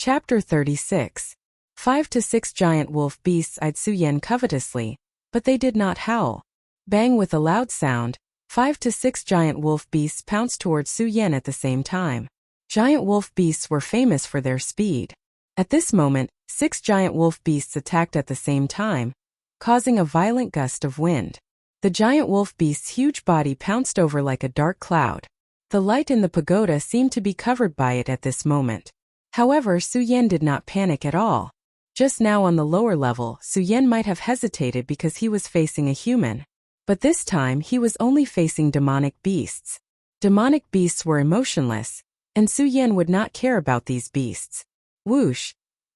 Chapter 36. 5 to 6 giant wolf beasts eyed Su Yan covetously, but they did not howl. Bang! With a loud sound, 5 to 6 giant wolf beasts pounced towards Su Yan at the same time. Giant wolf beasts were famous for their speed. At this moment, 6 giant wolf beasts attacked at the same time, causing a violent gust of wind. The giant wolf beast's huge body pounced over like a dark cloud. The light in the pagoda seemed to be covered by it at this moment. However, Su Yan did not panic at all. Just now on the lower level, Su Yan might have hesitated because he was facing a human. But this time he was only facing demonic beasts. Demonic beasts were emotionless, and Su Yan would not care about these beasts. Whoosh!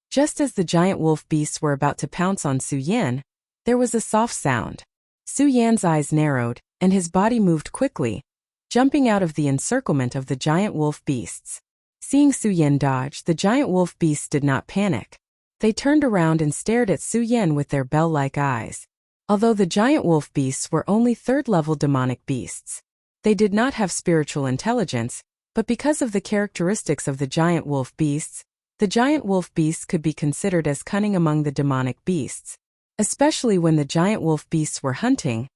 Just as the giant wolf beasts were about to pounce on Su Yan, there was a soft sound. Su Yan's eyes narrowed, and his body moved quickly, jumping out of the encirclement of the giant wolf beasts. Seeing Su Yan dodge, the giant wolf beasts did not panic. They turned around and stared at Su Yan with their bell-like eyes. Although the giant wolf beasts were only third-level demonic beasts, they did not have spiritual intelligence, but because of the characteristics of the giant wolf beasts, the giant wolf beasts could be considered as cunning among the demonic beasts. Especially when the giant wolf beasts were hunting,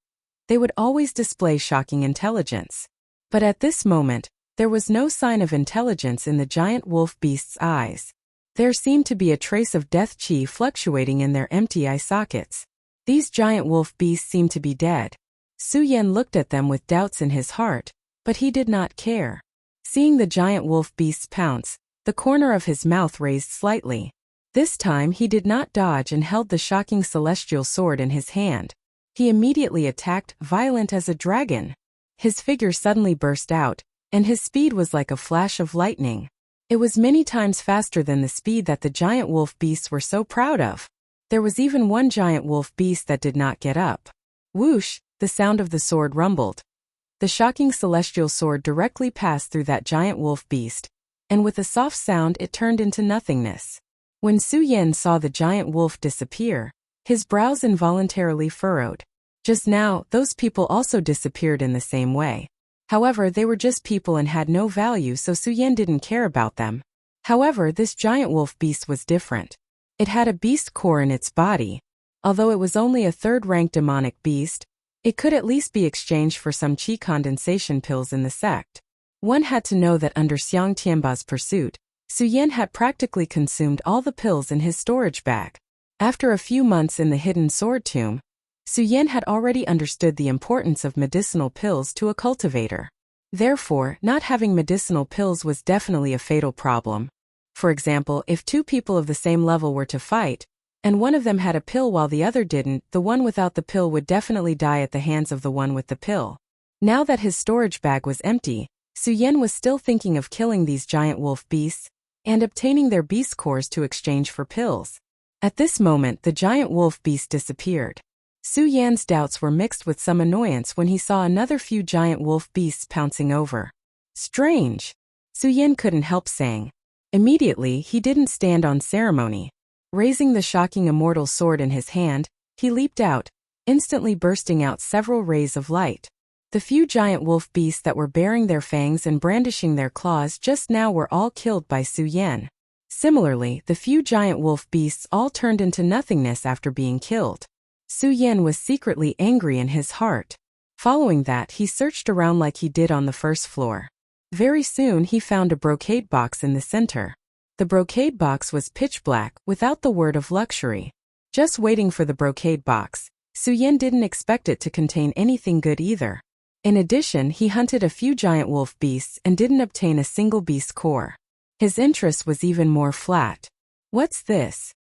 they would always display shocking intelligence. But at this moment, there was no sign of intelligence in the giant wolf beast's eyes. There seemed to be a trace of death chi fluctuating in their empty eye sockets. These giant wolf beasts seemed to be dead. Su Yan looked at them with doubts in his heart, but he did not care. Seeing the giant wolf beasts pounce, the corner of his mouth raised slightly. This time he did not dodge and held the shocking celestial sword in his hand. He immediately attacked, violent as a dragon. His figure suddenly burst out, and his speed was like a flash of lightning. It was many times faster than the speed that the giant wolf beasts were so proud of. There was even one giant wolf beast that did not get up. Whoosh! The sound of the sword rumbled. The shocking celestial sword directly passed through that giant wolf beast, and with a soft sound it turned into nothingness. When Su Yan saw the giant wolf disappear, his brows involuntarily furrowed. Just now, those people also disappeared in the same way. However, they were just people and had no value, so Su Yan didn't care about them. However, this giant wolf beast was different. It had a beast core in its body. Although it was only a third-rank demonic beast, it could at least be exchanged for some chi condensation pills in the sect. One had to know that under Xiang Tianba's pursuit, Su Yan had practically consumed all the pills in his storage bag. After a few months in the hidden sword tomb, Su Yan had already understood the importance of medicinal pills to a cultivator. Therefore, not having medicinal pills was definitely a fatal problem. For example, if two people of the same level were to fight, and one of them had a pill while the other didn't, the one without the pill would definitely die at the hands of the one with the pill. Now that his storage bag was empty, Su Yan was still thinking of killing these giant wolf beasts and obtaining their beast cores to exchange for pills. At this moment, the giant wolf beast disappeared. Su Yan's doubts were mixed with some annoyance when he saw another few giant wolf beasts pouncing over. Strange! Su Yan couldn't help saying. Immediately, he didn't stand on ceremony. Raising the shocking immortal sword in his hand, he leaped out, instantly bursting out several rays of light. The few giant wolf beasts that were baring their fangs and brandishing their claws just now were all killed by Su Yan. Similarly, the few giant wolf beasts all turned into nothingness after being killed. Su Yan was secretly angry in his heart. Following that, he searched around like he did on the first floor. Very soon he found a brocade box in the center. The brocade box was pitch black, without the word of luxury. Just waiting for the brocade box, Su Yan didn't expect it to contain anything good either. In addition, he hunted a few giant wolf beasts and didn't obtain a single beast core. His interest was even more flat. What's this?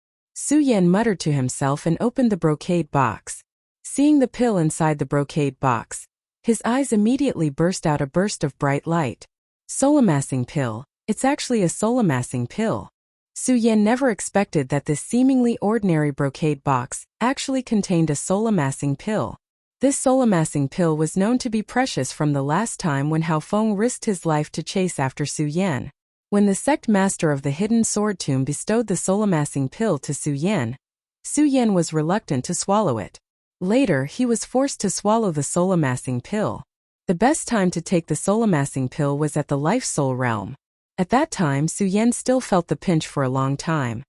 Su Yan muttered to himself and opened the brocade box. Seeing the pill inside the brocade box, his eyes immediately burst out a burst of bright light. Soul-amassing pill. It's actually a soul-amassing pill. Su Yan never expected that this seemingly ordinary brocade box actually contained a soul-amassing pill. This soul-amassing pill was known to be precious from the last time when Hao Feng risked his life to chase after Su Yan. When the sect master of the hidden sword tomb bestowed the soul-amassing pill to Su Yan was reluctant to swallow it. Later, he was forced to swallow the soul-amassing pill. The best time to take the soul-amassing pill was at the life-soul realm. At that time, Su Yan still felt the pinch for a long time.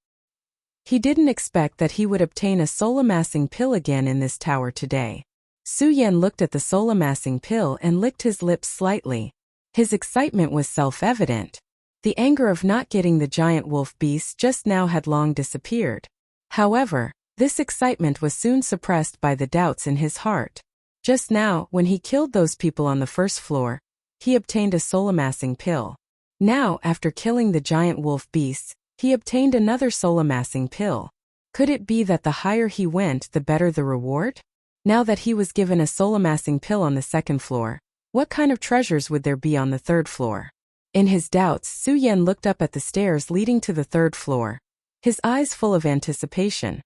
He didn't expect that he would obtain a soul-amassing pill again in this tower today. Su Yan looked at the soul-amassing pill and licked his lips slightly. His excitement was self-evident. The anger of not getting the giant wolf beast just now had long disappeared. However, this excitement was soon suppressed by the doubts in his heart. Just now, when he killed those people on the first floor, he obtained a soul-amassing pill. Now, after killing the giant wolf beasts, he obtained another soul-amassing pill. Could it be that the higher he went, the better the reward? Now that he was given a soul-amassing pill on the second floor, what kind of treasures would there be on the third floor? In his doubts, Su Yan looked up at the stairs leading to the third floor, his eyes full of anticipation.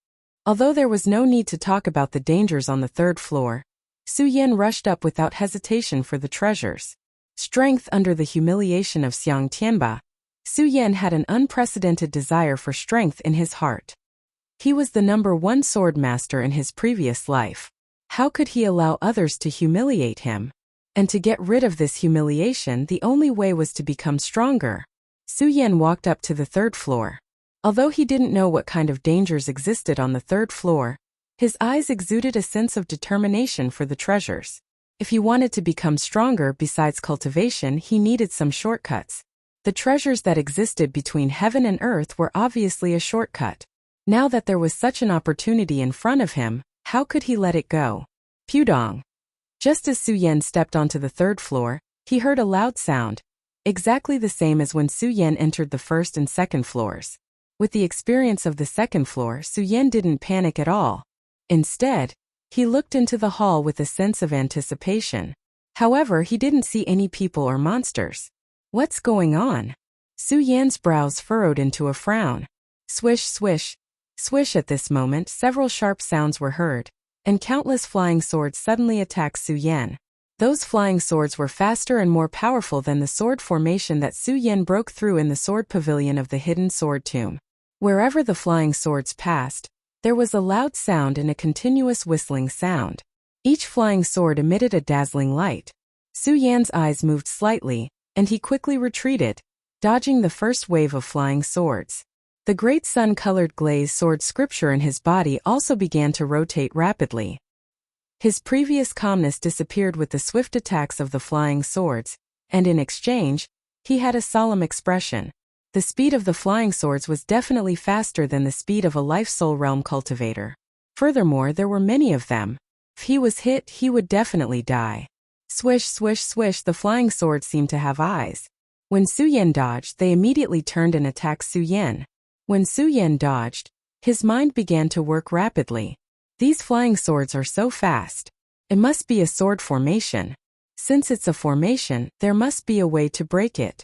Although there was no need to talk about the dangers on the third floor, Su Yan rushed up without hesitation for the treasures. Strength under the humiliation of Xiang Tianba. Su Yan had an unprecedented desire for strength in his heart. He was the #1 sword master in his previous life. How could he allow others to humiliate him? And to get rid of this humiliation, the only way was to become stronger. Su Yan walked up to the third floor. Although he didn't know what kind of dangers existed on the third floor, his eyes exuded a sense of determination for the treasures. If he wanted to become stronger besides cultivation, he needed some shortcuts. The treasures that existed between heaven and earth were obviously a shortcut. Now that there was such an opportunity in front of him, how could he let it go? Pudong. Just as Su Yan stepped onto the third floor, he heard a loud sound, exactly the same as when Su Yan entered the first and second floors. With the experience of the second floor, Su Yan didn't panic at all. Instead, he looked into the hall with a sense of anticipation. However, he didn't see any people or monsters. What's going on? Su Yan's brows furrowed into a frown. Swish, swish, swish. At this moment, several sharp sounds were heard, and countless flying swords suddenly attacked Su Yan. Those flying swords were faster and more powerful than the sword formation that Su Yan broke through in the sword pavilion of the hidden sword tomb. Wherever the flying swords passed, there was a loud sound and a continuous whistling sound. Each flying sword emitted a dazzling light. Su Yan's eyes moved slightly, and he quickly retreated, dodging the first wave of flying swords. The great sun-colored glazed sword scripture in his body also began to rotate rapidly. His previous calmness disappeared with the swift attacks of the flying swords, and in exchange, he had a solemn expression. The speed of the flying swords was definitely faster than the speed of a life-soul realm cultivator. Furthermore, there were many of them. If he was hit, he would definitely die. Swish, swish, swish. The flying swords seemed to have eyes. When Su Yan dodged, they immediately turned and attacked Su Yan. When Su Yan dodged, his mind began to work rapidly. These flying swords are so fast. It must be a sword formation. Since it's a formation, there must be a way to break it.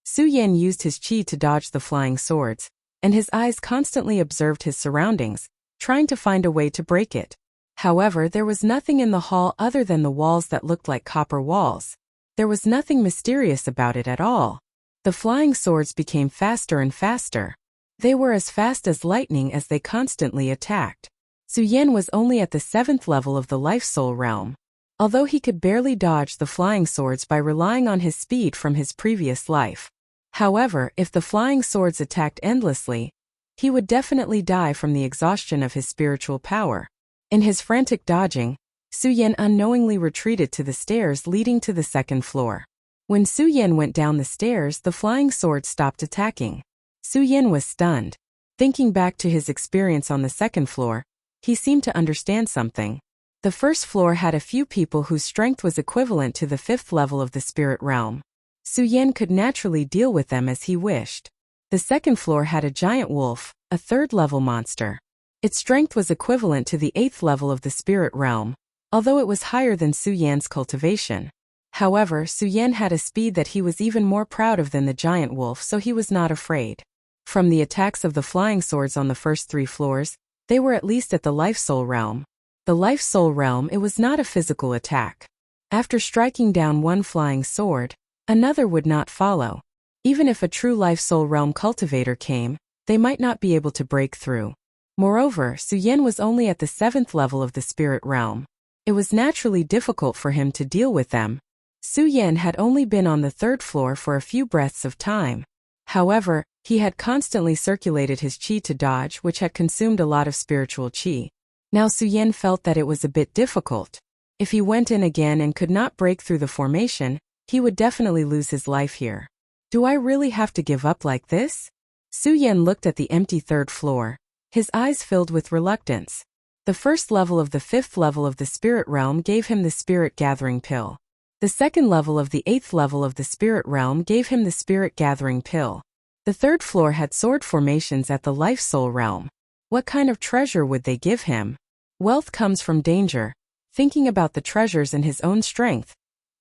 Su Yan used his qi to dodge the flying swords, and his eyes constantly observed his surroundings, trying to find a way to break it. However, there was nothing in the hall other than the walls that looked like copper walls. There was nothing mysterious about it at all. The flying swords became faster and faster. They were as fast as lightning as they constantly attacked. Su Yan was only at the 7th level of the life-soul realm. Although he could barely dodge the flying swords by relying on his speed from his previous life. However, if the flying swords attacked endlessly, he would definitely die from the exhaustion of his spiritual power. In his frantic dodging, Su Yan unknowingly retreated to the stairs leading to the second floor. When Su Yan went down the stairs, the flying swords stopped attacking. Su Yan was stunned. Thinking back to his experience on the second floor, he seemed to understand something. The first floor had a few people whose strength was equivalent to the 5th level of the spirit realm. Su Yan could naturally deal with them as he wished. The second floor had a giant wolf, a 3rd-level monster. Its strength was equivalent to the 8th level of the spirit realm, although it was higher than Su Yan's cultivation. However, Su Yan had a speed that he was even more proud of than the giant wolf, so he was not afraid. From the attacks of the flying swords on the first 3 floors, they were at least at the life-soul realm. The life-soul realm, it was not a physical attack. After striking down one flying sword, another would not follow. Even if a true life-soul realm cultivator came, they might not be able to break through. Moreover, Su Yan was only at the 7th level of the spirit realm. It was naturally difficult for him to deal with them. Su Yan had only been on the 3rd floor for a few breaths of time. However, he had constantly circulated his qi to dodge, which had consumed a lot of spiritual qi. Now Su Yan felt that it was a bit difficult. If he went in again and could not break through the formation, he would definitely lose his life here. Do I really have to give up like this? Su Yan looked at the empty third floor, his eyes filled with reluctance. The first level of the fifth level of the spirit realm gave him the spirit gathering pill. The second level of the eighth level of the spirit realm gave him the spirit gathering pill. The third floor had sword formations at the life soul realm. What kind of treasure would they give him? Wealth comes from danger. Thinking about the treasures and his own strength,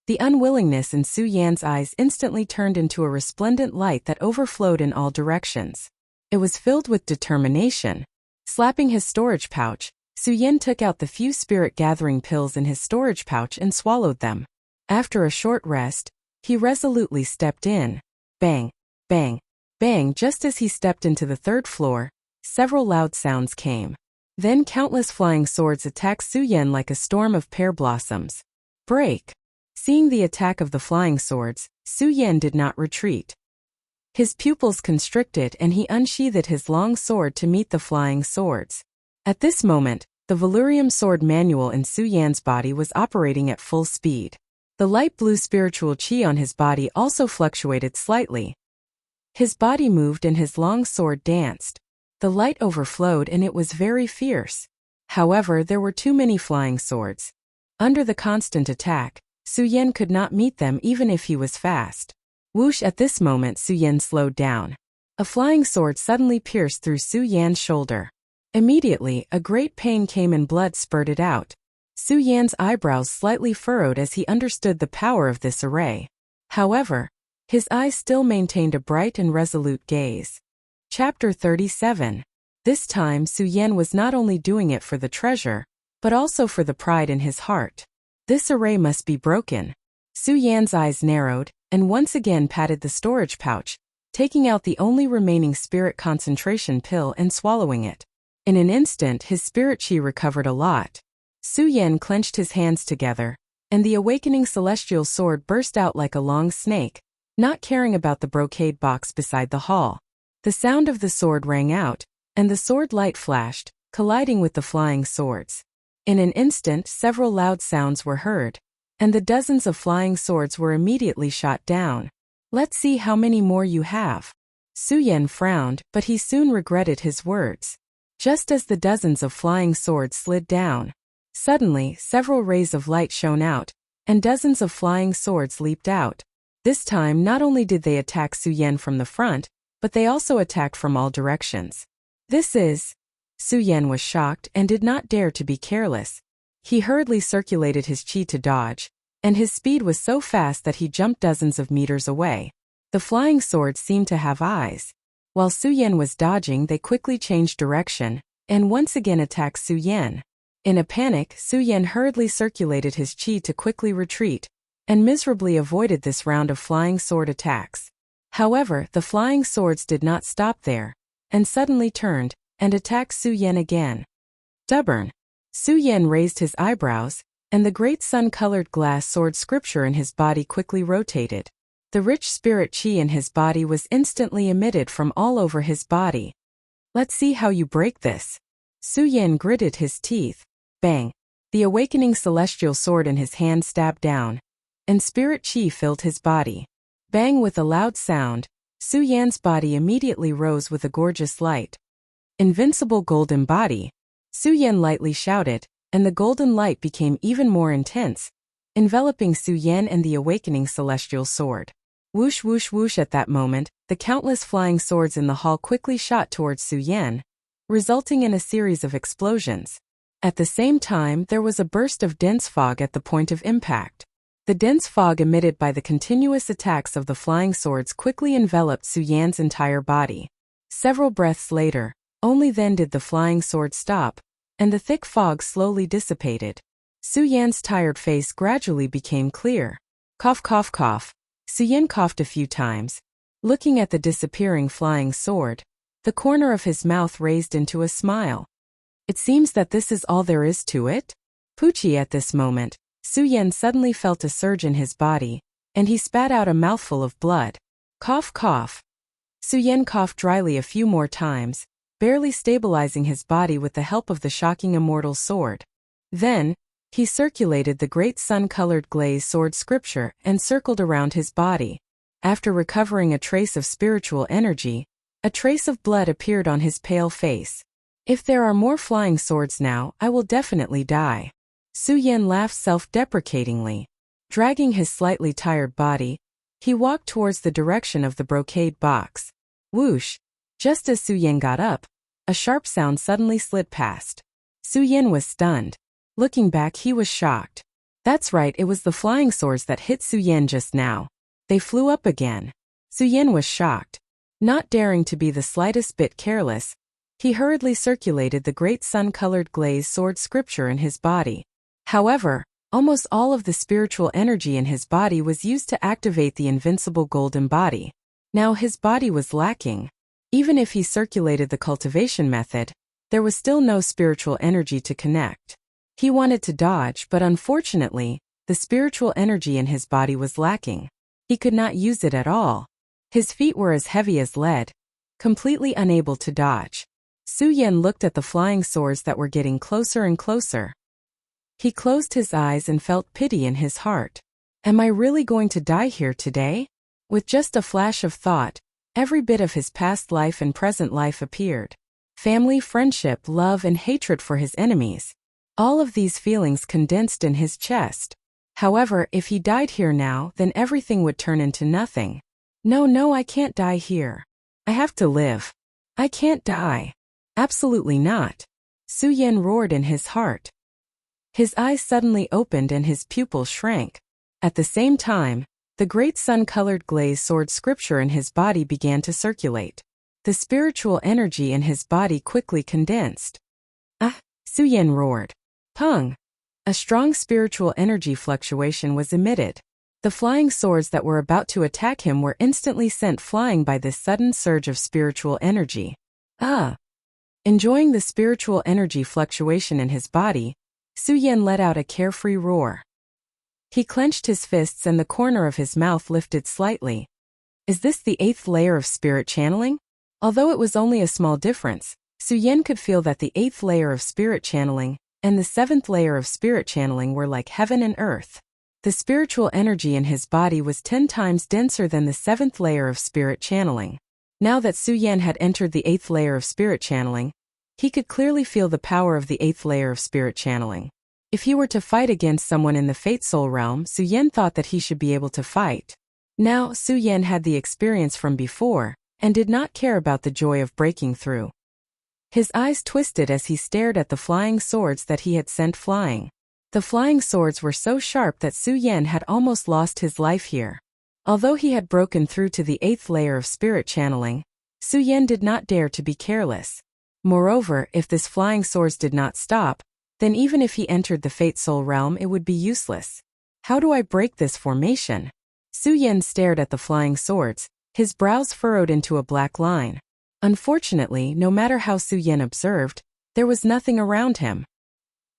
the unwillingness in Su Yan's eyes instantly turned into a resplendent light that overflowed in all directions. It was filled with determination. Slapping his storage pouch, Su Yan took out the few spirit gathering pills in his storage pouch and swallowed them. After a short rest, he resolutely stepped in. Bang, bang, bang. Just as he stepped into the third floor, several loud sounds came. Then countless flying swords attacked Su Yan like a storm of pear blossoms. Break! Seeing the attack of the flying swords, Su Yan did not retreat. His pupils constricted and he unsheathed his long sword to meet the flying swords. At this moment, the Valurium sword manual in Su Yan's body was operating at full speed. The light blue spiritual qi on his body also fluctuated slightly. His body moved and his long sword danced. The light overflowed and it was very fierce. However, there were too many flying swords. Under the constant attack, Su Yan could not meet them even if he was fast. Whoosh! At this moment Su Yan slowed down. A flying sword suddenly pierced through Su Yan's shoulder. Immediately, a great pain came and blood spurted out. Su Yan's eyebrows slightly furrowed as he understood the power of this array. However, his eyes still maintained a bright and resolute gaze. Chapter 37. This time Su Yan was not only doing it for the treasure, but also for the pride in his heart. This array must be broken. Su Yan's eyes narrowed, and once again patted the storage pouch, taking out the only remaining spirit concentration pill and swallowing it. In an instant his spirit qi recovered a lot. Su Yan clenched his hands together, and the awakening celestial sword burst out like a long snake, not caring about the brocade box beside the hall. The sound of the sword rang out, and the sword light flashed, colliding with the flying swords. In an instant several loud sounds were heard, and the dozens of flying swords were immediately shot down. Let's see how many more you have. Su Yan frowned, but he soon regretted his words. Just as the dozens of flying swords slid down, suddenly several rays of light shone out, and dozens of flying swords leaped out. This time not only did they attack Su Yan from the front, but they also attacked from all directions. This is... Su Yan was shocked and did not dare to be careless. He hurriedly circulated his qi to dodge, and his speed was so fast that he jumped dozens of meters away. The flying swords seemed to have eyes. While Su Yan was dodging, they quickly changed direction, and once again attacked Su Yan. In a panic, Su Yan hurriedly circulated his qi to quickly retreat, and miserably avoided this round of flying sword attacks. However, the flying swords did not stop there, and suddenly turned, and attacked Su Yan again. Stubborn. Su Yan raised his eyebrows, and the great sun-colored glass sword scripture in his body quickly rotated. The rich spirit qi in his body was instantly emitted from all over his body. Let's see how you break this. Su Yan gritted his teeth. Bang! The awakening celestial sword in his hand stabbed down, and spirit qi filled his body. Bang! With a loud sound, Su Yan's body immediately rose with a gorgeous light. Invincible golden body! Su Yan lightly shouted, and the golden light became even more intense, enveloping Su Yan and the awakening celestial sword. Whoosh whoosh whoosh! At that moment, the countless flying swords in the hall quickly shot towards Su Yan, resulting in a series of explosions. At the same time, there was a burst of dense fog at the point of impact. The dense fog emitted by the continuous attacks of the flying swords quickly enveloped Su Yan's entire body. Several breaths later, only then did the flying sword stop, and the thick fog slowly dissipated. Su Yan's tired face gradually became clear. Cough cough cough. Su Yan coughed a few times. Looking at the disappearing flying sword, the corner of his mouth raised into a smile. It seems that this is all there is to it? Poochie! At this moment, Su Yan suddenly felt a surge in his body, and he spat out a mouthful of blood. Cough cough. Su Yan coughed dryly a few more times, barely stabilizing his body with the help of the shocking immortal sword. Then, he circulated the great sun-colored glaze sword scripture and circled around his body. After recovering a trace of spiritual energy, a trace of blood appeared on his pale face. If there are more flying swords now, I will definitely die. Su Yan laughed self-deprecatingly. Dragging his slightly tired body, he walked towards the direction of the brocade box. Whoosh! Just as Su Yan got up, a sharp sound suddenly slid past. Su Yan was stunned. Looking back, he was shocked. That's right, it was the flying swords that hit Su Yan just now. They flew up again. Su Yan was shocked. Not daring to be the slightest bit careless, he hurriedly circulated the great sun-colored glaze sword scripture in his body. However, almost all of the spiritual energy in his body was used to activate the invincible golden body. Now his body was lacking. Even if he circulated the cultivation method, there was still no spiritual energy to connect. He wanted to dodge, but unfortunately, the spiritual energy in his body was lacking. He could not use it at all. His feet were as heavy as lead, completely unable to dodge. Su Yan looked at the flying swords that were getting closer and closer. He closed his eyes and felt pity in his heart. Am I really going to die here today? With just a flash of thought, every bit of his past life and present life appeared. Family, friendship, love, and hatred for his enemies. All of these feelings condensed in his chest. However, if he died here now, then everything would turn into nothing. No, I can't die here. I have to live. I can't die. Absolutely not. Su Yan roared in his heart. His eyes suddenly opened and his pupils shrank. At the same time, the great sun-colored glaze sword scripture in his body began to circulate. The spiritual energy in his body quickly condensed. Ah! Su Yan roared. Pung! A strong spiritual energy fluctuation was emitted. The flying swords that were about to attack him were instantly sent flying by this sudden surge of spiritual energy. Ah! Enjoying the spiritual energy fluctuation in his body, Su Yan let out a carefree roar. He clenched his fists and the corner of his mouth lifted slightly. Is this the 8th layer of spirit channeling? Although it was only a small difference, Su Yan could feel that the 8th layer of spirit channeling and the 7th layer of spirit channeling were like heaven and earth. The spiritual energy in his body was 10 times denser than the 7th layer of spirit channeling. Now that Su Yan had entered the 8th layer of spirit channeling, he could clearly feel the power of the 8th layer of spirit channeling. If he were to fight against someone in the Fate Soul realm, Su Yan thought that he should be able to fight. Now, Su Yan had the experience from before, and did not care about the joy of breaking through. His eyes twisted as he stared at the flying swords that he had sent flying. The flying swords were so sharp that Su Yan had almost lost his life here. Although he had broken through to the 8th layer of spirit channeling, Su Yan did not dare to be careless. Moreover, if this flying swords did not stop, then even if he entered the Fate Soul realm it would be useless. How do I break this formation? Su Yan stared at the flying swords, his brows furrowed into a black line. Unfortunately, no matter how Su Yan observed, there was nothing around him.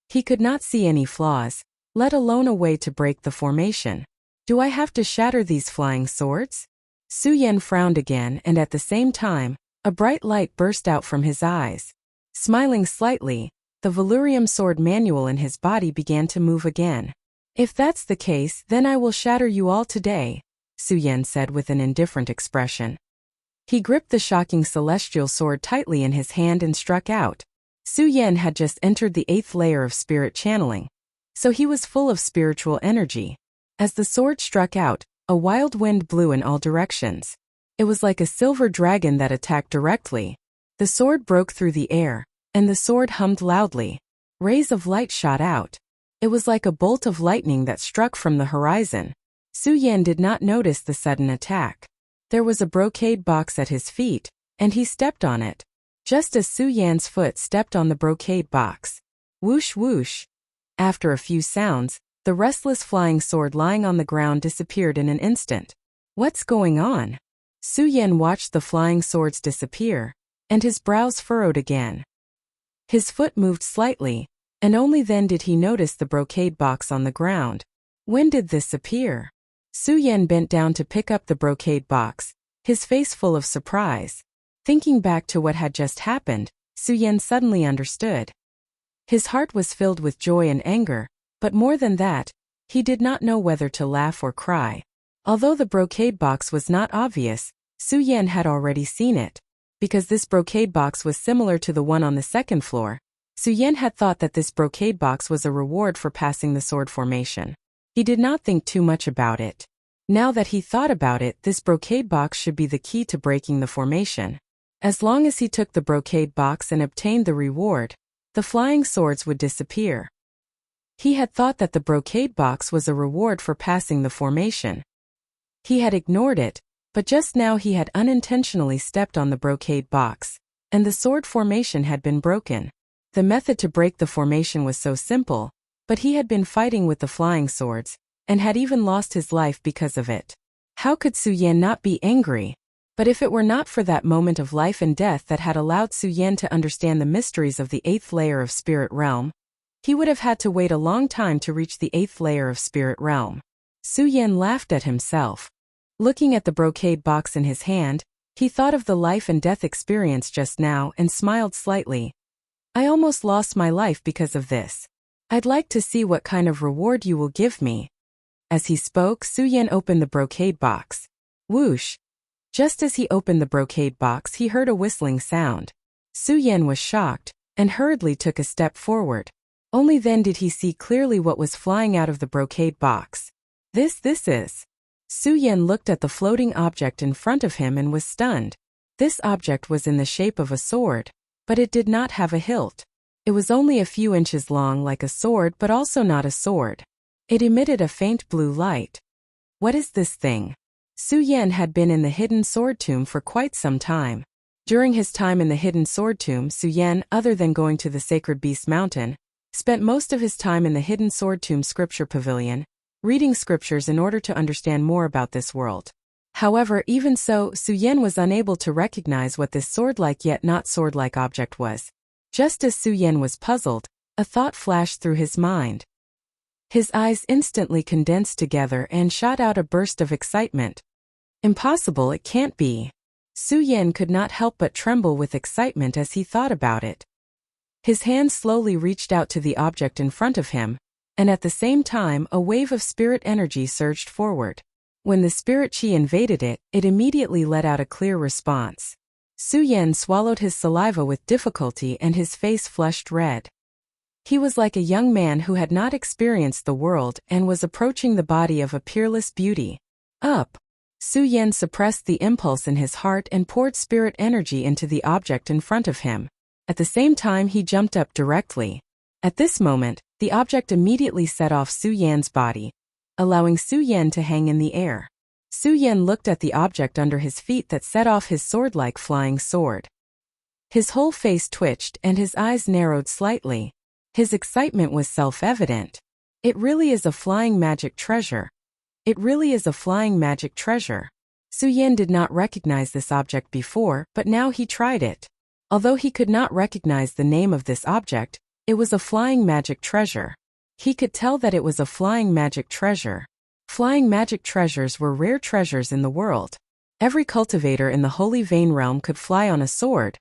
He could not see any flaws, let alone a way to break the formation. Do I have to shatter these flying swords? Su Yan frowned again and at the same time, a bright light burst out from his eyes. Smiling slightly, the Valurium sword manual in his body began to move again. If that's the case, then I will shatter you all today, Su Yan said with an indifferent expression. He gripped the shocking celestial sword tightly in his hand and struck out. Su Yan had just entered the 8th layer of spirit channeling, so he was full of spiritual energy. As the sword struck out, a wild wind blew in all directions. It was like a silver dragon that attacked directly. The sword broke through the air, and the sword hummed loudly. Rays of light shot out. It was like a bolt of lightning that struck from the horizon. Su Yan did not notice the sudden attack. There was a brocade box at his feet, and he stepped on it. Just as Su Yan's foot stepped on the brocade box. Whoosh whoosh. After a few sounds, the restless flying sword lying on the ground disappeared in an instant. What's going on? Su Yan watched the flying swords disappear, and his brows furrowed again. His foot moved slightly, and only then did he notice the brocade box on the ground. When did this appear? Su Yan bent down to pick up the brocade box, his face full of surprise. Thinking back to what had just happened, Su Yan suddenly understood. His heart was filled with joy and anger, but more than that, he did not know whether to laugh or cry. Although the brocade box was not obvious, Su Yan had already seen it. Because this brocade box was similar to the one on the second floor, Su Yan had thought that this brocade box was a reward for passing the sword formation. He did not think too much about it. Now that he thought about it, this brocade box should be the key to breaking the formation. As long as he took the brocade box and obtained the reward, the flying swords would disappear. He had thought that the brocade box was a reward for passing the formation. He had ignored it, but just now he had unintentionally stepped on the brocade box, and the sword formation had been broken. The method to break the formation was so simple, but he had been fighting with the flying swords, and had even lost his life because of it. How could Su Yan not be angry? But if it were not for that moment of life and death that had allowed Su Yan to understand the mysteries of the 8th layer of Spirit Realm, he would have had to wait a long time to reach the 8th layer of Spirit Realm. Su Yan laughed at himself. Looking at the brocade box in his hand, he thought of the life and death experience just now and smiled slightly. I almost lost my life because of this. I'd like to see what kind of reward you will give me. As he spoke, Su Yan opened the brocade box. Whoosh! Just as he opened the brocade box, he heard a whistling sound. Su Yan was shocked, and hurriedly took a step forward. Only then did he see clearly what was flying out of the brocade box. This is. Su Yan looked at the floating object in front of him and was stunned. This object was in the shape of a sword, but it did not have a hilt. It was only a few inches long like a sword but also not a sword. It emitted a faint blue light. What is this thing? Su Yan had been in the hidden sword tomb for quite some time. During his time in the hidden sword tomb, Su Yan, other than going to the Sacred Beast Mountain, spent most of his time in the hidden sword tomb scripture pavilion, reading scriptures in order to understand more about this world. However, even so, Su Yan was unable to recognize what this sword-like yet not sword-like object was. Just as Su Yan was puzzled, a thought flashed through his mind. His eyes instantly condensed together and shot out a burst of excitement. Impossible, it can't be. Su Yan could not help but tremble with excitement as he thought about it. His hand slowly reached out to the object in front of him, and at the same time a wave of spirit energy surged forward. When the spirit chi invaded it, it immediately let out a clear response. Su Yan swallowed his saliva with difficulty and his face flushed red. He was like a young man who had not experienced the world and was approaching the body of a peerless beauty. Up! Su Yan suppressed the impulse in his heart and poured spirit energy into the object in front of him. At the same time he jumped up directly. At this moment, the object immediately set off Su Yan's body, allowing Su Yan to hang in the air. Su Yan looked at the object under his feet that set off his sword-like flying sword. His whole face twitched and his eyes narrowed slightly. His excitement was self-evident. It really is a flying magic treasure. It really is a flying magic treasure. Su Yan did not recognize this object before, but now he tried it. Although he could not recognize the name of this object, it was a flying magic treasure. He could tell that it was a flying magic treasure. Flying magic treasures were rare treasures in the world. Every cultivator in the Holy Vein realm could fly on a sword,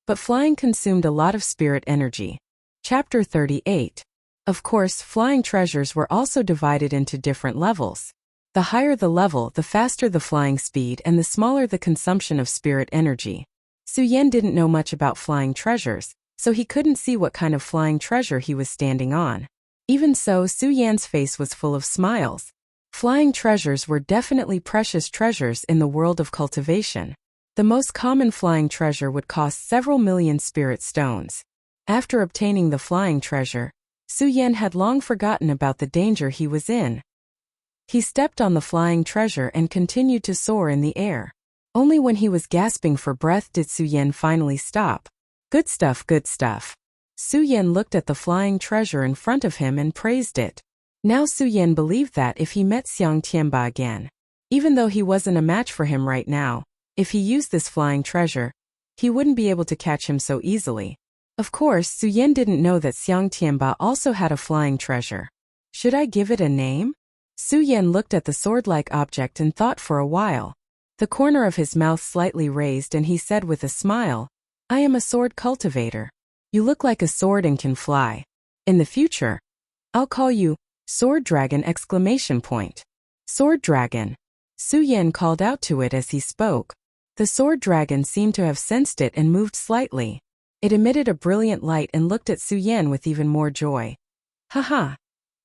but flying consumed a lot of spirit energy. Chapter 38. Of course, flying treasures were also divided into different levels. The higher the level, the faster the flying speed and the smaller the consumption of spirit energy. Su Yan didn't know much about flying treasures, so he couldn't see what kind of flying treasure he was standing on. Even so, Su Yan's face was full of smiles. Flying treasures were definitely precious treasures in the world of cultivation. The most common flying treasure would cost several million spirit stones. After obtaining the flying treasure, Su Yan had long forgotten about the danger he was in. He stepped on the flying treasure and continued to soar in the air. Only when he was gasping for breath did Su Yan finally stop. Good stuff, good stuff. Su Yan looked at the flying treasure in front of him and praised it. Now Su Yan believed that if he met Xiang Tianba again, even though he wasn't a match for him right now, if he used this flying treasure, he wouldn't be able to catch him so easily. Of course, Su Yan didn't know that Xiang Tianba also had a flying treasure. Should I give it a name? Su Yan looked at the sword-like object and thought for a while. The corner of his mouth slightly raised and he said with a smile, "I am a sword cultivator. You look like a sword and can fly. In the future, I'll call you Sword Dragon!" Sword Dragon. Su Yan called out to it as he spoke. The sword dragon seemed to have sensed it and moved slightly. It emitted a brilliant light and looked at Su Yan with even more joy. Haha!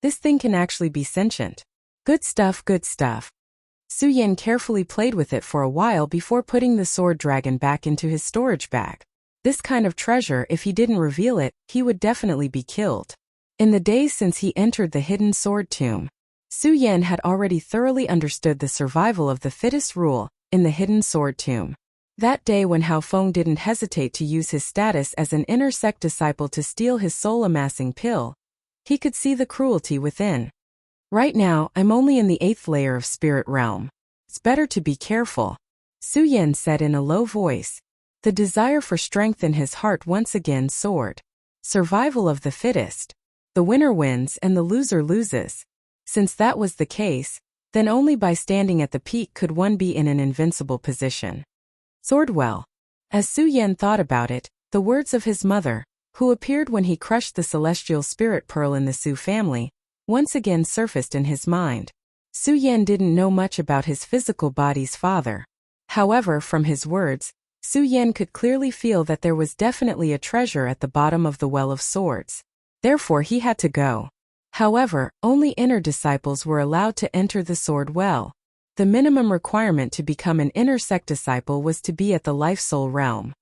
This thing can actually be sentient. Good stuff, good stuff. Su Yan carefully played with it for a while before putting the sword dragon back into his storage bag. This kind of treasure, if he didn't reveal it, he would definitely be killed. In the days since he entered the hidden sword tomb, Su Yan had already thoroughly understood the survival of the fittest rule in the hidden sword tomb. That day when Hao Feng didn't hesitate to use his status as an inner sect disciple to steal his soul-amassing pill, he could see the cruelty within. Right now, I'm only in the 8th layer of spirit realm. It's better to be careful, Su Yan said in a low voice. The desire for strength in his heart once again soared. Survival of the fittest. The winner wins and the loser loses. Since that was the case, then only by standing at the peak could one be in an invincible position. Swordwell. As Su Yan thought about it, the words of his mother, who appeared when he crushed the celestial spirit pearl in the Su family, once again surfaced in his mind. Su Yan didn't know much about his physical body's father. However, from his words, Su Yan could clearly feel that there was definitely a treasure at the bottom of the Well of Swords. Therefore he had to go. However, only inner disciples were allowed to enter the Sword Well. The minimum requirement to become an inner sect disciple was to be at the Life Soul realm.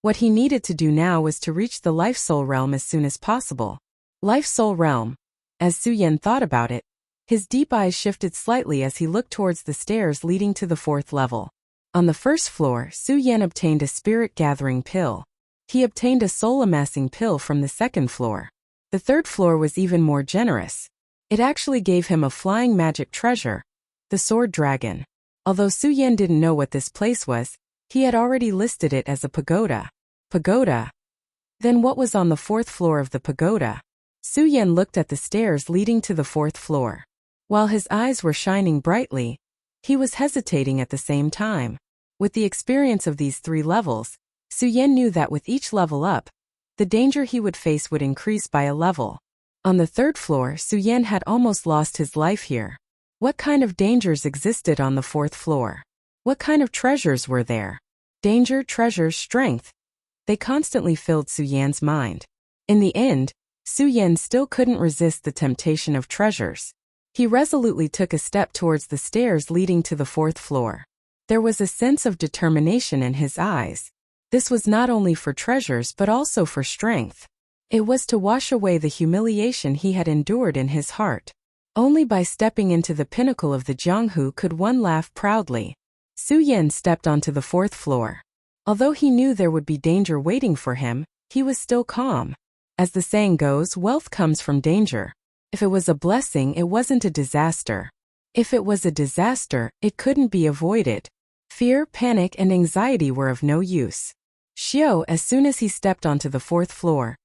What he needed to do now was to reach the Life Soul realm as soon as possible. Life Soul realm. As Su Yan thought about it, his deep eyes shifted slightly as he looked towards the stairs leading to the 4th level. On the 1st floor, Su Yan obtained a spirit-gathering pill. He obtained a soul-amassing pill from the 2nd floor. The 3rd floor was even more generous. It actually gave him a flying magic treasure, the Sword Dragon. Although Su Yan didn't know what this place was, he had already listed it as a pagoda. Pagoda? Then what was on the 4th floor of the pagoda? Su Yan looked at the stairs leading to the 4th floor. While his eyes were shining brightly, he was hesitating at the same time. With the experience of these 3 levels, Su Yan knew that with each level up, the danger he would face would increase by a level. On the 3rd floor, Su Yan had almost lost his life here. What kind of dangers existed on the 4th floor? What kind of treasures were there? Danger, treasures, strength. They constantly filled Su Yan's mind. In the end, Su Yan still couldn't resist the temptation of treasures. He resolutely took a step towards the stairs leading to the 4th floor. There was a sense of determination in his eyes. This was not only for treasures but also for strength. It was to wash away the humiliation he had endured in his heart. Only by stepping into the pinnacle of the Jianghu could one laugh proudly. Su Yan stepped onto the 4th floor. Although he knew there would be danger waiting for him, he was still calm. As the saying goes, wealth comes from danger. If it was a blessing, it wasn't a disaster. If it was a disaster, it couldn't be avoided. Fear, panic, and anxiety were of no use. Xiao, as soon as he stepped onto the 4th floor,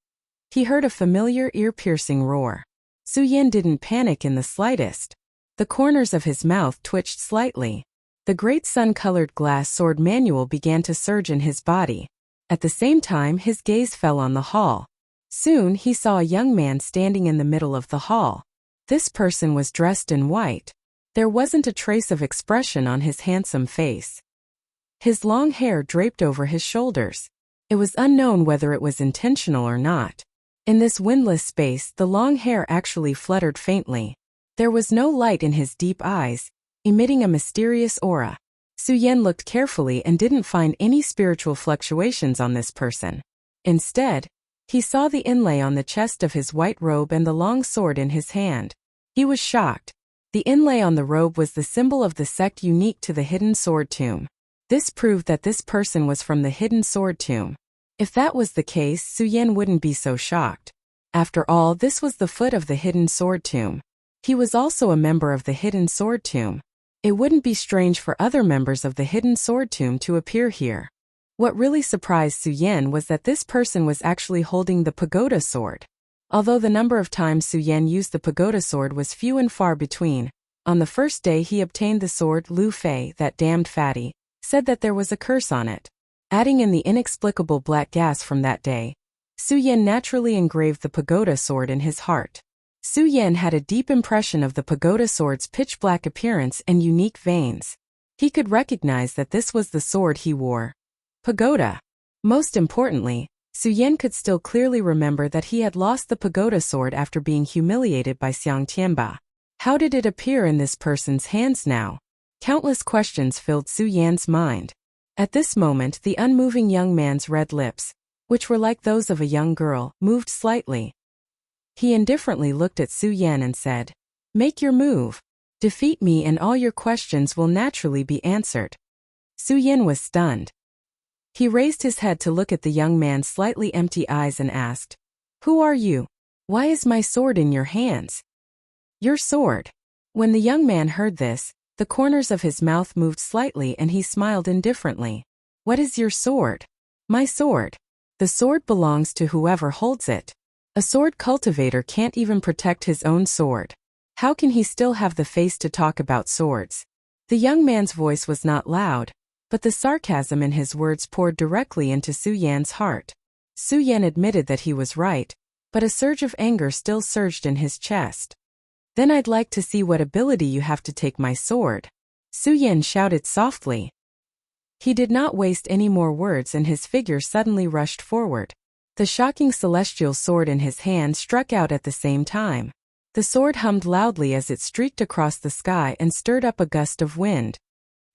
he heard a familiar ear-piercing roar. Su Yan didn't panic in the slightest. The corners of his mouth twitched slightly. The great sun-colored glass sword manual began to surge in his body. At the same time, his gaze fell on the hall. Soon, he saw a young man standing in the middle of the hall. This person was dressed in white. There wasn't a trace of expression on his handsome face. His long hair draped over his shoulders. It was unknown whether it was intentional or not. In this windless space, the long hair actually fluttered faintly. There was no light in his deep eyes, emitting a mysterious aura. Su Yan looked carefully and didn't find any spiritual fluctuations on this person. Instead, he saw the inlay on the chest of his white robe and the long sword in his hand. He was shocked. The inlay on the robe was the symbol of the sect unique to the Hidden Sword Tomb. This proved that this person was from the Hidden Sword Tomb. If that was the case, Su Yan wouldn't be so shocked. After all, this was the foot of the Hidden Sword Tomb. He was also a member of the Hidden Sword Tomb. It wouldn't be strange for other members of the Hidden Sword Tomb to appear here. What really surprised Su Yan was that this person was actually holding the pagoda sword. Although the number of times Su Yan used the pagoda sword was few and far between, on the first day he obtained the sword Lu Fei, that damned fatty, said that there was a curse on it. Adding in the inexplicable black gas from that day, Su Yan naturally engraved the pagoda sword in his heart. Su Yan had a deep impression of the pagoda sword's pitch-black appearance and unique veins. He could recognize that this was the sword he wore. Pagoda. Most importantly, Su Yan could still clearly remember that he had lost the pagoda sword after being humiliated by Xiang Tianba. How did it appear in this person's hands now? Countless questions filled Su Yan's mind. At this moment, the unmoving young man's red lips, which were like those of a young girl, moved slightly. He indifferently looked at Su Yan and said, "Make your move. Defeat me and all your questions will naturally be answered." Su Yan was stunned. He raised his head to look at the young man's slightly empty eyes and asked, "Who are you? Why is my sword in your hands?" "Your sword." When the young man heard this, the corners of his mouth moved slightly and he smiled indifferently. "What is your sword?" "My sword. The sword belongs to whoever holds it. A sword cultivator can't even protect his own sword. How can he still have the face to talk about swords?" The young man's voice was not loud, but the sarcasm in his words poured directly into Su Yan's heart. Su Yan admitted that he was right, but a surge of anger still surged in his chest. "Then I'd like to see what ability you have to take my sword," Su Yan shouted softly. He did not waste any more words and his figure suddenly rushed forward. The shocking celestial sword in his hand struck out at the same time. The sword hummed loudly as it streaked across the sky and stirred up a gust of wind.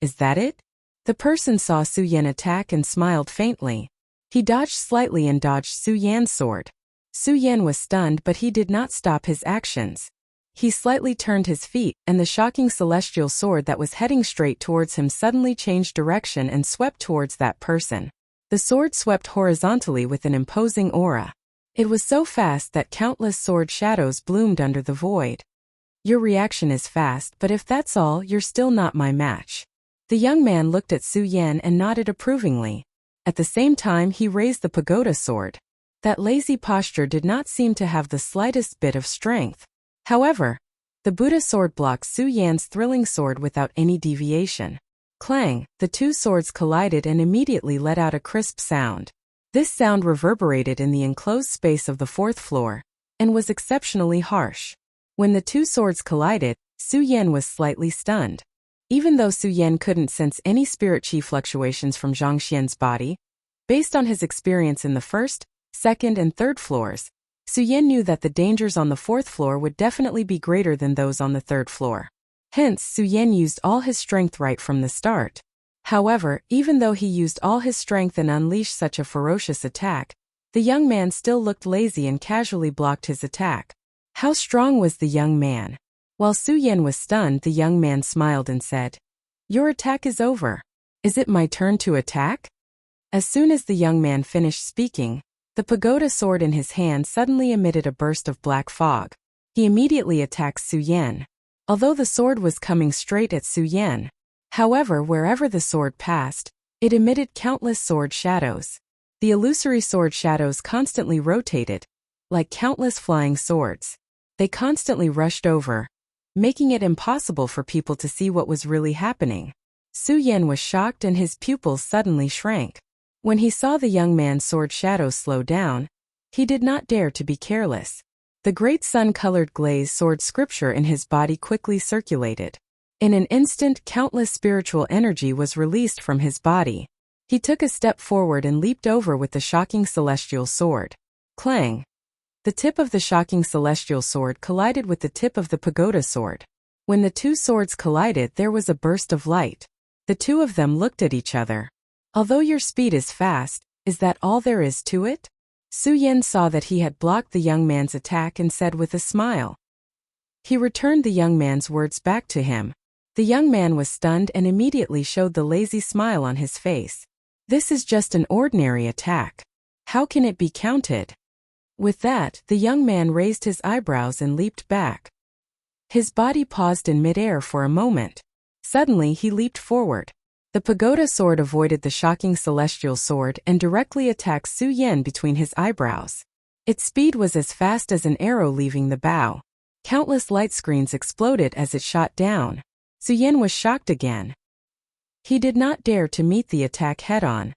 "Is that it?" The person saw Su Yan attack and smiled faintly. He dodged slightly and dodged Su Yan's sword. Su Yan was stunned, but he did not stop his actions. He slightly turned his feet, and the shocking celestial sword that was heading straight towards him suddenly changed direction and swept towards that person. The sword swept horizontally with an imposing aura. It was so fast that countless sword shadows bloomed under the void. "Your reaction is fast, but if that's all, you're still not my match." The young man looked at Su Yan and nodded approvingly. At the same time, he raised the pagoda sword. That lazy posture did not seem to have the slightest bit of strength. However, the Buddha sword blocked Su Yan's thrilling sword without any deviation. Clang, the two swords collided and immediately let out a crisp sound. This sound reverberated in the enclosed space of the fourth floor, and was exceptionally harsh. When the two swords collided, Su Yan was slightly stunned. Even though Su Yan couldn't sense any spirit chi fluctuations from Zhang Xian's body, based on his experience in the first, second, and third floors, Su Yan knew that the dangers on the fourth floor would definitely be greater than those on the third floor. Hence, Su Yan used all his strength right from the start. However, even though he used all his strength and unleashed such a ferocious attack, the young man still looked lazy and casually blocked his attack. How strong was the young man? While Su Yan was stunned, the young man smiled and said, "Your attack is over. Is it my turn to attack?" As soon as the young man finished speaking, the pagoda sword in his hand suddenly emitted a burst of black fog. He immediately attacked Su Yan, although the sword was coming straight at Su Yan. However, wherever the sword passed, it emitted countless sword shadows. The illusory sword shadows constantly rotated, like countless flying swords. They constantly rushed over, making it impossible for people to see what was really happening. Su Yan was shocked and his pupils suddenly shrank. When he saw the young man's sword shadows slow down, he did not dare to be careless. The great sun-colored glaze sword scripture in his body quickly circulated. In an instant, countless spiritual energy was released from his body. He took a step forward and leaped over with the shocking celestial sword. Clang! The tip of the shocking celestial sword collided with the tip of the pagoda sword. When the two swords collided, there was a burst of light. The two of them looked at each other. "Although your speed is fast, is that all there is to it?" Su Yan saw that he had blocked the young man's attack and said with a smile. He returned the young man's words back to him. The young man was stunned and immediately showed the lazy smile on his face. "This is just an ordinary attack. How can it be counted?" With that, the young man raised his eyebrows and leaped back. His body paused in midair for a moment. Suddenly, he leaped forward. The pagoda sword avoided the shocking celestial sword and directly attacked Su Yan between his eyebrows. Its speed was as fast as an arrow leaving the bow. Countless light screens exploded as it shot down. Su Yan was shocked again. He did not dare to meet the attack head-on.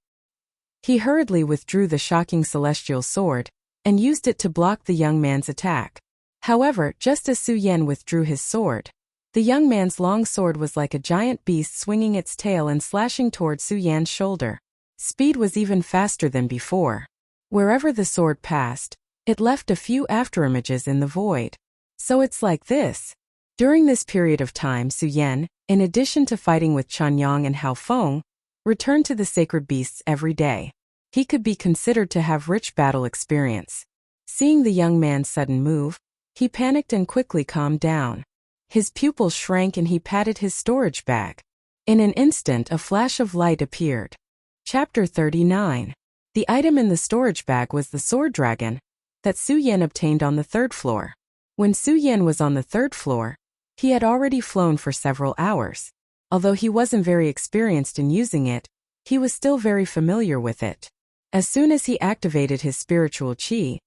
He hurriedly withdrew the shocking celestial sword and used it to block the young man's attack. However, just as Su Yan withdrew his sword, the young man's long sword was like a giant beast swinging its tail and slashing toward Su Yan's shoulder. Speed was even faster than before. Wherever the sword passed, it left a few afterimages in the void. So it's like this. During this period of time, Su Yan, in addition to fighting with Chanyang and Hao Feng, returned to the sacred beasts every day. He could be considered to have rich battle experience. Seeing the young man's sudden move, he panicked and quickly calmed down. His pupils shrank and he patted his storage bag. In an instant, a flash of light appeared. Chapter 39. The item in the storage bag was the sword dragon that Su Yan obtained on the 3rd floor. When Su Yan was on the 3rd floor, he had already flown for several hours. Although he wasn't very experienced in using it, he was still very familiar with it. As soon as he activated his spiritual qi,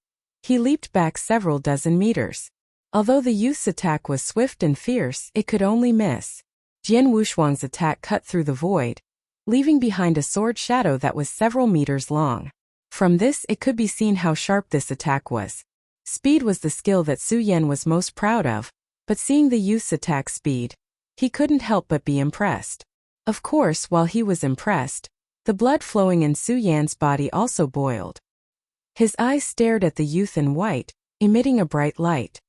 he leaped back several dozen meters. Although the youth's attack was swift and fierce, it could only miss. Jian Wushuang's attack cut through the void, leaving behind a sword shadow that was several meters long. From this, it could be seen how sharp this attack was. Speed was the skill that Su Yan was most proud of, but seeing the youth's attack speed, he couldn't help but be impressed. Of course, while he was impressed, the blood flowing in Su Yan's body also boiled. His eyes stared at the youth in white, emitting a bright light.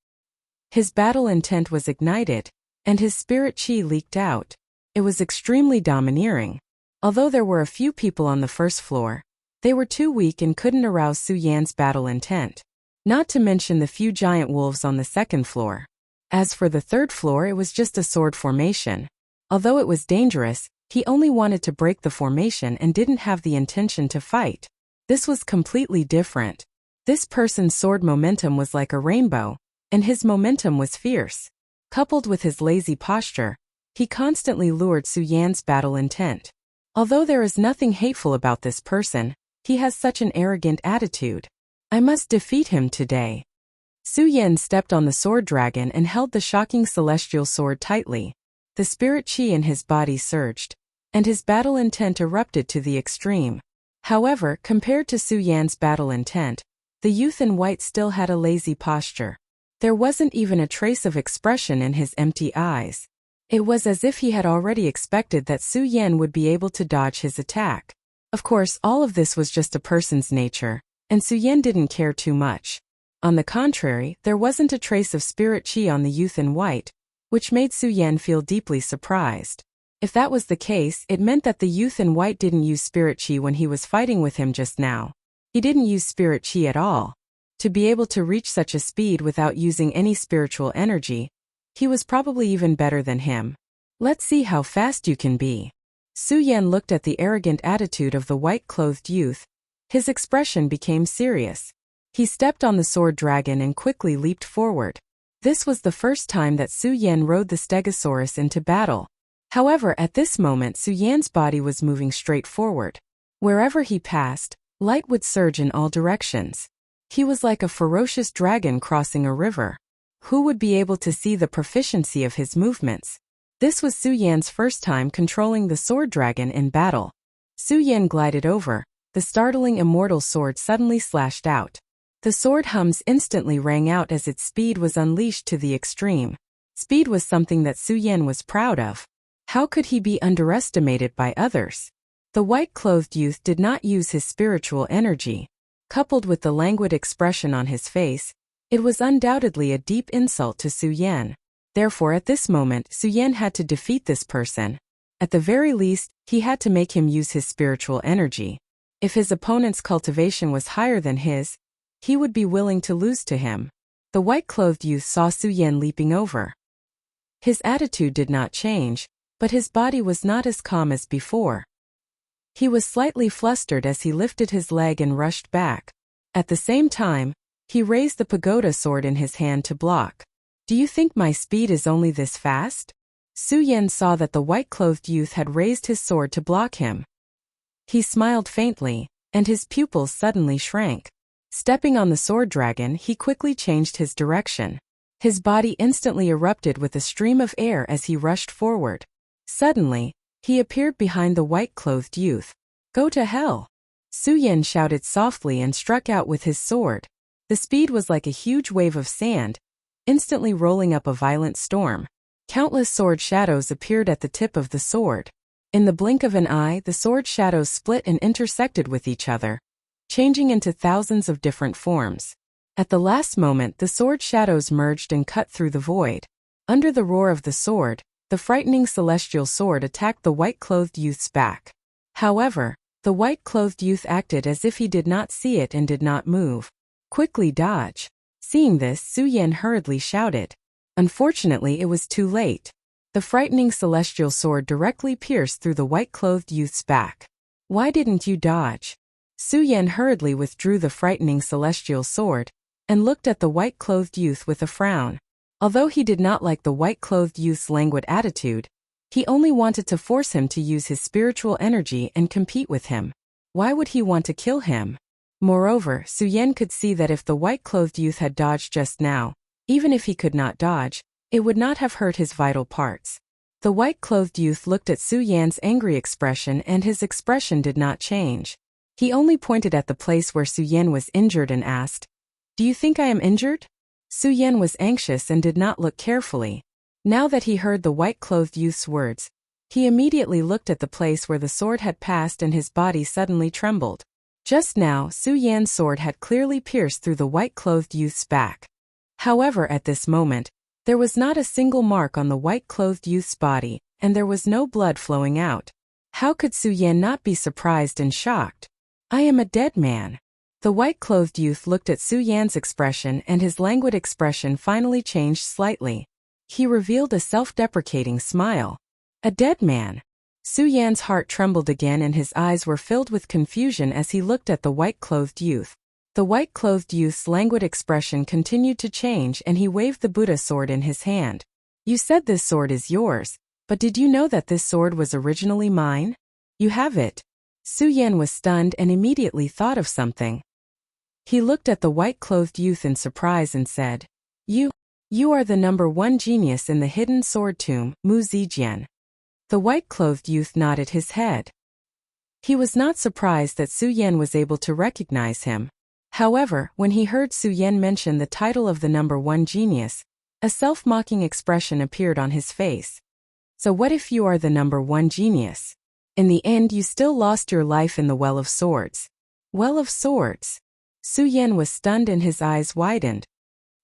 His battle intent was ignited, and his spirit qi leaked out. It was extremely domineering. Although there were a few people on the 1st floor, they were too weak and couldn't arouse Su Yan's battle intent. Not to mention the few giant wolves on the 2nd floor. As for the 3rd floor, it was just a sword formation. Although it was dangerous, he only wanted to break the formation and didn't have the intention to fight. This was completely different. This person's sword momentum was like a rainbow, and his momentum was fierce. Coupled with his lazy posture, he constantly lured Su Yan's battle intent. Although there is nothing hateful about this person, he has such an arrogant attitude. I must defeat him today. Su Yan stepped on the sword dragon and held the shocking celestial sword tightly. The spirit qi in his body surged, and his battle intent erupted to the extreme. However, compared to Su Yan's battle intent, the youth in white still had a lazy posture. There wasn't even a trace of expression in his empty eyes. It was as if he had already expected that Su Yan would be able to dodge his attack. Of course, all of this was just a person's nature, and Su Yan didn't care too much. On the contrary, there wasn't a trace of spirit qi on the youth in white, which made Su Yan feel deeply surprised. If that was the case, it meant that the youth in white didn't use spirit qi when he was fighting with him just now. He didn't use spirit qi at all. To be able to reach such a speed without using any spiritual energy, he was probably even better than him. Let's see how fast you can be. Su Yan looked at the arrogant attitude of the white-clothed youth. His expression became serious. He stepped on the sword dragon and quickly leaped forward. This was the first time that Su Yan rode the Stegosaurus into battle. However, at this moment Su Yan's body was moving straight forward. Wherever he passed, light would surge in all directions. He was like a ferocious dragon crossing a river. Who would be able to see the proficiency of his movements? This was Su Yan's first time controlling the sword dragon in battle. Su Yan glided over. The startling immortal sword suddenly slashed out. The sword hums instantly rang out as its speed was unleashed to the extreme. Speed was something that Su Yan was proud of. How could he be underestimated by others? The white-clothed youth did not use his spiritual energy. Coupled with the languid expression on his face, it was undoubtedly a deep insult to Su Yan. Therefore, at this moment, Su Yan had to defeat this person. At the very least, he had to make him use his spiritual energy. If his opponent's cultivation was higher than his, he would be willing to lose to him. The white-clothed youth saw Su Yan leaping over. His attitude did not change, but his body was not as calm as before. He was slightly flustered as he lifted his leg and rushed back. At the same time, he raised the pagoda sword in his hand to block. Do you think my speed is only this fast? Su Yan saw that the white-clothed youth had raised his sword to block him. He smiled faintly, and his pupils suddenly shrank. Stepping on the sword dragon, he quickly changed his direction. His body instantly erupted with a stream of air as he rushed forward. Suddenly, He appeared behind the white-clothed youth. "Go to hell!" Su Yan shouted softly and struck out with his sword. The speed was like a huge wave of sand, instantly rolling up a violent storm. Countless sword shadows appeared at the tip of the sword. In the blink of an eye, the sword shadows split and intersected with each other, changing into thousands of different forms. At the last moment, the sword shadows merged and cut through the void. Under the roar of the sword, the frightening celestial sword attacked the white-clothed youth's back. However, the white-clothed youth acted as if he did not see it and did not move. "Quickly dodge." Seeing this, Su Yan hurriedly shouted. Unfortunately, it was too late. The frightening celestial sword directly pierced through the white-clothed youth's back. "Why didn't you dodge?" Su Yan hurriedly withdrew the frightening celestial sword and looked at the white-clothed youth with a frown. Although he did not like the white-clothed youth's languid attitude, he only wanted to force him to use his spiritual energy and compete with him. Why would he want to kill him? Moreover, Su Yan could see that if the white-clothed youth had dodged just now, even if he could not dodge, it would not have hurt his vital parts. The white-clothed youth looked at Su Yan's angry expression and his expression did not change. He only pointed at the place where Su Yan was injured and asked, "Do you think I am injured?" Su Yan was anxious and did not look carefully. Now that he heard the white-clothed youth's words, he immediately looked at the place where the sword had passed and his body suddenly trembled. Just now, Su Yan's sword had clearly pierced through the white-clothed youth's back. However, at this moment, there was not a single mark on the white-clothed youth's body, and there was no blood flowing out. How could Su Yan not be surprised and shocked? "I am a dead man." The white-clothed youth looked at Su Yan's expression and his languid expression finally changed slightly. He revealed a self-deprecating smile. "A dead man." Su Yan's heart trembled again and his eyes were filled with confusion as he looked at the white-clothed youth. The white-clothed youth's languid expression continued to change and he waved the Buddha sword in his hand. "You said this sword is yours, but did you know that this sword was originally mine? You have it." Su Yan was stunned and immediately thought of something. He looked at the white-clothed youth in surprise and said, You are the #1 genius in the hidden sword tomb, Mu Zijian." The white-clothed youth nodded his head. He was not surprised that Su Yan was able to recognize him. However, when he heard Su Yan mention the title of the #1 genius, a self-mocking expression appeared on his face. "So what if you are the #1 genius? In the end you still lost your life in the Well of Swords." "Well of Swords?" Su Yan was stunned and his eyes widened.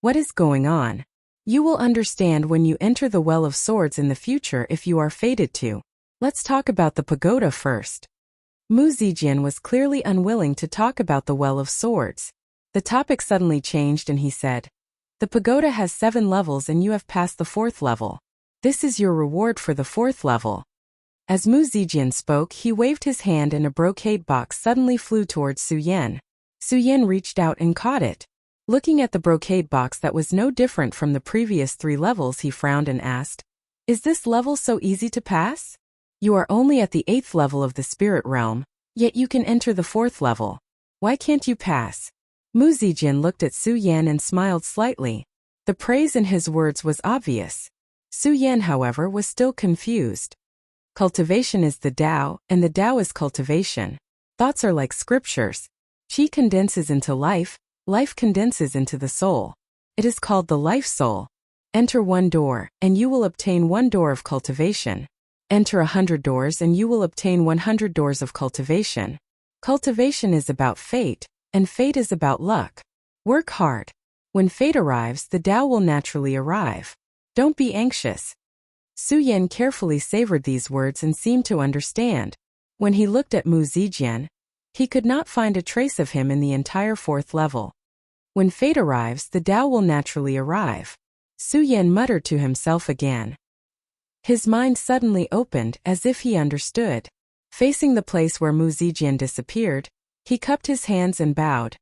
"What is going on?" "You will understand when you enter the Well of Swords in the future if you are fated to. Let's talk about the pagoda first." Mu Zijian was clearly unwilling to talk about the Well of Swords. The topic suddenly changed and he said, "The pagoda has 7 levels and you have passed the 4th level. This is your reward for the 4th level." As Mu Zijian spoke, he waved his hand and a brocade box suddenly flew towards Su Yan. Su Yan reached out and caught it. Looking at the brocade box that was no different from the previous 3 levels, he frowned and asked, "Is this level so easy to pass? You are only at the 8th level of the spirit realm, yet you can enter the 4th level. Why can't you pass?" Mu Zijian looked at Su Yan and smiled slightly. The praise in his words was obvious. Su Yan, however, was still confused. Cultivation is the Tao, and the Tao is cultivation. Thoughts are like scriptures. Qi condenses into life, life condenses into the soul. It is called the life soul. Enter 1 door, and you will obtain 1 door of cultivation. Enter 100 doors and you will obtain 100 doors of cultivation. Cultivation is about fate, and fate is about luck. Work hard. When fate arrives, the Tao will naturally arrive. Don't be anxious. Su Yan carefully savored these words and seemed to understand. When he looked at Mu Zijian, he could not find a trace of him in the entire 4th level. When fate arrives, the Tao will naturally arrive. Su Yan muttered to himself again. His mind suddenly opened as if he understood. Facing the place where Mu Zijian disappeared, he cupped his hands and bowed.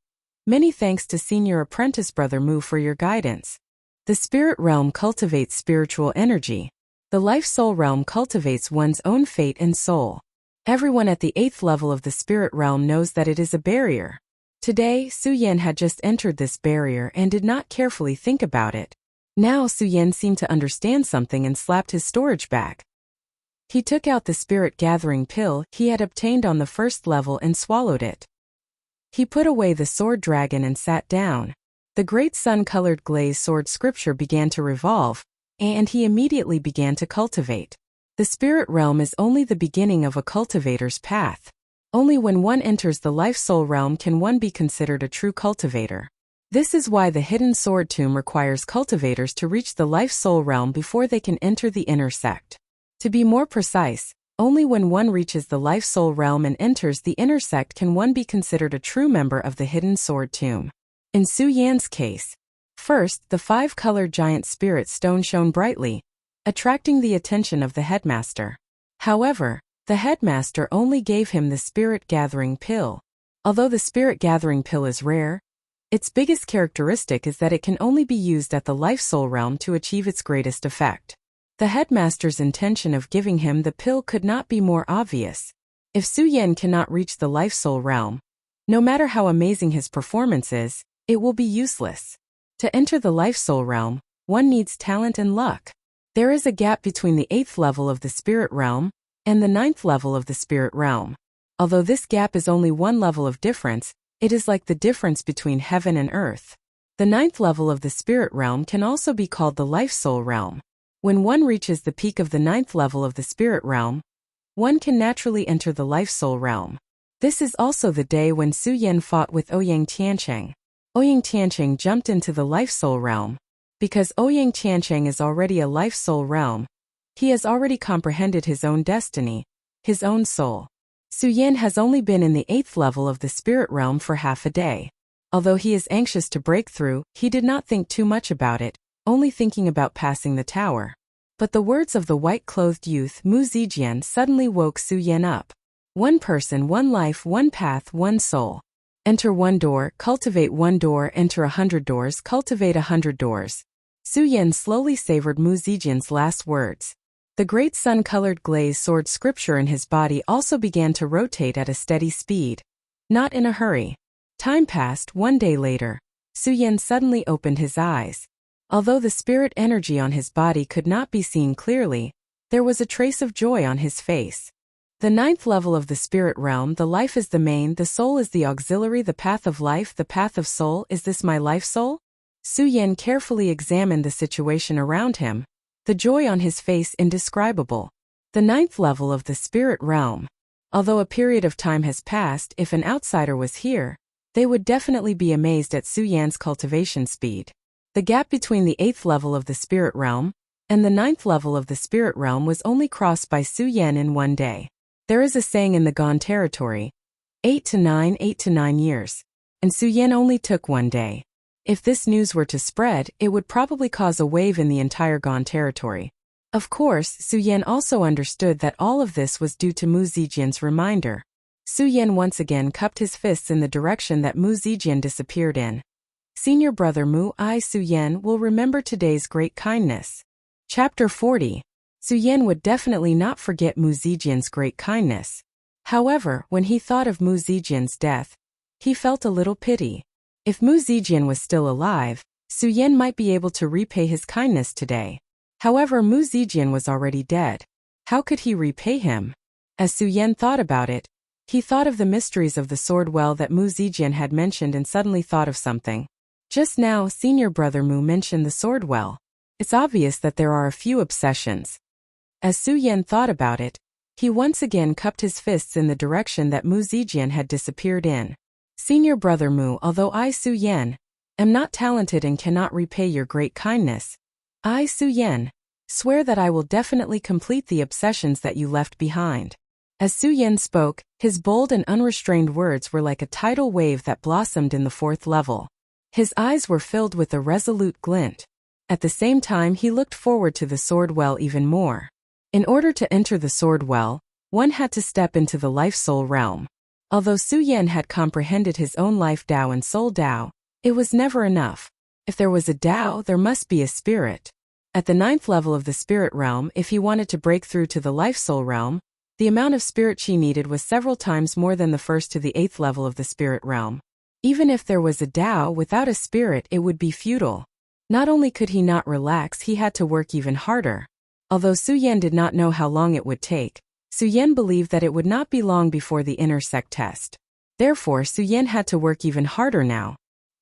"Many thanks to senior apprentice brother Mu for your guidance. The spirit realm cultivates spiritual energy. The life-soul realm cultivates one's own fate and soul. Everyone at the 8th level of the spirit realm knows that it is a barrier." Today, Su Yan had just entered this barrier and did not carefully think about it. Now Su Yan seemed to understand something and slapped his storage bag. He took out the spirit-gathering pill he had obtained on the first level and swallowed it. He put away the sword dragon and sat down. The great sun-colored glazed sword scripture began to revolve, and he immediately began to cultivate. The spirit realm is only the beginning of a cultivator's path. Only when one enters the life-soul realm can one be considered a true cultivator. This is why the hidden sword tomb requires cultivators to reach the life-soul realm before they can enter the inner sect. To be more precise, only when one reaches the life-soul realm and enters the inner sect can one be considered a true member of the hidden sword tomb. In Su Yan's case, first, the 5-colored giant spirit stone shone brightly, attracting the attention of the headmaster. However, the headmaster only gave him the spirit-gathering pill. Although the spirit-gathering pill is rare, its biggest characteristic is that it can only be used at the life-soul realm to achieve its greatest effect. The headmaster's intention of giving him the pill could not be more obvious. If Su Yan cannot reach the life-soul realm, no matter how amazing his performance is, it will be useless. To enter the life-soul realm, one needs talent and luck. There is a gap between the 8th level of the spirit realm and the 9th level of the spirit realm. Although this gap is only one level of difference, it is like the difference between heaven and earth. The 9th level of the spirit realm can also be called the life-soul realm. When one reaches the peak of the 9th level of the spirit realm, one can naturally enter the life-soul realm. This is also the day when Su Yan fought with Ouyang Tiancheng. Ouyang Tiancheng jumped into the life-soul realm. Because Ouyang Tiancheng is already a life-soul realm, he has already comprehended his own destiny, his own soul. Su Yan has only been in the 8th level of the spirit realm for half a day. Although he is anxious to break through, he did not think too much about it, only thinking about passing the tower. But the words of the white-clothed youth Mu Zijian suddenly woke Su Yan up. One person, one life, one path, one soul. Enter one door, cultivate one door, enter 100 doors, cultivate 100 doors. Su Yan slowly savored Mu Zijian's last words. The great sun-colored glazed sword scripture in his body also began to rotate at a steady speed. Not in a hurry. Time passed. One day later, Su Yan suddenly opened his eyes. Although the spirit energy on his body could not be seen clearly, there was a trace of joy on his face. The 9th level of the spirit realm, the life is the main, the soul is the auxiliary, the path of life, the path of soul. Is this my life soul? Su Yan carefully examined the situation around him. The joy on his face indescribable. The 9th level of the spirit realm. Although a period of time has passed, if an outsider was here, they would definitely be amazed at Su Yan's cultivation speed. The gap between the 8th level of the spirit realm and the 9th level of the spirit realm was only crossed by Su Yan in one day. There is a saying in the Gone territory, 8 to 9 years. And Su Yan only took one day. If this news were to spread, it would probably cause a wave in the entire Gone territory. Of course, Su Yan also understood that all of this was due to Mu Zijian's reminder. Su Yan once again cupped his fists in the direction that Mu Zijian disappeared in. Senior brother Mu I Su Yan will remember today's great kindness. Chapter 40. Su Yan would definitely not forget Mu Zijian's great kindness. However, when he thought of Mu Zijian's death, he felt a little pity. If Mu Zijian was still alive, Su Yan might be able to repay his kindness today. However, Mu Zijian was already dead. How could he repay him? As Su Yan thought about it, he thought of the mysteries of the sword well that Mu Zijian had mentioned and suddenly thought of something. Just now, senior brother Mu mentioned the sword well. It's obvious that there are a few obsessions. As Su Yan thought about it, he once again cupped his fists in the direction that Mu Zijian had disappeared in. Senior brother Mu, although I Su Yan am not talented and cannot repay your great kindness, I Su Yan swear that I will definitely complete the obsessions that you left behind. As Su Yan spoke, his bold and unrestrained words were like a tidal wave that blossomed in the 4th level. His eyes were filled with a resolute glint. At the same time, he looked forward to the sword well even more. In order to enter the sword well, one had to step into the life-soul realm. Although Su Yan had comprehended his own life Tao and soul Tao, it was never enough. If there was a Tao, there must be a spirit. At the 9th level of the spirit realm, if he wanted to break through to the life-soul realm, the amount of spirit chi needed was several times more than the 1st to the 8th level of the spirit realm. Even if there was a Tao without a spirit, it would be futile. Not only could he not relax, he had to work even harder. Although Su Yan did not know how long it would take, Su Yan believed that it would not be long before the inner sect test. Therefore, Su Yan had to work even harder now.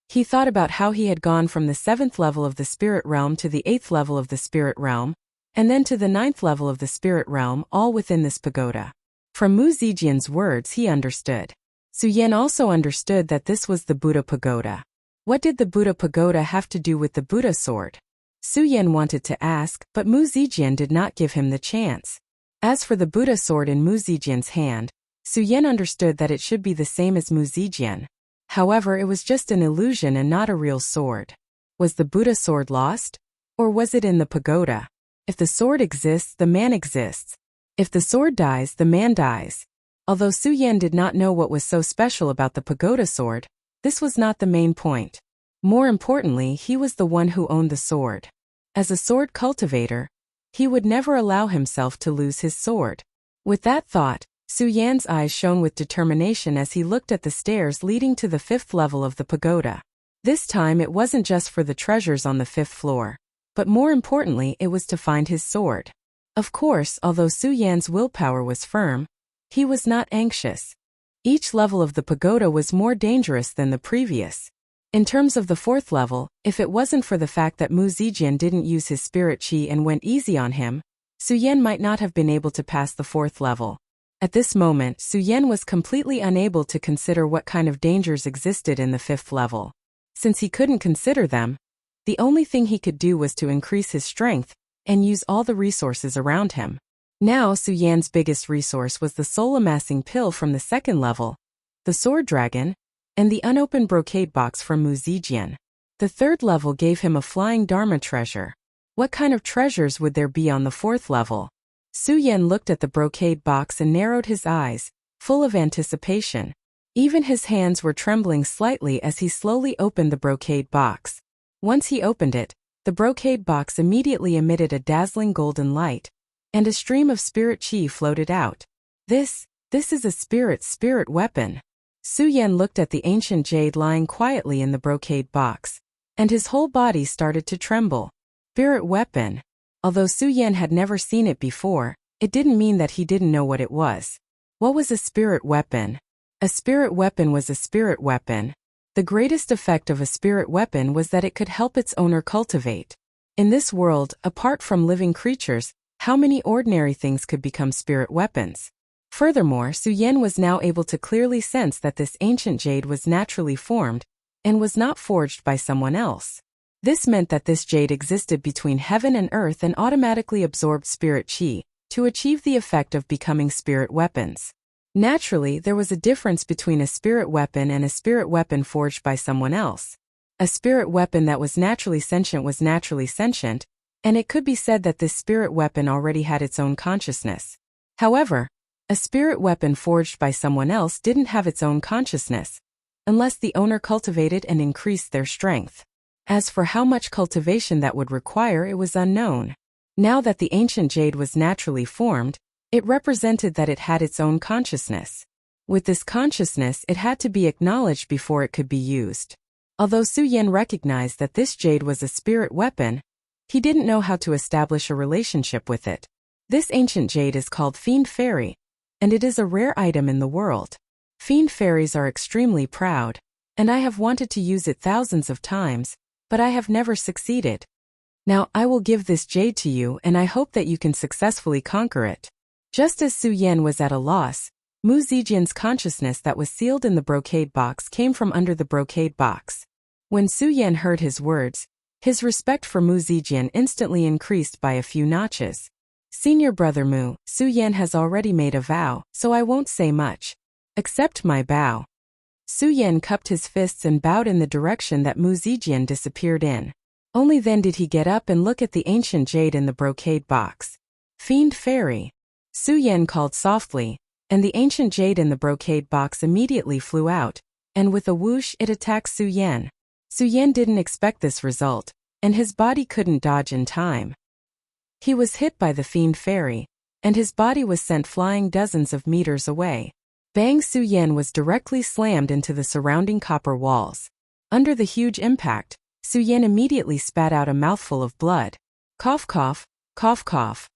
He thought about how he had gone from the 7th level of the spirit realm to the 8th level of the spirit realm, and then to the 9th level of the spirit realm, all within this pagoda. From Mu Zijian's words he understood. Su Yan also understood that this was the Buddha pagoda. What did the Buddha pagoda have to do with the Buddha sword? Su Yan wanted to ask, but Mu Zijian did not give him the chance. As for the Buddha sword in Mu Zijian's hand, Su Yan understood that it should be the same as Mu Zijian. However, it was just an illusion and not a real sword. Was the Buddha sword lost? Or was it in the pagoda? If the sword exists, the man exists. If the sword dies, the man dies. Although Su Yan did not know what was so special about the pagoda sword, this was not the main point. More importantly, he was the one who owned the sword. As a sword cultivator, he would never allow himself to lose his sword. With that thought, Su Yan's eyes shone with determination as he looked at the stairs leading to the 5th level of the pagoda. This time it wasn't just for the treasures on the 5th floor, but more importantly it was to find his sword. Of course, although Su Yan's willpower was firm, he was not anxious. Each level of the pagoda was more dangerous than the previous. In terms of the 4th level, if it wasn't for the fact that Mu Zijian didn't use his spirit chi and went easy on him, Su Yan might not have been able to pass the 4th level. At this moment, Su Yan was completely unable to consider what kind of dangers existed in the 5th level. Since he couldn't consider them, the only thing he could do was to increase his strength and use all the resources around him. Now Su Yan's biggest resource was the soul-amassing pill from the 2nd level, the sword dragon, and the unopened brocade box from Mu Zijian. The 3rd level gave him a flying Dharma treasure. What kind of treasures would there be on the 4th level? Su Yan looked at the brocade box and narrowed his eyes, full of anticipation. Even his hands were trembling slightly as he slowly opened the brocade box. Once he opened it, the brocade box immediately emitted a dazzling golden light, and a stream of spirit chi floated out. This is a spirit weapon. Su Yan looked at the ancient jade lying quietly in the brocade box, and his whole body started to tremble. Spirit weapon. Although Su Yan had never seen it before, it didn't mean that he didn't know what it was. What was a spirit weapon? A spirit weapon was a spirit weapon. The greatest effect of a spirit weapon was that it could help its owner cultivate. In this world, apart from living creatures, how many ordinary things could become spirit weapons? Furthermore, Su Yan was now able to clearly sense that this ancient jade was naturally formed and was not forged by someone else. This meant that this jade existed between heaven and earth and automatically absorbed spirit chi to achieve the effect of becoming spirit weapons. Naturally, there was a difference between a spirit weapon and a spirit weapon forged by someone else. A spirit weapon that was naturally sentient, and it could be said that this spirit weapon already had its own consciousness. However, a spirit weapon forged by someone else didn't have its own consciousness, unless the owner cultivated and increased their strength. As for how much cultivation that would require, it was unknown. Now that the ancient jade was naturally formed, it represented that it had its own consciousness. With this consciousness, it had to be acknowledged before it could be used. Although Su Yan recognized that this jade was a spirit weapon, he didn't know how to establish a relationship with it. This ancient jade is called Fiend Fairy, and it is a rare item in the world. Fiend fairies are extremely proud, and I have wanted to use it thousands of times, but I have never succeeded. Now I will give this jade to you and I hope that you can successfully conquer it. Just as Su Yan was at a loss, Mu Zijian's consciousness that was sealed in the brocade box came from under the brocade box. When Su Yan heard his words, his respect for Mu Zijian instantly increased by a few notches. Senior brother Mu, Su Yan has already made a vow, so I won't say much. Accept my bow. Su Yan cupped his fists and bowed in the direction that Mu Zijian disappeared in. Only then did he get up and look at the ancient jade in the brocade box. Fiend Fairy. Su Yan called softly, and the ancient jade in the brocade box immediately flew out, and with a whoosh it attacked Su Yan. Su Yan didn't expect this result, and his body couldn't dodge in time. He was hit by the Fiend Fairy, and his body was sent flying dozens of meters away. Bang! Su Yan was directly slammed into the surrounding copper walls. Under the huge impact, Su Yan immediately spat out a mouthful of blood. Cough cough, cough cough.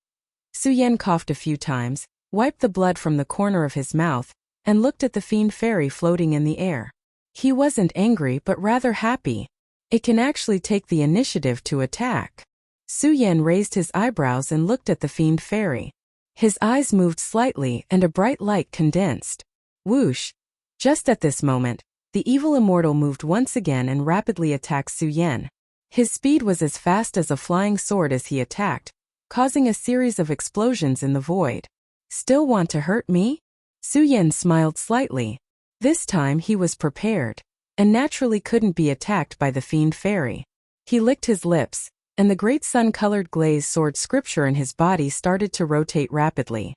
Su Yan coughed a few times, wiped the blood from the corner of his mouth, and looked at the fiend fairy floating in the air. He wasn't angry but rather happy. It can actually take the initiative to attack. Su Yan raised his eyebrows and looked at the fiend fairy. His eyes moved slightly and a bright light condensed. Whoosh! Just at this moment, the evil immortal moved once again and rapidly attacked Su Yan. His speed was as fast as a flying sword as he attacked, causing a series of explosions in the void. Still want to hurt me? Su Yan smiled slightly. This time he was prepared, and naturally couldn't be attacked by the fiend fairy. He licked his lips, and the great sun-colored glaze sword scripture in his body started to rotate rapidly.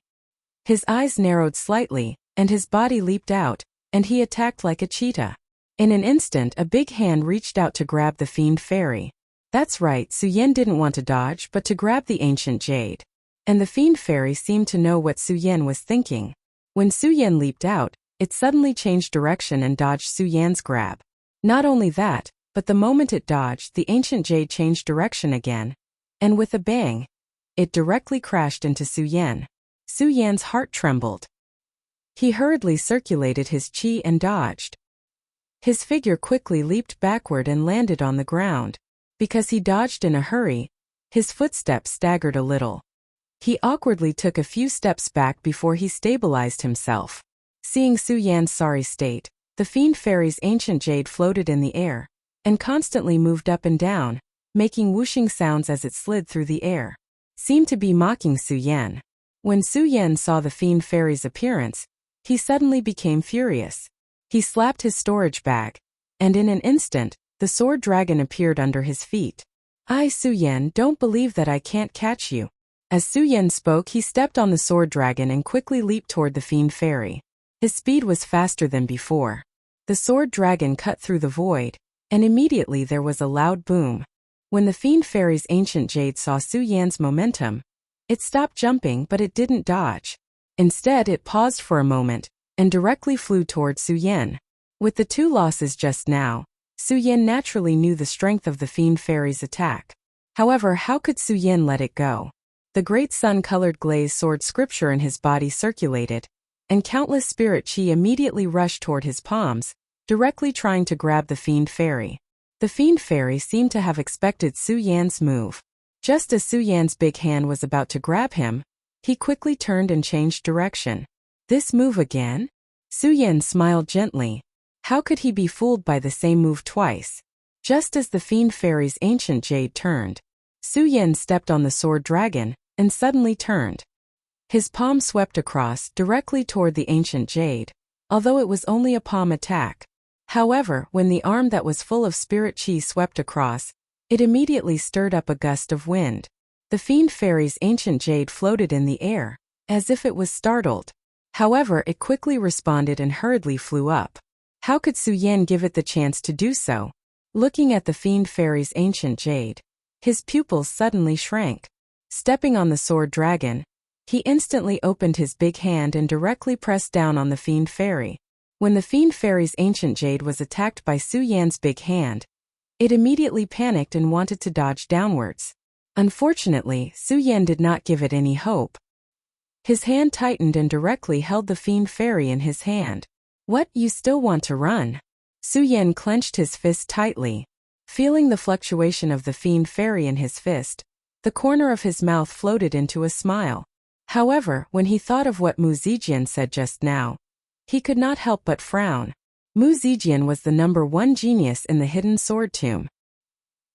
His eyes narrowed slightly, and his body leaped out, and he attacked like a cheetah. In an instant a big hand reached out to grab the fiend fairy. That's right, Su Yan didn't want to dodge but to grab the ancient jade. And the fiend fairy seemed to know what Su Yan was thinking. When Su Yan leaped out, it suddenly changed direction and dodged Su Yan's grab. Not only that, but the moment it dodged, the ancient jade changed direction again. And with a bang, it directly crashed into Su Yan. Su Yan's heart trembled. He hurriedly circulated his chi and dodged. His figure quickly leaped backward and landed on the ground. Because he dodged in a hurry, his footsteps staggered a little. He awkwardly took a few steps back before he stabilized himself. Seeing Su Yan's sorry state, the fiend fairy's ancient jade floated in the air, and constantly moved up and down, making whooshing sounds as it slid through the air. Seemed to be mocking Su Yan. When Su Yan saw the fiend fairy's appearance, he suddenly became furious. He slapped his storage bag, and in an instant, the sword dragon appeared under his feet. I, Su Yan, don't believe that I can't catch you. As Su Yan spoke, he stepped on the sword dragon and quickly leaped toward the fiend fairy. His speed was faster than before. The sword dragon cut through the void, and immediately there was a loud boom. When the fiend fairy's ancient jade saw Su Yan's momentum, it stopped jumping but it didn't dodge. Instead, it paused for a moment, and directly flew toward Su Yan. With the two losses just now, Su Yan naturally knew the strength of the fiend fairy's attack. However, how could Su Yan let it go? The great sun-colored glaze sword scripture in his body circulated, and countless spirit chi immediately rushed toward his palms, directly trying to grab the fiend fairy. The fiend fairy seemed to have expected Su Yan's move. Just as Su Yan's big hand was about to grab him, he quickly turned and changed direction. This move again? Su Yan smiled gently. How could he be fooled by the same move twice? Just as the fiend fairy's ancient jade turned, Su Yan stepped on the sword dragon, and suddenly turned. His palm swept across directly toward the ancient jade, although it was only a palm attack. However, when the arm that was full of spirit chi swept across, it immediately stirred up a gust of wind. The fiend fairy's ancient jade floated in the air, as if it was startled. However, it quickly responded and hurriedly flew up. How could Su Yan give it the chance to do so? Looking at the fiend fairy's ancient jade, his pupils suddenly shrank. Stepping on the sword dragon, he instantly opened his big hand and directly pressed down on the fiend fairy. When the fiend fairy's ancient jade was attacked by Su Yan's big hand, it immediately panicked and wanted to dodge downwards. Unfortunately, Su Yan did not give it any hope. His hand tightened and directly held the fiend fairy in his hand. What, you still want to run? Su Yan clenched his fist tightly. Feeling the fluctuation of the fiend fairy in his fist, the corner of his mouth floated into a smile. However, when he thought of what Mu Zijian said just now, he could not help but frown. Mu Zijian was the #1 genius in the hidden sword tomb.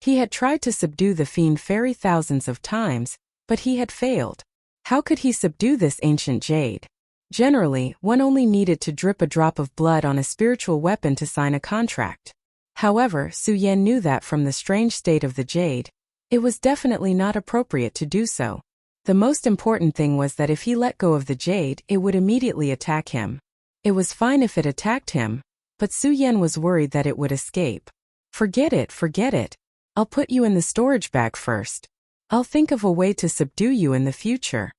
He had tried to subdue the fiend fairy thousands of times, but he had failed. How could he subdue this ancient jade? Generally, one only needed to drip a drop of blood on a spiritual weapon to sign a contract. However, Su Yan knew that from the strange state of the jade, it was definitely not appropriate to do so. The most important thing was that if he let go of the jade, it would immediately attack him. It was fine if it attacked him, but Su Yan was worried that it would escape. Forget it, forget it. I'll put you in the storage bag first. I'll think of a way to subdue you in the future.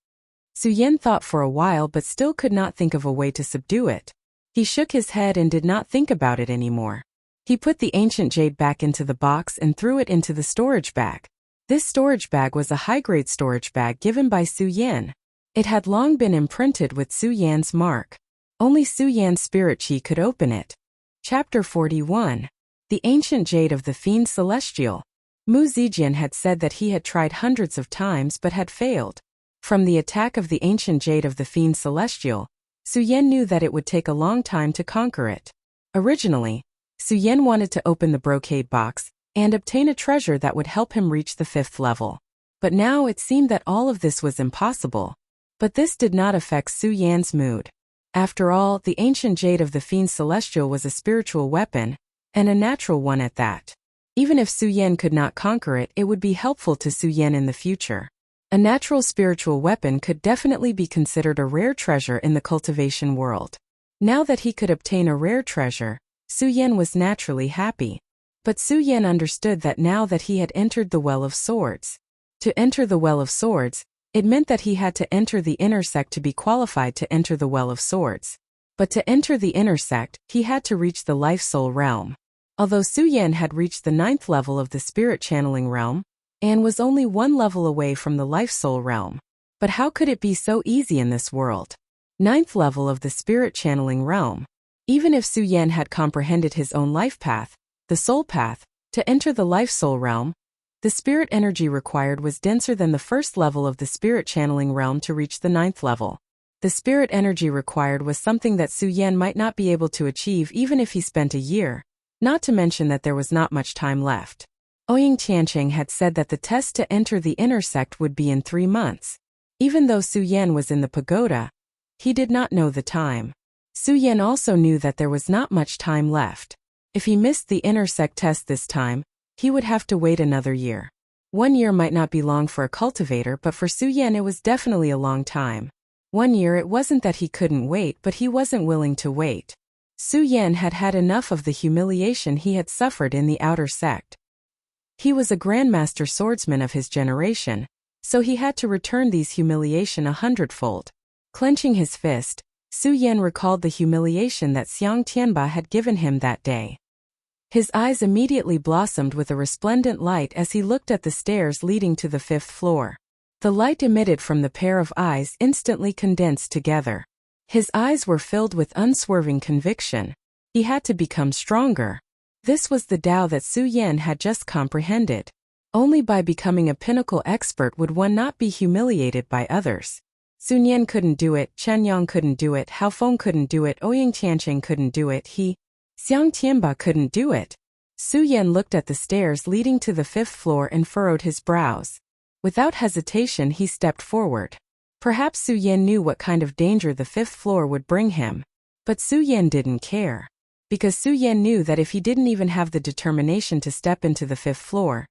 Su Yan thought for a while but still could not think of a way to subdue it. He shook his head and did not think about it anymore. He put the ancient jade back into the box and threw it into the storage bag. This storage bag was a high-grade storage bag given by Su Yan. It had long been imprinted with Su Yan's mark. Only Su Yan's spirit chi could open it. Chapter 41. The Ancient Jade of the Fiend Celestial. Mu Zijian had said that he had tried hundreds of times but had failed. From the attack of the Ancient Jade of the Fiend Celestial, Su Yan knew that it would take a long time to conquer it. Originally, Su Yan wanted to open the brocade box and obtain a treasure that would help him reach the 5th level. But now it seemed that all of this was impossible. But this did not affect Su Yan's mood. After all, the Ancient Jade of the Fiend Celestial was a spiritual weapon, and a natural one at that. Even if Su Yan could not conquer it, it would be helpful to Su Yan in the future. A natural spiritual weapon could definitely be considered a rare treasure in the cultivation world. Now that he could obtain a rare treasure, Su Yan was naturally happy. But Su Yan understood that now that he had entered the Well of Swords. To enter the Well of Swords, it meant that he had to enter the inner sect to be qualified to enter the Well of Swords. But to enter the inner sect, he had to reach the life-soul realm. Although Su Yan had reached the 9th level of the spirit channeling realm, and was only 1 level away from the life-soul realm. But how could it be so easy in this world? 9th level of the spirit channeling realm. Even if Su Yan had comprehended his own life path, the soul path, to enter the life-soul realm, the spirit energy required was denser than the 1st level of the spirit channeling realm to reach the 9th level. The spirit energy required was something that Su Yan might not be able to achieve even if he spent a year, not to mention that there was not much time left. Ouyang Tiancheng had said that the test to enter the inner sect would be in 3 months. Even though Su Yan was in the pagoda, he did not know the time. Su Yan also knew that there was not much time left. If he missed the inner sect test this time, he would have to wait another year. 1 year might not be long for a cultivator, but for Su Yan it was definitely a long time. 1 year, it wasn't that he couldn't wait, but he wasn't willing to wait. Su Yan had had enough of the humiliation he had suffered in the outer sect. He was a grandmaster swordsman of his generation, so he had to return these humiliation 100-fold. Clenching his fist, Su Yan recalled the humiliation that Xiang Tianba had given him that day. His eyes immediately blossomed with a resplendent light as he looked at the stairs leading to the 5th floor. The light emitted from the pair of eyes instantly condensed together. His eyes were filled with unswerving conviction. He had to become stronger. This was the Tao that Su Yan had just comprehended. Only by becoming a pinnacle expert would one not be humiliated by others. Sun Yan couldn't do it, Chen Yang couldn't do it, Hao Feng couldn't do it, Ouyang Tiancheng couldn't do it, Xiang Tianba couldn't do it. Su Yan looked at the stairs leading to the 5th floor and furrowed his brows. Without hesitation he stepped forward. Perhaps Su Yan knew what kind of danger the 5th floor would bring him. But Su Yan didn't care. Because Su Yan knew that if he didn't even have the determination to step into the 5th floor,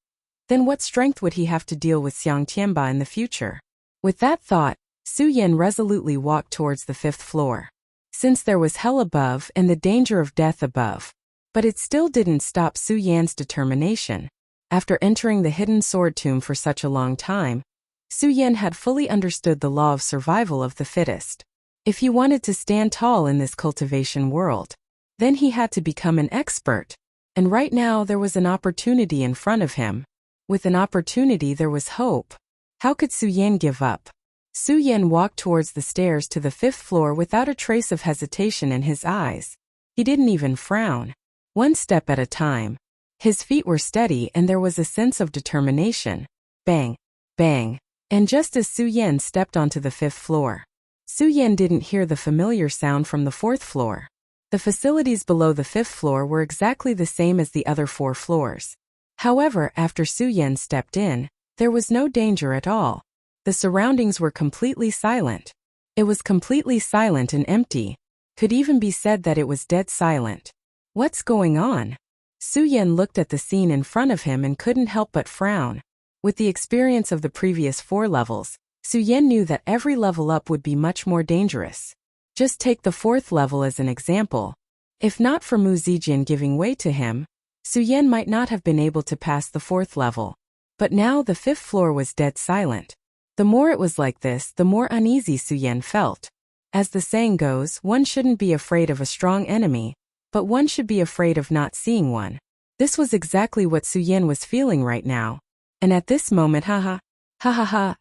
then what strength would he have to deal with Xiang Tianba in the future? With that thought, Su Yan resolutely walked towards the 5th floor. Since there was hell above and the danger of death above. But it still didn't stop Su Yan's determination. After entering the hidden sword tomb for such a long time, Su Yan had fully understood the law of survival of the fittest. If he wanted to stand tall in this cultivation world, then he had to become an expert. And right now there was an opportunity in front of him. With an opportunity there was hope. How could Su Yan give up? Su Yan walked towards the stairs to the 5th floor without a trace of hesitation in his eyes. He didn't even frown. 1 step at a time. His feet were steady and there was a sense of determination. Bang, bang. And just as Su Yan stepped onto the 5th floor, Su Yan didn't hear the familiar sound from the 4th floor. The facilities below the 5th floor were exactly the same as the other 4 floors. However, after Su Yan stepped in, there was no danger at all. The surroundings were completely silent. It was completely silent and empty. Could even be said that it was dead silent. What's going on? Su Yan looked at the scene in front of him and couldn't help but frown. With the experience of the previous 4 levels, Su Yan knew that every level up would be much more dangerous. Just take the 4th level as an example. If not for Mu Zijian giving way to him, Su Yan might not have been able to pass the 4th level. But now the 5th floor was dead silent. The more it was like this, the more uneasy Su Yan felt. As the saying goes, one shouldn't be afraid of a strong enemy, but one should be afraid of not seeing one. This was exactly what Su Yan was feeling right now. And at this moment, ha,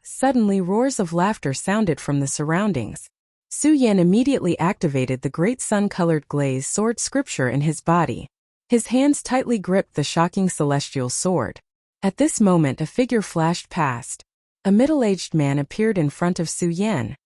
suddenly roars of laughter sounded from the surroundings. Su Yan immediately activated the great sun-colored glaze sword scripture in his body. His hands tightly gripped the shocking celestial sword. At this moment a figure flashed past. A middle-aged man appeared in front of Su Yan.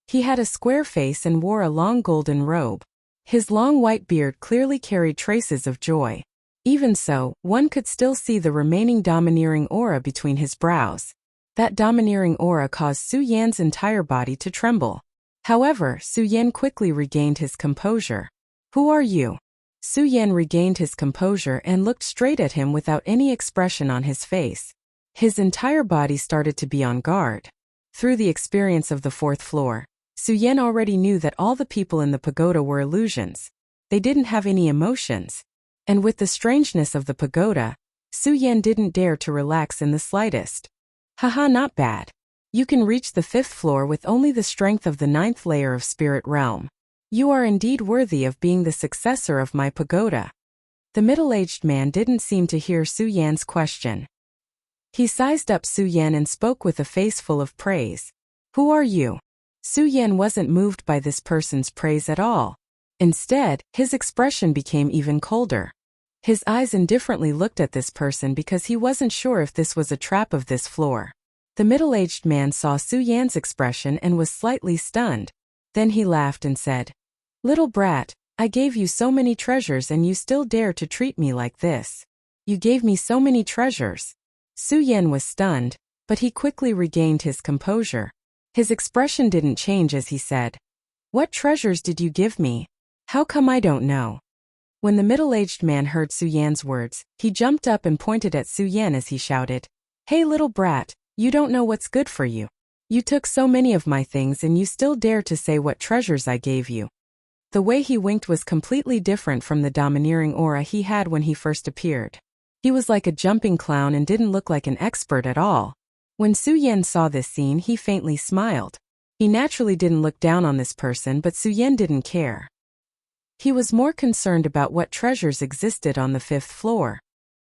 He had a square face and wore a long golden robe. His long white beard clearly carried traces of joy. Even so, one could still see the remaining domineering aura between his brows. That domineering aura caused Su Yan's entire body to tremble. However, Su Yan quickly regained his composure. "Who are you?" Su Yan regained his composure and looked straight at him without any expression on his face. His entire body started to be on guard. Through the experience of the fourth floor, Su Yan already knew that all the people in the pagoda were illusions. They didn't have any emotions. And with the strangeness of the pagoda, Su Yan didn't dare to relax in the slightest. "Haha, not bad. You can reach the 5th floor with only the strength of the 9th layer of spirit realm. You are indeed worthy of being the successor of my pagoda." The middle-aged man didn't seem to hear Su Yan's question. He sized up Su Yan and spoke with a face full of praise. "Who are you?" Su Yan wasn't moved by this person's praise at all. Instead, his expression became even colder. His eyes indifferently looked at this person because he wasn't sure if this was a trap of this floor. The middle-aged man saw Su Yan's expression and was slightly stunned. Then he laughed and said, "Little brat, I gave you so many treasures and you still dare to treat me like this. You gave me so many treasures." Su Yan was stunned, but he quickly regained his composure. His expression didn't change as he said, "What treasures did you give me? How come I don't know?" When the middle-aged man heard Su Yan's words, he jumped up and pointed at Su Yan as he shouted, "Hey little brat, you don't know what's good for you. You took so many of my things and you still dare to say what treasures I gave you." The way he winked was completely different from the domineering aura he had when he first appeared. He was like a jumping clown and didn't look like an expert at all. When Su Yan saw this scene, he faintly smiled. He naturally didn't look down on this person, but Su Yan didn't care. He was more concerned about what treasures existed on the 5th floor.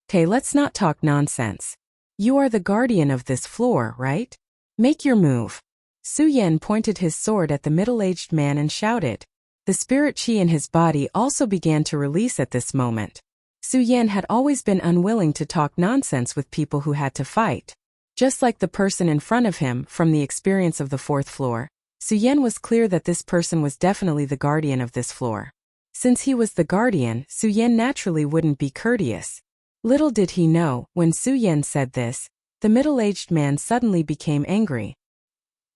"Okay, let's not talk nonsense. You are the guardian of this floor, right? Make your move." Su Yan pointed his sword at the middle-aged man and shouted. The spirit chi in his body also began to release at this moment. Su Yan had always been unwilling to talk nonsense with people who had to fight. Just like the person in front of him, from the experience of the 4th floor, Su Yan was clear that this person was definitely the guardian of this floor. Since he was the guardian, Su Yan naturally wouldn't be courteous. Little did he know, when Su Yan said this, the middle-aged man suddenly became angry.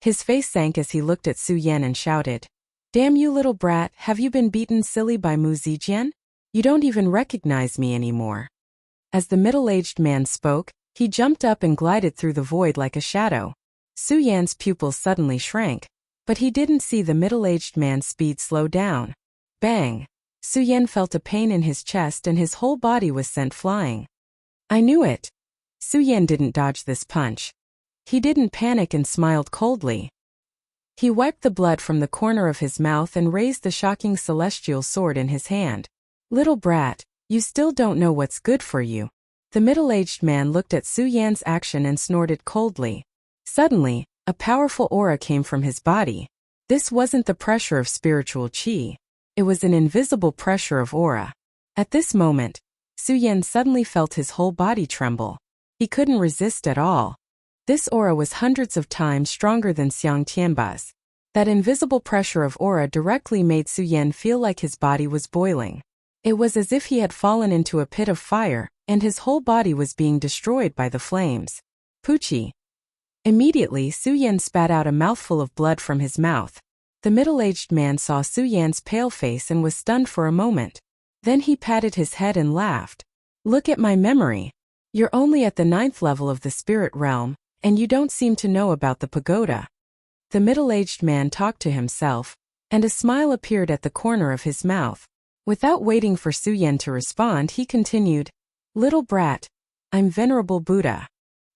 His face sank as he looked at Su Yan and shouted, "Damn you little brat, have you been beaten silly by Mu Zijian? You don't even recognize me anymore." As the middle-aged man spoke, he jumped up and glided through the void like a shadow. Su Yan's pupils suddenly shrank, but he didn't see the middle-aged man's speed slow down. Bang! Su Yan felt a pain in his chest and his whole body was sent flying. "I knew it." Su Yan didn't dodge this punch. He didn't panic and smiled coldly. He wiped the blood from the corner of his mouth and raised the shocking celestial sword in his hand. "Little brat, you still don't know what's good for you." The middle-aged man looked at Su Yan's action and snorted coldly. Suddenly, a powerful aura came from his body. This wasn't the pressure of spiritual chi. It was an invisible pressure of aura. At this moment, Su Yan suddenly felt his whole body tremble. He couldn't resist at all. This aura was hundreds of times stronger than Xiang Tianba's. That invisible pressure of aura directly made Su Yan feel like his body was boiling. It was as if he had fallen into a pit of fire, and his whole body was being destroyed by the flames. Poochie! Immediately, Su Yan spat out a mouthful of blood from his mouth. The middle-aged man saw Su Yan's pale face and was stunned for a moment. Then he patted his head and laughed. "Look at my memory. You're only at the 9th level of the spirit realm, and you don't seem to know about the pagoda." The middle-aged man talked to himself, and a smile appeared at the corner of his mouth. Without waiting for Su Yan to respond, he continued, "Little brat, I'm Venerable Buddha,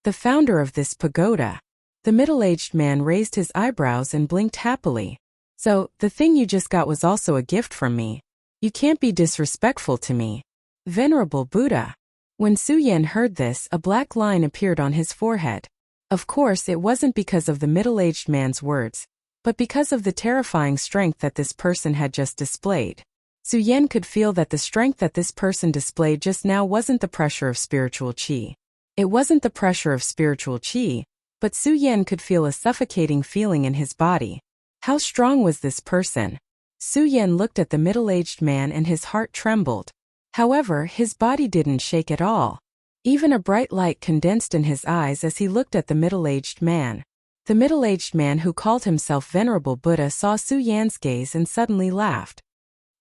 the founder of this pagoda." The middle-aged man raised his eyebrows and blinked happily. "So, the thing you just got was also a gift from me. You can't be disrespectful to me. Venerable Buddha." When Su Yan heard this, a black line appeared on his forehead. Of course, it wasn't because of the middle-aged man's words, but because of the terrifying strength that this person had just displayed. Su Yan could feel that the strength that this person displayed just now wasn't the pressure of spiritual qi. It wasn't the pressure of spiritual qi, but Su Yan could feel a suffocating feeling in his body. How strong was this person? Su Yan looked at the middle-aged man and his heart trembled. However, his body didn't shake at all. Even a bright light condensed in his eyes as he looked at the middle-aged man. The middle-aged man who called himself Venerable Buddha saw Su Yan's gaze and suddenly laughed.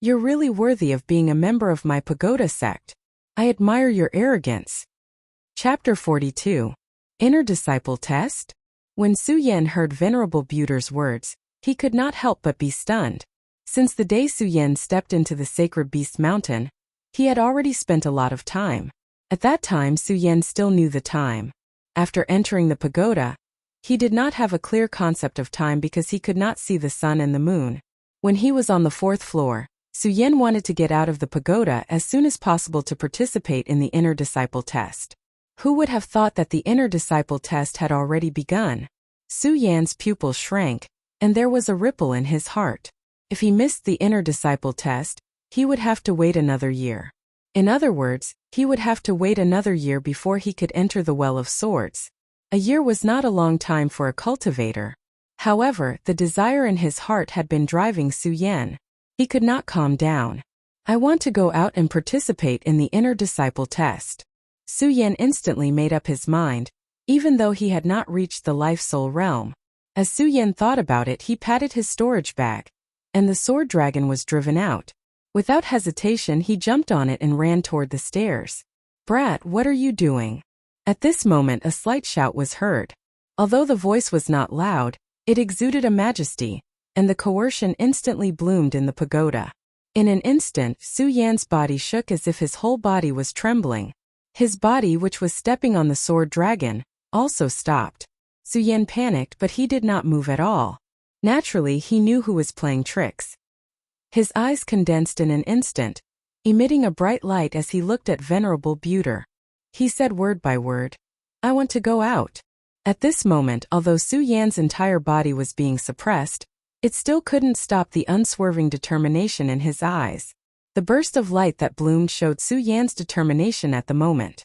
"You're really worthy of being a member of my pagoda sect. I admire your arrogance." Chapter 42. Inner Disciple Test? When Su Yan heard Venerable Buddha's words, he could not help but be stunned. Since the day Su Yan stepped into the sacred beast mountain, he had already spent a lot of time. At that time, Su Yan still knew the time. After entering the pagoda, he did not have a clear concept of time because he could not see the sun and the moon. When he was on the 4th floor, Su Yan wanted to get out of the pagoda as soon as possible to participate in the Inner Disciple Test. Who would have thought that the Inner Disciple Test had already begun? Su Yan's pupils shrank, and there was a ripple in his heart. If he missed the Inner Disciple Test, he would have to wait another year. In other words, he would have to wait another year before he could enter the Well of Swords. A year was not a long time for a cultivator. However, the desire in his heart had been driving Su Yan. He could not calm down. "I want to go out and participate in the Inner Disciple Test." Su Yan instantly made up his mind, even though he had not reached the life-soul realm. As Su Yan thought about it, he patted his storage bag, and the sword dragon was driven out. Without hesitation, he jumped on it and ran toward the stairs. "Brat, what are you doing?" At this moment, a slight shout was heard. Although the voice was not loud, it exuded a majesty, and the coercion instantly bloomed in the pagoda. In an instant, Su Yan's body shook as if his whole body was trembling. His body, which was stepping on the sword dragon, also stopped. Su Yan panicked, but he did not move at all. Naturally, he knew who was playing tricks. His eyes condensed in an instant, emitting a bright light as he looked at Venerable Buddha. He said word by word, "I want to go out." At this moment, although Su Yan's entire body was being suppressed, it still couldn't stop the unswerving determination in his eyes. The burst of light that bloomed showed Su Yan's determination at the moment.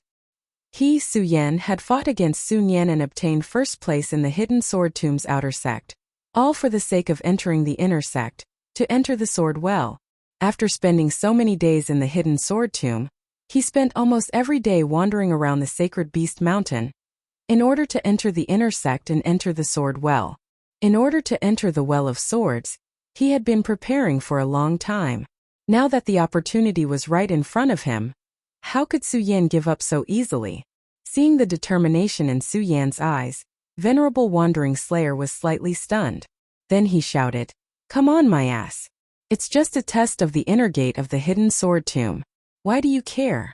He, Su Yan, had fought against Sun Yan and obtained first place in the Hidden Sword Tomb's outer sect, all for the sake of entering the inner sect, to enter the sword well. After spending so many days in the Hidden Sword Tomb, he spent almost every day wandering around the sacred beast mountain, in order to enter the inner sect and enter the sword well. In order to enter the Well of Swords, he had been preparing for a long time. Now that the opportunity was right in front of him, how could Su Yan give up so easily? Seeing the determination in Su Yan's eyes, Venerable Wandering Slayer was slightly stunned. Then he shouted, "Come on, my ass. It's just a test of the inner gate of the Hidden Sword Tomb. Why do you care?"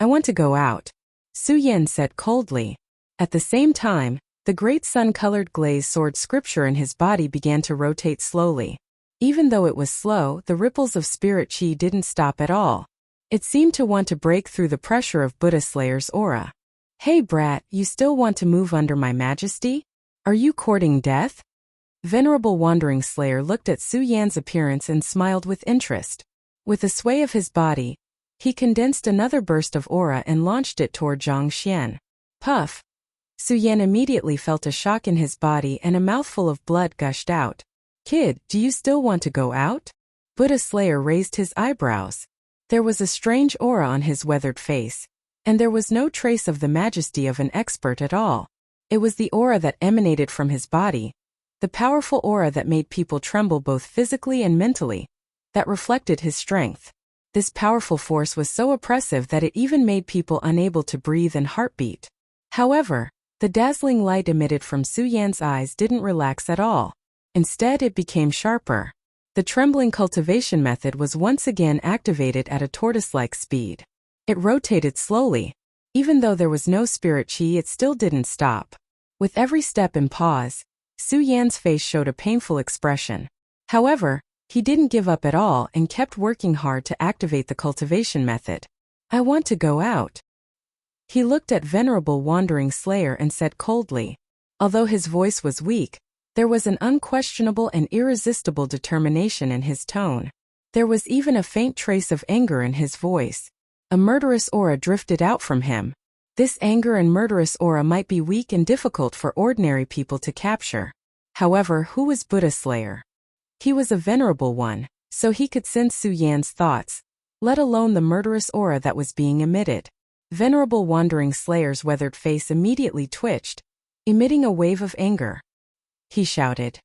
"I want to go out," Su Yan said coldly. At the same time, the great sun-colored glazed sword scripture in his body began to rotate slowly. Even though it was slow, the ripples of spirit chi didn't stop at all. It seemed to want to break through the pressure of Buddha Slayer's aura. "Hey brat, you still want to move under my majesty? Are you courting death?" Venerable Wandering Slayer looked at Su Yan's appearance and smiled with interest. With a sway of his body, he condensed another burst of aura and launched it toward Zhang Xian. Puff! Su Yan immediately felt a shock in his body and a mouthful of blood gushed out. "Kid, do you still want to go out?" Buddha Slayer raised his eyebrows. There was a strange aura on his weathered face, and there was no trace of the majesty of an expert at all. It was the aura that emanated from his body, the powerful aura that made people tremble both physically and mentally, that reflected his strength. This powerful force was so oppressive that it even made people unable to breathe and heartbeat. However, the dazzling light emitted from Su Yan's eyes didn't relax at all. Instead, it became sharper. The trembling cultivation method was once again activated at a tortoise-like speed. It rotated slowly. Even though there was no spirit chi, it still didn't stop. With every step and pause, Su Yan's face showed a painful expression. However, he didn't give up at all and kept working hard to activate the cultivation method. "I want to go out." He looked at Venerable Wandering Slayer and said coldly. Although his voice was weak, there was an unquestionable and irresistible determination in his tone. There was even a faint trace of anger in his voice. A murderous aura drifted out from him. This anger and murderous aura might be weak and difficult for ordinary people to capture. However, who was Buddha Slayer? He was a venerable one, so he could sense Su Yan's thoughts, let alone the murderous aura that was being emitted. Venerable Wandering Slayer's weathered face immediately twitched, emitting a wave of anger. He shouted,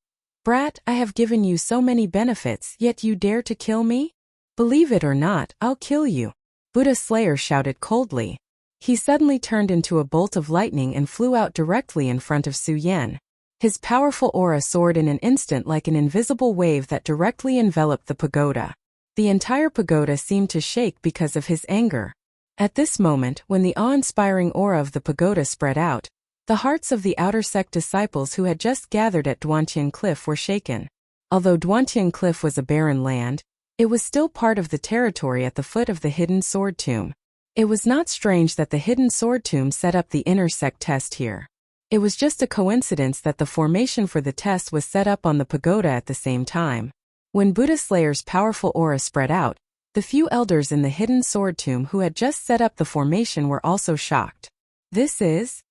"Brat, I have given you so many benefits, yet you dare to kill me? Believe it or not, I'll kill you." Buddha Slayer shouted coldly. He suddenly turned into a bolt of lightning and flew out directly in front of Su Yan. His powerful aura soared in an instant like an invisible wave that directly enveloped the pagoda. The entire pagoda seemed to shake because of his anger. At this moment, when the awe-inspiring aura of the pagoda spread out, the hearts of the outer sect disciples who had just gathered at Duantian Cliff were shaken. Although Duantian Cliff was a barren land, it was still part of the territory at the foot of the hidden sword tomb. It was not strange that the hidden sword tomb set up the inner sect test here. It was just a coincidence that the formation for the test was set up on the pagoda at the same time. When Buddha Slayer's powerful aura spread out, the few elders in the hidden sword tomb who had just set up the formation were also shocked. This is?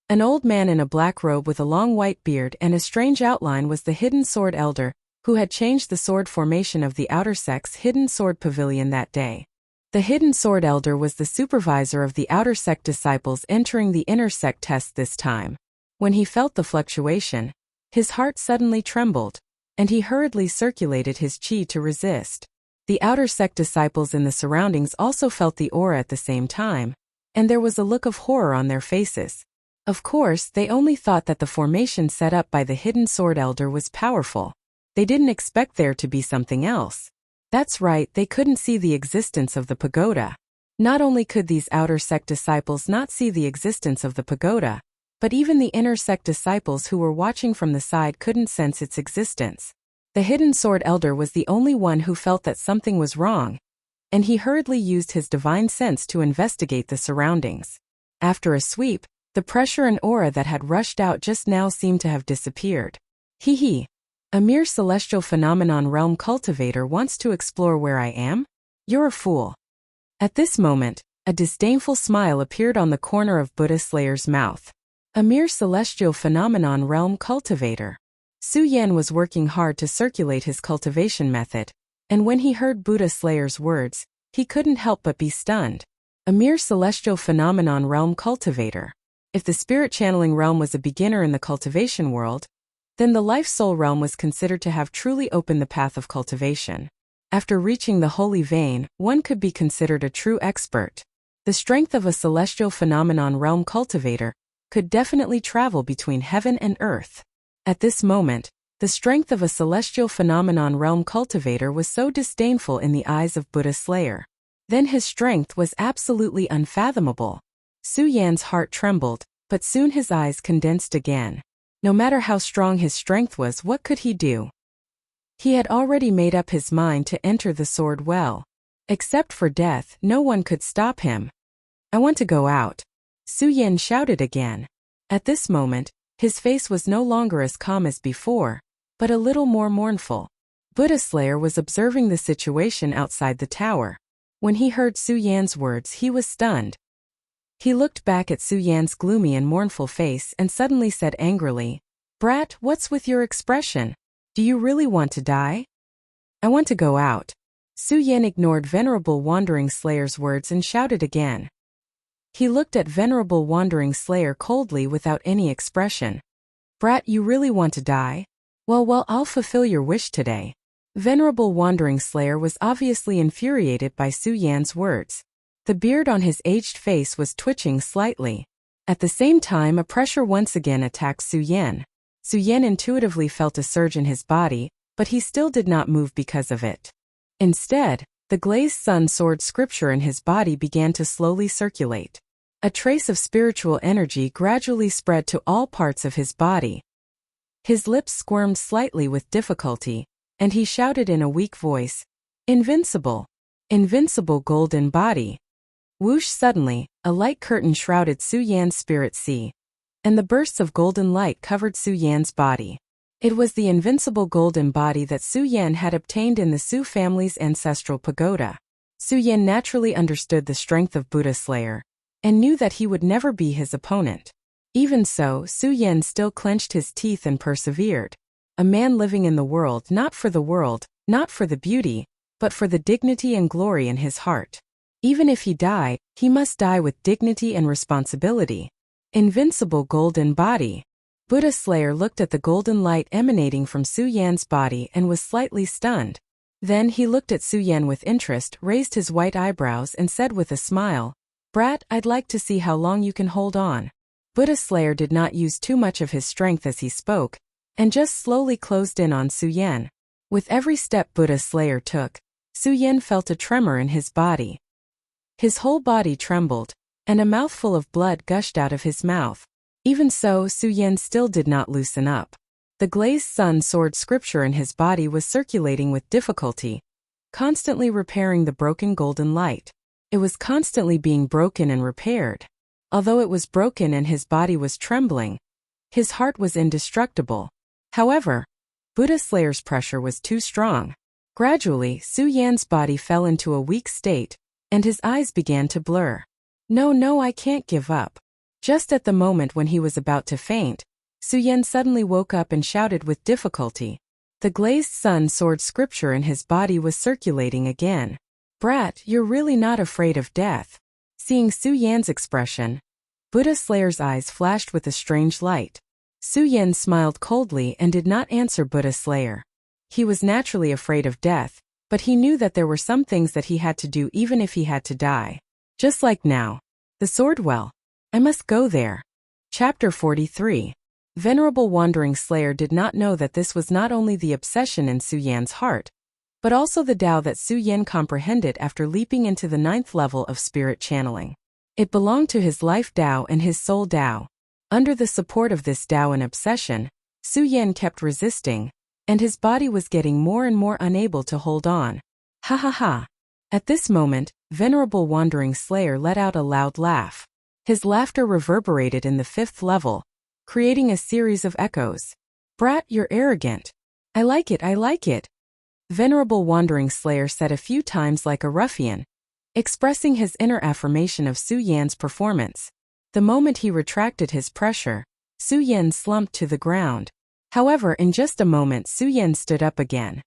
An old man in a black robe with a long white beard and a strange outline was the hidden sword elder, who had changed the sword formation of the outer sect's hidden sword pavilion that day. The hidden sword elder was the supervisor of the outer sect disciples entering the inner sect test this time. When he felt the fluctuation, his heart suddenly trembled, and he hurriedly circulated his chi to resist. The outer sect disciples in the surroundings also felt the aura at the same time, and there was a look of horror on their faces. Of course, they only thought that the formation set up by the hidden sword elder was powerful. They didn't expect there to be something else. That's right, they couldn't see the existence of the pagoda. Not only could these outer sect disciples not see the existence of the pagoda, but even the inner sect disciples who were watching from the side couldn't sense its existence. The hidden sword elder was the only one who felt that something was wrong, and he hurriedly used his divine sense to investigate the surroundings. After a sweep, the pressure and aura that had rushed out just now seemed to have disappeared. Hee. A mere celestial phenomenon realm cultivator wants to explore where I am? You're a fool. At this moment, a disdainful smile appeared on the corner of Buddha Slayer's mouth. A mere celestial phenomenon realm cultivator. Su Yan was working hard to circulate his cultivation method, and when he heard Buddha Slayer's words, he couldn't help but be stunned. A mere celestial phenomenon realm cultivator. If the spirit channeling realm was a beginner in the cultivation world, then the life soul realm was considered to have truly opened the path of cultivation. After reaching the holy vein, one could be considered a true expert. The strength of a celestial phenomenon realm cultivator could definitely travel between heaven and earth. At this moment, the strength of a celestial phenomenon realm cultivator was so disdainful in the eyes of Buddha Slayer. Then his strength was absolutely unfathomable. Su Yan's heart trembled, but soon his eyes condensed again. No matter how strong his strength was, what could he do? He had already made up his mind to enter the sword well. Except for death, no one could stop him. I want to go out. Su Yan shouted again. At this moment, his face was no longer as calm as before, but a little more mournful. Buddha Slayer was observing the situation outside the tower. When he heard Su Yan's words, he was stunned. He looked back at Su Yan's gloomy and mournful face and suddenly said angrily, "Brat, what's with your expression? Do you really want to die?" "I want to go out." Su Yan ignored Venerable Wandering Slayer's words and shouted again. He looked at Venerable Wandering Slayer coldly without any expression. "Brat, you really want to die? Well, I'll fulfill your wish today." Venerable Wandering Slayer was obviously infuriated by Su Yan's words. The beard on his aged face was twitching slightly. At the same time, a pressure once again attacked Su Yan. Su Yan intuitively felt a surge in his body, but he still did not move because of it. Instead, the glazed sun sword scripture in his body began to slowly circulate. A trace of spiritual energy gradually spread to all parts of his body. His lips squirmed slightly with difficulty, and he shouted in a weak voice, "Invincible! Invincible golden body!" Whoosh! Suddenly, a light curtain shrouded Su Yan's spirit sea, and the bursts of golden light covered Su Yan's body. It was the invincible golden body that Su Yan had obtained in the Su family's ancestral pagoda. Su Yan naturally understood the strength of Buddha Slayer, and knew that he would never be his opponent. Even so, Su Yan still clenched his teeth and persevered. A man living in the world, not for the beauty, but for the dignity and glory in his heart. Even if he die, he must die with dignity and responsibility. Invincible golden body. Buddha Slayer looked at the golden light emanating from Su Yan's body and was slightly stunned. Then he looked at Su Yan with interest, raised his white eyebrows and said with a smile, "Brat, I'd like to see how long you can hold on." Buddha Slayer did not use too much of his strength as he spoke, and just slowly closed in on Su Yan. With every step Buddha Slayer took, Su Yan felt a tremor in his body. His whole body trembled, and a mouthful of blood gushed out of his mouth. Even so, Su Yan still did not loosen up. The glazed sun sword scripture in his body was circulating with difficulty, constantly repairing the broken golden light. It was constantly being broken and repaired. Although it was broken and his body was trembling, his heart was indestructible. However, Buddha Slayer's pressure was too strong. Gradually, Su Yan's body fell into a weak state, and his eyes began to blur. No, I can't give up. Just at the moment when he was about to faint, Su Yan suddenly woke up and shouted with difficulty. The glazed sun sword scripture in his body was circulating again. "Brat, you're really not afraid of death." Seeing Su Yan's expression, Buddha Slayer's eyes flashed with a strange light. Su Yan smiled coldly and did not answer Buddha Slayer. He was naturally afraid of death, but he knew that there were some things that he had to do even if he had to die. Just like now. The sword well. I must go there. Chapter 43. Venerable Wandering Slayer did not know that this was not only the obsession in Su Yan's heart, but also the Tao that Su Yan comprehended after leaping into the 9th level of spirit channeling. It belonged to his life Tao and his soul Tao. Under the support of this Tao and obsession, Su Yan kept resisting, and his body was getting more and more unable to hold on. Ha ha ha. At this moment, Venerable Wandering Slayer let out a loud laugh. His laughter reverberated in the 5th level, creating a series of echoes. "Brat, you're arrogant. I like it. Venerable Wandering Slayer said a few times like a ruffian, expressing his inner affirmation of Su Yan's performance. The moment he retracted his pressure, Su Yan slumped to the ground. However, in just a moment Su Yan stood up again.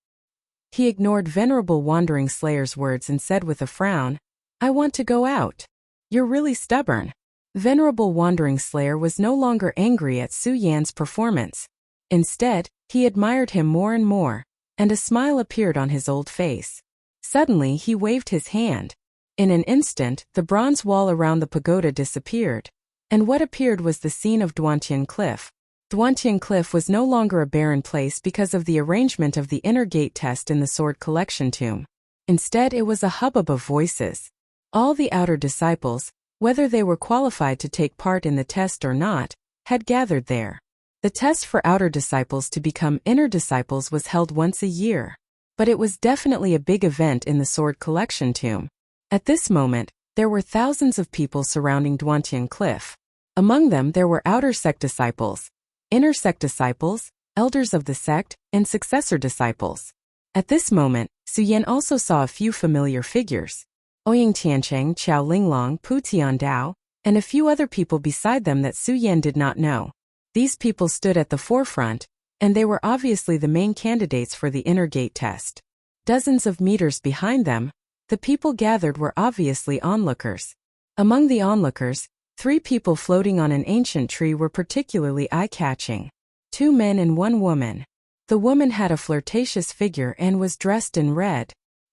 He ignored Venerable Wandering Slayer's words and said with a frown, "I want to go out." "You're really stubborn." Venerable Wandering Slayer was no longer angry at Su Yan's performance. Instead, he admired him more and more, and a smile appeared on his old face. Suddenly he waved his hand. In an instant, the bronze wall around the pagoda disappeared, and what appeared was the scene of Duantian Cliff. Duantian Cliff was no longer a barren place because of the arrangement of the inner gate test in the sword collection tomb. Instead, it was a hubbub of voices. All the outer disciples, whether they were qualified to take part in the test or not, had gathered there. The test for outer disciples to become inner disciples was held once a year. But it was definitely a big event in the sword collection tomb. At this moment, there were thousands of people surrounding Duantian Cliff. Among them there were outer sect disciples, inner sect disciples, elders of the sect, and successor disciples. At this moment, Su Yan also saw a few familiar figures. Ouying Tiancheng, Chao Linglong, Pu Tiandao, and a few other people beside them that Su Yan did not know. These people stood at the forefront, and they were obviously the main candidates for the inner gate test. Dozens of meters behind them, the people gathered were obviously onlookers. Among the onlookers, 3 people floating on an ancient tree were particularly eye-catching. 2 men and 1 woman. The woman had a flirtatious figure and was dressed in red.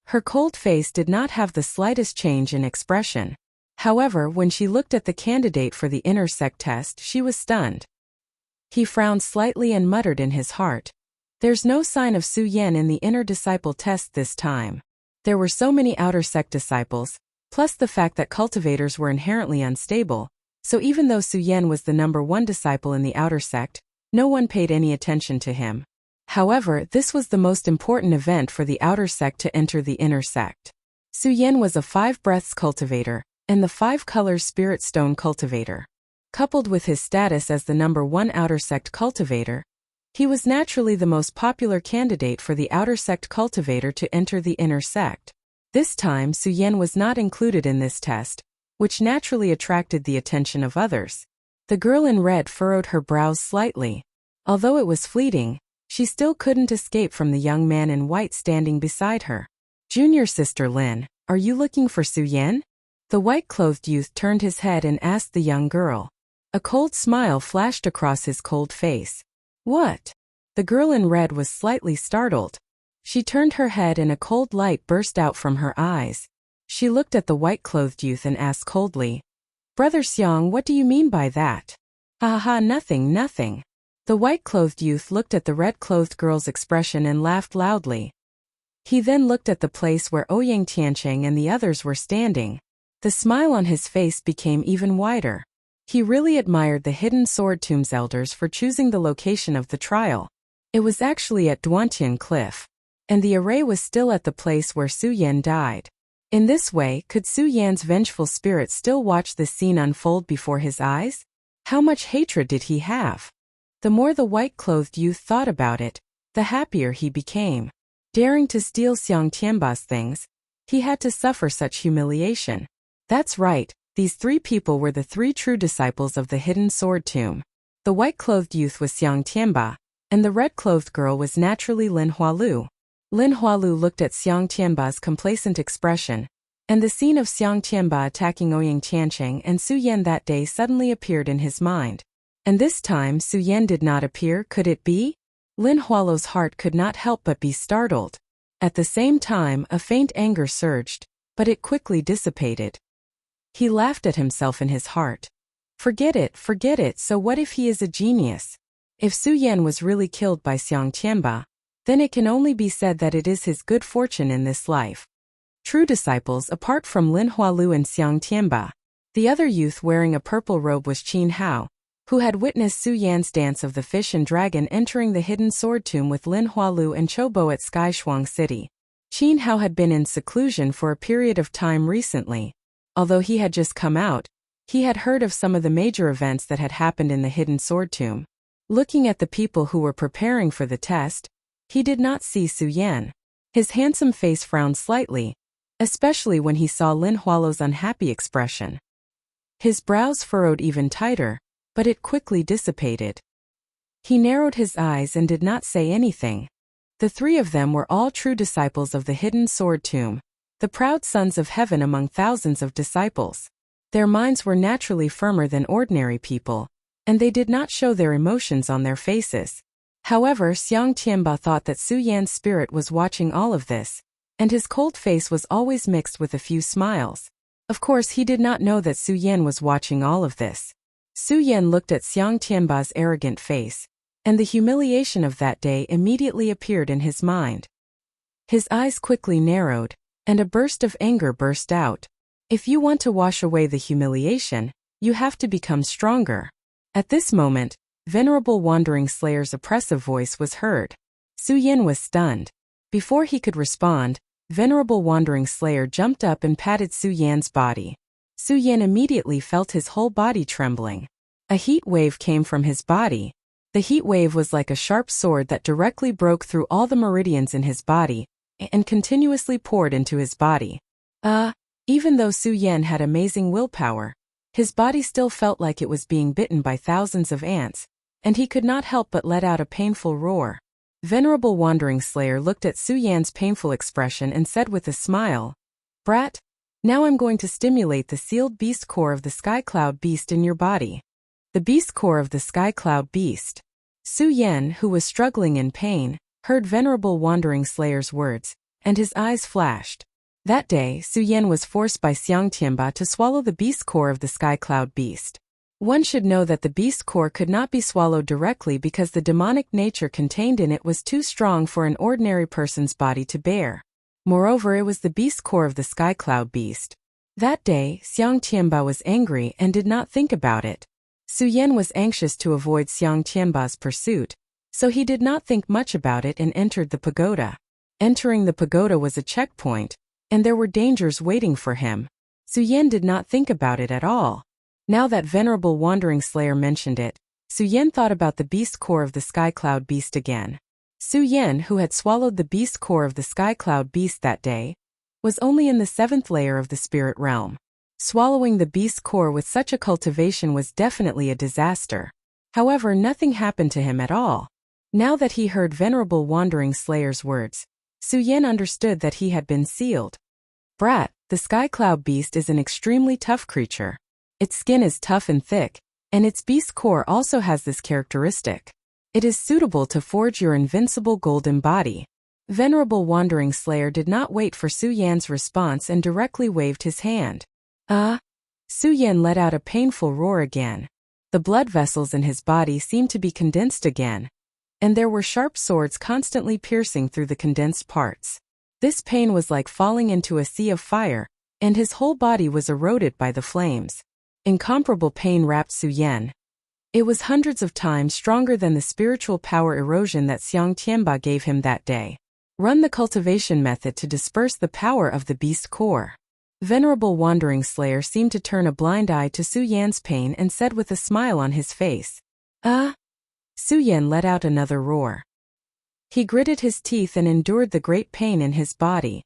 Her cold face did not have the slightest change in expression. However, when she looked at the candidate for the inner sect test, she was stunned. He frowned slightly and muttered in his heart, "There's no sign of Su Yan in the inner disciple test this time." There were so many outer sect disciples, plus the fact that cultivators were inherently unstable, so even though Su Yan was the number 1 disciple in the outer sect, no one paid any attention to him. However, this was the most important event for the outer sect to enter the inner sect. Su Yan was a 5 breaths cultivator, and the 5-color spirit stone cultivator. Coupled with his status as the #1 outer sect cultivator, he was naturally the most popular candidate for the outer sect cultivator to enter the inner sect. This time Su-Yen was not included in this test, which naturally attracted the attention of others. The girl in red furrowed her brows slightly. Although it was fleeting, she still couldn't escape from the young man in white standing beside her. "Junior sister Lin, are you looking for Su-Yen?" The white-clothed youth turned his head and asked the young girl. A cold smile flashed across his cold face. "What?" The girl in red was slightly startled. She turned her head and a cold light burst out from her eyes. She looked at the white-clothed youth and asked coldly, "Brother Xiang, what do you mean by that?" "Ha ha, nothing, nothing." The white-clothed youth looked at the red-clothed girl's expression and laughed loudly. He then looked at the place where Ouyang Tiancheng and the others were standing. The smile on his face became even wider. He really admired the Hidden Sword Tomb's elders for choosing the location of the trial. It was actually at Duantian Cliff, and the array was still at the place where Su-Yen died. In this way, could Su-Yan's vengeful spirit still watch this scene unfold before his eyes? How much hatred did he have? The more the white-clothed youth thought about it, the happier he became. Daring to steal Xiang Tianba's things, he had to suffer such humiliation. That's right, these 3 people were the 3 true disciples of the Hidden Sword Tomb. The white-clothed youth was Xiang Tianba, and the red-clothed girl was naturally Lin Hualu. Lin Hualu looked at Xiang Tianba's complacent expression, and the scene of Xiang Tianba attacking Ouyang Tiancheng and Su-Yen that day suddenly appeared in his mind. And this time Su-Yen did not appear, could it be? Lin Hualu's heart could not help but be startled. At the same time, a faint anger surged, but it quickly dissipated. He laughed at himself in his heart. Forget it, so what if he is a genius? If Su-Yen was really killed by Xiang Tianba, then it can only be said that it is his good fortune in this life. True disciples apart from Lin Hualu and Xiang Tianba. The other youth wearing a purple robe was Qin Hao, who had witnessed Su-Yan's dance of the fish and dragon entering the Hidden Sword Tomb with Lin Hualu and Chobo at Skychuang City. Qin Hao had been in seclusion for a period of time recently. Although he had just come out, he had heard of some of the major events that had happened in the Hidden Sword Tomb. Looking at the people who were preparing for the test, he did not see Su-Yen. His handsome face frowned slightly, especially when he saw Lin Hualu's unhappy expression. His brows furrowed even tighter, but it quickly dissipated. He narrowed his eyes and did not say anything. The 3 of them were all true disciples of the Hidden Sword Tomb, the proud sons of heaven among thousands of disciples. Their minds were naturally firmer than ordinary people, and they did not show their emotions on their faces. However, Xiang Tianba thought that Su-Yan's spirit was watching all of this, and his cold face was always mixed with a few smiles. Of course, he did not know that Su-Yen was watching all of this. Su-Yen looked at Xiang Tianba's arrogant face, and the humiliation of that day immediately appeared in his mind. His eyes quickly narrowed, and a burst of anger burst out. If you want to wash away the humiliation, you have to become stronger. At this moment, Venerable Wandering Slayer's oppressive voice was heard. Su-Yen was stunned. Before he could respond, Venerable Wandering Slayer jumped up and patted Su-Yan's body. Su-Yen immediately felt his whole body trembling. A heat wave came from his body. The heat wave was like a sharp sword that directly broke through all the meridians in his body and continuously poured into his body. Even though Su-Yen had amazing willpower, his body still felt like it was being bitten by thousands of ants, and he could not help but let out a painful roar. Venerable Wandering Slayer looked at Su-Yan's painful expression and said with a smile, "Brat, now I'm going to stimulate the sealed beast core of the Sky Cloud Beast in your body." The beast core of the Sky Cloud Beast. Su-Yen, who was struggling in pain, heard Venerable Wandering Slayer's words, and his eyes flashed. That day, Su-Yen was forced by Xiang Tianba to swallow the beast core of the Sky Cloud Beast. One should know that the beast core could not be swallowed directly because the demonic nature contained in it was too strong for an ordinary person's body to bear. Moreover, it was the beast core of the Sky Cloud Beast. That day, Xiang Tianba was angry and did not think about it. Su-Yen was anxious to avoid Xiang Tianba's pursuit, so he did not think much about it and entered the pagoda. Entering the pagoda was a checkpoint, and there were dangers waiting for him. Su Yan did not think about it at all. Now that Venerable Wandering Slayer mentioned it, Su Yan thought about the beast core of the Sky Cloud Beast again. Su Yan, who had swallowed the beast core of the Sky Cloud Beast that day, was only in the 7th layer of the spirit realm. Swallowing the beast core with such a cultivation was definitely a disaster. However, nothing happened to him at all. Now that he heard Venerable Wandering Slayer's words, Su Yan understood that he had been sealed. Brat, the Sky Cloud Beast is an extremely tough creature. Its skin is tough and thick, and its beast core also has this characteristic. It is suitable to forge your invincible golden body. Venerable Wandering Slayer did not wait for Su Yan's response and directly waved his hand. Su Yan let out a painful roar again. The blood vessels in his body seemed to be condensed again, and there were sharp swords constantly piercing through the condensed parts. This pain was like falling into a sea of fire, and his whole body was eroded by the flames. Incomparable pain wrapped Su Yan. It was hundreds of times stronger than the spiritual power erosion that Xiang Tianba gave him that day. Run the cultivation method to disperse the power of the beast core. Venerable Wandering Slayer seemed to turn a blind eye to Su Yan's pain and said with a smile on his face. Su Yan let out another roar. He gritted his teeth and endured the great pain in his body.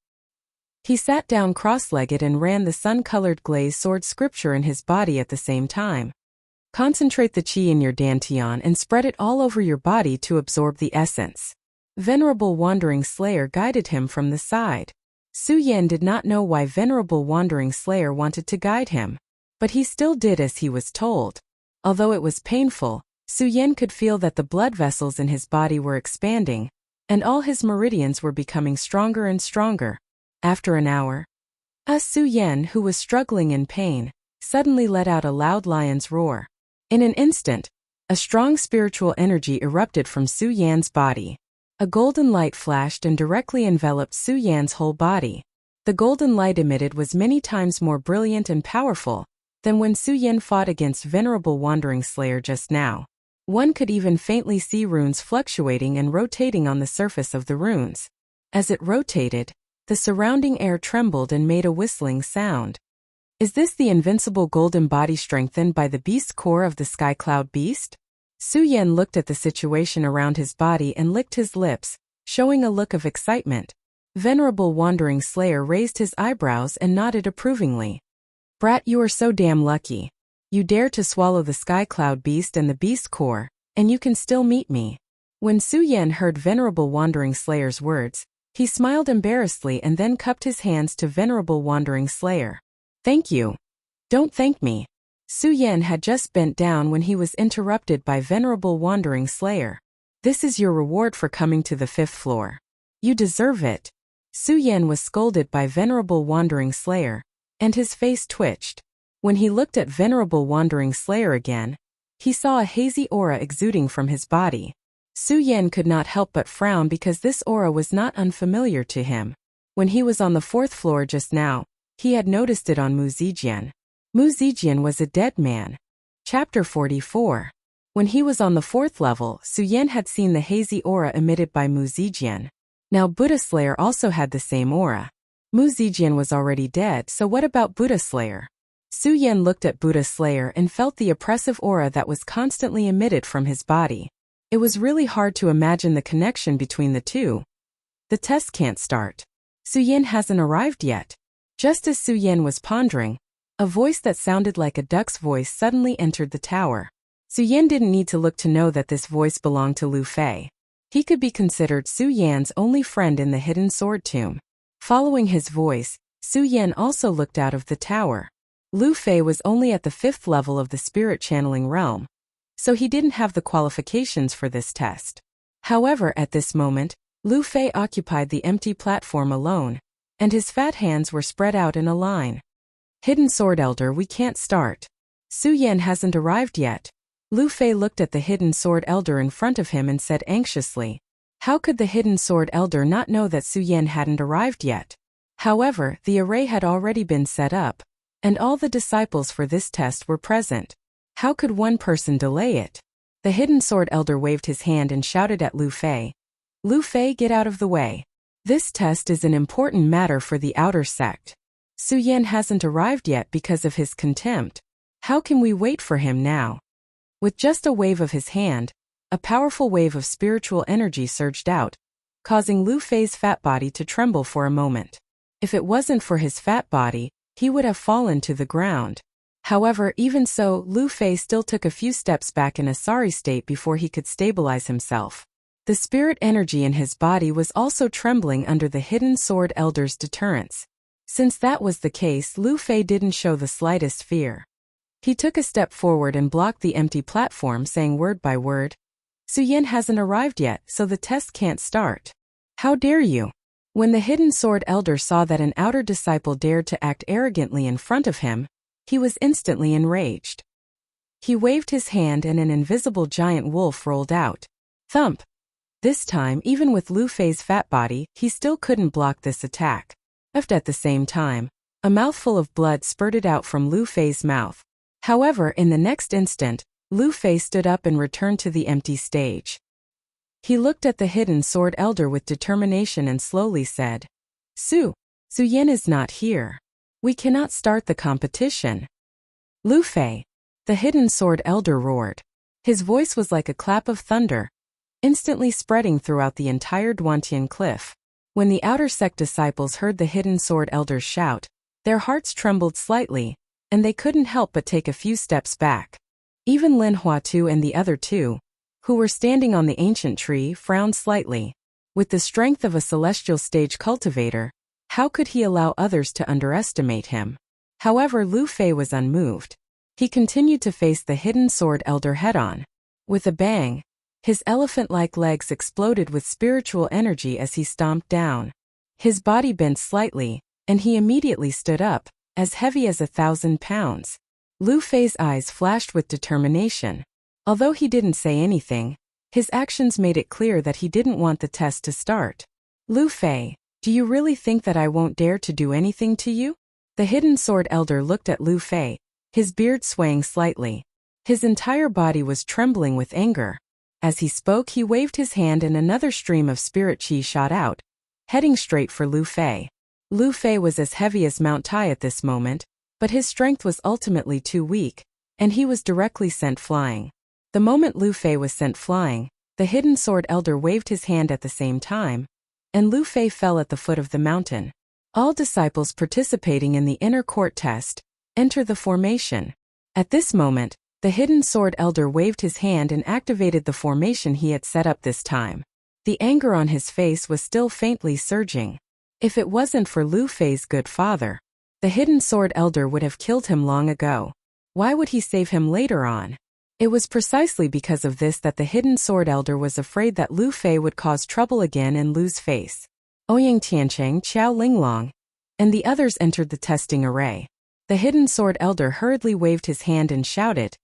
He sat down cross-legged and ran the sun-colored glazed sword scripture in his body at the same time. Concentrate the qi in your dantian and spread it all over your body to absorb the essence. Venerable Wandering Slayer guided him from the side. Su Yan did not know why Venerable Wandering Slayer wanted to guide him, but he still did as he was told. Although it was painful, Su Yan could feel that the blood vessels in his body were expanding, and all his meridians were becoming stronger and stronger. After an hour, Su Yan, who was struggling in pain, suddenly let out a loud lion's roar. In an instant, a strong spiritual energy erupted from Su Yan's body. A golden light flashed and directly enveloped Su Yan's whole body. The golden light emitted was many times more brilliant and powerful than when Su Yan fought against Venerable Wandering Slayer just now. One could even faintly see runes fluctuating and rotating on the surface of the runes. As it rotated, the surrounding air trembled and made a whistling sound. Is this the invincible golden body strengthened by the beast core of the Sky Cloud Beast? Su Yan looked at the situation around his body and licked his lips, showing a look of excitement. Venerable Wandering Slayer raised his eyebrows and nodded approvingly. Brat, you are so damn lucky. You dare to swallow the Sky Cloud Beast and the beast core, and you can still meet me. When Su Yan heard Venerable Wandering Slayer's words, he smiled embarrassedly and then cupped his hands to Venerable Wandering Slayer. Thank you. Don't thank me. Su Yan had just bent down when he was interrupted by Venerable Wandering Slayer. This is your reward for coming to the 5th floor. You deserve it. Su Yan was scolded by Venerable Wandering Slayer, and his face twitched. When he looked at Venerable Wandering Slayer again, he saw a hazy aura exuding from his body. Su Yan could not help but frown because this aura was not unfamiliar to him. When he was on the 4th floor just now, he had noticed it on Mu Zijian. Mu Zijian was a dead man. Chapter 44. When he was on the 4th level, Su Yan had seen the hazy aura emitted by Mu Zijian. Now Buddha Slayer also had the same aura. Mu Zijian was already dead, so what about Buddha Slayer? Su Yan looked at Buddha Slayer and felt the oppressive aura that was constantly emitted from his body. It was really hard to imagine the connection between the two. The test can't start. Su Yan hasn't arrived yet. Just as Su Yan was pondering, a voice that sounded like a duck's voice suddenly entered the tower. Su Yan didn't need to look to know that this voice belonged to Lu Fei. He could be considered Su Yan's only friend in the hidden sword tomb. Following his voice, Su Yan also looked out of the tower. Lu Fei was only at the 5th level of the spirit channeling realm, so he didn't have the qualifications for this test. However, at this moment, Lu Fei occupied the empty platform alone, and his fat hands were spread out in a line. Hidden Sword Elder, we can't start. Su Yan hasn't arrived yet. Lu Fei looked at the Hidden Sword Elder in front of him and said anxiously. How could the Hidden Sword Elder not know that Su Yan hadn't arrived yet? However, the array had already been set up, and all the disciples for this test were present. How could one person delay it? The Hidden Sword Elder waved his hand and shouted at Lu Fei. Lu Fei, get out of the way. This test is an important matter for the outer sect. Su Yan hasn't arrived yet because of his contempt. How can we wait for him now? With just a wave of his hand, a powerful wave of spiritual energy surged out, causing Lu Fei's fat body to tremble for a moment. If it wasn't for his fat body, he would have fallen to the ground. However, even so, Lu Fei still took a few steps back in a sorry state before he could stabilize himself. The spirit energy in his body was also trembling under the hidden sword elder's deterrence. Since that was the case, Lu Fei didn't show the slightest fear. He took a step forward and blocked the empty platform, saying word by word, "Su Yan hasn't arrived yet, so the test can't start. How dare you?" When the hidden sword elder saw that an outer disciple dared to act arrogantly in front of him, he was instantly enraged. He waved his hand and an invisible giant wolf rolled out. Thump! This time, even with Lu Fei's fat body, he still couldn't block this attack. At the same time, a mouthful of blood spurted out from Lu Fei's mouth. However, in the next instant, Lu Fei stood up and returned to the empty stage. He looked at the hidden sword elder with determination and slowly said, Su Yan is not here. We cannot start the competition." "Lu Fei!" the hidden sword elder roared. His voice was like a clap of thunder, instantly spreading throughout the entire Duantian cliff. When the outer sect disciples heard the hidden sword elder's shout, their hearts trembled slightly, and they couldn't help but take a few steps back. Even Lin Huatu and the other two, who were standing on the ancient tree, frowned slightly. With the strength of a celestial stage cultivator, how could he allow others to underestimate him? However, Lu Fei was unmoved. He continued to face the hidden sword elder head-on. With a bang, his elephant-like legs exploded with spiritual energy as he stomped down. His body bent slightly, and he immediately stood up, as heavy as 1,000 pounds. Lu Fei's eyes flashed with determination. Although he didn't say anything, his actions made it clear that he didn't want the test to start. "Lu Fei, do you really think that I won't dare to do anything to you?" The hidden sword elder looked at Lu Fei, his beard swaying slightly. His entire body was trembling with anger. As he spoke, he waved his hand and another stream of spirit chi shot out, heading straight for Lu Fei. Lu Fei was as heavy as Mount Tai at this moment, but his strength was ultimately too weak, and he was directly sent flying. The moment Lu Fei was sent flying, the hidden sword elder waved his hand at the same time, and Lu Fei fell at the foot of the mountain. All disciples participating in the inner court test enter the formation. At this moment, the hidden sword elder waved his hand and activated the formation he had set up this time. The anger on his face was still faintly surging. If it wasn't for Lu Fei's good father, the hidden sword elder would have killed him long ago. Why would he save him later on? It was precisely because of this that the hidden sword elder was afraid that Lu Fei would cause trouble again and lose face. Ouyang Tiancheng, Qiao Linglong, and the others entered the testing array. The hidden sword elder hurriedly waved his hand and shouted,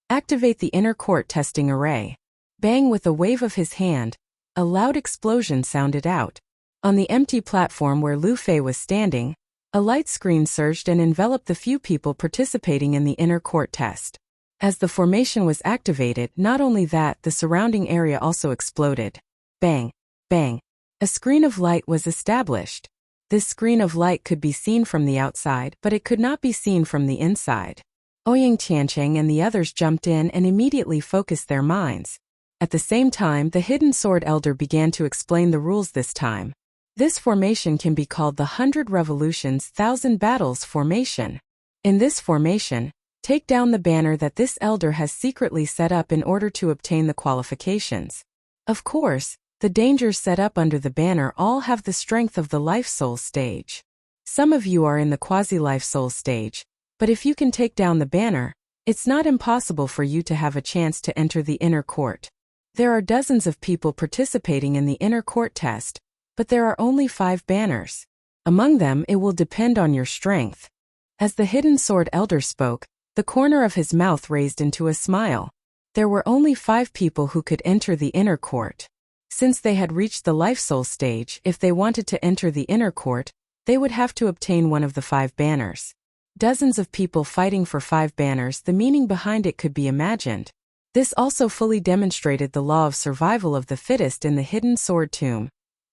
"Activate the inner court testing array." Bang! With a wave of his hand, a loud explosion sounded out. On the empty platform where Lu Fei was standing, a light screen surged and enveloped the few people participating in the inner court test. As the formation was activated, not only that, the surrounding area also exploded. Bang! Bang! A screen of light was established. This screen of light could be seen from the outside, but it could not be seen from the inside. Ouyang Tiancheng and the others jumped in and immediately focused their minds. At the same time, the hidden sword elder began to explain the rules this time. This formation can be called the 100 Revolutions 1000 Battles formation. In this formation, take down the banner that this elder has secretly set up in order to obtain the qualifications. Of course, the dangers set up under the banner all have the strength of the Life Soul stage. Some of you are in the Quasi-Life Soul stage, but if you can take down the banner, it's not impossible for you to have a chance to enter the inner court. There are dozens of people participating in the inner court test, but there are only 5 banners. Among them, it will depend on your strength. As the hidden sword elder spoke, the corner of his mouth raised into a smile. There were only 5 people who could enter the inner court. Since they had reached the Life Soul stage, if they wanted to enter the inner court, they would have to obtain one of the 5 banners. Dozens of people fighting for 5 banners, the meaning behind it could be imagined. This also fully demonstrated the law of survival of the fittest in the hidden sword tomb.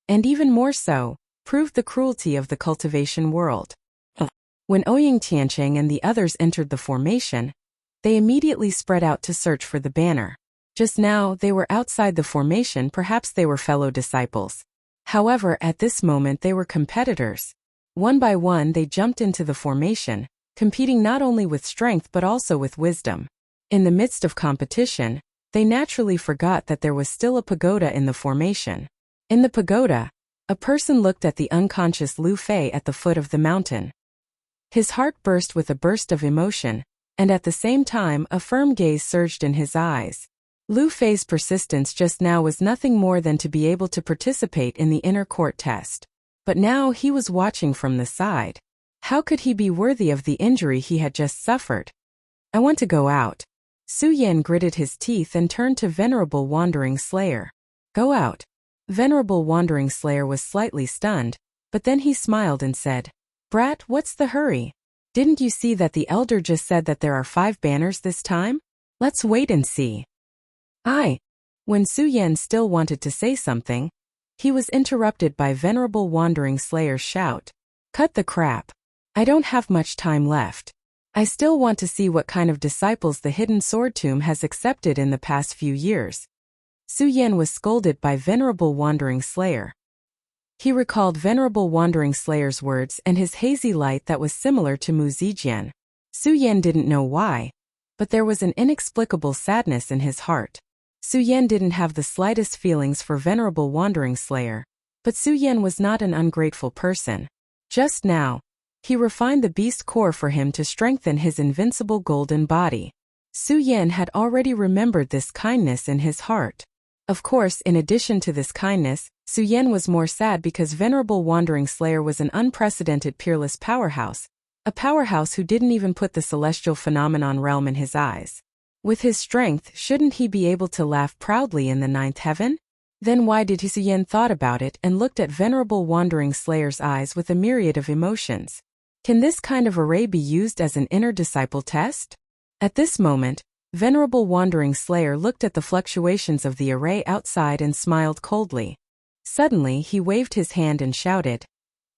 And even more so, proved the cruelty of the cultivation world. When Ouyang Tiancheng and the others entered the formation, they immediately spread out to search for the banner. Just now, they were outside the formation, perhaps they were fellow disciples. However, at this moment they were competitors. One by one they jumped into the formation, competing not only with strength but also with wisdom. In the midst of competition, they naturally forgot that there was still a pagoda in the formation. In the pagoda, a person looked at the unconscious Lu Fei at the foot of the mountain. His heart burst with a burst of emotion, and at the same time a firm gaze surged in his eyes. Lu Fei's persistence just now was nothing more than to be able to participate in the inner court test. But now he was watching from the side. How could he be worthy of the injury he had just suffered? I want to go out. Su Yan gritted his teeth and turned to Venerable Wandering Slayer. Go out. Venerable Wandering Slayer was slightly stunned, but then he smiled and said, Brat, what's the hurry? Didn't you see that the elder just said that there are 5 banners this time? Let's wait and see. When Su Yan still wanted to say something, he was interrupted by Venerable Wandering Slayer's shout. Cut the crap. I don't have much time left. I still want to see what kind of disciples the Hidden Sword Tomb has accepted in the past few years. Su Yan was scolded by Venerable Wandering Slayer. He recalled Venerable Wandering Slayer's words and his hazy light that was similar to Mu Zijian. Su Yan didn't know why, but there was an inexplicable sadness in his heart. Su Yan didn't have the slightest feelings for Venerable Wandering Slayer, but Su Yan was not an ungrateful person. Just now, he refined the beast core for him to strengthen his invincible golden body. Su Yan had already remembered this kindness in his heart. Of course, in addition to this kindness, Su Yan was more sad because Venerable Wandering Slayer was an unprecedented peerless powerhouse, a powerhouse who didn't even put the celestial phenomenon realm in his eyes. With his strength, shouldn't he be able to laugh proudly in the 9th heaven? Then why did Su Yan thought about it and looked at Venerable Wandering Slayer's eyes with a myriad of emotions? Can this kind of array be used as an inner disciple test? At this moment, Venerable Wandering Slayer looked at the fluctuations of the array outside and smiled coldly. Suddenly he waved his hand and shouted,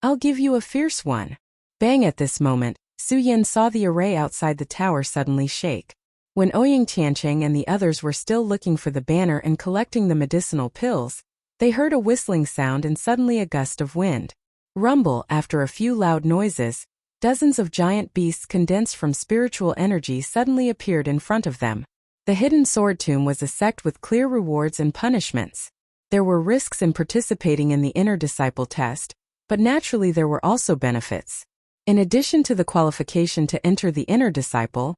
I'll give you a fierce one. Bang! At this moment, Su Yan saw the array outside the tower suddenly shake. When Ouyang Tiancheng and the others were still looking for the banner and collecting the medicinal pills, they heard a whistling sound and suddenly a gust of wind. Rumble! After a few loud noises, dozens of giant beasts condensed from spiritual energy suddenly appeared in front of them. The Hidden Sword Tomb was a sect with clear rewards and punishments. There were risks in participating in the inner disciple test, but naturally there were also benefits. In addition to the qualification to enter the inner disciple,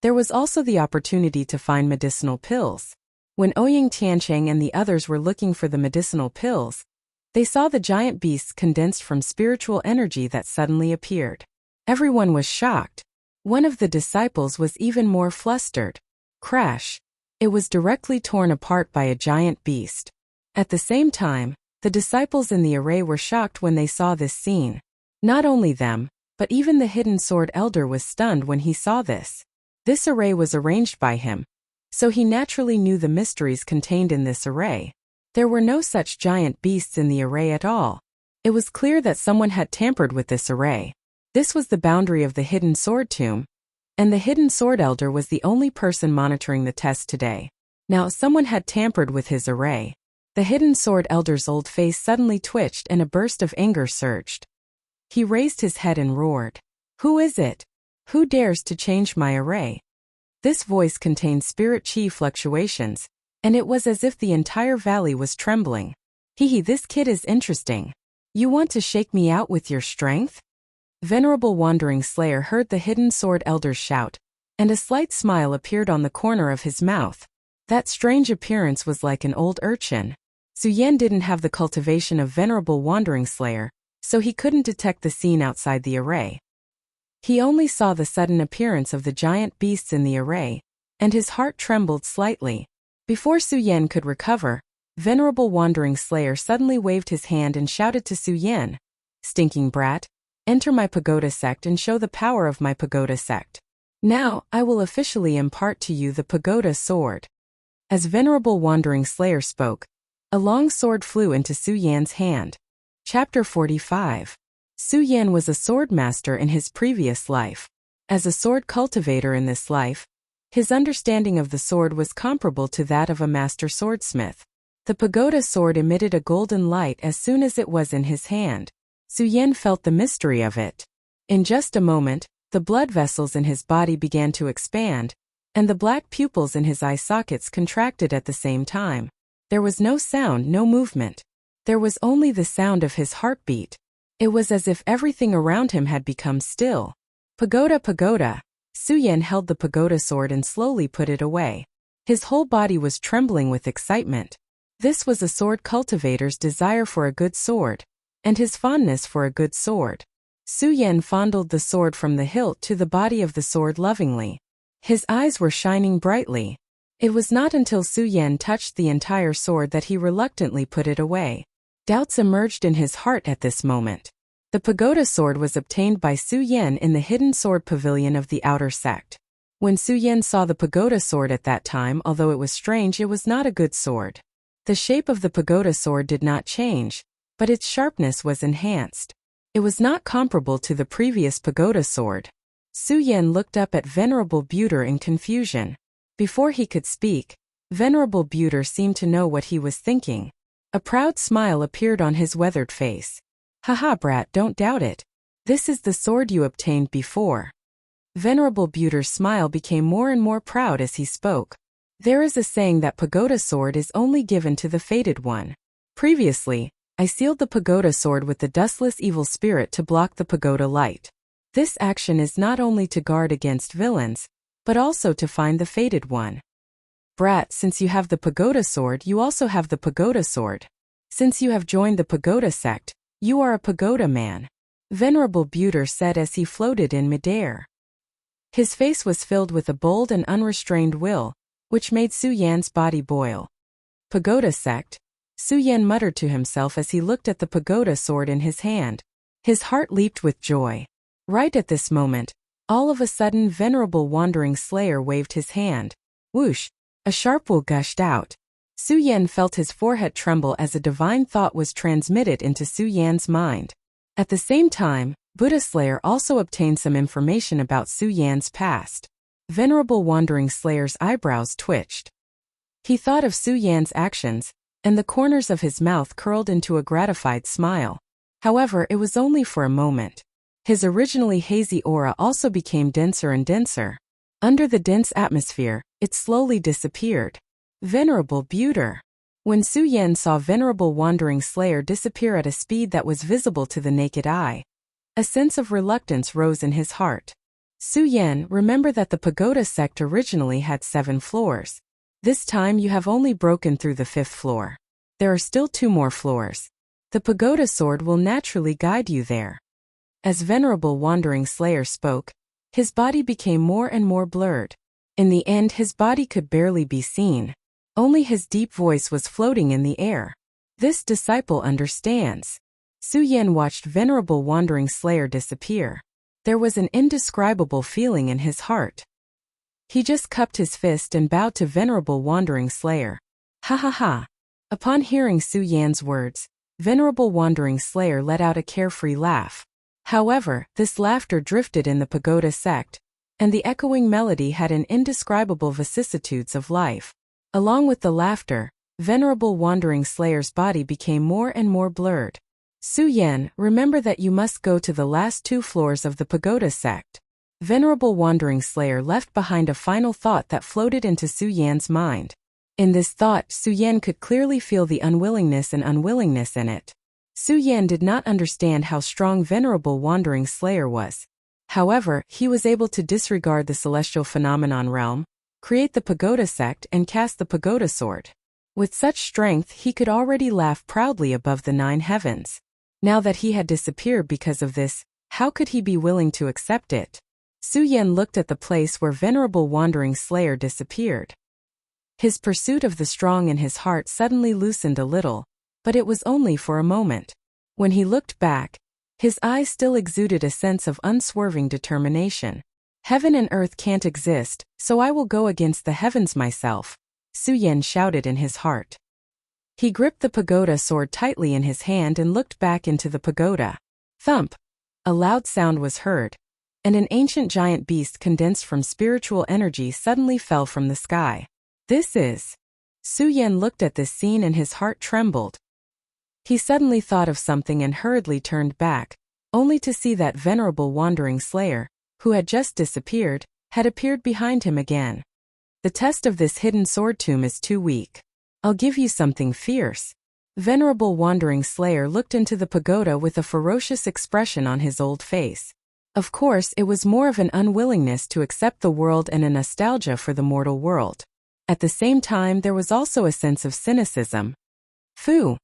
there was also the opportunity to find medicinal pills. When Ouyang Tiancheng and the others were looking for the medicinal pills, they saw the giant beasts condensed from spiritual energy that suddenly appeared. Everyone was shocked. One of the disciples was even more flustered. Crash! It was directly torn apart by a giant beast. At the same time, the disciples in the array were shocked when they saw this scene. Not only them, but even the Hidden Sword Elder was stunned when he saw this. This array was arranged by him, so he naturally knew the mysteries contained in this array. There were no such giant beasts in the array at all. It was clear that someone had tampered with this array. This was the boundary of the Hidden Sword Tomb, and the Hidden Sword Elder was the only person monitoring the test today. Now someone had tampered with his array. The Hidden Sword Elder's old face suddenly twitched and a burst of anger surged. He raised his head and roared. Who is it? Who dares to change my array? This voice contained spirit chi fluctuations, and it was as if the entire valley was trembling. Hee, this kid is interesting. You want to shake me out with your strength? Venerable Wandering Slayer heard the Hidden Sword Elder's shout, and a slight smile appeared on the corner of his mouth. That strange appearance was like an old urchin. Su Yan didn't have the cultivation of Venerable Wandering Slayer, so he couldn't detect the scene outside the array. He only saw the sudden appearance of the giant beasts in the array, and his heart trembled slightly. Before Su Yan could recover, Venerable Wandering Slayer suddenly waved his hand and shouted to Su Yan, Stinking brat, enter my pagoda sect and show the power of my pagoda sect. Now, I will officially impart to you the pagoda sword. As Venerable Wandering Slayer spoke, a long sword flew into Su Yan's hand. Chapter 45. Su Yan was a sword master in his previous life. As a sword cultivator in this life, his understanding of the sword was comparable to that of a master swordsmith. The pagoda sword emitted a golden light as soon as it was in his hand. Su Yan felt the mystery of it. In just a moment, the blood vessels in his body began to expand, and the black pupils in his eye sockets contracted at the same time. There was no sound, no movement. There was only the sound of his heartbeat. It was as if everything around him had become still. Pagoda, pagoda. Su Yan held the pagoda sword and slowly put it away. His whole body was trembling with excitement. This was a sword cultivator's desire for a good sword, and his fondness for a good sword. Su Yan fondled the sword from the hilt to the body of the sword lovingly. His eyes were shining brightly. It was not until Su Yan touched the entire sword that he reluctantly put it away. Doubts emerged in his heart at this moment. The pagoda sword was obtained by Su Yan in the hidden sword pavilion of the outer sect. When Su Yan saw the pagoda sword at that time, although it was strange, it was not a good sword. The shape of the pagoda sword did not change, but its sharpness was enhanced. It was not comparable to the previous pagoda sword. Su Yan looked up at Venerable Buter in confusion. Before he could speak, Venerable Buter seemed to know what he was thinking. A proud smile appeared on his weathered face. "Haha, brat, don't doubt it. This is the sword you obtained before." Venerable Buter's smile became more and more proud as he spoke. "There is a saying that pagoda sword is only given to the fated one. Previously, I sealed the pagoda sword with the dustless evil spirit to block the pagoda light. This action is not only to guard against villains, but also to find the fated one. Brat, since you have the pagoda sword, you also have the pagoda sword. Since you have joined the pagoda sect, you are a pagoda man," Venerable Buter said as he floated in midair. His face was filled with a bold and unrestrained will, which made Su Yan's body boil. "Pagoda sect," Su Yan muttered to himself as he looked at the pagoda sword in his hand. His heart leaped with joy. Right at this moment, all of a sudden Venerable Wandering Slayer waved his hand. Whoosh! A sharp will gushed out. Su Yan felt his forehead tremble as a divine thought was transmitted into Su Yan's mind. At the same time, Buddha Slayer also obtained some information about Su Yan's past. Venerable Wandering Slayer's eyebrows twitched. He thought of Su Yan's actions, and the corners of his mouth curled into a gratified smile. However, it was only for a moment. His originally hazy aura also became denser and denser. Under the dense atmosphere, it slowly disappeared. Venerable Buter. When Su Yan saw Venerable Wandering Slayer disappear at a speed that was visible to the naked eye, a sense of reluctance rose in his heart. Su Yan, remember that the pagoda sect originally had 7 floors. This time you have only broken through the 5th floor. There are still 2 more floors. The pagoda sword will naturally guide you there. As Venerable Wandering Slayer spoke, his body became more and more blurred. In the end, his body could barely be seen. Only his deep voice was floating in the air. This disciple understands. Su Yan watched Venerable Wandering Slayer disappear. There was an indescribable feeling in his heart. He just cupped his fist and bowed to Venerable Wandering Slayer. Ha ha ha. Upon hearing Su Yan's words, Venerable Wandering Slayer let out a carefree laugh. However, this laughter drifted in the pagoda sect, and the echoing melody had an indescribable vicissitudes of life. Along with the laughter, Venerable Wandering Slayer's body became more and more blurred. Su Yan, remember that you must go to the last 2 floors of the pagoda sect. Venerable Wandering Slayer left behind a final thought that floated into Su Yan's mind. In this thought, Su Yan could clearly feel the unwillingness and unwillingness in it. Su Yan did not understand how strong Venerable Wandering Slayer was. However, he was able to disregard the celestial phenomenon realm, create the pagoda sect, and cast the pagoda sword. With such strength, he could already laugh proudly above the 9 heavens. Now that he had disappeared because of this, how could he be willing to accept it? Su Yan looked at the place where Venerable Wandering Slayer disappeared. His pursuit of the strong in his heart suddenly loosened a little, but it was only for a moment. When he looked back, his eyes still exuded a sense of unswerving determination. Heaven and earth can't exist, so I will go against the heavens myself, Su Yan shouted in his heart. He gripped the pagoda sword tightly in his hand and looked back into the pagoda. Thump! A loud sound was heard, and an ancient giant beast condensed from spiritual energy suddenly fell from the sky. This is... Su Yan looked at this scene and his heart trembled. He suddenly thought of something and hurriedly turned back, only to see that venerable wandering slayer, who had just disappeared, had appeared behind him again. The test of this hidden sword tomb is too weak. I'll give you something fierce. Venerable wandering slayer looked into the pagoda with a ferocious expression on his old face. Of course, it was more of an unwillingness to accept the world and a nostalgia for the mortal world. At the same time, there was also a sense of cynicism. Fu.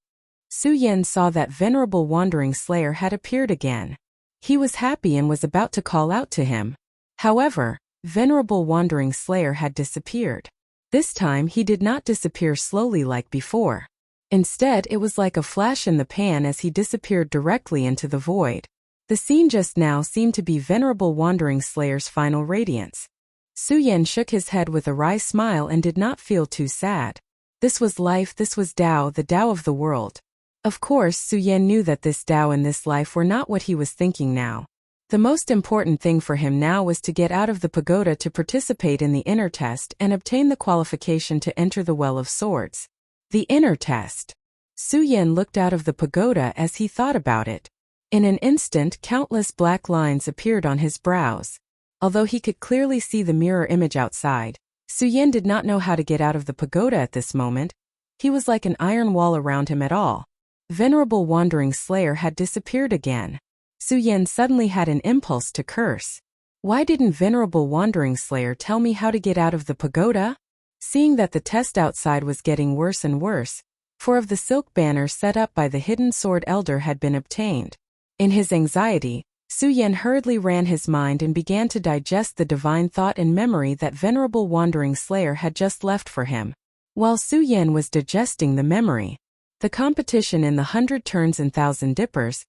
Su Yan saw that venerable wandering slayer had appeared again. He was happy and was about to call out to him. However, venerable wandering slayer had disappeared. This time he did not disappear slowly like before. Instead, it was like a flash in the pan as he disappeared directly into the void. The scene just now seemed to be venerable wandering slayer's final radiance. Su Yan shook his head with a wry smile and did not feel too sad. This was life, this was Tao, the Tao of the world. Of course, Su Yan knew that this Tao and this life were not what he was thinking now. The most important thing for him now was to get out of the pagoda to participate in the inner test and obtain the qualification to enter the Well of Swords. The inner test. Su Yan looked out of the pagoda as he thought about it. In an instant, countless black lines appeared on his brows. Although he could clearly see the mirror image outside, Su Yan did not know how to get out of the pagoda at this moment. He was like an iron wall around him at all. Venerable wandering slayer had disappeared again. Su Yan suddenly had an impulse to curse. Why didn't venerable wandering slayer tell me how to get out of the pagoda? Seeing that the test outside was getting worse and worse, 4 of the silk banners set up by the hidden sword elder had been obtained. In his anxiety, Su Yan hurriedly ran his mind and began to digest the divine thought and memory that venerable wandering slayer had just left for him. While Su Yan was digesting the memory, the competition in the 100 turns and 1,000 dippers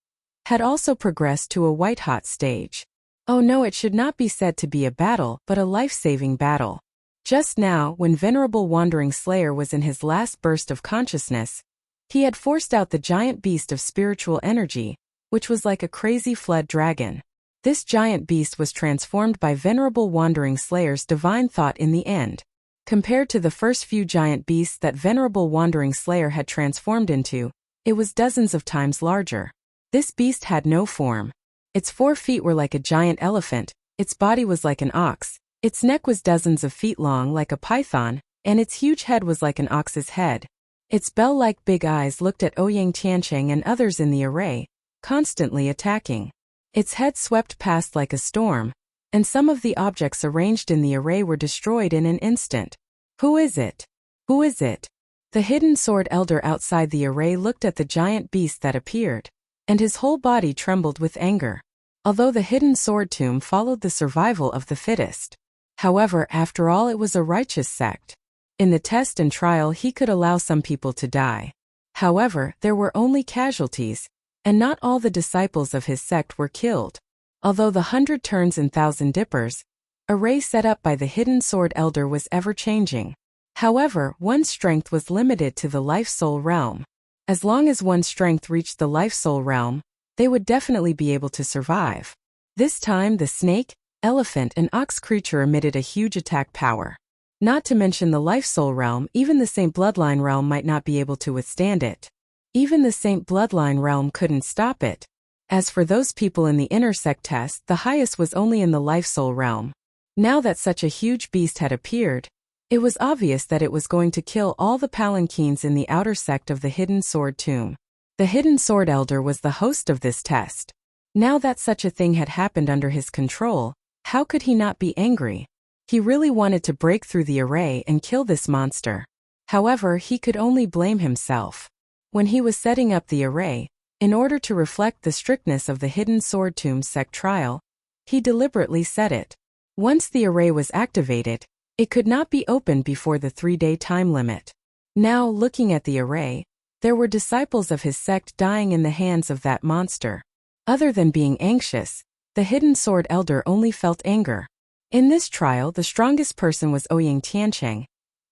had also progressed to a white-hot stage. Oh no, it should not be said to be a battle, but a life-saving battle. Just now, when venerable wandering slayer was in his last burst of consciousness, he had forced out the giant beast of spiritual energy, which was like a crazy flood dragon. This giant beast was transformed by venerable wandering slayer's divine thought in the end. Compared to the first few giant beasts that venerable wandering slayer had transformed into, it was dozens of times larger. This beast had no form. Its 4 feet were like a giant elephant, its body was like an ox, its neck was dozens of feet long like a python, and its huge head was like an ox's head. Its bell-like big eyes looked at Ouyang Tiancheng and others in the array, constantly attacking. Its head swept past like a storm, and some of the objects arranged in the array were destroyed in an instant. Who is it? Who is it? The hidden sword elder outside the array looked at the giant beast that appeared, and his whole body trembled with anger. Although the hidden sword tomb followed the survival of the fittest. However, after all, it was a righteous sect. In the test and trial he could allow some people to die. However, there were only casualties, and not all the disciples of his sect were killed. Although the 100 turns and 1,000 dippers, array set up by the hidden sword elder was ever-changing. However, one's strength was limited to the life-soul realm. As long as one's strength reached the life-soul realm, they would definitely be able to survive. This time the snake, elephant and ox creature emitted a huge attack power. Not to mention the life-soul realm, even the Saint Bloodline realm might not be able to withstand it. Even the Saint Bloodline realm couldn't stop it. As for those people in the inner sect test, the highest was only in the life-soul realm. Now that such a huge beast had appeared, it was obvious that it was going to kill all the palanquins in the outer sect of the hidden sword tomb. The hidden sword elder was the host of this test. Now that such a thing had happened under his control, how could he not be angry? He really wanted to break through the array and kill this monster. However, he could only blame himself. When he was setting up the array, in order to reflect the strictness of the hidden sword tomb sect trial, he deliberately set it. Once the array was activated, it could not be opened before the 3-day time limit. Now, looking at the array, there were disciples of his sect dying in the hands of that monster. Other than being anxious, the hidden sword elder only felt anger. In this trial, the strongest person was Ouyang Tiancheng,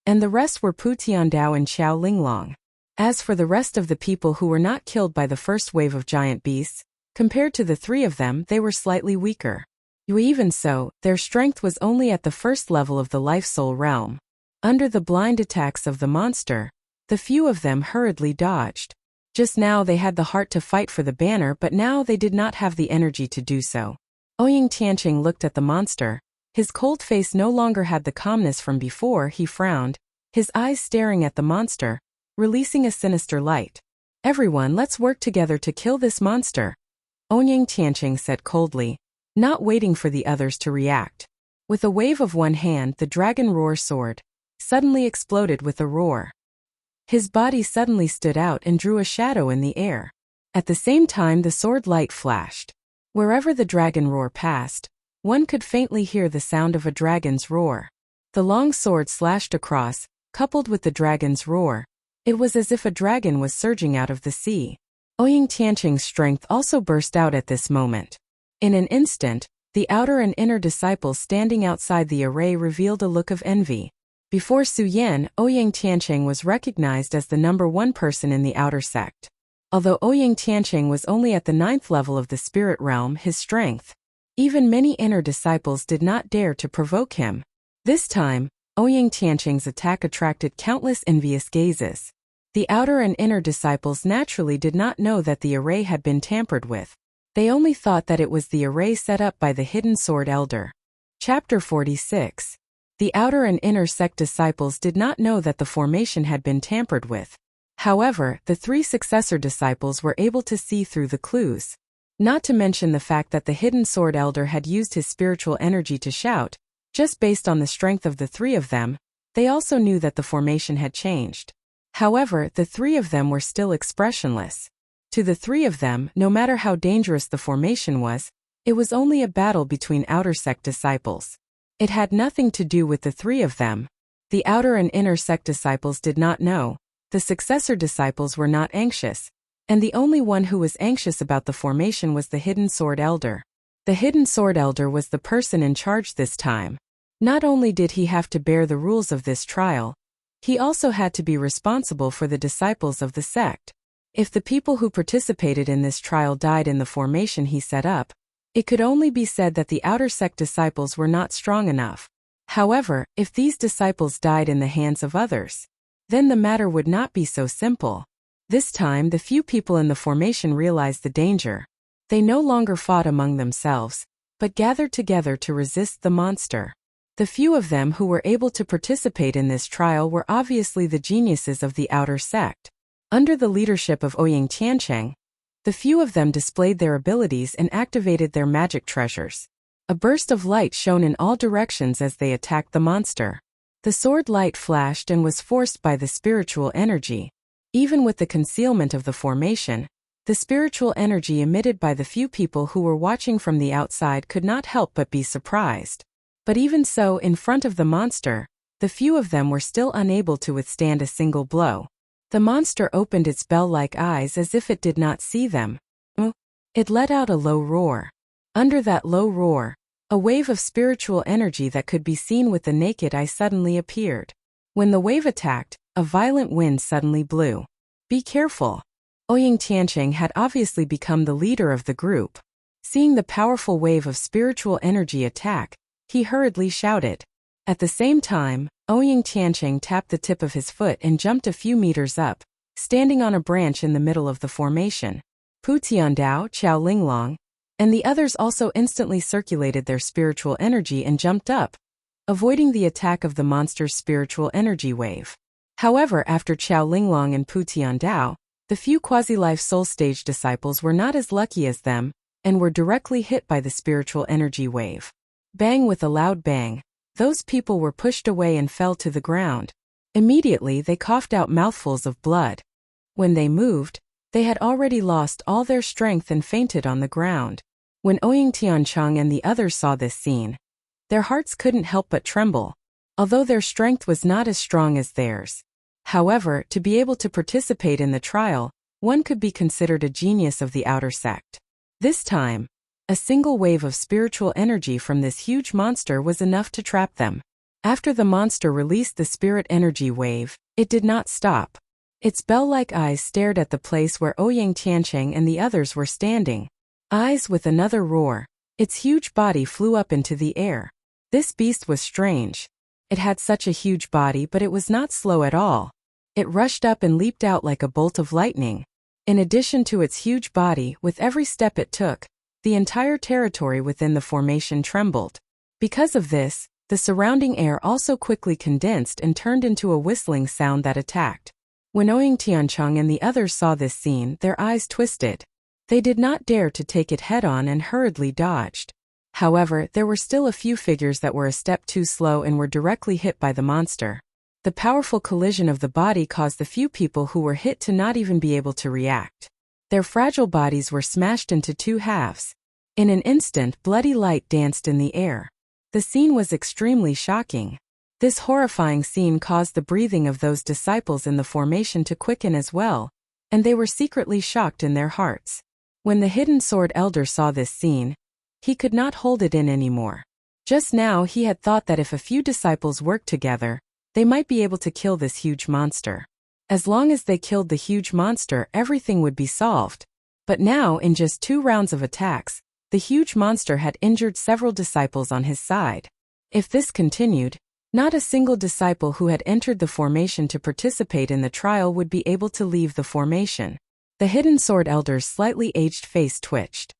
and the rest were Pu Tiandao and Xiao Linglong. As for the rest of the people who were not killed by the first wave of giant beasts, Compared to the three of them, they were slightly weaker. Even so, their strength was only at the first level of the life-soul realm. Under the blind attacks of the monster, the few of them hurriedly dodged. Just now they had the heart to fight for the banner, but now they did not have the energy to do so. Ouyang Tianqing looked at the monster. His cold face no longer had the calmness from before. He frowned, his eyes staring at the monster, releasing a sinister light. "Everyone, let's work together to kill this monster," Ouyang Tianqing said coldly, not waiting for the others to react. With a wave of one hand, the dragon roar sword suddenly exploded with a roar. His body suddenly stood out and drew a shadow in the air. At the same time, the sword light flashed. Wherever the dragon roar passed, one could faintly hear the sound of a dragon's roar. The long sword slashed across, coupled with the dragon's roar. It was as if a dragon was surging out of the sea. Ouyang Tianqing's strength also burst out at this moment. In an instant, the outer and inner disciples standing outside the array revealed a look of envy. Before Su Yan, Ouyang Tianqing was recognized as the number one person in the outer sect. Although Ouyang Tianqing was only at the 9th level of the spirit realm, his strength, even many inner disciples did not dare to provoke him. This time, Ouyang Tianqing's attack attracted countless envious gazes. The outer and inner disciples naturally did not know that the array had been tampered with. They only thought that it was the array set up by the hidden sword elder. Chapter 46. The outer and inner sect disciples did not know that the formation had been tampered with. However, the three successor disciples were able to see through the clues. Not to mention the fact that the hidden sword elder had used his spiritual energy to shout. Just based on the strength of the three of them, they also knew that the formation had changed. However, the three of them were still expressionless. To the three of them, no matter how dangerous the formation was, it was only a battle between outer sect disciples. It had nothing to do with the three of them. The outer and inner sect disciples did not know. The successor disciples were not anxious, and the only one who was anxious about the formation was the hidden sword elder. The hidden sword elder was the person in charge this time. Not only did he have to bear the rules of this trial, he also had to be responsible for the disciples of the sect. If the people who participated in this trial died in the formation he set up, it could only be said that the outer sect disciples were not strong enough. However, if these disciples died in the hands of others, then the matter would not be so simple. This time, the few people in the formation realized the danger. They no longer fought among themselves, but gathered together to resist the monster. The few of them who were able to participate in this trial were obviously the geniuses of the outer sect. Under the leadership of Ouyang Tianqing, the few of them displayed their abilities and activated their magic treasures. A burst of light shone in all directions as they attacked the monster. The sword light flashed and was forced by the spiritual energy. Even with the concealment of the formation, the spiritual energy emitted by the few people who were watching from the outside could not help but be surprised. But even so, in front of the monster, the few of them were still unable to withstand a single blow. The monster opened its bell-like eyes as if it did not see them. It let out a low roar. Under that low roar, a wave of spiritual energy that could be seen with the naked eye suddenly appeared. When the wave attacked, a violent wind suddenly blew. "Be careful." Ouyang Tianqing had obviously become the leader of the group. Seeing the powerful wave of spiritual energy attack, he hurriedly shouted. At the same time, Ouyang Tianqing tapped the tip of his foot and jumped a few meters up, standing on a branch in the middle of the formation. Pu Tiandao, Qiao Linglong, and the others also instantly circulated their spiritual energy and jumped up, avoiding the attack of the monster's spiritual energy wave. However, after Qiao Linglong and Pu Tiandao, the few quasi-life soul stage disciples were not as lucky as them, and were directly hit by the spiritual energy wave. Bang! With a loud bang, those people were pushed away and fell to the ground. Immediately they coughed out mouthfuls of blood. When they moved, they had already lost all their strength and fainted on the ground. When Ouyang Tianqing and the others saw this scene, their hearts couldn't help but tremble, although their strength was not as strong as theirs. However, to be able to participate in the trial, one could be considered a genius of the outer sect. This time, a single wave of spiritual energy from this huge monster was enough to trap them. After the monster released the spirit energy wave, it did not stop. Its bell-like eyes stared at the place where Ouyang Tianqing and the others were standing. eyes with another roar. Its huge body flew up into the air. This beast was strange. It had such a huge body, but it was not slow at all. It rushed up and leaped out like a bolt of lightning. In addition to its huge body, with every step it took, the entire territory within the formation trembled. Because of this, the surrounding air also quickly condensed and turned into a whistling sound that attacked. When Ouyang Tiancheng and the others saw this scene, their eyes twisted. They did not dare to take it head-on and hurriedly dodged. However, there were still a few figures that were a step too slow and were directly hit by the monster. The powerful collision of the body caused the few people who were hit to not even be able to react. Their fragile bodies were smashed into two halves. In an instant, bloody light danced in the air. The scene was extremely shocking. This horrifying scene caused the breathing of those disciples in the formation to quicken as well, and they were secretly shocked in their hearts. When the hidden sword elder saw this scene, he could not hold it in anymore. Just now he had thought that if a few disciples worked together, they might be able to kill this huge monster. As long as they killed the huge monster, everything would be solved. But now, in just 2 rounds of attacks, the huge monster had injured several disciples on his side. If this continued, not a single disciple who had entered the formation to participate in the trial would be able to leave the formation. The hidden sword elder's slightly aged face twitched.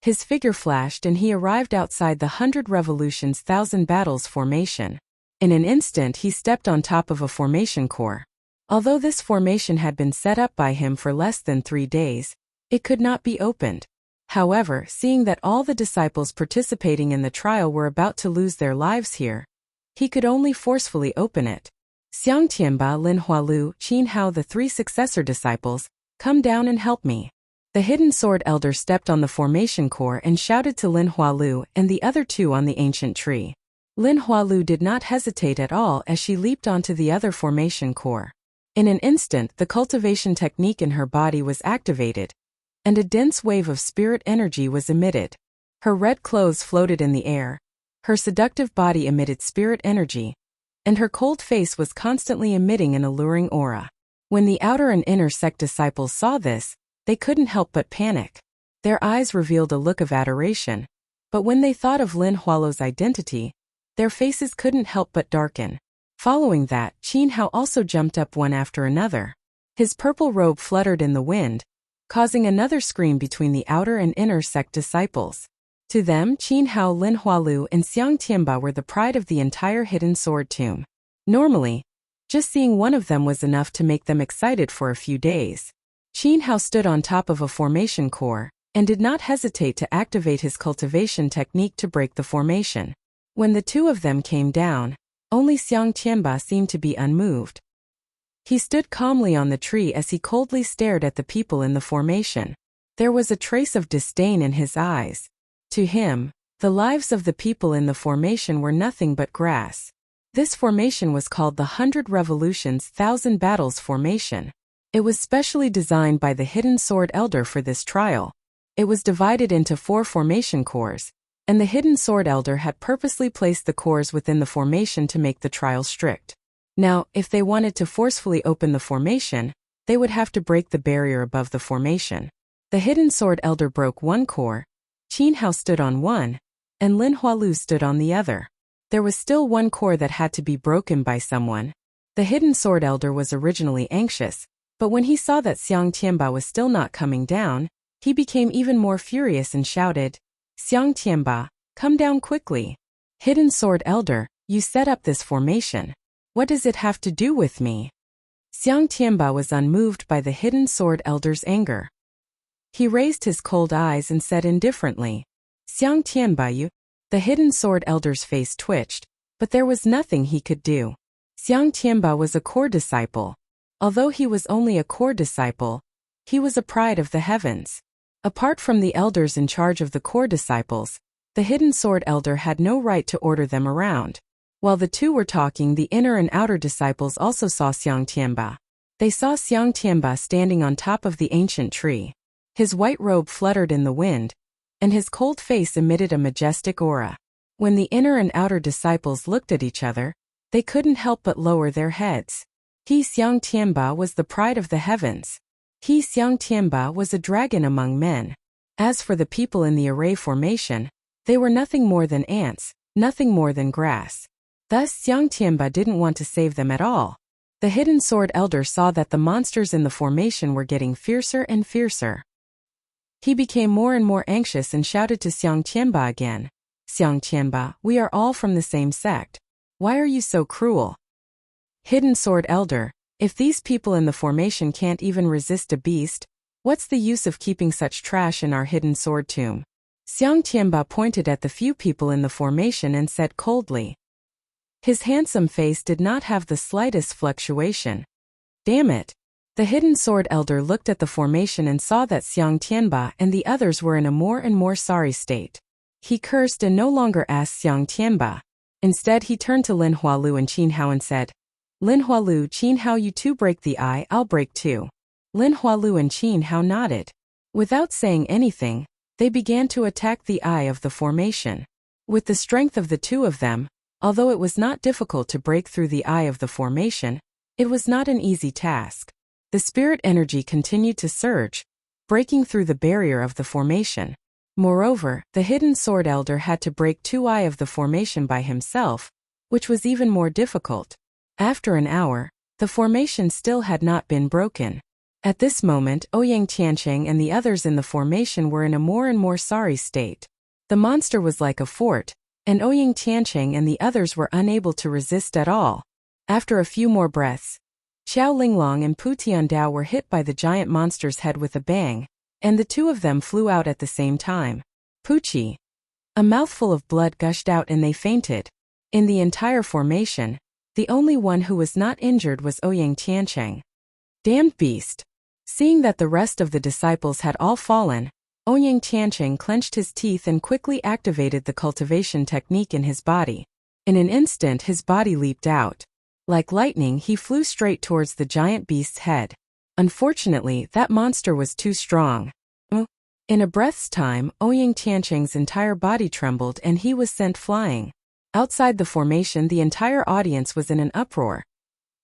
His figure flashed and he arrived outside the 100 Revolutions 1000 Battles formation. In an instant he stepped on top of a formation core. Although this formation had been set up by him for less than 3 days, it could not be opened. However, seeing that all the disciples participating in the trial were about to lose their lives here, he could only forcefully open it. Xiang Tianba, Lin Hualu, Qin Hao, the 3 successor disciples, come down and help me. The hidden sword elder stepped on the formation core and shouted to Lin Hualu and the other 2 on the ancient tree. Lin Hualu did not hesitate at all as she leaped onto the other formation core. In an instant, the cultivation technique in her body was activated, and a dense wave of spirit energy was emitted. Her red clothes floated in the air, her seductive body emitted spirit energy, and her cold face was constantly emitting an alluring aura. When the outer and inner sect disciples saw this, they couldn't help but panic. Their eyes revealed a look of adoration, but when they thought of Lin Hualu's identity, their faces couldn't help but darken. Following that, Qin Hao also jumped up one after another. His purple robe fluttered in the wind, causing another scream between the outer and inner sect disciples. To them, Qin Hao, Lin Hualu, and Xiang Tianba were the pride of the entire hidden sword tomb. Normally, just seeing one of them was enough to make them excited for a few days. Qin Hao stood on top of a formation core, and did not hesitate to activate his cultivation technique to break the formation. When the 2 of them came down, only Xiang Tianba seemed to be unmoved. He stood calmly on the tree as he coldly stared at the people in the formation. There was a trace of disdain in his eyes. To him, the lives of the people in the formation were nothing but grass. This formation was called the 100 Revolutions 1000 Battles formation. It was specially designed by the hidden sword elder for this trial. It was divided into 4 formation cores, and the hidden sword elder had purposely placed the cores within the formation to make the trial strict. Now, if they wanted to forcefully open the formation, they would have to break the barrier above the formation. The hidden sword elder broke one core, Qin Hao stood on one, and Lin Hualu stood on the other. There was still one core that had to be broken by someone. The hidden sword elder was originally anxious, but when he saw that Xiang Tianba was still not coming down, he became even more furious and shouted, "Xiang Tianba, come down quickly. Hidden sword elder, you set up this formation. What does it have to do with me?" Xiang Tianba was unmoved by the hidden sword elder's anger. He raised his cold eyes and said indifferently, "Xiang Tianba, you..." The hidden sword elder's face twitched, but there was nothing he could do. Xiang Tianba was a core disciple. Although he was only a core disciple, he was a pride of the heavens. Apart from the elders in charge of the core disciples, the hidden sword elder had no right to order them around. While the 2 were talking, the inner and outer disciples also saw Xiang Tianba. They saw Xiang Tianba standing on top of the ancient tree. His white robe fluttered in the wind, and his cold face emitted a majestic aura. When the inner and outer disciples looked at each other, they couldn't help but lower their heads. He Xiang Tianba was the pride of the heavens. He Xiang Tianba was a dragon among men. As for the people in the array formation, they were nothing more than ants, nothing more than grass. Thus Xiang Tianba didn't want to save them at all. The hidden sword elder saw that the monsters in the formation were getting fiercer and fiercer. He became more and more anxious and shouted to Xiang Tianba again. Xiang Tianba, we are all from the same sect. Why are you so cruel? Hidden sword elder, if these people in the formation can't even resist a beast, what's the use of keeping such trash in our hidden sword tomb? Xiang Tianba pointed at the few people in the formation and said coldly. His handsome face did not have the slightest fluctuation. Damn it! The hidden sword elder looked at the formation and saw that Xiang Tianba and the others were in a more and more sorry state. He cursed and no longer asked Xiang Tianba. Instead he turned to Lin Hualu and Qin Hao and said, Lin Hualu, Qin Hao, you two break the eye, I'll break too. Lin Hualu and Qin Hao nodded. Without saying anything, they began to attack the eye of the formation. With the strength of the two of them, although it was not difficult to break through the eye of the formation, it was not an easy task. The spirit energy continued to surge, breaking through the barrier of the formation. Moreover, the hidden sword elder had to break two eye of the formation by himself, which was even more difficult. After an hour, the formation still had not been broken. At this moment, Ouyang Tiancheng and the others in the formation were in a more and more sorry state. The monster was like a fort, and Ouyang Tiancheng and the others were unable to resist at all. After a few more breaths, Xiao Linglong and Pu Tiandao were hit by the giant monster's head with a bang, and the two of them flew out at the same time. Puchi! A mouthful of blood gushed out and they fainted. In the entire formation, the only one who was not injured was Ouyang Tiancheng. Damned beast! Seeing that the rest of the disciples had all fallen, Ouyang Tiancheng clenched his teeth and quickly activated the cultivation technique in his body. In an instant his body leaped out. Like lightning he flew straight towards the giant beast's head. Unfortunately, that monster was too strong. In a breath's time, Ouyang Tiancheng's entire body trembled and he was sent flying. Outside the formation the entire audience was in an uproar.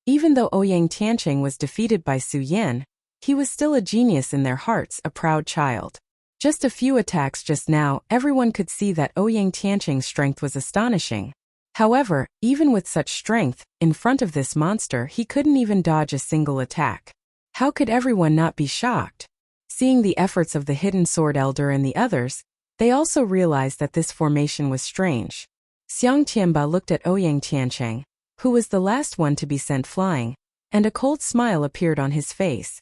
Even though Ouyang Tiancheng was defeated by Su Yan, he was still a genius in their hearts, a proud child. Just a few attacks just now, everyone could see that Ouyang Tiancheng's strength was astonishing. However, even with such strength, in front of this monster he couldn't even dodge a single attack. How could everyone not be shocked? Seeing the efforts of the hidden sword elder and the others, they also realized that this formation was strange. Xiang Tianba looked at Ouyang Tiancheng, who was the last one to be sent flying, and a cold smile appeared on his face.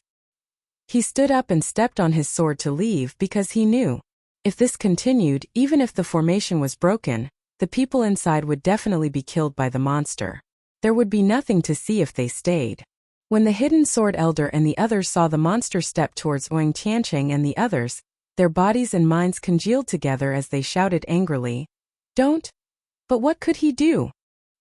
He stood up and stepped on his sword to leave because he knew, if this continued, even if the formation was broken, the people inside would definitely be killed by the monster. There would be nothing to see if they stayed. When the hidden sword elder and the others saw the monster step towards Ouyang Tiancheng and the others, their bodies and minds congealed together as they shouted angrily, "Don't!" But what could he do?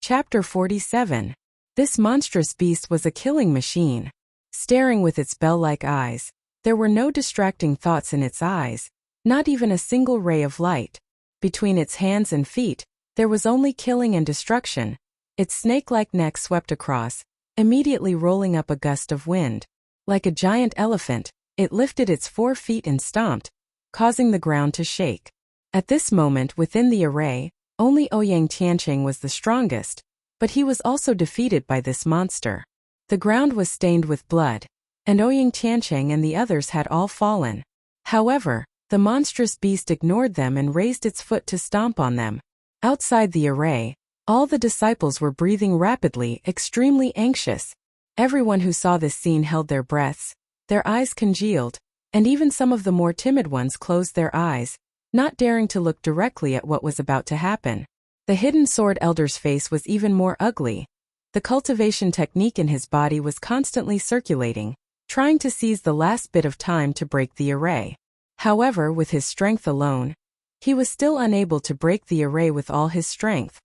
Chapter 47. This monstrous beast was a killing machine. Staring with its bell-like eyes, there were no distracting thoughts in its eyes, not even a single ray of light. Between its hands and feet, there was only killing and destruction. Its snake-like neck swept across, immediately rolling up a gust of wind. Like a giant elephant, it lifted its 4 feet and stomped, causing the ground to shake. At this moment within the array, only Ouyang Tiancheng was the strongest, but he was also defeated by this monster. The ground was stained with blood, and Ouyang Tiancheng and the others had all fallen. However, the monstrous beast ignored them and raised its foot to stomp on them. Outside the array, all the disciples were breathing rapidly, extremely anxious. Everyone who saw this scene held their breaths, their eyes congealed, and even some of the more timid ones closed their eyes, not daring to look directly at what was about to happen. The hidden sword elder's face was even more ugly. The cultivation technique in his body was constantly circulating, trying to seize the last bit of time to break the array. However, with his strength alone, he was still unable to break the array with all his strength.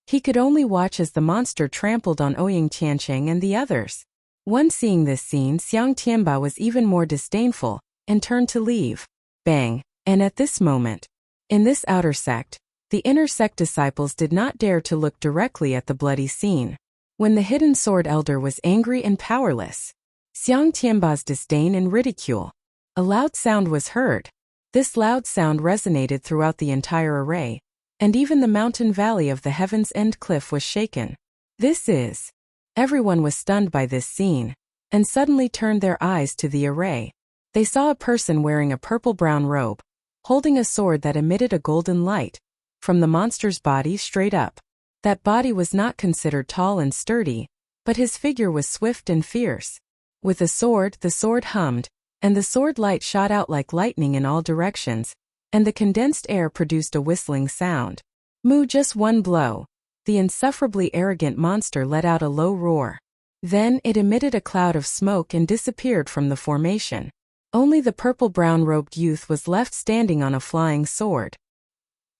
He could only watch as the monster trampled on Ouyang Tiancheng and the others. Once seeing this scene, Xiang Tianba was even more disdainful, and turned to leave. Bang! And at this moment, in this outer sect, the inner sect disciples did not dare to look directly at the bloody scene. When the hidden sword elder was angry and powerless, Xiang Tianba's disdain and ridicule. A loud sound was heard. This loud sound resonated throughout the entire array, and even the mountain valley of the Heaven's End cliff was shaken. This is. Everyone was stunned by this scene, and suddenly turned their eyes to the array. They saw a person wearing a purple-brown robe, holding a sword that emitted a golden light from the monster's body straight up. That body was not considered tall and sturdy, but his figure was swift and fierce. With a sword, the sword hummed, and the sword light shot out like lightning in all directions, and the condensed air produced a whistling sound. Moo, just one blow. The insufferably arrogant monster let out a low roar. Then it emitted a cloud of smoke and disappeared from the formation. Only the purple-brown robed youth was left standing on a flying sword.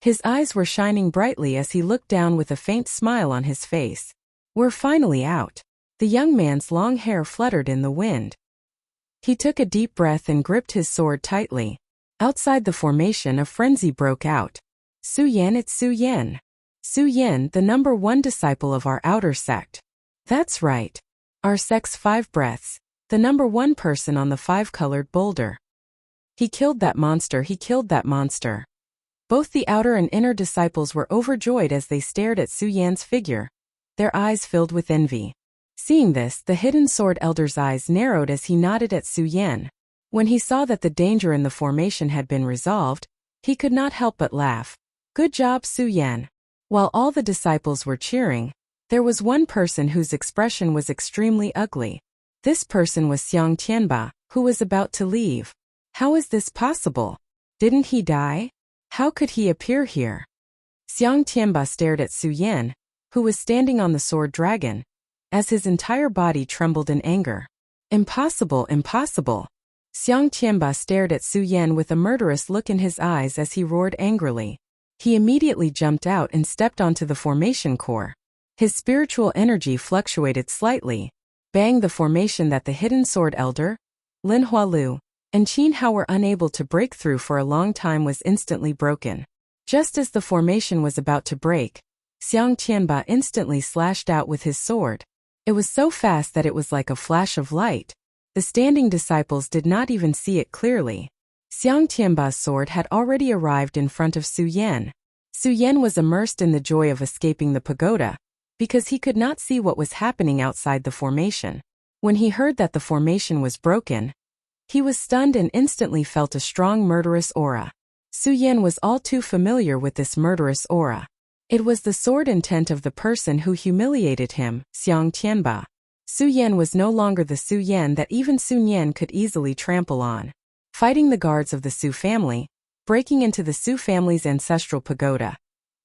His eyes were shining brightly as he looked down with a faint smile on his face. We're finally out. The young man's long hair fluttered in the wind. He took a deep breath and gripped his sword tightly. Outside the formation, a frenzy broke out. Su Yan, it's Su Yan. Su Yan, the number one disciple of our outer sect. That's right. Our sect's 5 breaths. The number one person on the 5-colored boulder. He killed that monster, he killed that monster. Both the outer and inner disciples were overjoyed as they stared at Su Yan's figure, their eyes filled with envy. Seeing this, the hidden sword elder's eyes narrowed as he nodded at Su Yan. When he saw that the danger in the formation had been resolved, he could not help but laugh. Good job, Su Yan. While all the disciples were cheering, there was one person whose expression was extremely ugly. This person was Xiang Tianba, who was about to leave. How is this possible? Didn't he die? How could he appear here? Xiang Tianba stared at Su Yan, who was standing on the sword dragon, as his entire body trembled in anger. Impossible, impossible. Xiang Tianba stared at Su Yan with a murderous look in his eyes as he roared angrily. He immediately jumped out and stepped onto the formation core. His spiritual energy fluctuated slightly. Bang! The formation that the hidden sword elder, Lin Hualu, and Qin Hao were unable to break through for a long time was instantly broken. Just as the formation was about to break, Xiang Tianba instantly slashed out with his sword. It was so fast that it was like a flash of light. The standing disciples did not even see it clearly. Xiang Tianba's sword had already arrived in front of Su Yan. Su Yan was immersed in the joy of escaping the pagoda, because he could not see what was happening outside the formation. When he heard that the formation was broken, he was stunned and instantly felt a strong murderous aura. Su Yan was all too familiar with this murderous aura. It was the sword intent of the person who humiliated him, Xiang Tianba. Su Yan was no longer the Su Yan that even Sun Yan could easily trample on. Fighting the guards of the Su family, breaking into the Su family's ancestral pagoda,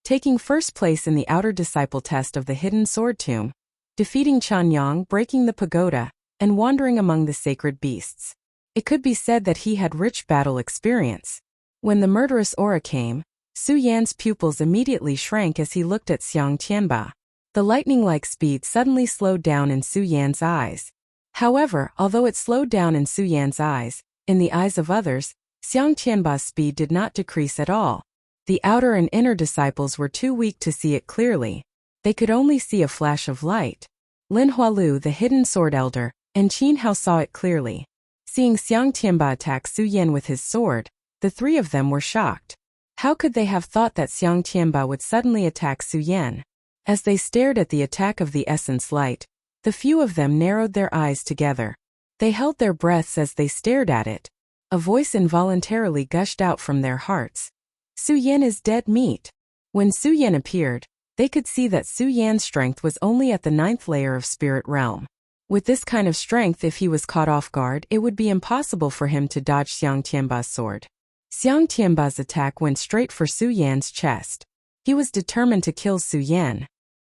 taking first place in the outer disciple test of the hidden sword tomb, defeating Chanyang, breaking the pagoda, and wandering among the sacred beasts. It could be said that he had rich battle experience. When the murderous aura came, Su Yan's pupils immediately shrank as he looked at Xiang Tianba. The lightning-like speed suddenly slowed down in Su Yan's eyes. However, although it slowed down in Su Yan's eyes, in the eyes of others, Xiang Tianba's speed did not decrease at all. The outer and inner disciples were too weak to see it clearly. They could only see a flash of light. Lin Hualu, the hidden sword elder, and Qin Hao saw it clearly. Seeing Xiang Tianba attack Su Yan with his sword, the three of them were shocked. How could they have thought that Xiang Tianba would suddenly attack Su Yan? As they stared at the attack of the essence light, the few of them narrowed their eyes together. They held their breaths as they stared at it. A voice involuntarily gushed out from their hearts. Su Yan is dead meat. When Su Yan appeared, they could see that Su Yan's strength was only at the 9th layer of spirit realm. With this kind of strength, if he was caught off guard, it would be impossible for him to dodge Xiang Tianba's sword. Xiang Tianba's attack went straight for Su Yan's chest. He was determined to kill Su Yan.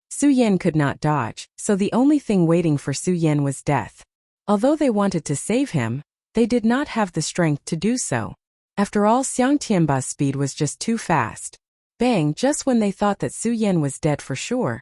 Su Yan could not dodge, so the only thing waiting for Su Yan was death. Although they wanted to save him, they did not have the strength to do so. After all, Xiang Tianba's speed was just too fast. Bang! Just when they thought that Su Yan was dead for sure,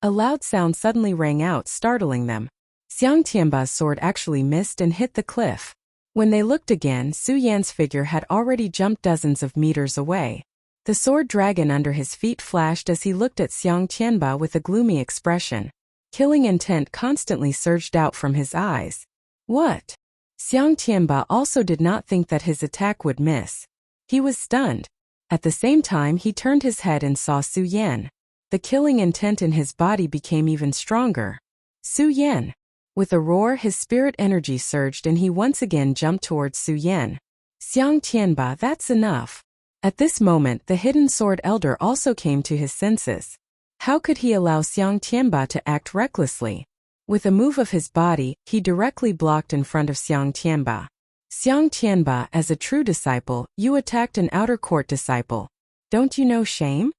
a loud sound suddenly rang out, startling them. Xiang Tianba's sword actually missed and hit the cliff. When they looked again, Su Yan's figure had already jumped dozens of meters away. The sword dragon under his feet flashed as he looked at Xiang Tianba with a gloomy expression. Killing intent constantly surged out from his eyes. What? Xiang Tianba also did not think that his attack would miss. He was stunned. At the same time, he turned his head and saw Su Yan. The killing intent in his body became even stronger. Su Yan. With a roar, his spirit energy surged and he once again jumped towards Su Yan. Xiang Tianba, that's enough. At this moment, the hidden sword elder also came to his senses. How could he allow Xiang Tianba to act recklessly? With a move of his body, he directly blocked in front of Xiang Tianba. Xiang Tianba, as a true disciple, you attacked an outer court disciple. Don't you know shame?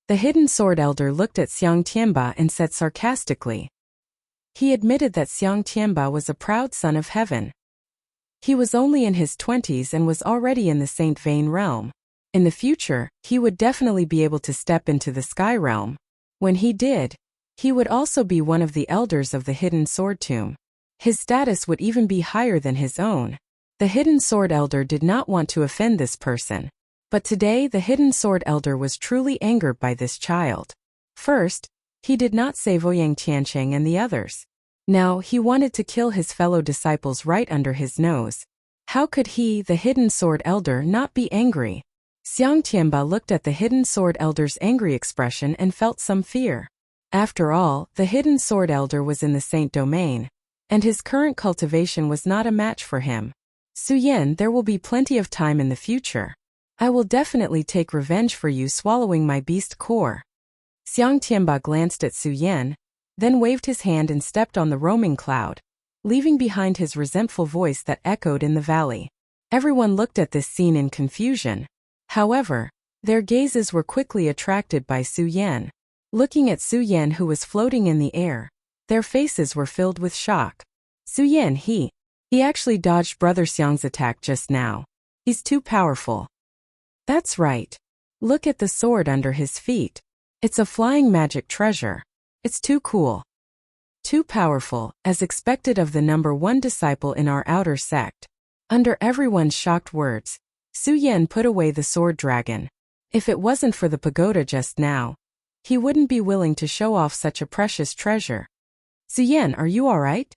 The hidden sword elder looked at Xiang Tianba and said sarcastically. He admitted that Xiang Tianba was a proud son of heaven. He was only in his 20s and was already in the Saint Vein realm. In the future, he would definitely be able to step into the sky realm. When he did, he would also be one of the elders of the hidden sword tomb. His status would even be higher than his own. The hidden sword elder did not want to offend this person. But today the hidden sword elder was truly angered by this child. First, he did not save Ouyang Tiancheng and the others. Now he wanted to kill his fellow disciples right under his nose. How could he, the hidden sword elder, not be angry? Xiang Tianba looked at the hidden sword elder's angry expression and felt some fear. After all, the hidden sword elder was in the saint domain, and his current cultivation was not a match for him. Su Yan, there will be plenty of time in the future. I will definitely take revenge for you swallowing my beast core. Xiang Tianba glanced at Su Yan, then waved his hand and stepped on the roaming cloud, leaving behind his resentful voice that echoed in the valley. Everyone looked at this scene in confusion. However, their gazes were quickly attracted by Su Yan. Looking at Su Yan, who was floating in the air, their faces were filled with shock. Su Yan, he actually dodged Brother Xiang's attack just now. He's too powerful. That's right. Look at the sword under his feet. It's a flying magic treasure. It's too cool. Too powerful, as expected of the number one disciple in our outer sect. Under everyone's shocked words, Su Yan put away the sword dragon. If it wasn't for the pagoda just now, he wouldn't be willing to show off such a precious treasure. Su Yan, are you alright?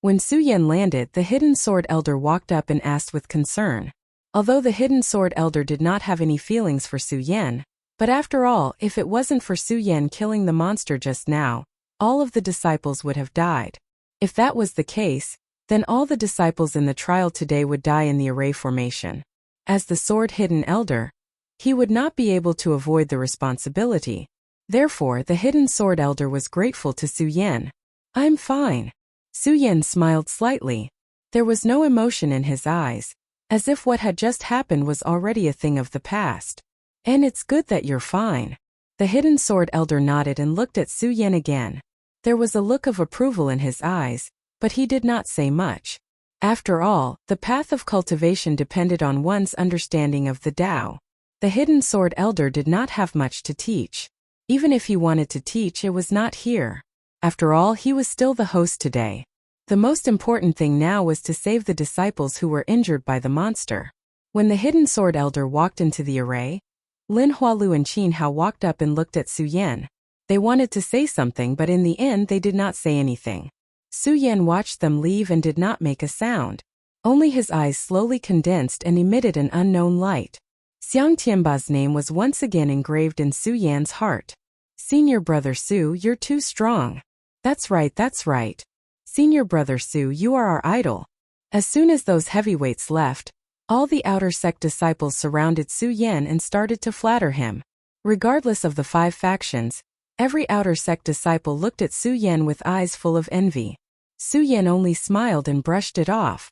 When Su Yan landed, the hidden sword elder walked up and asked with concern. Although the hidden sword elder did not have any feelings for Su Yan, but after all, if it wasn't for Su Yan killing the monster just now, all of the disciples would have died. If that was the case, then all the disciples in the trial today would die in the array formation. As the sword hidden elder, he would not be able to avoid the responsibility. Therefore, the hidden sword elder was grateful to Su Yan. I'm fine. Su Yan smiled slightly. There was no emotion in his eyes, as if what had just happened was already a thing of the past. And it's good that you're fine. The hidden sword elder nodded and looked at Su Yan again. There was a look of approval in his eyes, but he did not say much. After all, the path of cultivation depended on one's understanding of the Tao. The hidden sword elder did not have much to teach. Even if he wanted to teach, it was not here. After all, he was still the host today. The most important thing now was to save the disciples who were injured by the monster. When the hidden sword elder walked into the array, Lin Hualu and Qin Hao walked up and looked at Su Yan. They wanted to say something, but in the end they did not say anything. Su Yan watched them leave and did not make a sound. Only his eyes slowly condensed and emitted an unknown light. Xiang Tianba's name was once again engraved in Su Yan's heart. Senior brother Su, you're too strong. That's right, that's right. Senior brother Su, you are our idol. As soon as those heavyweights left, all the outer sect disciples surrounded Su Yan and started to flatter him. Regardless of the 5 factions, every outer sect disciple looked at Su Yan with eyes full of envy. Su Yan only smiled and brushed it off.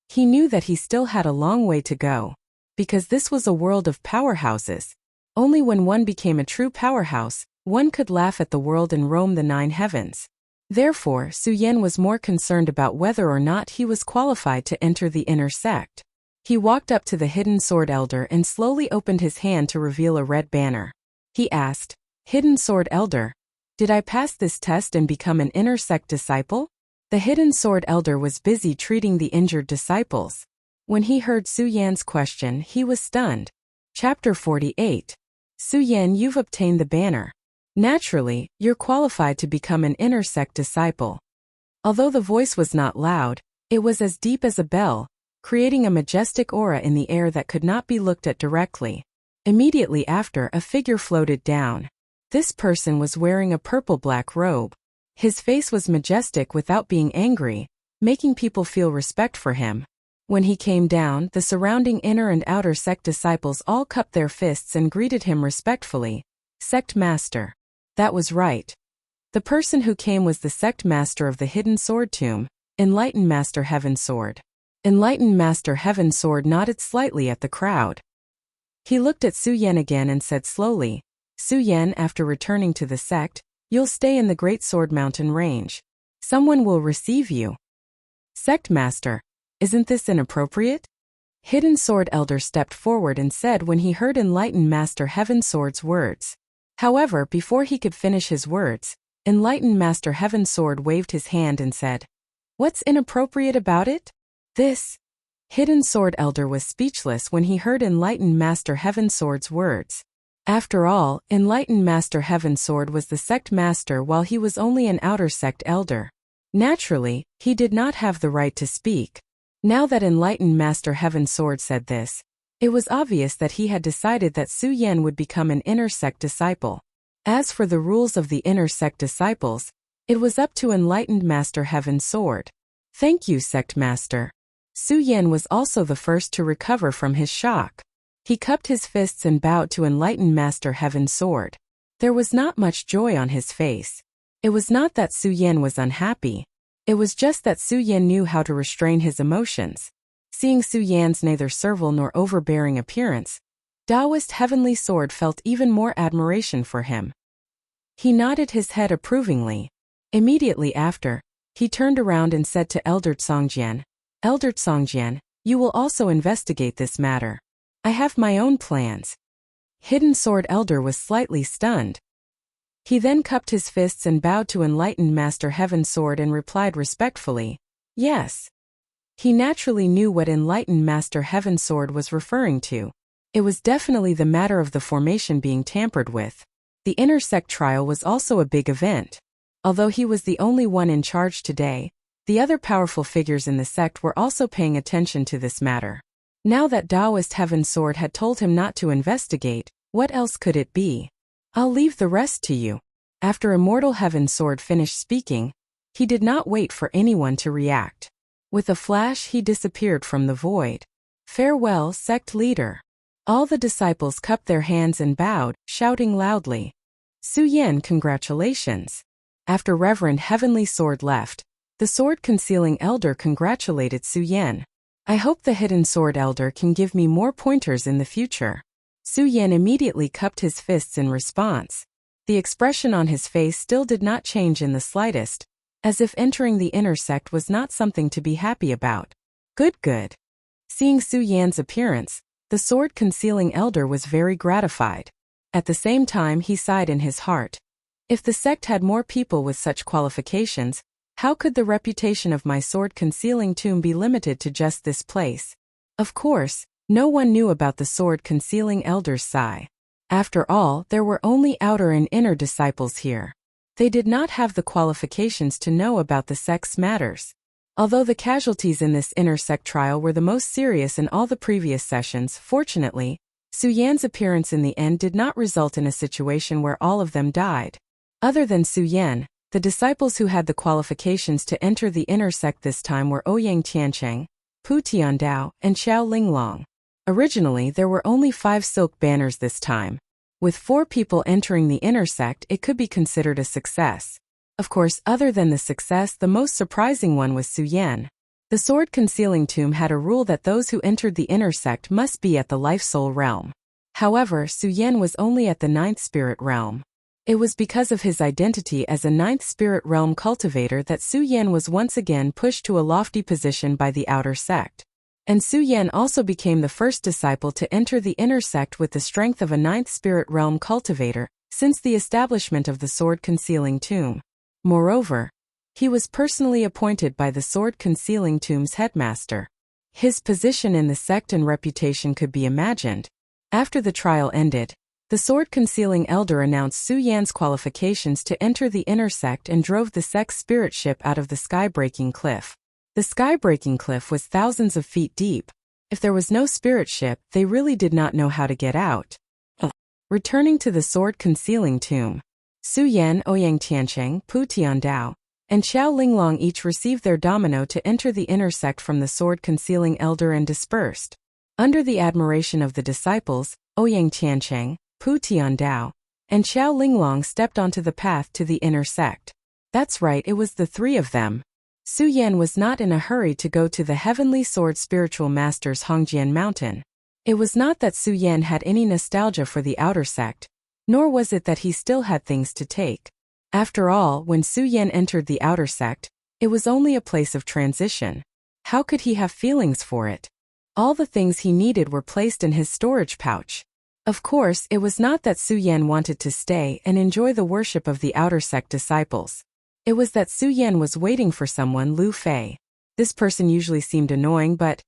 He knew that he still had a long way to go, because this was a world of powerhouses. Only when one became a true powerhouse, one could laugh at the world and roam the 9 heavens. Therefore, Su Yan was more concerned about whether or not he was qualified to enter the inner sect. He walked up to the hidden sword elder and slowly opened his hand to reveal a red banner. He asked, Hidden sword elder, did I pass this test and become an inner sect disciple? The hidden sword elder was busy treating the injured disciples. When he heard Su Yan's question, he was stunned. Chapter 48. Su Yan, you've obtained the banner. Naturally, you're qualified to become an inner sect disciple. Although the voice was not loud, it was as deep as a bell. creating a majestic aura in the air that could not be looked at directly. Immediately after, a figure floated down. This person was wearing a purple-black robe. His face was majestic without being angry, making people feel respect for him. When he came down, the surrounding inner and outer sect disciples all cupped their fists and greeted him respectfully. Sect Master. That was right. The person who came was the Sect Master of the Hidden Sword Tomb, Enlightened Master Heaven Sword. Enlightened Master Heaven Sword nodded slightly at the crowd. He looked at Su Yan again and said slowly, Su Yan, after returning to the sect, you'll stay in the Great Sword Mountain range. Someone will receive you. Sect Master. Isn't this inappropriate? Hidden Sword Elder stepped forward and said when he heard Enlightened Master Heaven Sword's words. However, before he could finish his words, Enlightened Master Heaven Sword waved his hand and said, What's inappropriate about it? This. Hidden Sword Elder was speechless when he heard Enlightened Master Heaven Sword's words. After all, Enlightened Master Heaven Sword was the sect master while he was only an outer sect elder. Naturally, he did not have the right to speak. Now that Enlightened Master Heaven Sword said this, it was obvious that he had decided that Su Yan would become an inner sect disciple. As for the rules of the inner sect disciples, it was up to Enlightened Master Heaven Sword. Thank you, Sect Master. Su Yan was also the first to recover from his shock. He cupped his fists and bowed to Enlightened Master Heaven Sword. There was not much joy on his face. It was not that Su Yan was unhappy. It was just that Su Yan knew how to restrain his emotions. Seeing Su Yan's neither servile nor overbearing appearance, Taoist Heavenly Sword felt even more admiration for him. He nodded his head approvingly. Immediately after, he turned around and said to Elder Tsongjian, Elder Tsongjian, you will also investigate this matter. I have my own plans. Hidden Sword Elder was slightly stunned. He then cupped his fists and bowed to Enlightened Master Heaven Sword and replied respectfully, Yes. He naturally knew what Enlightened Master Heaven Sword was referring to. It was definitely the matter of the formation being tampered with. The inner sect trial was also a big event. Although he was the only one in charge today, the other powerful figures in the sect were also paying attention to this matter. Now that Taoist Heaven Sword had told him not to investigate, what else could it be? I'll leave the rest to you. After Immortal Heaven Sword finished speaking, he did not wait for anyone to react. With a flash he disappeared from the void. Farewell, sect leader. All the disciples cupped their hands and bowed, shouting loudly, Su Yan, congratulations. After Reverend Heavenly Sword left, the Sword Concealing Elder congratulated Su Yan. I hope the Hidden Sword Elder can give me more pointers in the future. Su Yan immediately cupped his fists in response. The expression on his face still did not change in the slightest, as if entering the inner sect was not something to be happy about. Good. Seeing Su Yan's appearance, the Sword Concealing Elder was very gratified. At the same time he sighed in his heart. If the sect had more people with such qualifications, how could the reputation of my Sword Concealing Tomb be limited to just this place? Of course, no one knew about the Sword Concealing Elder's sigh. After all, there were only outer and inner disciples here. They did not have the qualifications to know about the sect's matters. Although the casualties in this inner sect trial were the most serious in all the previous sessions, fortunately, Su Yan's appearance in the end did not result in a situation where all of them died. Other than Su Yan, the disciples who had the qualifications to enter the inner sect this time were Ouyang Tiancheng, Pu Tiandao, and Xiao Linglong. Originally, there were only 5 silk banners this time. With 4 people entering the inner sect, it could be considered a success. Of course, other than the success, the most surprising one was Su Yan. The Sword Concealing Tomb had a rule that those who entered the inner sect must be at the Life-Soul realm. However, Su Yan was only at the 9th Spirit realm. It was because of his identity as a 9th Spirit realm cultivator that Su Yan was once again pushed to a lofty position by the outer sect. And Su Yan also became the first disciple to enter the inner sect with the strength of a 9th Spirit realm cultivator, since the establishment of the Sword Concealing Tomb. Moreover, he was personally appointed by the Sword Concealing Tomb's headmaster. His position in the sect and reputation could be imagined. After the trial ended, the Sword Concealing Elder announced Su Yan's qualifications to enter the inner sect and drove the sect's spirit ship out of the sky-breaking cliff. The sky-breaking cliff was thousands of feet deep. If there was no spirit ship, they really did not know how to get out. Returning to the sword-concealing tomb, Su Yan, Ouyang Tiancheng, Pu Tiandao, and Xiao Linglong each received their domino to enter the inner sect from the sword-concealing elder and dispersed. Under the admiration of the disciples, Ouyang Tiancheng, Pu Tiandao, and Xiao Linglong stepped onto the path to the inner sect. That's right, it was the three of them. Su Yan was not in a hurry to go to the Heavenly Sword Spiritual Master's Hongjian Mountain. It was not that Su Yan had any nostalgia for the outer sect, nor was it that he still had things to take. After all, when Su Yan entered the outer sect, it was only a place of transition. How could he have feelings for it? All the things he needed were placed in his storage pouch. Of course, it was not that Su Yan wanted to stay and enjoy the worship of the outer sect disciples. It was that Su Yan was waiting for someone, Lu Fei. This person usually seemed annoying, but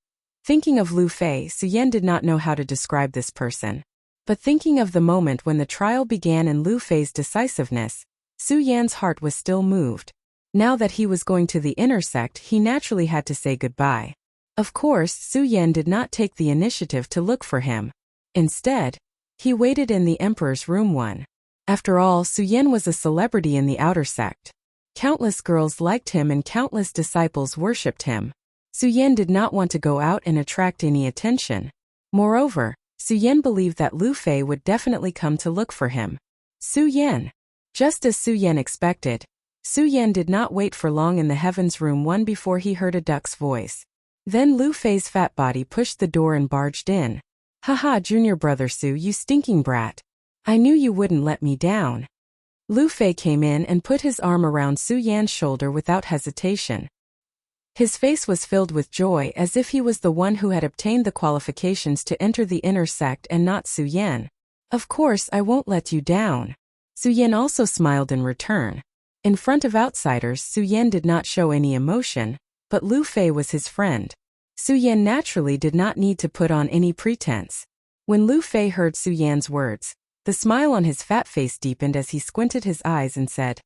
thinking of Lu Fei, Su Yan did not know how to describe this person. But thinking of the moment when the trial began and Lu Fei's decisiveness, Su Yan's heart was still moved. Now that he was going to the inner sect, he naturally had to say goodbye. Of course, Su Yan did not take the initiative to look for him. Instead, he waited in the emperor's room 1. After all, Su Yan was a celebrity in the outer sect. Countless girls liked him and countless disciples worshipped him. Su Yan did not want to go out and attract any attention. Moreover, Su Yan believed that Lu Fei would definitely come to look for him. Su Yan. Just as Su Yan expected, Su Yan did not wait for long in the heavens room 1 before he heard a duck's voice. Then Lu Fei's fat body pushed the door and barged in. Haha, junior brother Su, you stinking brat. I knew you wouldn't let me down. Lu Fei came in and put his arm around Su Yan's shoulder without hesitation. His face was filled with joy as if he was the one who had obtained the qualifications to enter the inner sect and not Su Yan. Of course, I won't let you down. Su Yan also smiled in return. In front of outsiders, Su Yan did not show any emotion, but Lu Fei was his friend. Su Yan naturally did not need to put on any pretense. When Lu Fei heard Su Yan's words, the smile on his fat face deepened as he squinted his eyes and said,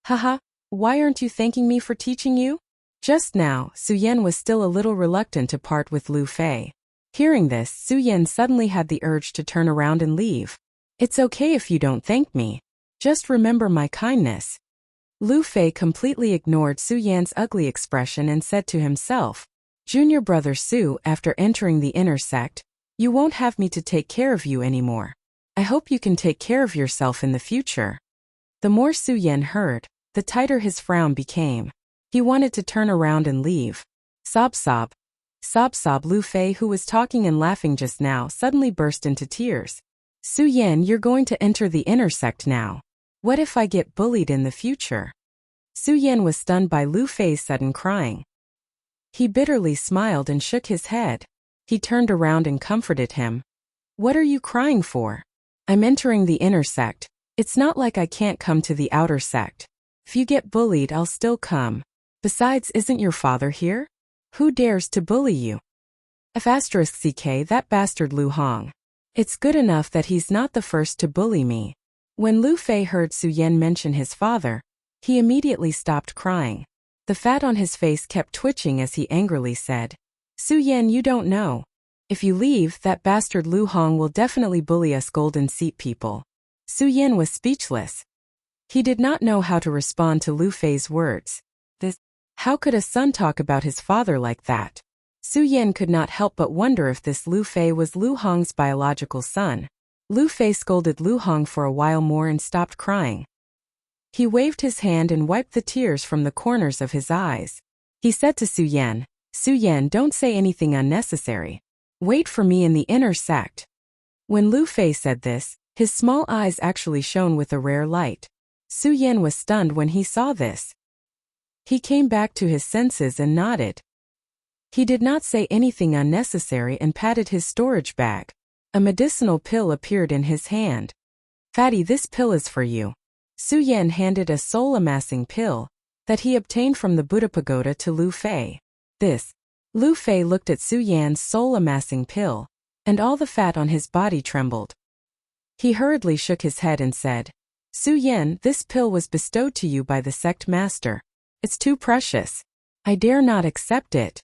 Haha, why aren't you thanking me for teaching you? Just now, Su Yan was still a little reluctant to part with Lu Fei. Hearing this, Su Yan suddenly had the urge to turn around and leave. It's okay if you don't thank me. Just remember my kindness. Lu Fei completely ignored Su Yan's ugly expression and said to himself, Junior brother Su, after entering the inner sect, you won't have me to take care of you anymore. I hope you can take care of yourself in the future. The more Su Yan heard, the tighter his frown became. He wanted to turn around and leave. Sob sob. Sob sob. Lu Fei, who was talking and laughing just now, suddenly burst into tears. Su Yan, you're going to enter the inner sect now. What if I get bullied in the future? Su Yan was stunned by Lu Fei's sudden crying. He bitterly smiled and shook his head. He turned around and comforted him. What are you crying for? I'm entering the inner sect. It's not like I can't come to the outer sect. If you get bullied, I'll still come. Besides, isn't your father here? Who dares to bully you? *CK, that bastard Lu Hong. It's good enough that he's not the first to bully me. When Lu Fei heard Su Yan mention his father, he immediately stopped crying. The fat on his face kept twitching as he angrily said, Su Yan, you don't know. If you leave, that bastard Lu Hong will definitely bully us golden seat people. Su Yan was speechless. He did not know how to respond to Lu Fei's words. How could a son talk about his father like that? Su Yan could not help but wonder if this Lu Fei was Lu Hong's biological son. Lu Fei scolded Lu Hong for a while more and stopped crying. He waved his hand and wiped the tears from the corners of his eyes. He said to Su Yan, don't say anything unnecessary. Wait for me in the inner sect. When Lu Fei said this, his small eyes actually shone with a rare light. Su Yan was stunned when he saw this. He came back to his senses and nodded. He did not say anything unnecessary and patted his storage bag. A medicinal pill appeared in his hand. Fatty, this pill is for you. Su Yan handed a soul-amassing pill that he obtained from the Buddha pagoda to Lu Fei. Lu Fei looked at Su Yan's soul-amassing pill, and all the fat on his body trembled. He hurriedly shook his head and said, Su Yan, this pill was bestowed to you by the sect master. It's too precious. I dare not accept it.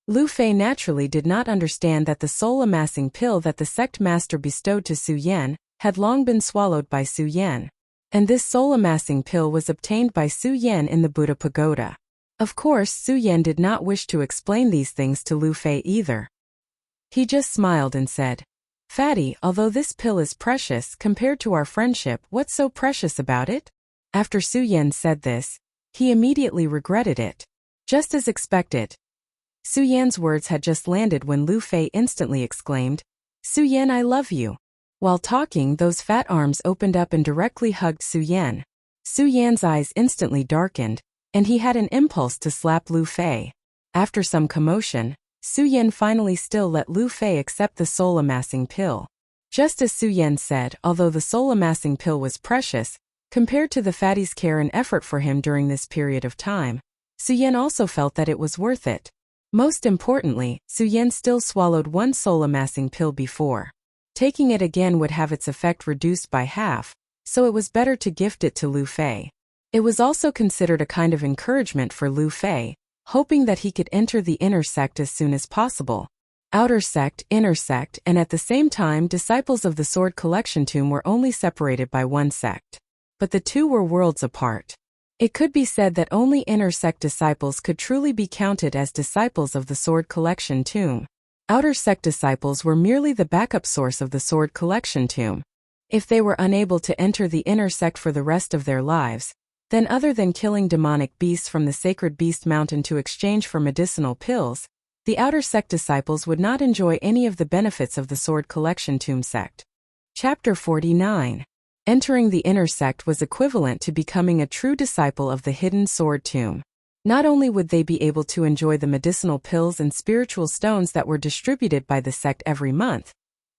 Lu Fei naturally did not understand that the soul-amassing pill that the sect master bestowed to Su Yan had long been swallowed by Su Yan. And this soul-amassing pill was obtained by Su Yan in the Buddha Pagoda. Of course, Su Yan did not wish to explain these things to Lu Fei either. He just smiled and said, "Fatty, although this pill is precious compared to our friendship, what's so precious about it?" After Su Yan said this, he immediately regretted it. Just as expected. Su Yan's words had just landed when Lu Fei instantly exclaimed, "Su Yan, I love you." While talking, those fat arms opened up and directly hugged Su Yan. Su Yan's eyes instantly darkened, and he had an impulse to slap Lu Fei. After some commotion, Su Yan finally still let Lu Fei accept the soul-amassing pill. Just as Su Yan said, although the soul-amassing pill was precious, compared to the fatty's care and effort for him during this period of time, Su Yan also felt that it was worth it. Most importantly, Su Yan still swallowed one soul-amassing pill before. Taking it again would have its effect reduced by half, so it was better to gift it to Lu Fei. It was also considered a kind of encouragement for Lu Fei, hoping that he could enter the inner sect as soon as possible. Outer sect, inner sect, and at the same time disciples of the Sword Collection Tomb were only separated by one sect. But the two were worlds apart. It could be said that only inner sect disciples could truly be counted as disciples of the Sword Collection Tomb. Outer sect disciples were merely the backup source of the Sword Collection Tomb. If they were unable to enter the inner sect for the rest of their lives, then other than killing demonic beasts from the Sacred Beast Mountain to exchange for medicinal pills, the outer sect disciples would not enjoy any of the benefits of the Sword Collection Tomb sect. Chapter 49. Entering the inner sect was equivalent to becoming a true disciple of the Hidden Sword Tomb. Not only would they be able to enjoy the medicinal pills and spiritual stones that were distributed by the sect every month,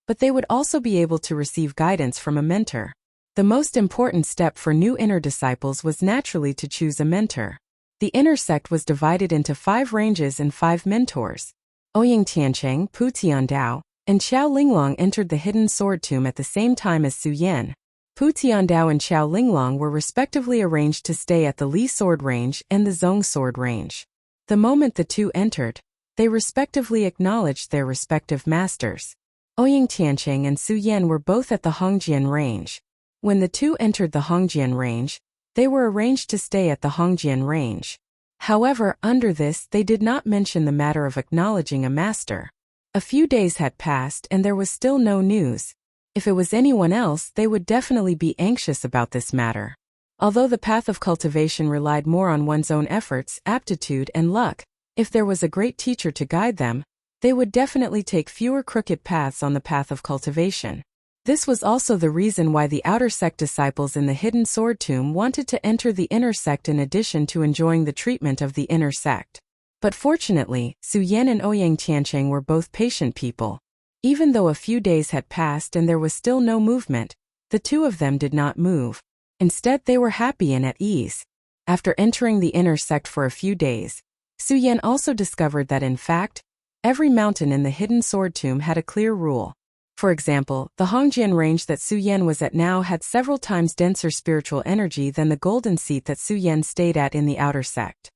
but they would also be able to receive guidance from a mentor. The most important step for new inner disciples was naturally to choose a mentor. The inner sect was divided into 5 ranges and 5 mentors. Ouyang Tiancheng, Pu Tiandao, and Xiao Linglong entered the Hidden Sword Tomb at the same time as Su Yan. Pu Tiandao and Xiao Linglong were respectively arranged to stay at the Li Sword Range and the Zhong Sword Range. The moment the two entered, they respectively acknowledged their respective masters. Ouyang Tiancheng and Su Yan were both at the Hongjian Range. When the two entered the Hongjian Range, they were arranged to stay at the Hongjian Range. However, under this they did not mention the matter of acknowledging a master. A few days had passed and there was still no news. If it was anyone else, they would definitely be anxious about this matter. Although the path of cultivation relied more on one's own efforts, aptitude, and luck, if there was a great teacher to guide them, they would definitely take fewer crooked paths on the path of cultivation. This was also the reason why the outer sect disciples in the Hidden Sword Tomb wanted to enter the inner sect in addition to enjoying the treatment of the inner sect. But fortunately, Su Yan and Ouyang Tiancheng were both patient people. Even though a few days had passed and there was still no movement, the two of them did not move. Instead, they were happy and at ease. After entering the inner sect for a few days, Su Yan also discovered that in fact, every mountain in the Hidden Sword Tomb had a clear rule. For example, the Hongjian Range that Su Yan was at now had several times denser spiritual energy than the golden seat that Su Yan stayed at in the outer sect.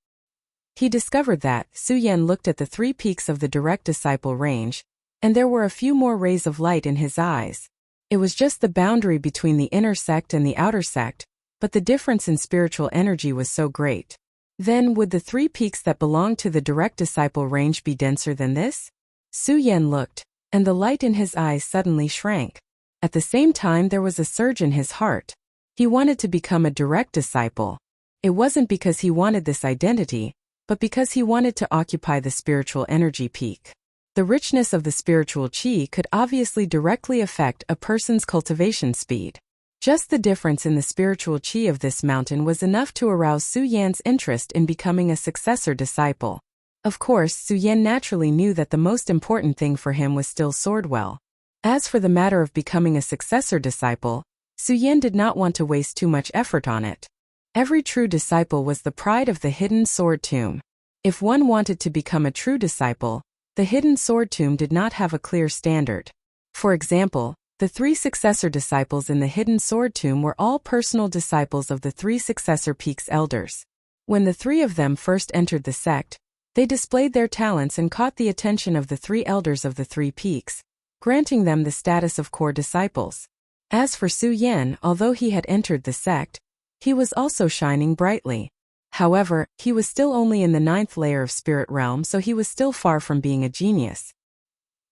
He discovered that Su Yan looked at the 3 peaks of the direct disciple range, and there were a few more rays of light in his eyes. It was just the boundary between the inner sect and the outer sect, but the difference in spiritual energy was so great. Then, would the 3 peaks that belonged to the direct disciple range be denser than this? Su Yan looked, and the light in his eyes suddenly shrank. At the same time, there was a surge in his heart. He wanted to become a direct disciple. It wasn't because he wanted this identity, but because he wanted to occupy the spiritual energy peak. The richness of the spiritual qi could obviously directly affect a person's cultivation speed. Just the difference in the spiritual qi of this mountain was enough to arouse Su Yan's interest in becoming a successor disciple. Of course, Su Yan naturally knew that the most important thing for him was still Swordwell. As for the matter of becoming a successor disciple, Su Yan did not want to waste too much effort on it. Every true disciple was the pride of the Hidden Sword Tomb. If one wanted to become a true disciple, the Hidden Sword Tomb did not have a clear standard. For example, the 3 successor disciples in the Hidden Sword Tomb were all personal disciples of the 3 successor peaks elders. When the 3 of them first entered the sect, They displayed their talents and caught the attention of the 3 elders of the 3 peaks, granting them the status of core disciples. As for Su Yan, although he had entered the sect, he was also shining brightly. However, he was still only in the 9th layer of spirit realm, so he was still far from being a genius.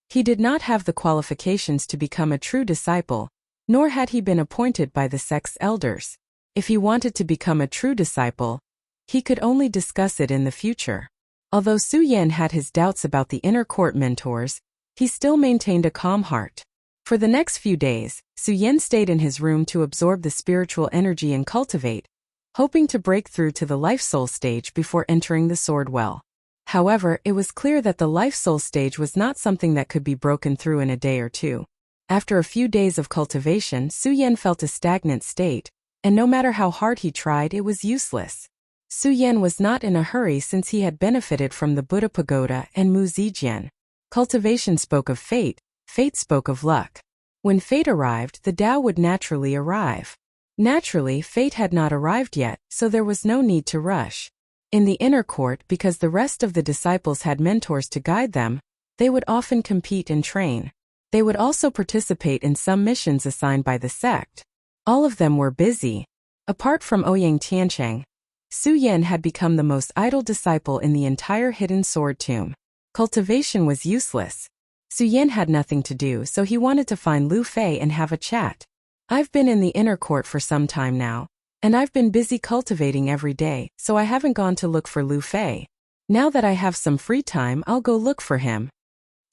He did not have the qualifications to become a true disciple, nor had he been appointed by the sect's elders. If he wanted to become a true disciple, he could only discuss it in the future. Although Su Yan had his doubts about the inner court mentors, he still maintained a calm heart. For the next few days, Su Yan stayed in his room to absorb the spiritual energy and cultivate, hoping to break through to the life-soul stage before entering the sword well. However, it was clear that the life-soul stage was not something that could be broken through in a day or two. After a few days of cultivation, Su Yan felt a stagnant state, and no matter how hard he tried, it was useless. Su Yan was not in a hurry since he had benefited from the Buddha Pagoda and Mu Zijian. Cultivation spoke of fate, fate spoke of luck. When fate arrived, the Tao would naturally arrive. Naturally, fate had not arrived yet, so there was no need to rush. In the inner court, because the rest of the disciples had mentors to guide them, they would often compete and train. They would also participate in some missions assigned by the sect. All of them were busy. Apart from Ouyang Tiancheng, Su Yan had become the most idle disciple in the entire hidden sword tomb. Cultivation was useless. Su Yan had nothing to do, so he wanted to find Lu Fei and have a chat. I've been in the inner court for some time now, and I've been busy cultivating every day, so I haven't gone to look for Lu Fei. Now that I have some free time, I'll go look for him.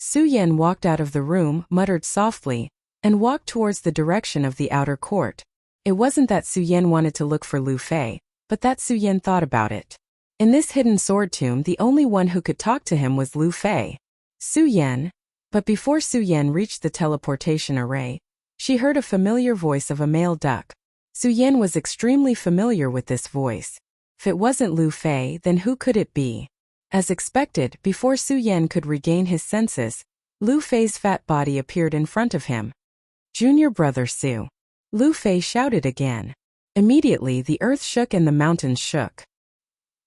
Su Yan walked out of the room, muttered softly, and walked towards the direction of the outer court. It wasn't that Su Yan wanted to look for Lu Fei, but that Su Yan thought about it. In this hidden sword tomb, the only one who could talk to him was Lu Fei. Su Yan. But before Su Yan reached the teleportation array, she heard a familiar voice of a male duck. Su Yan was extremely familiar with this voice. If it wasn't Lu Fei, then who could it be? As expected, before Su Yan could regain his senses, Lu Fei's fat body appeared in front of him. Junior brother Su. Lu Fei shouted again. Immediately the earth shook and the mountains shook.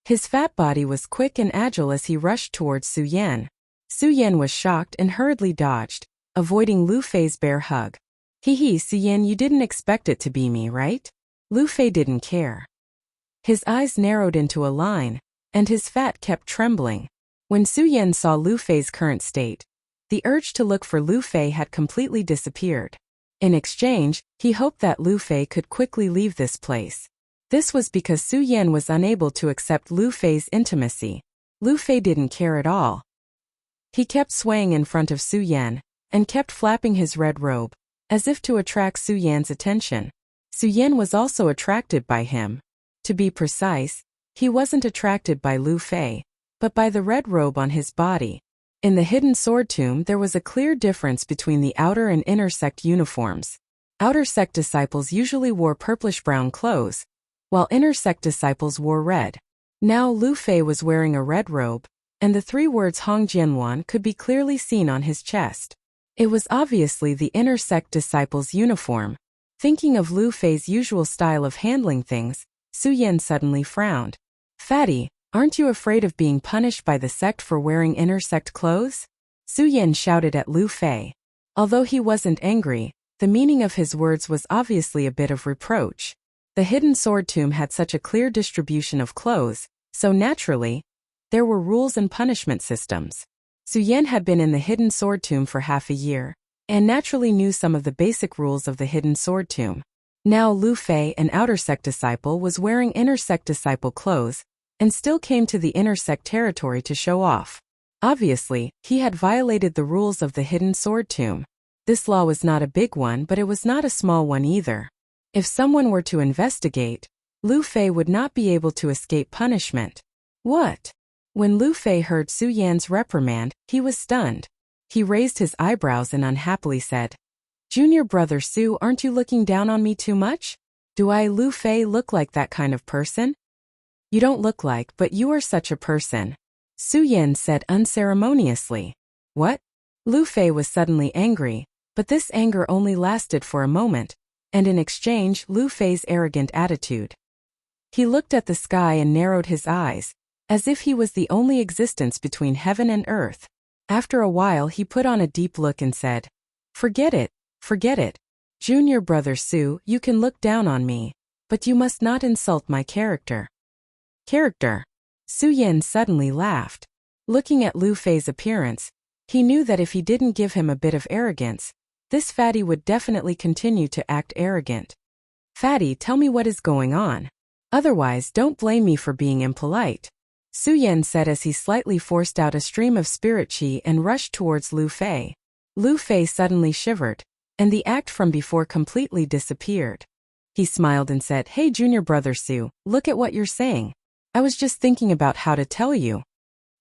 His fat body was quick and agile as he rushed towards Su Yan. Su Yan was shocked and hurriedly dodged, avoiding Lu Fei's bear hug. Hee, Su Yan, you didn't expect it to be me, right? Lu Fei didn't care. His eyes narrowed into a line, and his fat kept trembling. When Su Yan saw Lu Fei's current state, the urge to look for Lu Fei had completely disappeared. In exchange, he hoped that Lu Fei could quickly leave this place. This was because Su Yan was unable to accept Lu Fei's intimacy. Lu Fei didn't care at all. He kept swaying in front of Su Yan, and kept flapping his red robe, as if to attract Su Yan's attention. Su Yan was also attracted by him. To be precise, he wasn't attracted by Lu Fei, but by the red robe on his body. In the hidden sword tomb, there was a clear difference between the outer and inner sect uniforms. Outer sect disciples usually wore purplish-brown clothes, while inner sect disciples wore red. Now Lu Fei was wearing a red robe, and the 3 words Hong Jianluan could be clearly seen on his chest. It was obviously the inner sect disciples' uniform. Thinking of Lu Fei's usual style of handling things, Su Yan suddenly frowned. Fatty, aren't you afraid of being punished by the sect for wearing inner sect clothes? Su Yan shouted at Lu Fei. Although he wasn't angry, the meaning of his words was obviously a bit of reproach. The hidden sword tomb had such a clear distribution of clothes, so naturally, there were rules and punishment systems. Su Yan had been in the hidden sword tomb for half a year, and naturally knew some of the basic rules of the hidden sword tomb. Now Lu Fei, an outer sect disciple, was wearing inner sect disciple clothes, and still came to the inner sect territory to show off. Obviously, he had violated the rules of the hidden sword tomb. This law was not a big one, but it was not a small one either. If someone were to investigate, Lu Fei would not be able to escape punishment. What? When Lu Fei heard Su Yan's reprimand, he was stunned. He raised his eyebrows and unhappily said, Junior brother Su, aren't you looking down on me too much? Do I, Lu Fei, look like that kind of person? You don't look like, but you are such a person. Su Yan said unceremoniously. What? Lu Fei was suddenly angry, but this anger only lasted for a moment, and in exchange Lu Fei's arrogant attitude. He looked at the sky and narrowed his eyes, as if he was the only existence between heaven and earth. After a while he put on a deep look and said, "Forget it, forget it. Junior brother Su, you can look down on me, but you must not insult my character." Character? Su Yan suddenly laughed. Looking at Lu Fei's appearance, he knew that if he didn't give him a bit of arrogance, this fatty would definitely continue to act arrogant. "Fatty, tell me what is going on. Otherwise, don't blame me for being impolite," Su Yan said as he slightly forced out a stream of spirit qi and rushed towards Lu Fei. Lu Fei suddenly shivered, and the act from before completely disappeared. He smiled and said, "Hey junior brother Su, look at what you're saying. I was just thinking about how to tell you."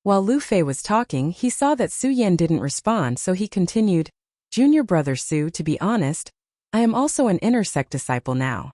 While Lu Fei was talking, he saw that Su Yan didn't respond, so he continued, "Junior brother Su, to be honest, I am also an inner sect disciple now."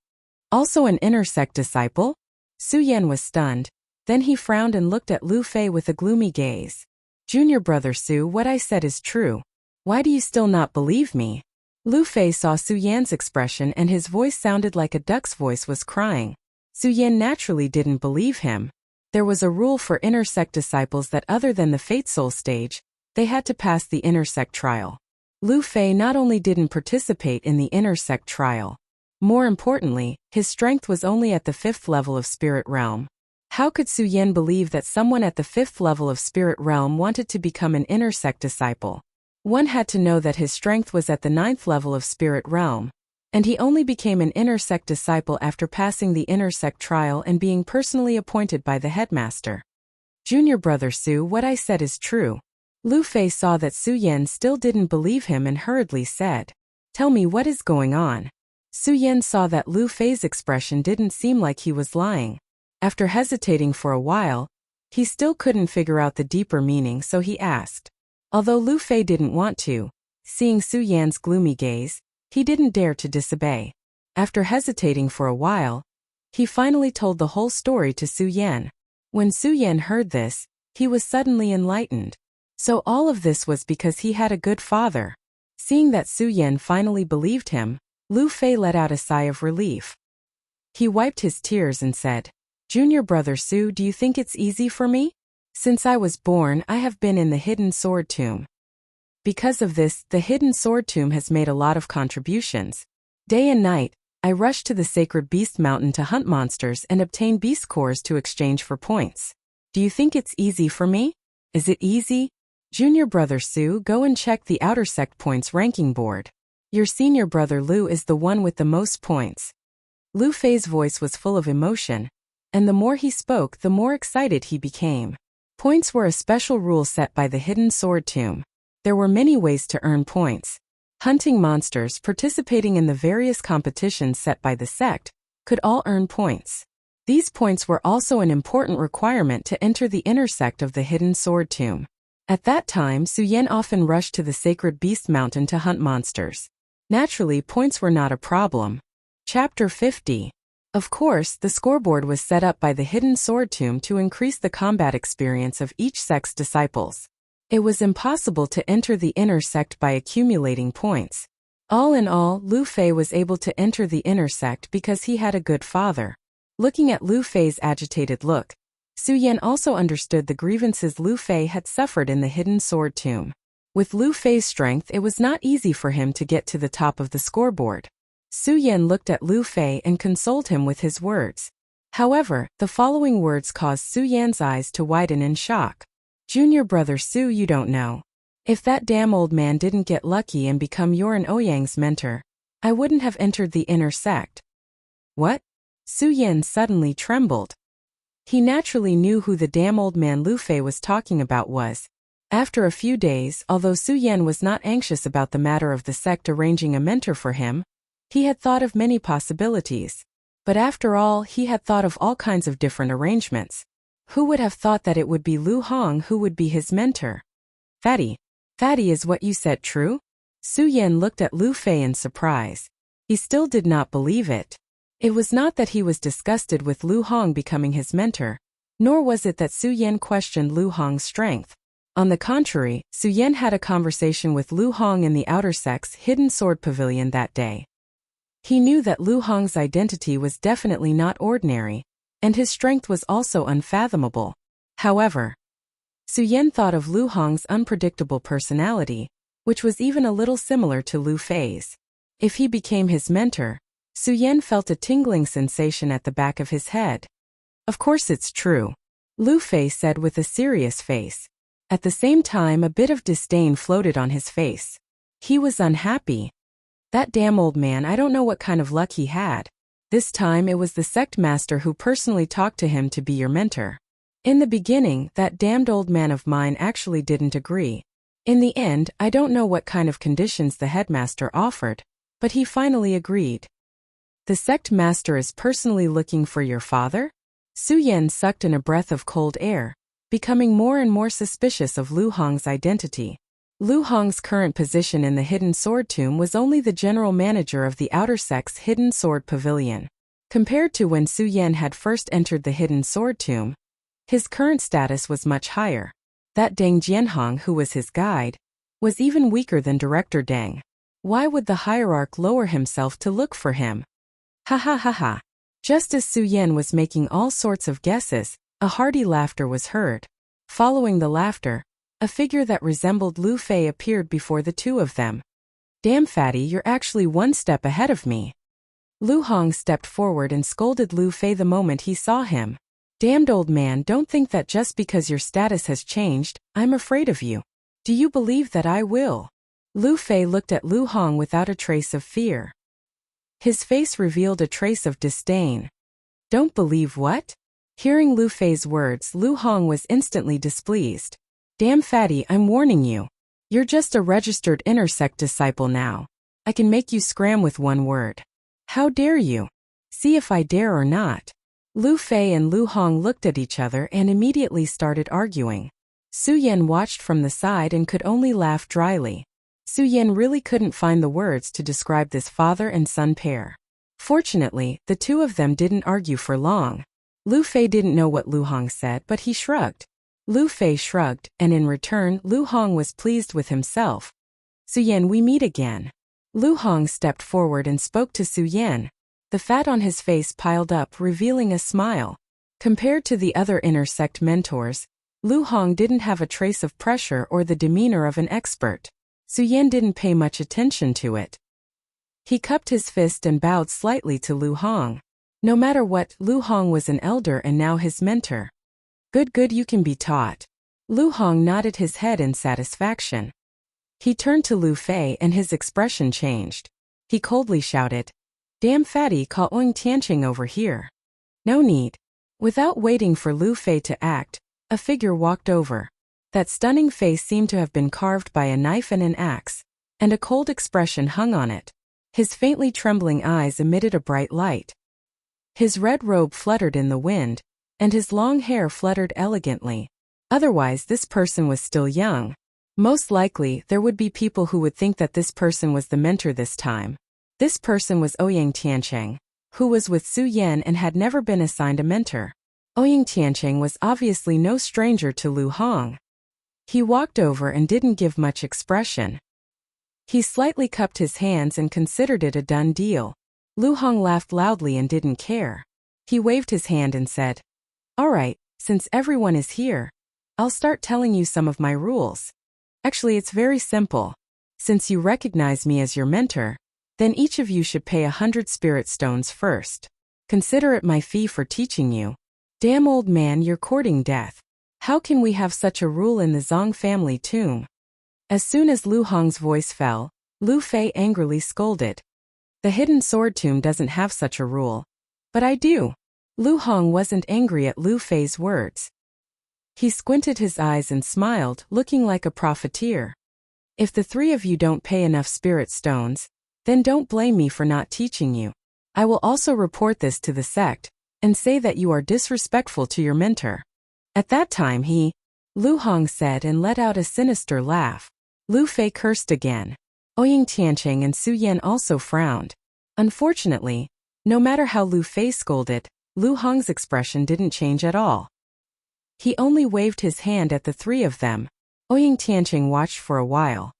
"Also an inner sect disciple?" Su Yan was stunned. Then he frowned and looked at Lu Fei with a gloomy gaze. "Junior brother Su, what I said is true. Why do you still not believe me?" Lu Fei saw Su Yan's expression and his voice sounded like a duck's voice was crying. Su Yan naturally didn't believe him. There was a rule for inner sect disciples that other than the Fate Soul stage, they had to pass the inner sect trial. Lu Fei not only didn't participate in the inner sect trial, more importantly, his strength was only at the 5th level of spirit realm. How could Su Yan believe that someone at the 5th level of spirit realm wanted to become an inner sect disciple? One had to know that his strength was at the 9th level of spirit realm, and he only became an inner sect disciple after passing the inner sect trial and being personally appointed by the headmaster. "Junior brother Su, what I said is true." Lu Fei saw that Su Yan still didn't believe him and hurriedly said, "Tell me what is going on." Su Yan saw that Lu Fei's expression didn't seem like he was lying. After hesitating for a while, he still couldn't figure out the deeper meaning, so he asked. Although Lu Fei didn't want to, seeing Su Yan's gloomy gaze, he didn't dare to disobey. After hesitating for a while, he finally told the whole story to Su Yan. When Su Yan heard this, he was suddenly enlightened. So all of this was because he had a good father. Seeing that Su Yan finally believed him, Lu Fei let out a sigh of relief. He wiped his tears and said, "Junior brother Su, do you think it's easy for me? Since I was born, I have been in the Hidden Sword Tomb. Because of this, the Hidden Sword Tomb has made a lot of contributions. Day and night, I rush to the Sacred Beast Mountain to hunt monsters and obtain beast cores to exchange for points. Do you think it's easy for me? Is it easy? Junior brother Su, go and check the Outer Sect points ranking board. Your senior brother Lu is the one with the most points." Lu Fei's voice was full of emotion, and the more he spoke, the more excited he became. Points were a special rule set by the Hidden Sword Tomb. There were many ways to earn points. Hunting monsters, participating in the various competitions set by the sect, could all earn points. These points were also an important requirement to enter the inner sect of the Hidden Sword Tomb. At that time, Su Yan often rushed to the Sacred Beast Mountain to hunt monsters. Naturally, points were not a problem. Chapter 50. Of course, the scoreboard was set up by the Hidden Sword Tomb to increase the combat experience of each sect's disciples. It was impossible to enter the inner sect by accumulating points. All in all, Lu Fei was able to enter the inner sect because he had a good father. Looking at Lu Fei's agitated look, Su Yan also understood the grievances Lu Fei had suffered in the Hidden Sword Tomb. With Lu Fei's strength, it was not easy for him to get to the top of the scoreboard. Su Yan looked at Lu Fei and consoled him with his words. However, the following words caused Su Yan's eyes to widen in shock. "Junior brother Su, you don't know. If that damn old man didn't get lucky and become your and Ouyang's mentor, I wouldn't have entered the inner sect." "What?" Su Yan suddenly trembled. He naturally knew who the damn old man Lu Fei was talking about was. After a few days, although Su Yan was not anxious about the matter of the sect arranging a mentor for him, he had thought of many possibilities. But after all, he had thought of all kinds of different arrangements. Who would have thought that it would be Lu Hong who would be his mentor? Fatty, is what you said true?" Su Yan looked at Lu Fei in surprise. He still did not believe it. It was not that he was disgusted with Lu Hong becoming his mentor, nor was it that Su Yan questioned Lu Hong's strength. On the contrary, Su Yan had a conversation with Lu Hong in the Outer Sect's Hidden Sword Pavilion that day. He knew that Lu Hong's identity was definitely not ordinary, and his strength was also unfathomable. However, Su Yan thought of Lu Hong's unpredictable personality, which was even a little similar to Lu Fei's. If he became his mentor, Su Yan felt a tingling sensation at the back of his head. Of course it's true, Lu Fei said with a serious face. At the same time, a bit of disdain floated on his face. He was unhappy. That damn old man, I don't know what kind of luck he had. This time it was the sect master who personally talked to him to be your mentor. In the beginning, that damned old man of mine actually didn't agree. In the end, I don't know what kind of conditions the headmaster offered, but he finally agreed. The sect master is personally looking for your father? Su Yan sucked in a breath of cold air, becoming more and more suspicious of Lu Hong's identity. Lu Hong's current position in the Hidden Sword Tomb was only the general manager of the Outer Sect's Hidden Sword Pavilion. Compared to when Su Yan had first entered the Hidden Sword Tomb, his current status was much higher. That Deng Jianhong, who was his guide, was even weaker than Director Deng. Why would the hierarch lower himself to look for him? Ha ha ha ha. Just as Su Yan was making all sorts of guesses, a hearty laughter was heard. Following the laughter, a figure that resembled Lu Fei appeared before the two of them. Damn fatty, you're actually one step ahead of me. Lu Hong stepped forward and scolded Lu Fei the moment he saw him. Damned old man, don't think that just because your status has changed, I'm afraid of you. Do you believe that I will? Lu Fei looked at Lu Hong without a trace of fear. His face revealed a trace of disdain. Don't believe what? Hearing Lu Fei's words, Lu Hong was instantly displeased. Damn fatty, I'm warning you. You're just a registered inner sect disciple now. I can make you scram with one word. How dare you? See if I dare or not. Lu Fei and Lu Hong looked at each other and immediately started arguing. Su Yan watched from the side and could only laugh dryly. Su Yan really couldn't find the words to describe this father and son pair. Fortunately, the two of them didn't argue for long. Lu Fei didn't know what Lu Hong said, but he shrugged. Lu Fei shrugged, and in return, Lu Hong was pleased with himself. Su Yan, we meet again. Lu Hong stepped forward and spoke to Su Yan. The fat on his face piled up, revealing a smile. Compared to the other inner sect mentors, Lu Hong didn't have a trace of pressure or the demeanor of an expert. Su Yan didn't pay much attention to it. He cupped his fist and bowed slightly to Lu Hong. No matter what, Lu Hong was an elder and now his mentor. Good, you can be taught. Lu Hong nodded his head in satisfaction. He turned to Lu Fei and his expression changed. He coldly shouted, Damn fatty, call Oing Tianqing over here. No need. Without waiting for Lu Fei to act, a figure walked over. That stunning face seemed to have been carved by a knife and an axe, and a cold expression hung on it. His faintly trembling eyes emitted a bright light. His red robe fluttered in the wind, and his long hair fluttered elegantly. Otherwise, this person was still young. Most likely, there would be people who would think that this person was the mentor this time. This person was Ouyang Tiancheng, who was with Su Yan and had never been assigned a mentor. Ouyang Tiancheng was obviously no stranger to Lu Hong. He walked over and didn't give much expression. He slightly cupped his hands and considered it a done deal. Lu Hong laughed loudly and didn't care. He waved his hand and said, All right, since everyone is here, I'll start telling you some of my rules. Actually, it's very simple. Since you recognize me as your mentor, then each of you should pay 100 spirit stones first. Consider it my fee for teaching you. Damn old man, you're courting death. How can we have such a rule in the Zhang family tomb? As soon as Lu Hong's voice fell, Lu Fei angrily scolded. The Hidden Sword Tomb doesn't have such a rule. But I do. Lu Hong wasn't angry at Lu Fei's words. He squinted his eyes and smiled, looking like a profiteer. If the three of you don't pay enough spirit stones, then don't blame me for not teaching you. I will also report this to the sect, and say that you are disrespectful to your mentor. At that time Lu Hong said and let out a sinister laugh. Lu Fei cursed again. Ouyang Tiancheng and Su Yan also frowned. Unfortunately, no matter how Lu Fei scolded, Lu Hong's expression didn't change at all. He only waved his hand at the three of them. Ouyang Tiancheng watched for a while.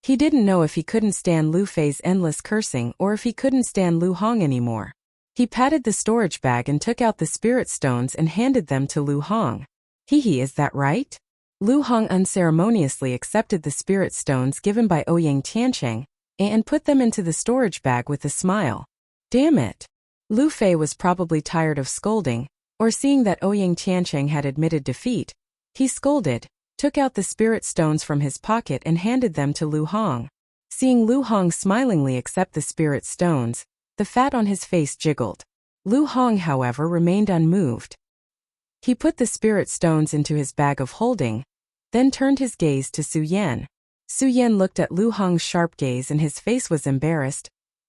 He didn't know if he couldn't stand Lu Fei's endless cursing or if he couldn't stand Lu Hong anymore. He patted the storage bag and took out the spirit stones and handed them to Lu Hong. Hee, is that right? Lu Hong unceremoniously accepted the spirit stones given by Ouyang Tiancheng and put them into the storage bag with a smile. Damn it. Lu Fei was probably tired of scolding, or seeing that Ouyang Tiancheng had admitted defeat. He scolded, took out the spirit stones from his pocket and handed them to Lu Hong. Seeing Lu Hong smilingly accept the spirit stones, the fat on his face jiggled. Lu Hong, however, remained unmoved. He put the spirit stones into his bag of holding, then turned his gaze to Su Yan. Su Yan looked at Lu Hong's sharp gaze and his face was embarrassed.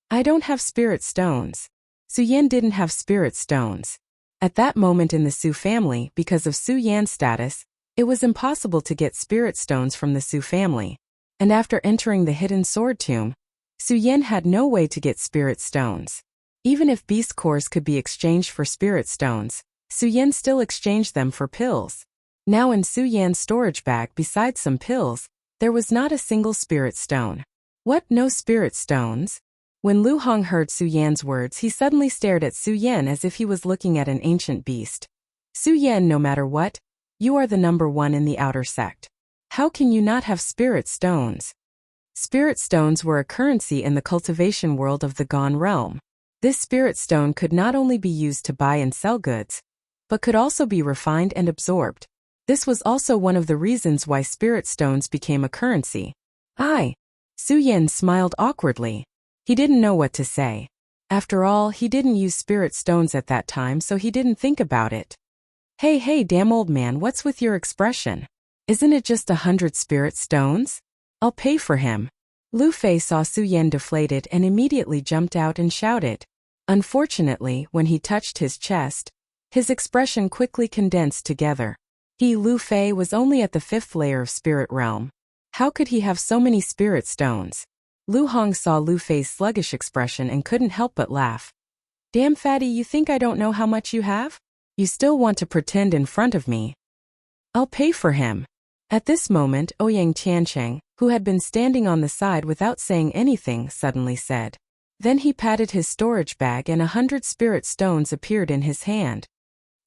I don't have spirit stones. Su Yan didn't have spirit stones. At that moment in the Su family, because of Su Yan's status, it was impossible to get spirit stones from the Su family. And after entering the hidden sword tomb, Su Yan had no way to get spirit stones. Even if beast cores could be exchanged for spirit stones, Su Yan still exchanged them for pills. Now in Su Yan's storage bag, besides some pills, there was not a single spirit stone. What, no spirit stones? When Lu Hong heard Su Yan's words, he suddenly stared at Su Yan as if he was looking at an ancient beast. Su Yan, no matter what, you are the number one in the outer sect. How can you not have spirit stones? Spirit stones were a currency in the cultivation world of the Gone realm. This spirit stone could not only be used to buy and sell goods, but could also be refined and absorbed. This was also one of the reasons why spirit stones became a currency. Su Yan smiled awkwardly. He didn't know what to say. After all, he didn't use spirit stones at that time, so he didn't think about it. Hey, damn old man, what's with your expression? Isn't it just 100 spirit stones? I'll pay for him. Lu Fei saw Su Yan deflated and immediately jumped out and shouted. Unfortunately, when he touched his chest, his expression quickly condensed together. Lu Fei, was only at the 5th layer of spirit realm. How could he have so many spirit stones? Lu Hong saw Lu Fei's sluggish expression and couldn't help but laugh. Damn fatty, you think I don't know how much you have? You still want to pretend in front of me? I'll pay for him. At this moment, Ouyang Tiancheng, who had been standing on the side without saying anything, suddenly said. Then he patted his storage bag and 100 spirit stones appeared in his hand.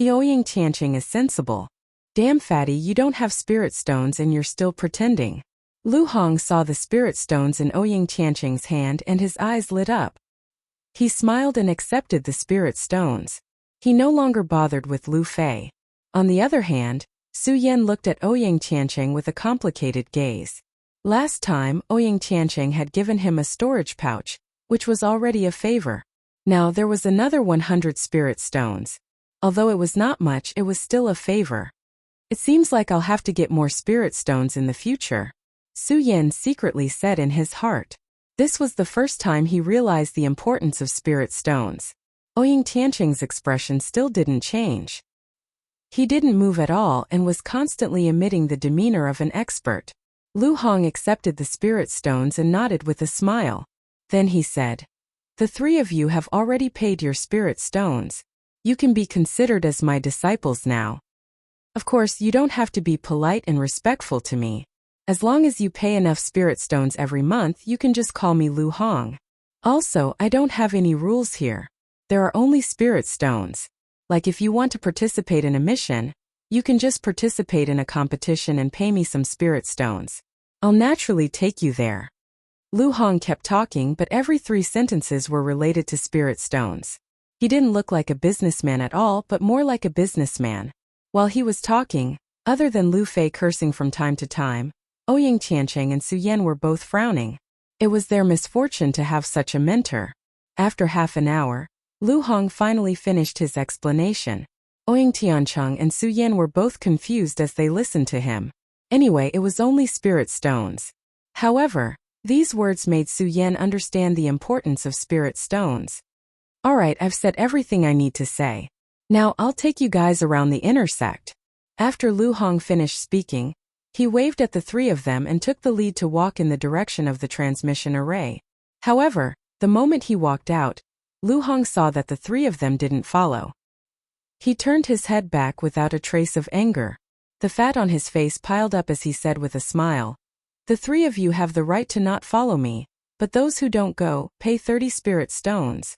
Ouyang Tiancheng is sensible. Damn fatty, you don't have spirit stones and you're still pretending. Lu Hong saw the spirit stones in Ouyang Tiancheng's hand and his eyes lit up. He smiled and accepted the spirit stones. He no longer bothered with Lu Fei. On the other hand, Su Yan looked at Ouyang Tiancheng with a complicated gaze. Last time, Ouyang Tiancheng had given him a storage pouch, which was already a favor. Now there was another 100 spirit stones. Although it was not much, it was still a favor. It seems like I'll have to get more spirit stones in the future, Su Yan secretly said in his heart. This was the first time he realized the importance of spirit stones. Ouyang Tiancheng's expression still didn't change. He didn't move at all and was constantly emitting the demeanor of an expert. Lu Hong accepted the spirit stones and nodded with a smile. Then he said, the 3 of you have already paid your spirit stones. You can be considered as my disciples now. Of course, you don't have to be polite and respectful to me. As long as you pay enough spirit stones every month, you can just call me Lu Hong. Also, I don't have any rules here. There are only spirit stones. Like if you want to participate in a mission, you can just participate in a competition and pay me some spirit stones. I'll naturally take you there. Lu Hong kept talking, but every 3 sentences were related to spirit stones. He didn't look like a businessman at all, but more like a businessman. While he was talking, other than Lu Fei cursing from time to time, Ouyang Tiancheng and Su Yan were both frowning. It was their misfortune to have such a mentor. After half an hour, Lu Hong finally finished his explanation. Ouyang Tiancheng and Su Yan were both confused as they listened to him. Anyway, it was only spirit stones. However, these words made Su Yan understand the importance of spirit stones. Alright, I've said everything I need to say. Now I'll take you guys around the inner sect. After Lu Hong finished speaking, he waved at the 3 of them and took the lead to walk in the direction of the transmission array. However, the moment he walked out, Lu Hong saw that the 3 of them didn't follow. He turned his head back without a trace of anger. The fat on his face piled up as he said with a smile, the 3 of you have the right to not follow me, but those who don't go, pay 30 spirit stones.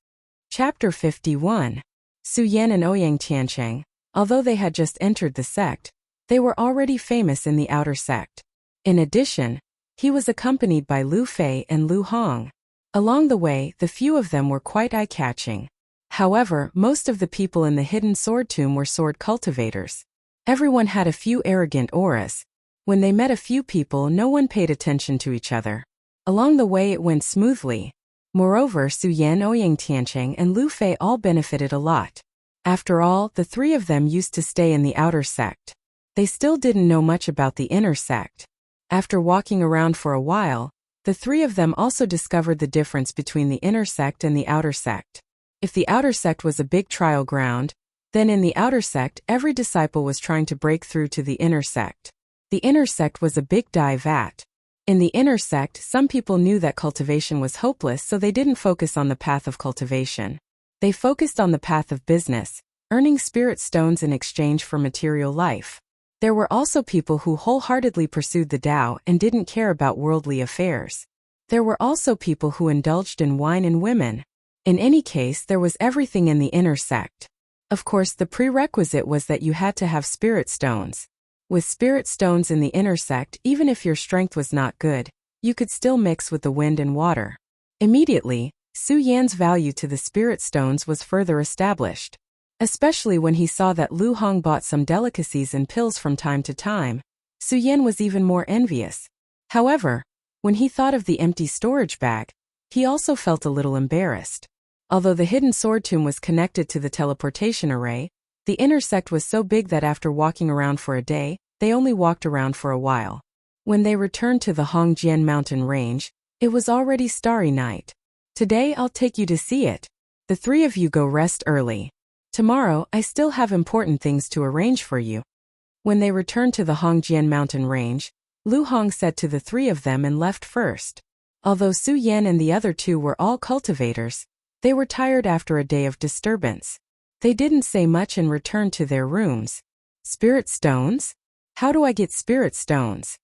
Chapter 51. Su Yan and Ouyang Tiancheng, although they had just entered the sect, They were already famous in the outer sect. In addition, he was accompanied by Lu Fei and Lu Hong. Along the way, the few of them were quite eye-catching. However, most of the people in the hidden sword tomb were sword cultivators. Everyone had a few arrogant auras. When they met a few people, no one paid attention to each other. Along the way it went smoothly. Moreover, Su Yan, Ouyang Tiancheng, and Lu Fei all benefited a lot. After all, the three of them used to stay in the outer sect. They still didn't know much about the inner sect. After walking around for a while, the three of them also discovered the difference between the inner sect and the outer sect. If the outer sect was a big trial ground, then in the outer sect every disciple was trying to break through to the inner sect. The inner sect was a big dye vat. In the inner sect, some people knew that cultivation was hopeless, so they didn't focus on the path of cultivation. They focused on the path of business, earning spirit stones in exchange for material life. There were also people who wholeheartedly pursued the Tao and didn't care about worldly affairs. There were also people who indulged in wine and women. In any case, there was everything in the inner sect. Of course, the prerequisite was that you had to have spirit stones. With spirit stones in the inner sect, even if your strength was not good, you could still mix with the wind and water. Immediately, Su Yan's value to the spirit stones was further established. Especially when he saw that Lu Hong bought some delicacies and pills from time to time, Su Yan was even more envious. However, when he thought of the empty storage bag, he also felt a little embarrassed. Although the hidden sword tomb was connected to the teleportation array, the inner sect was so big that after walking around for a day, they only walked around for a while. When they returned to the Hongjian mountain range, it was already starry night. Today I'll take you to see it. The three of you go rest early. Tomorrow I still have important things to arrange for you. When they returned to the Hongjian mountain range, Lu Hong said to the three of them and left first. Although Su Yan and the other two were all cultivators, they were tired after a day of disturbance. They didn't say much and returned to their rooms. Spirit stones? How do I get spirit stones?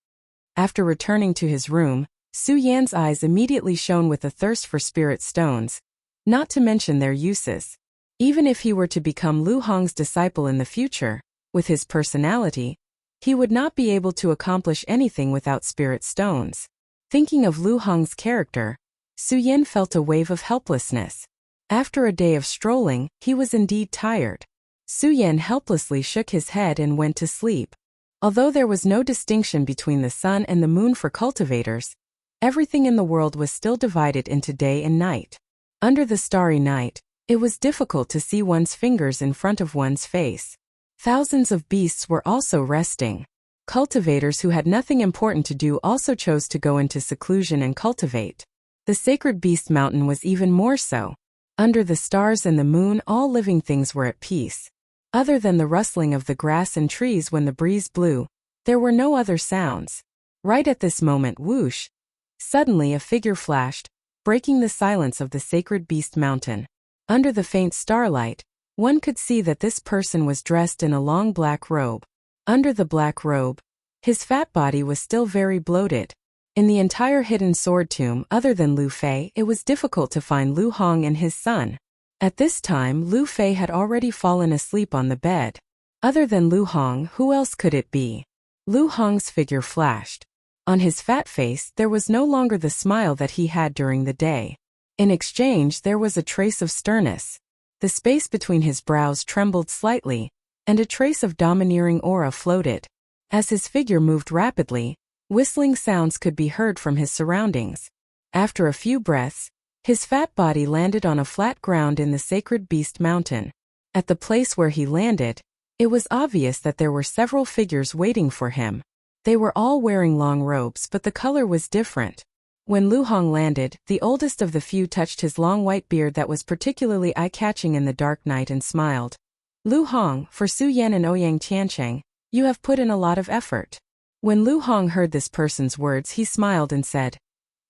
After returning to his room, Su Yan's eyes immediately shone with a thirst for spirit stones, not to mention their uses. Even if he were to become Lu Hong's disciple in the future, with his personality, he would not be able to accomplish anything without spirit stones. Thinking of Lu Hong's character, Su Yan felt a wave of helplessness. After a day of strolling, he was indeed tired. Su Yan helplessly shook his head and went to sleep. Although there was no distinction between the sun and the moon for cultivators, everything in the world was still divided into day and night. Under the starry night, it was difficult to see one's fingers in front of one's face. Thousands of beasts were also resting. Cultivators who had nothing important to do also chose to go into seclusion and cultivate. The sacred beast mountain was even more so. Under the stars and the moon, all living things were at peace. Other than the rustling of the grass and trees when the breeze blew, there were no other sounds. Right at this moment, whoosh! Suddenly a figure flashed, breaking the silence of the sacred beast mountain. Under the faint starlight, one could see that this person was dressed in a long black robe. Under the black robe, his fat body was still very bloated. In the entire hidden sword tomb, other than Lu Fei, it was difficult to find Lu Hong and his son. At this time, Lu Fei had already fallen asleep on the bed. Other than Lu Hong, who else could it be? Lu Hong's figure flashed. On his fat face, there was no longer the smile that he had during the day. In exchange, there was a trace of sternness. The space between his brows trembled slightly, and a trace of domineering aura floated. As his figure moved rapidly, whistling sounds could be heard from his surroundings. After a few breaths, his fat body landed on a flat ground in the sacred beast mountain. At the place where he landed, it was obvious that there were several figures waiting for him. They were all wearing long robes, but the color was different. When Lu Hong landed, the oldest of the few touched his long white beard that was particularly eye-catching in the dark night and smiled. Lu Hong, for Su Yan and Ouyang Tiancheng, you have put in a lot of effort. When Lu Hong heard this person's words, he smiled and said,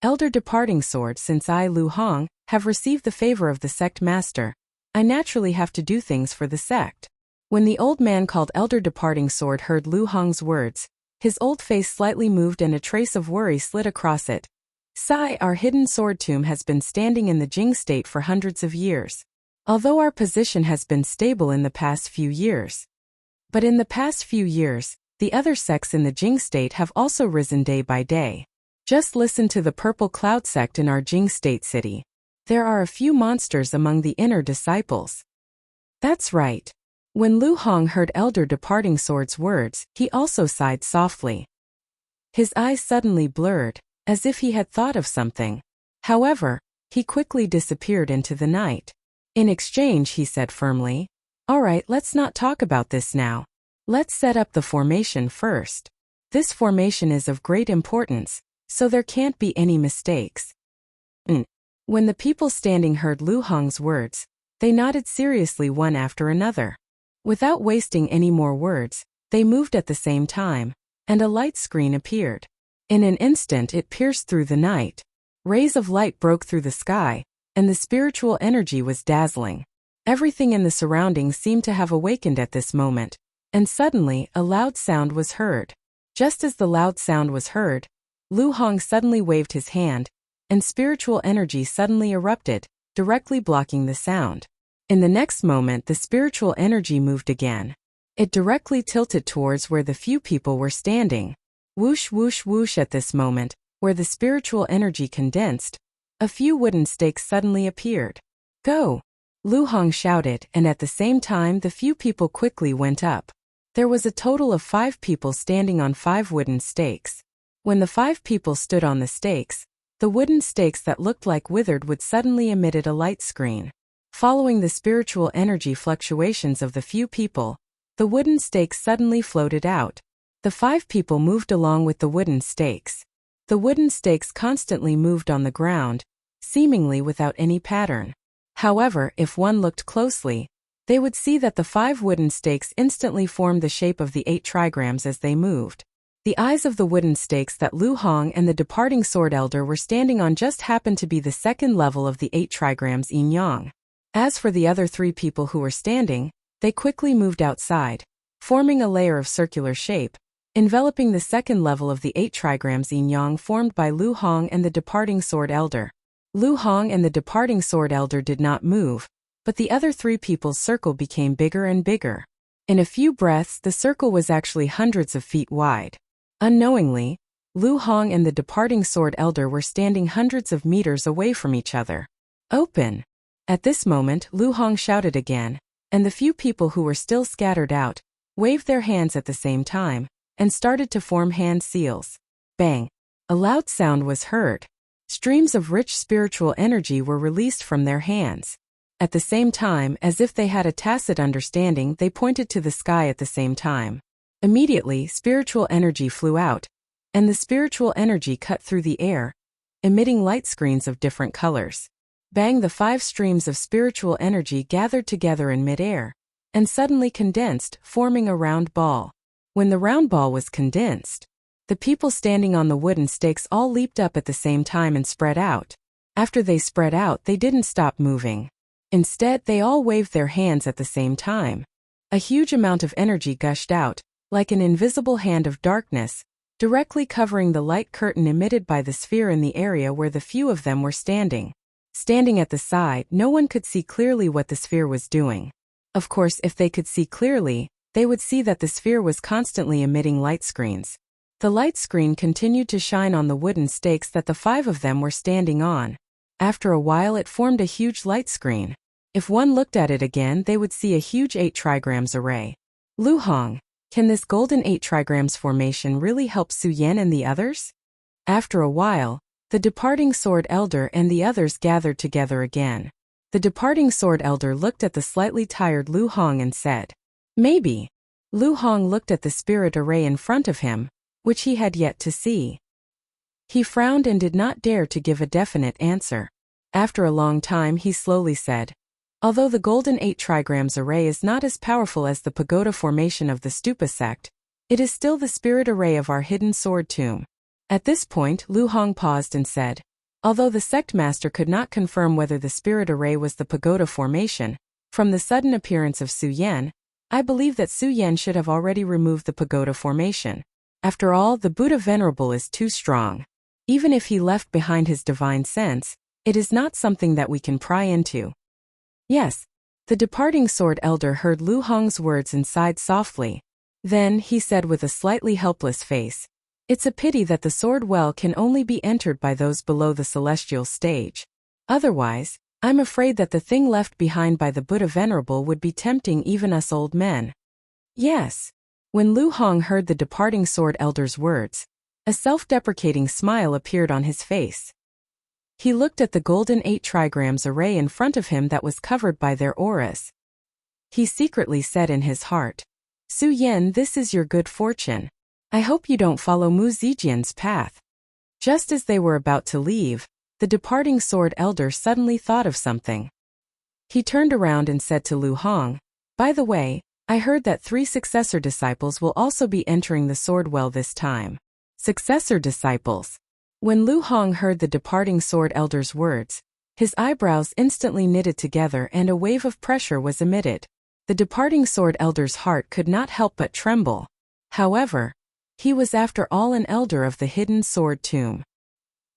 Elder Departing Sword, since I, Lu Hong, have received the favor of the sect master, I naturally have to do things for the sect. When the old man called Elder Departing Sword heard Lu Hong's words, his old face slightly moved and a trace of worry slid across it. Sai, our hidden sword tomb has been standing in the Jing state for hundreds of years. Although our position has been stable in the past few years. But in the past few years, The other sects in the Jing state have also risen day by day. Just listen to the Purple Cloud sect in our Jing state city. There are a few monsters among the inner disciples. That's right. When Lu Hong heard Elder Departing Sword's words, he also sighed softly. His eyes suddenly blurred, as if he had thought of something. However, he quickly disappeared into the night. In exchange, he said firmly, "All right, let's not talk about this now. Let's set up the formation first. This formation is of great importance, so there can't be any mistakes." When the people standing heard Lu Hong's words, they nodded seriously one after another. Without wasting any more words, they moved at the same time, and a light screen appeared. In an instant it pierced through the night. Rays of light broke through the sky, and the spiritual energy was dazzling. Everything in the surroundings seemed to have awakened at this moment, and suddenly a loud sound was heard. Just as the loud sound was heard, Lu Hong suddenly waved his hand, and spiritual energy suddenly erupted, directly blocking the sound. In the next moment, the spiritual energy moved again. It directly tilted towards where the few people were standing. Whoosh whoosh whoosh. At this moment, where the spiritual energy condensed, a few wooden stakes suddenly appeared. "Go!" Lu Hong shouted, and at the same time the few people quickly went up. There was a total of 5 people standing on 5 wooden stakes. When the 5 people stood on the stakes, the wooden stakes that looked like withered wood suddenly emitted a light screen. Following the spiritual energy fluctuations of the few people, the wooden stakes suddenly floated out. The 5 people moved along with the wooden stakes. The wooden stakes constantly moved on the ground, seemingly without any pattern. However, if one looked closely, they would see that the 5 wooden stakes instantly formed the shape of the 8 trigrams as they moved. The eyes of the wooden stakes that Lu Hong and the Departing Sword Elder were standing on just happened to be the second level of the 8 trigrams yin yang. As for the other 3 people who were standing, they quickly moved outside, forming a layer of circular shape, enveloping the second level of the 8 trigrams yin yang formed by Lu Hong and the Departing Sword Elder. Lu Hong and the Departing Sword Elder did not move, but the other 3 people's circle became bigger and bigger. In a few breaths, the circle was actually hundreds of feet wide. Unknowingly, Lu Hong and the Departing Sword Elder were standing hundreds of meters away from each other. "Open!" At this moment, Lu Hong shouted again, and the few people who were still scattered out waved their hands at the same time and started to form hand seals. Bang! A loud sound was heard. Streams of rich spiritual energy were released from their hands. At the same time, as if they had a tacit understanding, they pointed to the sky at the same time. Immediately, spiritual energy flew out, and the spiritual energy cut through the air, emitting light screens of different colors. Bang! The 5 streams of spiritual energy gathered together in mid-air, and suddenly condensed, forming a round ball. When the round ball was condensed, the people standing on the wooden stakes all leaped up at the same time and spread out. After they spread out, they didn't stop moving. Instead, they all waved their hands at the same time. A huge amount of energy gushed out, like an invisible hand of darkness, directly covering the light curtain emitted by the sphere in the area where the few of them were standing. Standing at the side, no one could see clearly what the sphere was doing. Of course, if they could see clearly, they would see that the sphere was constantly emitting light screens. The light screen continued to shine on the wooden stakes that the 5 of them were standing on. After a while, it formed a huge light screen. If one looked at it again, they would see a huge 8 trigrams array. "Lu Hong, can this golden 8 trigrams formation really help Su Yan and the others?" After a while, the Departing Sword Elder and the others gathered together again. The Departing Sword Elder looked at the slightly tired Lu Hong and said, "Maybe." Lu Hong looked at the spirit array in front of him, which he had yet to see. He frowned and did not dare to give a definite answer. After a long time, he slowly said, "Although the golden 8 trigrams array is not as powerful as the pagoda formation of the Stupa sect, it is still the spirit array of our hidden sword tomb." At this point, Lu Hong paused and said, "Although the sect master could not confirm whether the spirit array was the pagoda formation, from the sudden appearance of Su Yan, I believe that Su Yan should have already removed the pagoda formation. After all, the Buddha Venerable is too strong. Even if he left behind his divine sense, it is not something that we can pry into." Yes. The Departing Sword Elder heard Lu Hong's words and sighed softly. Then, he said with a slightly helpless face, "It's a pity that the sword well can only be entered by those below the celestial stage. Otherwise, I'm afraid that the thing left behind by the Buddha Venerable would be tempting even us old men." Yes. When Lu Hong heard the departing sword elder's words, a self-deprecating smile appeared on his face. He looked at the golden 8 trigrams array in front of him that was covered by their auras. He secretly said in his heart, "Su Yan, this is your good fortune. I hope you don't follow Mu Zijian's path." Just as they were about to leave, the departing sword elder suddenly thought of something. He turned around and said to Lu Hong, "By the way, I heard that 3 successor disciples will also be entering the sword well this time." Successor disciples. When Lu Hong heard the departing sword elder's words, his eyebrows instantly knitted together and a wave of pressure was emitted. The departing sword elder's heart could not help but tremble. However, he was after all an elder of the hidden sword tomb.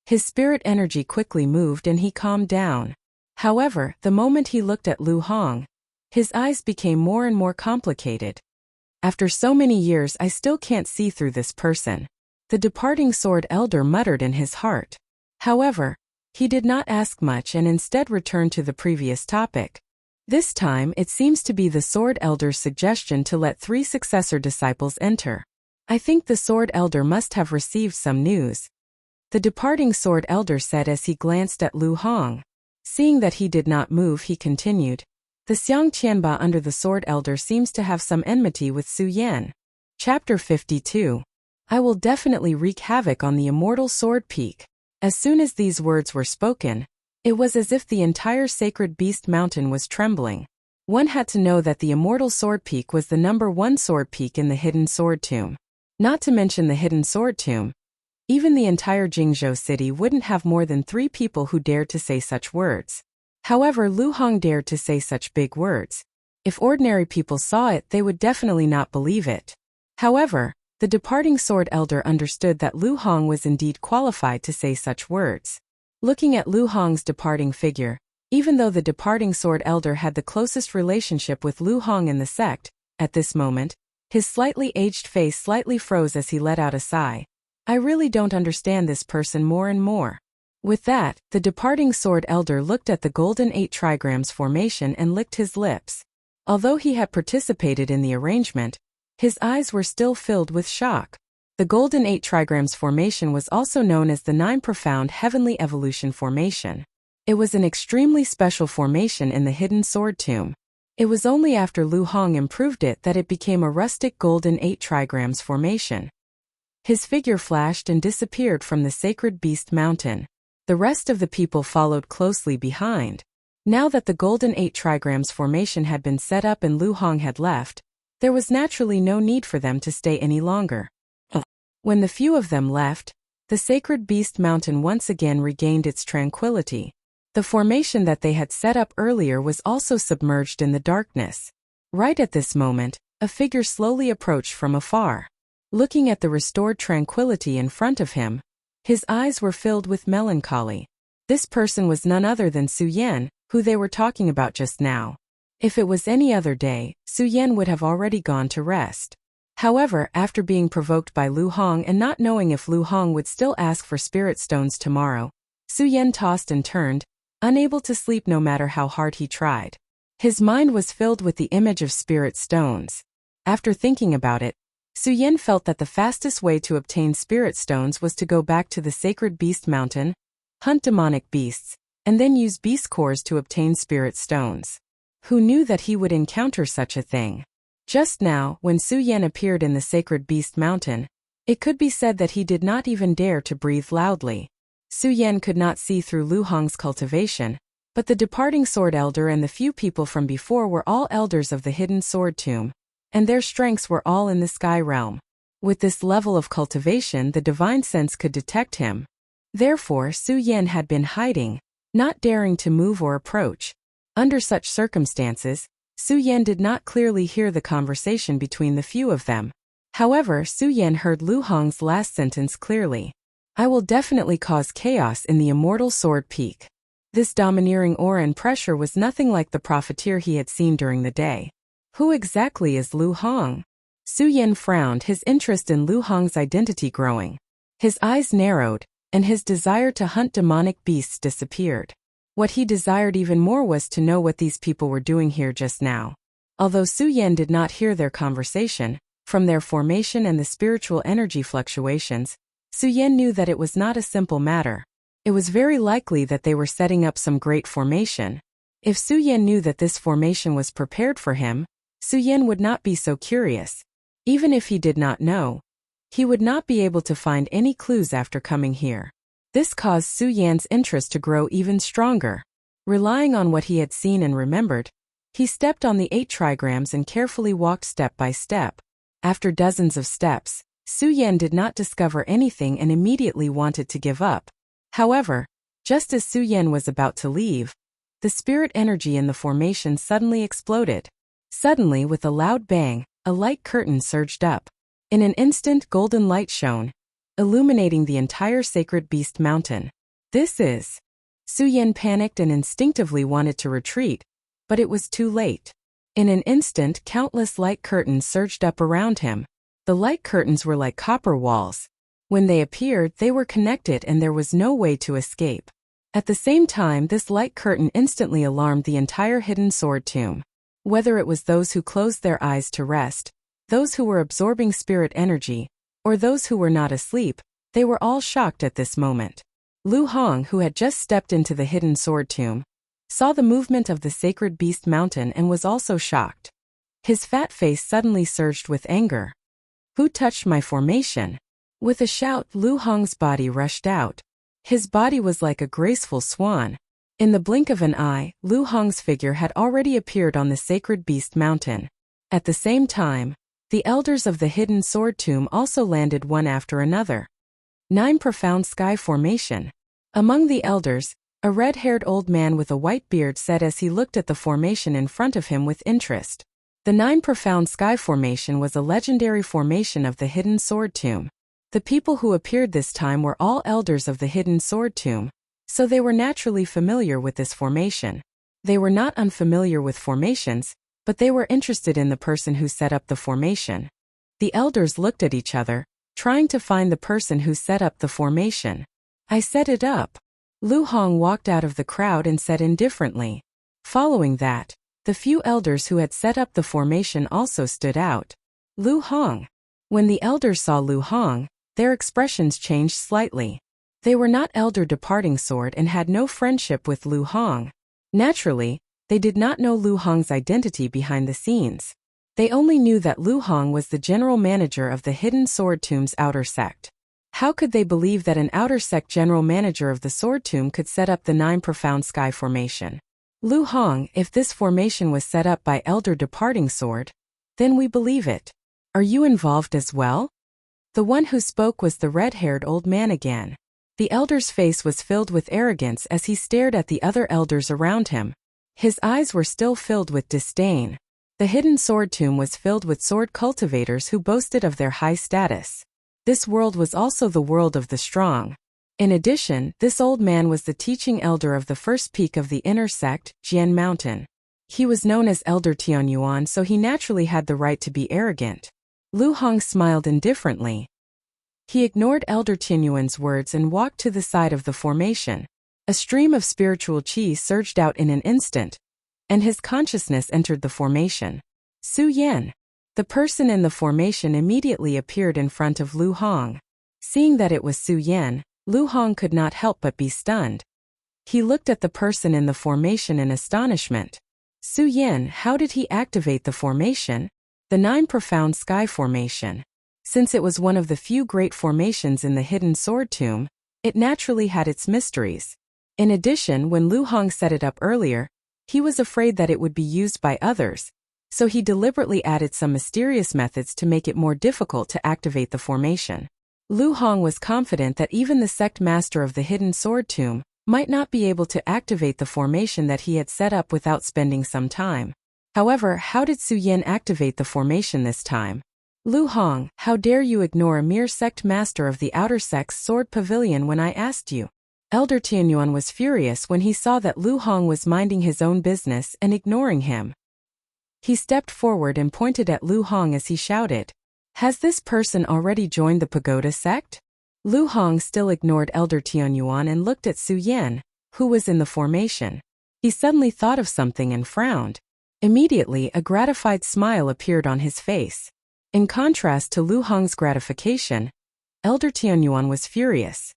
His spirit energy quickly moved and he calmed down. However, the moment he looked at Lu Hong, his eyes became more and more complicated. "After so many years, I still can't see through this person," the departing sword elder muttered in his heart. However, he did not ask much and instead returned to the previous topic. This time, it seems to be the sword elder's suggestion to let 3 successor disciples enter. "I think the sword elder must have received some news," the departing sword elder said as he glanced at Lu Hong. Seeing that he did not move, he continued, "The Xiang Qianba under the sword elder seems to have some enmity with Su Yan." Chapter 52. I will definitely wreak havoc on the immortal sword peak. As soon as these words were spoken, it was as if the entire sacred beast mountain was trembling. One had to know that the immortal sword peak was the #1 sword peak in the hidden sword tomb. Not to mention the hidden sword tomb, even the entire Jingzhou city wouldn't have more than 3 people who dared to say such words. However, Lu Hong dared to say such big words. If ordinary people saw it, they would definitely not believe it. However, the departing sword elder understood that Lu Hong was indeed qualified to say such words. Looking at Lu Hong's departing figure, even though the departing sword elder had the closest relationship with Lu Hong in the sect, at this moment, his slightly aged face slightly froze as he let out a sigh. "I really don't understand this person more and more." With that, the departing sword elder looked at the golden 8 trigrams formation and licked his lips. Although he had participated in the arrangement, his eyes were still filled with shock. The golden 8 trigrams formation was also known as the 9 profound heavenly evolution formation. It was an extremely special formation in the hidden sword tomb. It was only after Lu Hong improved it that it became a rustic golden 8 trigrams formation. His figure flashed and disappeared from the sacred beast mountain. The rest of the people followed closely behind. Now that the golden 8 trigrams formation had been set up and Lu Hong had left, there was naturally no need for them to stay any longer. When the few of them left, the sacred beast mountain once again regained its tranquility. The formation that they had set up earlier was also submerged in the darkness. Right at this moment, a figure slowly approached from afar. Looking at the restored tranquility in front of him, his eyes were filled with melancholy. This person was none other than Su Yan, who they were talking about just now. If it was any other day, Su Yan would have already gone to rest. However, after being provoked by Lu Hong and not knowing if Lu Hong would still ask for spirit stones tomorrow, Su Yan tossed and turned, unable to sleep no matter how hard he tried. His mind was filled with the image of spirit stones. After thinking about it, Su Yan felt that the fastest way to obtain spirit stones was to go back to the sacred beast mountain, hunt demonic beasts, and then use beast cores to obtain spirit stones. Who knew that he would encounter such a thing? Just now, when Su Yan appeared in the sacred beast mountain, it could be said that he did not even dare to breathe loudly. Su Yan could not see through Lu Hong's cultivation, but the departing sword elder and the few people from before were all elders of the hidden sword tomb, and their strengths were all in the sky realm. With this level of cultivation, the divine sense could detect him. Therefore, Su Yan had been hiding, not daring to move or approach. Under such circumstances, Su Yan did not clearly hear the conversation between the few of them. However, Su Yan heard Lu Hong's last sentence clearly. "I will definitely cause chaos in the immortal sword peak." This domineering aura and pressure was nothing like the profiteer he had seen during the day. Who exactly is Lu Hong? Su Yan frowned, his interest in Lu Hong's identity growing. His eyes narrowed, and his desire to hunt demonic beasts disappeared. What he desired even more was to know what these people were doing here just now. Although Su Yan did not hear their conversation, from their formation and the spiritual energy fluctuations, Su Yan knew that it was not a simple matter. It was very likely that they were setting up some great formation. If Su Yan knew that this formation was prepared for him, Su Yan would not be so curious. Even if he did not know, he would not be able to find any clues after coming here. This caused Su Yan's interest to grow even stronger. Relying on what he had seen and remembered, he stepped on the 8 trigrams and carefully walked step by step. After dozens of steps, Su Yan did not discover anything and immediately wanted to give up. However, just as Su Yan was about to leave, the spirit energy in the formation suddenly exploded. Suddenly, with a loud bang, a light curtain surged up. In an instant, golden light shone, illuminating the entire sacred beast mountain. This is... Su Yan panicked and instinctively wanted to retreat, but it was too late. In an instant, countless light curtains surged up around him. The light curtains were like copper walls. When they appeared, they were connected and there was no way to escape. At the same time, this light curtain instantly alarmed the entire hidden sword tomb. Whether it was those who closed their eyes to rest, those who were absorbing spirit energy, or those who were not asleep, they were all shocked at this moment. Lu Hong, who had just stepped into the hidden sword tomb, saw the movement of the sacred beast mountain and was also shocked. His fat face suddenly surged with anger. Who touched my formation? With a shout, Lu Hong's body rushed out. His body was like a graceful swan. In the blink of an eye, Lu Hong's figure had already appeared on the sacred beast mountain. At the same time, the elders of the hidden sword tomb also landed one after another. 9 profound sky formation. Among the elders, a red-haired old man with a white beard said as he looked at the formation in front of him with interest. The 9 profound sky formation was a legendary formation of the hidden sword tomb. The people who appeared this time were all elders of the hidden sword tomb, so they were naturally familiar with this formation. They were not unfamiliar with formations, but they were interested in the person who set up the formation. The elders looked at each other, trying to find the person who set up the formation. I set it up. Lu Hong walked out of the crowd and said indifferently. Following that, the few elders who had set up the formation also stood out. Lu Hong. When the elders saw Lu Hong, their expressions changed slightly. They were not elder departing sword and had no friendship with Lu Hong. Naturally, they did not know Lu Hong's identity behind the scenes. They only knew that Lu Hong was the general manager of the hidden sword tomb's outer sect. How could they believe that an outer sect general manager of the sword tomb could set up the 9 profound sky formation? Lu Hong, if this formation was set up by elder departing sword, then we believe it. Are you involved as well? The one who spoke was the red-haired old man again. The elder's face was filled with arrogance as he stared at the other elders around him. His eyes were still filled with disdain. The hidden sword tomb was filled with sword cultivators who boasted of their high status. This world was also the world of the strong. In addition, this old man was the teaching elder of the first peak of the inner sect, Jian Mountain. He was known as Elder Tianyuan, so he naturally had the right to be arrogant. Lu Hong smiled indifferently. He ignored Elder Tianyuan's words and walked to the side of the formation. A stream of spiritual qi surged out in an instant, and his consciousness entered the formation. Su Yan. The person in the formation immediately appeared in front of Lu Hong. Seeing that it was Su Yan, Lu Hong could not help but be stunned. He looked at the person in the formation in astonishment. Su Yan, how did he activate the formation? The 9 profound sky formation. Since it was one of the few great formations in the hidden sword tomb, it naturally had its mysteries. In addition, when Lu Hong set it up earlier, he was afraid that it would be used by others, so he deliberately added some mysterious methods to make it more difficult to activate the formation. Lu Hong was confident that even the sect master of the hidden sword tomb might not be able to activate the formation that he had set up without spending some time. However, how did Su Yan activate the formation this time? Lu Hong, how dare you ignore a mere sect master of the outer sect's sword pavilion when I asked you? Elder Tianyuan was furious when he saw that Lu Hong was minding his own business and ignoring him. He stepped forward and pointed at Lu Hong as he shouted, "Has this person already joined the pagoda sect?" Lu Hong still ignored Elder Tianyuan and looked at Su Yan, who was in the formation. He suddenly thought of something and frowned. Immediately, a gratified smile appeared on his face. In contrast to Lu Hong's gratification, Elder Tianyuan was furious.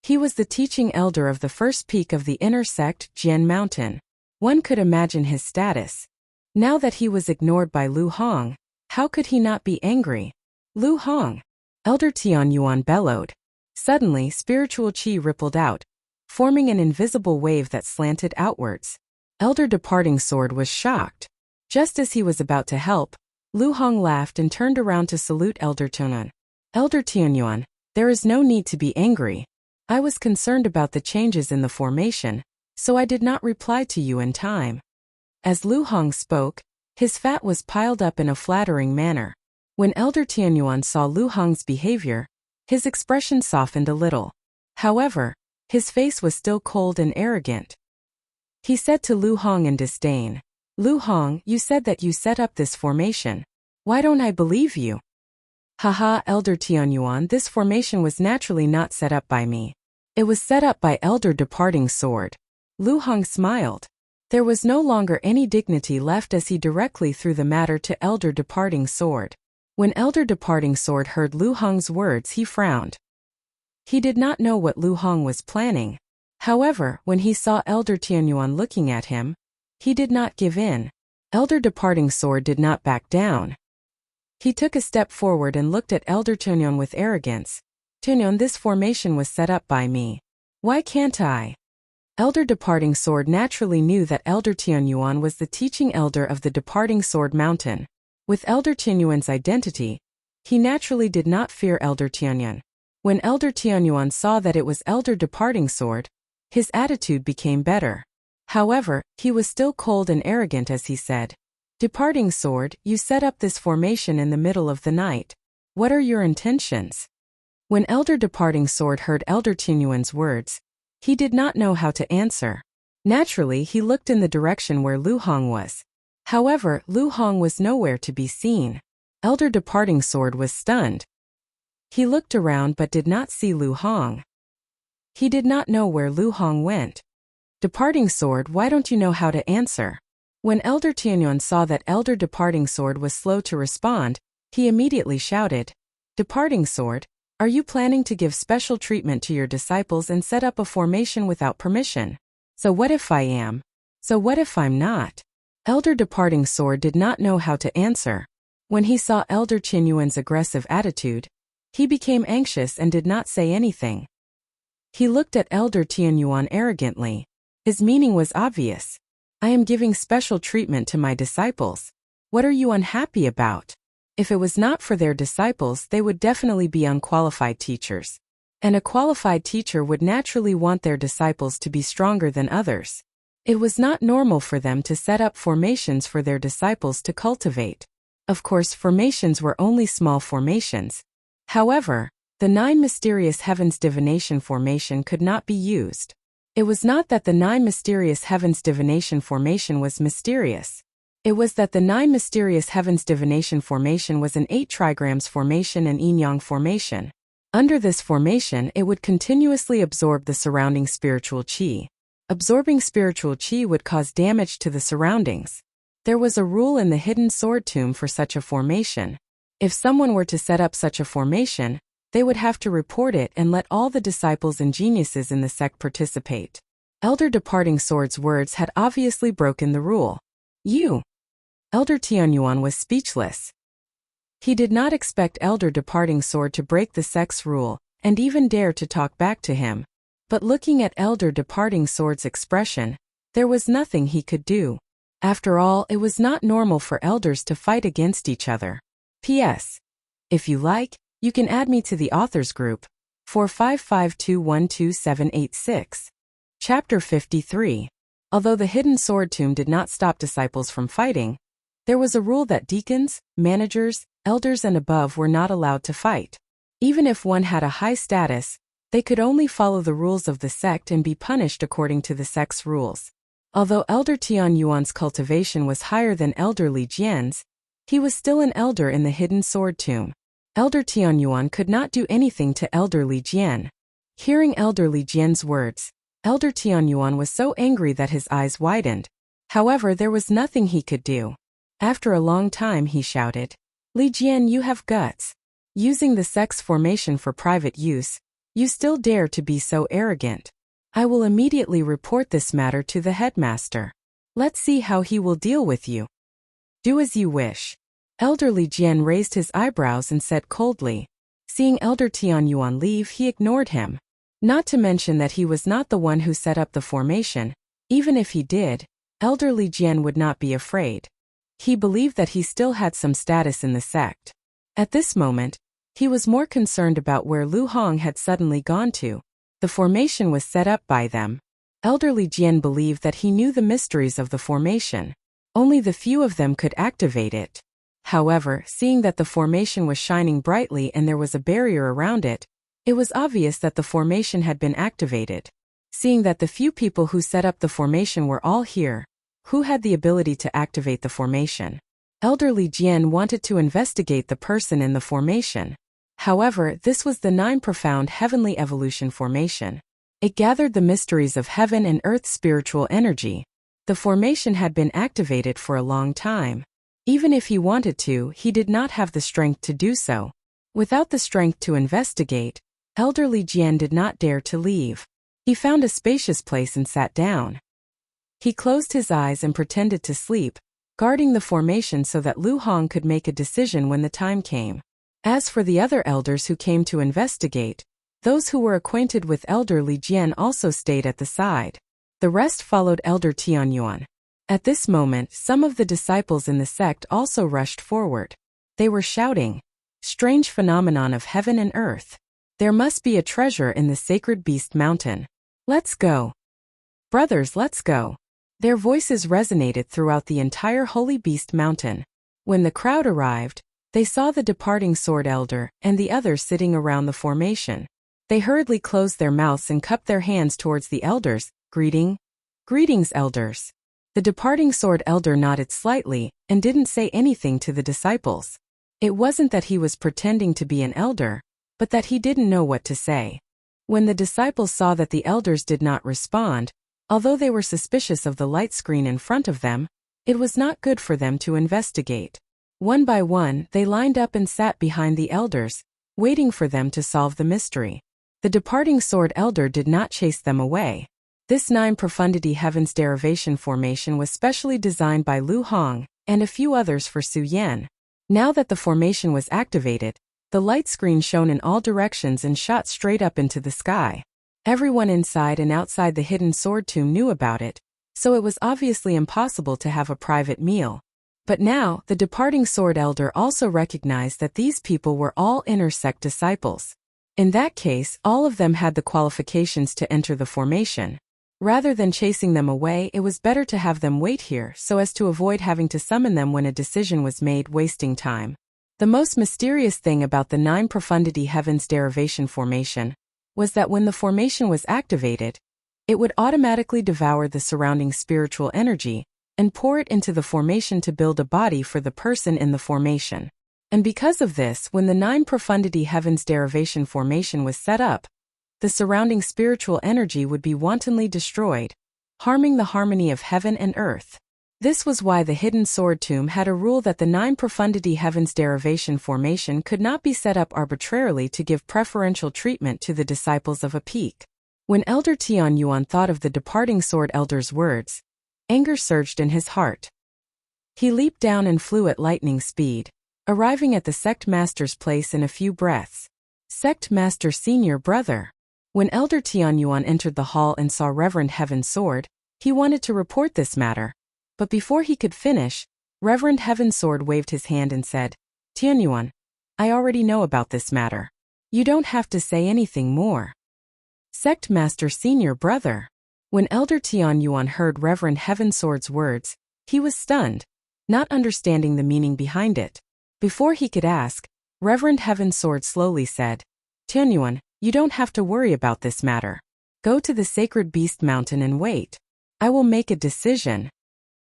He was the teaching elder of the first peak of the inner sect, Jian Mountain. One could imagine his status. Now that he was ignored by Lu Hong, how could he not be angry? "Lu Hong!" Elder Tianyuan bellowed. Suddenly, spiritual qi rippled out, forming an invisible wave that slanted outwards. Elder Departing Sword was shocked. Just as he was about to help, Lu Hong laughed and turned around to salute Elder Tianyuan. "Elder Tianyuan, there is no need to be angry. I was concerned about the changes in the formation, so I did not reply to you in time." As Lu Hong spoke, his fat was piled up in a flattering manner. When Elder Tianyuan saw Lu Hong's behavior, his expression softened a little. However, his face was still cold and arrogant. He said to Lu Hong in disdain, "Lu Hong, you said that you set up this formation. Why don't I believe you?" "Haha, Elder Tianyuan, this formation was naturally not set up by me. It was set up by Elder Departing Sword." Lu Hong smiled. There was no longer any dignity left as he directly threw the matter to Elder Departing Sword. When Elder Departing Sword heard Lu Hong's words, he frowned. He did not know what Lu Hong was planning. However, when he saw Elder Tianyuan looking at him, he did not give in. Elder Departing Sword did not back down. He took a step forward and looked at Elder Tianyuan with arrogance. "Tianyuan, this formation was set up by me. Why can't I?" Elder Departing Sword naturally knew that Elder Tianyuan was the teaching elder of the Departing Sword Mountain. With Elder Tianyuan's identity, he naturally did not fear Elder Tianyuan. When Elder Tianyuan saw that it was Elder Departing Sword, his attitude became better. However, he was still cold and arrogant as he said, "Departing Sword, you set up this formation in the middle of the night. What are your intentions?" When Elder Departing Sword heard Elder Tianyuan's words, he did not know how to answer. Naturally, he looked in the direction where Lu Hong was. However, Lu Hong was nowhere to be seen. Elder Departing Sword was stunned. He looked around but did not see Lu Hong. He did not know where Lu Hong went. "Departing Sword, why don't you know how to answer?" When Elder Tianyuan saw that Elder Departing Sword was slow to respond, he immediately shouted, "Departing Sword, are you planning to give special treatment to your disciples and set up a formation without permission? So what if I am? So what if I'm not?" Elder Departing Sword did not know how to answer. When he saw Elder Tianyuan's aggressive attitude, he became anxious and did not say anything. He looked at Elder Tianyuan arrogantly. His meaning was obvious. "I am giving special treatment to my disciples. What are you unhappy about?" If it was not for their disciples, they would definitely be unqualified teachers. And a qualified teacher would naturally want their disciples to be stronger than others. It was not normal for them to set up formations for their disciples to cultivate. Of course, formations were only small formations. However, the 9 mysterious heavens divination formation could not be used. It was not that the 9 mysterious heavens divination formation was mysterious. It was that the 9 mysterious heavens divination formation was an 8 trigrams formation and yin-yang formation. Under this formation, it would continuously absorb the surrounding spiritual qi. Absorbing spiritual qi would cause damage to the surroundings. There was a rule in the hidden sword tomb for such a formation. If someone were to set up such a formation, they would have to report it and let all the disciples and geniuses in the sect participate. Elder Departing Sword's words had obviously broken the rule. "You!" Elder Tianyuan was speechless. He did not expect Elder Departing Sword to break the sect's rule and even dare to talk back to him. But looking at Elder Departing Sword's expression, there was nothing he could do. After all, it was not normal for elders to fight against each other. P.S. If you like, you can add me to the authors group, 4552122786. Chapter 53. Although the hidden sword tomb did not stop disciples from fighting, there was a rule that deacons, managers, elders and above were not allowed to fight. Even if one had a high status, they could only follow the rules of the sect and be punished according to the sect's rules. Although Elder Tian Yuan's cultivation was higher than Elder Li Jian's, he was still an elder in the hidden sword tomb. Elder Tian Yuan could not do anything to Elder Li Jian. Hearing Elder Li Jian's words, Elder Tian Yuan was so angry that his eyes widened. However, there was nothing he could do. After a long time he shouted, "Li Jian, you have guts. Using the sex formation for private use, you still dare to be so arrogant. I will immediately report this matter to the headmaster. Let's see how he will deal with you." "Do as you wish." Elder Li Jian raised his eyebrows and said coldly. Seeing Elder Tian Yuan leave, he ignored him. Not to mention that he was not the one who set up the formation. Even if he did, Elder Li Jian would not be afraid. He believed that he still had some status in the sect. At this moment, he was more concerned about where Lu Hong had suddenly gone to. The formation was set up by them. Elder Li Jian believed that he knew the mysteries of the formation. Only the few of them could activate it. However, seeing that the formation was shining brightly and there was a barrier around it, it was obvious that the formation had been activated. Seeing that the few people who set up the formation were all here, who had the ability to activate the formation, Elder Li Jian wanted to investigate the person in the formation. However, this was the 9 profound heavenly evolution formation. It gathered the mysteries of heaven and earth's spiritual energy. The formation had been activated for a long time. Even if he wanted to, he did not have the strength to do so. Without the strength to investigate, Elder Li Jian did not dare to leave. He found a spacious place and sat down. He closed his eyes and pretended to sleep, guarding the formation so that Lu Hong could make a decision when the time came. As for the other elders who came to investigate, those who were acquainted with Elder Li Jian also stayed at the side. The rest followed Elder Tian Yuan. At this moment, some of the disciples in the sect also rushed forward. They were shouting, "Strange phenomenon of heaven and earth. There must be a treasure in the sacred beast mountain. Let's go. Brothers, let's go." Their voices resonated throughout the entire holy beast mountain. When the crowd arrived, they saw the departing sword elder and the others sitting around the formation. They hurriedly closed their mouths and cupped their hands towards the elders, greeting, "Greetings, elders." The departing sword elder nodded slightly and didn't say anything to the disciples. It wasn't that he was pretending to be an elder, but that he didn't know what to say. When the disciples saw that the elders did not respond, although they were suspicious of the light screen in front of them, it was not good for them to investigate. One by one, they lined up and sat behind the elders, waiting for them to solve the mystery. The departing sword elder did not chase them away. This 9 profundity heavens derivation formation was specially designed by Lu Hong and a few others for Su Yan. Now that the formation was activated, the light screen shone in all directions and shot straight up into the sky. Everyone inside and outside the hidden sword tomb knew about it, so it was obviously impossible to have a private meal. But now, the departing sword elder also recognized that these people were all inner sect disciples. In that case, all of them had the qualifications to enter the formation. Rather than chasing them away, it was better to have them wait here so as to avoid having to summon them when a decision was made, wasting time. The most mysterious thing about the 9 profundity heavens derivation formation was that when the formation was activated, it would automatically devour the surrounding spiritual energy and pour it into the formation to build a body for the person in the formation. And because of this, when the 9 profundity heavens derivation formation was set up, the surrounding spiritual energy would be wantonly destroyed, harming the harmony of heaven and earth. This was why the hidden sword tomb had a rule that the 9 profundity heavens derivation formation could not be set up arbitrarily to give preferential treatment to the disciples of a peak. When Elder Tian Yuan thought of the departing sword elder's words, anger surged in his heart. He leaped down and flew at lightning speed, arriving at the sect master's place in a few breaths. Sect master senior brother. When Elder Tian Yuan entered the hall and saw Reverend Heaven's sword, he wanted to report this matter. But before he could finish, Reverend Heaven's sword waved his hand and said, "Tian Yuan, I already know about this matter. You don't have to say anything more." Sect master senior brother. When Elder Tian Yuan heard Reverend Heaven's sword's words, he was stunned, not understanding the meaning behind it. Before he could ask, Reverend Heaven's sword slowly said, "Tian Yuan, you don't have to worry about this matter. Go to the sacred beast mountain and wait. I will make a decision.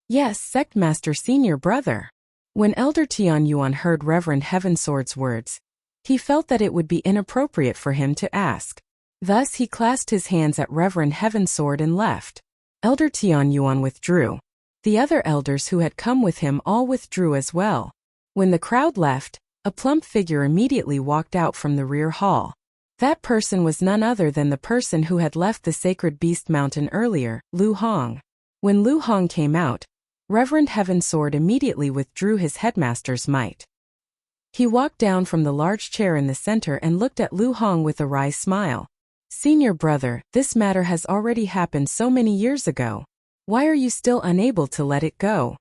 Yes, Sect Master Senior Brother. When Elder Tian Yuan heard Reverend Heavensword's words, he felt that it would be inappropriate for him to ask. Thus he clasped his hands at Reverend Heavensword and left. Elder Tian Yuan withdrew. The other elders who had come with him all withdrew as well. When the crowd left, a plump figure immediately walked out from the rear hall. That person was none other than the person who had left the Sacred Beast Mountain earlier, Lu Hong. When Lu Hong came out, Reverend Heavensword immediately withdrew his headmaster's might. He walked down from the large chair in the center and looked at Lu Hong with a wry smile. Senior brother, this matter has already happened so many years ago. Why are you still unable to let it go?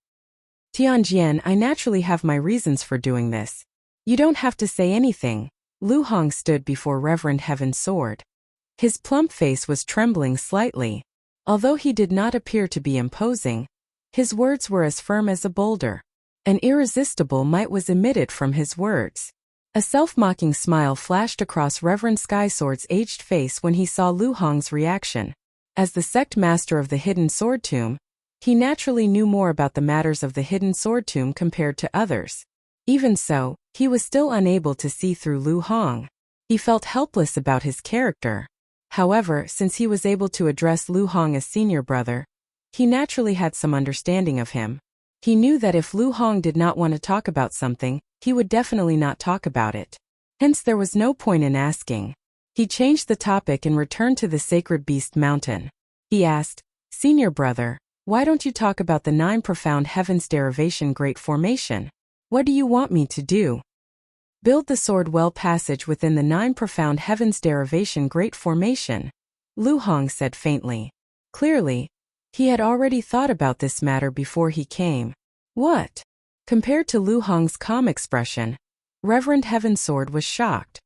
Tianjian, I naturally have my reasons for doing this. You don't have to say anything. Lu Hong stood before Reverend Heavensword. His plump face was trembling slightly. Although he did not appear to be imposing, his words were as firm as a boulder. An irresistible might was emitted from his words. A self-mocking smile flashed across Reverend Skysword's aged face when he saw Lu Hong's reaction. As the sect master of the Hidden Sword Tomb, he naturally knew more about the matters of the Hidden Sword Tomb compared to others. Even so, he was still unable to see through Lu Hong. He felt helpless about his character. However, since he was able to address Lu Hong as senior brother, he naturally had some understanding of him. He knew that if Lu Hong did not want to talk about something, he would definitely not talk about it. Hence there was no point in asking. He changed the topic and returned to the Sacred Beast Mountain. He asked, Senior brother, why don't you talk about the 9 profound heavens derivation Great Formation? What do you want me to do? Build the Sword Well passage within the 9 profound heavens derivation Great Formation, Lu Hong said faintly. Clearly, he had already thought about this matter before he came. What? Compared to Lu Hong's calm expression, Reverend Heavensword was shocked.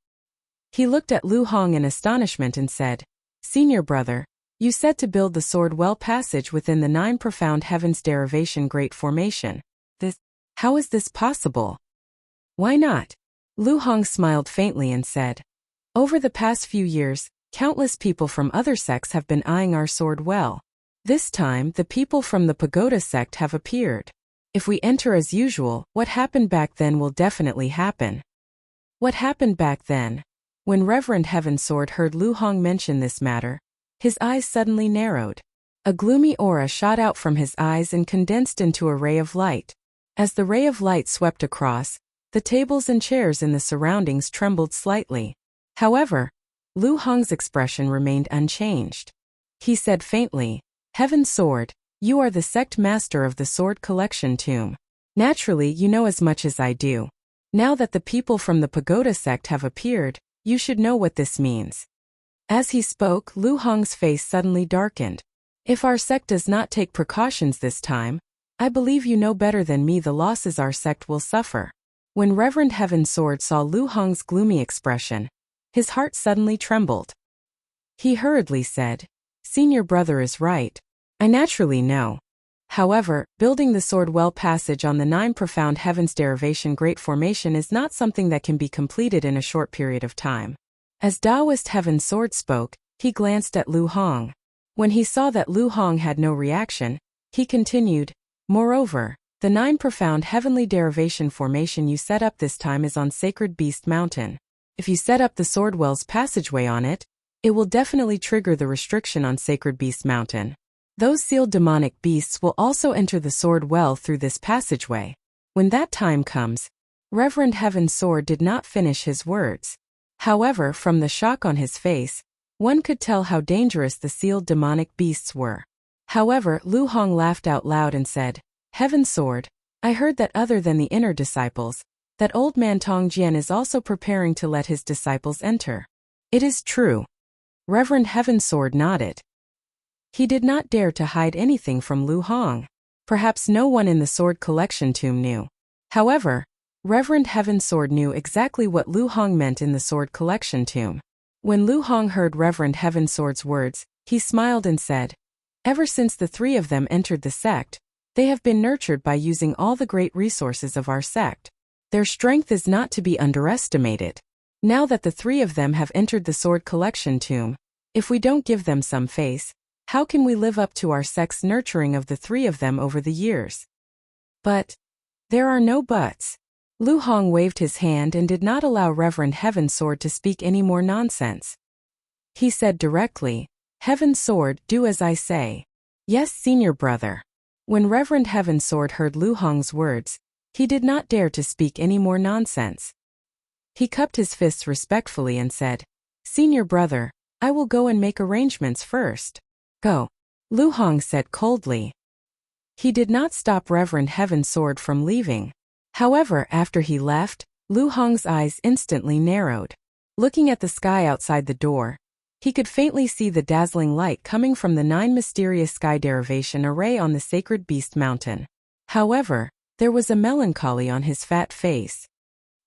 He looked at Lu Hong in astonishment and said, Senior brother, you said to build the Sword Well passage within the 9 profound heavens derivation Great Formation. How is this possible? Why not? Lu Hong smiled faintly and said, Over the past few years, countless people from other sects have been eyeing our Sword Well. This time, the people from the Pagoda sect have appeared. If we enter as usual, what happened back then will definitely happen. What happened back then? When Reverend Heavensword heard Lu Hong mention this matter, his eyes suddenly narrowed. A gloomy aura shot out from his eyes and condensed into a ray of light. As the ray of light swept across, the tables and chairs in the surroundings trembled slightly. However, Lu Hong's expression remained unchanged. He said faintly, Heavensword, you are the sect master of the Sword Collection Tomb. Naturally, you know as much as I do. Now that the people from the Pagoda sect have appeared, you should know what this means. As he spoke, Lu Hong's face suddenly darkened. If our sect does not take precautions this time, I believe you know better than me the losses our sect will suffer. When Reverend Heavensword saw Lu Hong's gloomy expression, his heart suddenly trembled. He hurriedly said, Senior brother is right. I naturally know. However, building the Sword Well passage on the 9 profound heavens derivation Great Formation is not something that can be completed in a short period of time. As Taoist Heavensword spoke, he glanced at Lu Hong. When he saw that Lu Hong had no reaction, he continued, Moreover, the 9 profound heavenly derivation formation you set up this time is on Sacred Beast Mountain. If you set up the Sword Well's passageway on it, it will definitely trigger the restriction on Sacred Beast Mountain. Those sealed demonic beasts will also enter the Sword Well through this passageway. When that time comes, Reverend Heavensword did not finish his words. However, from the shock on his face, one could tell how dangerous the sealed demonic beasts were. However, Lu Hong laughed out loud and said, Heavensword, I heard that other than the inner disciples, that old man Tong Jian is also preparing to let his disciples enter. It is true. Reverend Heavensword nodded. He did not dare to hide anything from Lu Hong. Perhaps no one in the Sword Collection Tomb knew. However, Reverend Heavensword knew exactly what Lu Hong meant in the Sword Collection Tomb. When Lu Hong heard Reverend Heavensword's words, he smiled and said, Ever since the 3 of them entered the sect, they have been nurtured by using all the great resources of our sect. Their strength is not to be underestimated. Now that the 3 of them have entered the Sword Collection Tomb, if we don't give them some face, How can we live up to our sex nurturing of the three of them over the years? But there are no buts. Lu Hong waved his hand and did not allow Reverend Heaven Sword to speak any more nonsense. He said directly, Heaven Sword, do as I say. Yes, senior brother. When Reverend Heaven Sword heard Lu Hong's words, he did not dare to speak any more nonsense. He cupped his fists respectfully and said, Senior brother, I will go and make arrangements first. Go. Lu Hong said coldly. He did not stop Reverend Heaven Sword from leaving. However, after he left, Lu Hong's eyes instantly narrowed. Looking at the sky outside the door, he could faintly see the dazzling light coming from the 9 mysterious sky derivation array on the sacred beast mountain. However, there was a melancholy on his fat face.